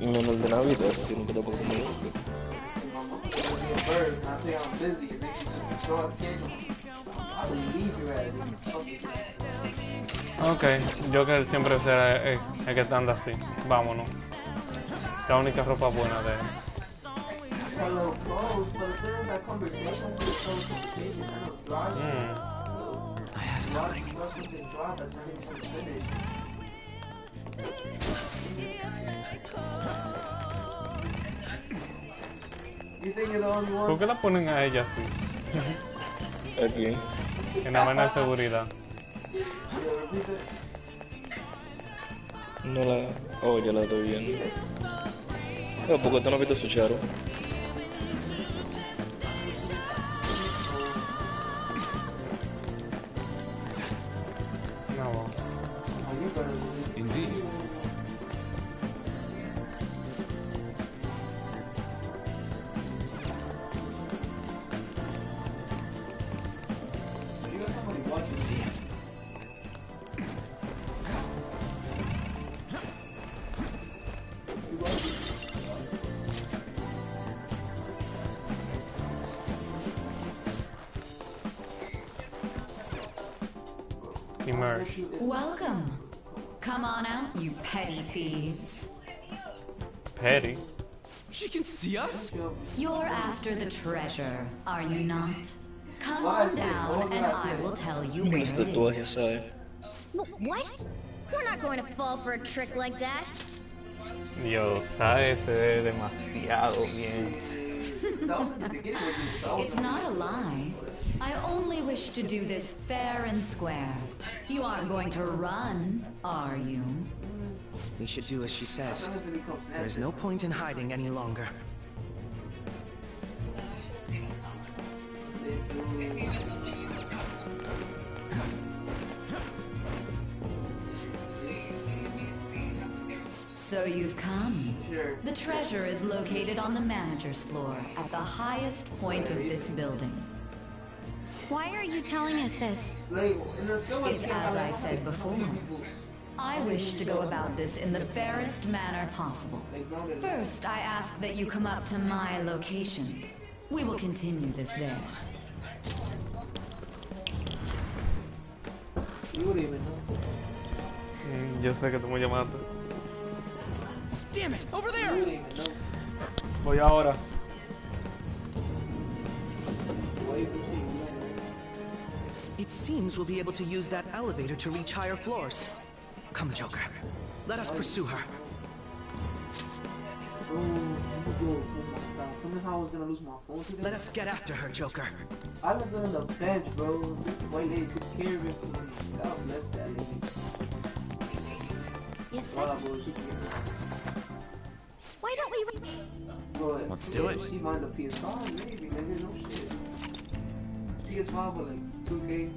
¿no? No, el de Navidad, es que nunca te puedo comer. Ok, Joker siempre será el que está andando así. Vámonos. La única ropa buena de él. I have something. ¿Por qué la ponen a ella así? ¿A quién? En la mano de seguridad. No la... Oh, ya la estoy viendo. Claro, porque tú no has visto su charo. No. Indeed. See it. Emerge. Welcome. Come on out, you petty thieves. Petty. She can see us? You're after the treasure, are you not? Come on down and I will tell you where Las it tatuajes, is. ¿sabes? What? We're not going to fall for a trick like that. Yo, sabe, se ve demasiado bien. It's not a lie. I only wish to do this fair and square. You aren't going to run, are you? We should do as she says. There is no point in hiding any longer. So you've come. The treasure is located on the manager's floor, at the highest point of this building. Why are you telling us this? It's as I said before. I wish to go about this in the fairest manner possible. First, I ask that you come up to my location. We will continue this there. Yo sé que tú me llamaste. Damn it! Over there! Voy ahora. It seems we'll be able to use that elevator to reach higher floors. Come, Joker. Let us pursue her. Somehow I was gonna lose my phone today. Let us get after her, Joker. I left it on the bench, bro. This white lady took care of it for me. God bless that lady. Why don't we... But, Let's do it. She mind the PS5, maybe, no shit. PS5 with like 2K.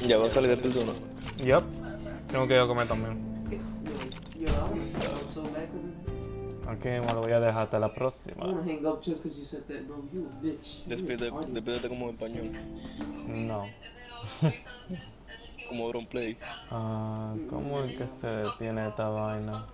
Ya va a salir de persona. Yup. Tengo que ir a comer también. Yo, I was so mad Aquí me lo voy a dejar hasta la próxima. I wanna hang up just because you said that, bro. You a bitch. Despídete como en español. No. Como Auronplay. ¿Cómo es que se detiene esta vaina?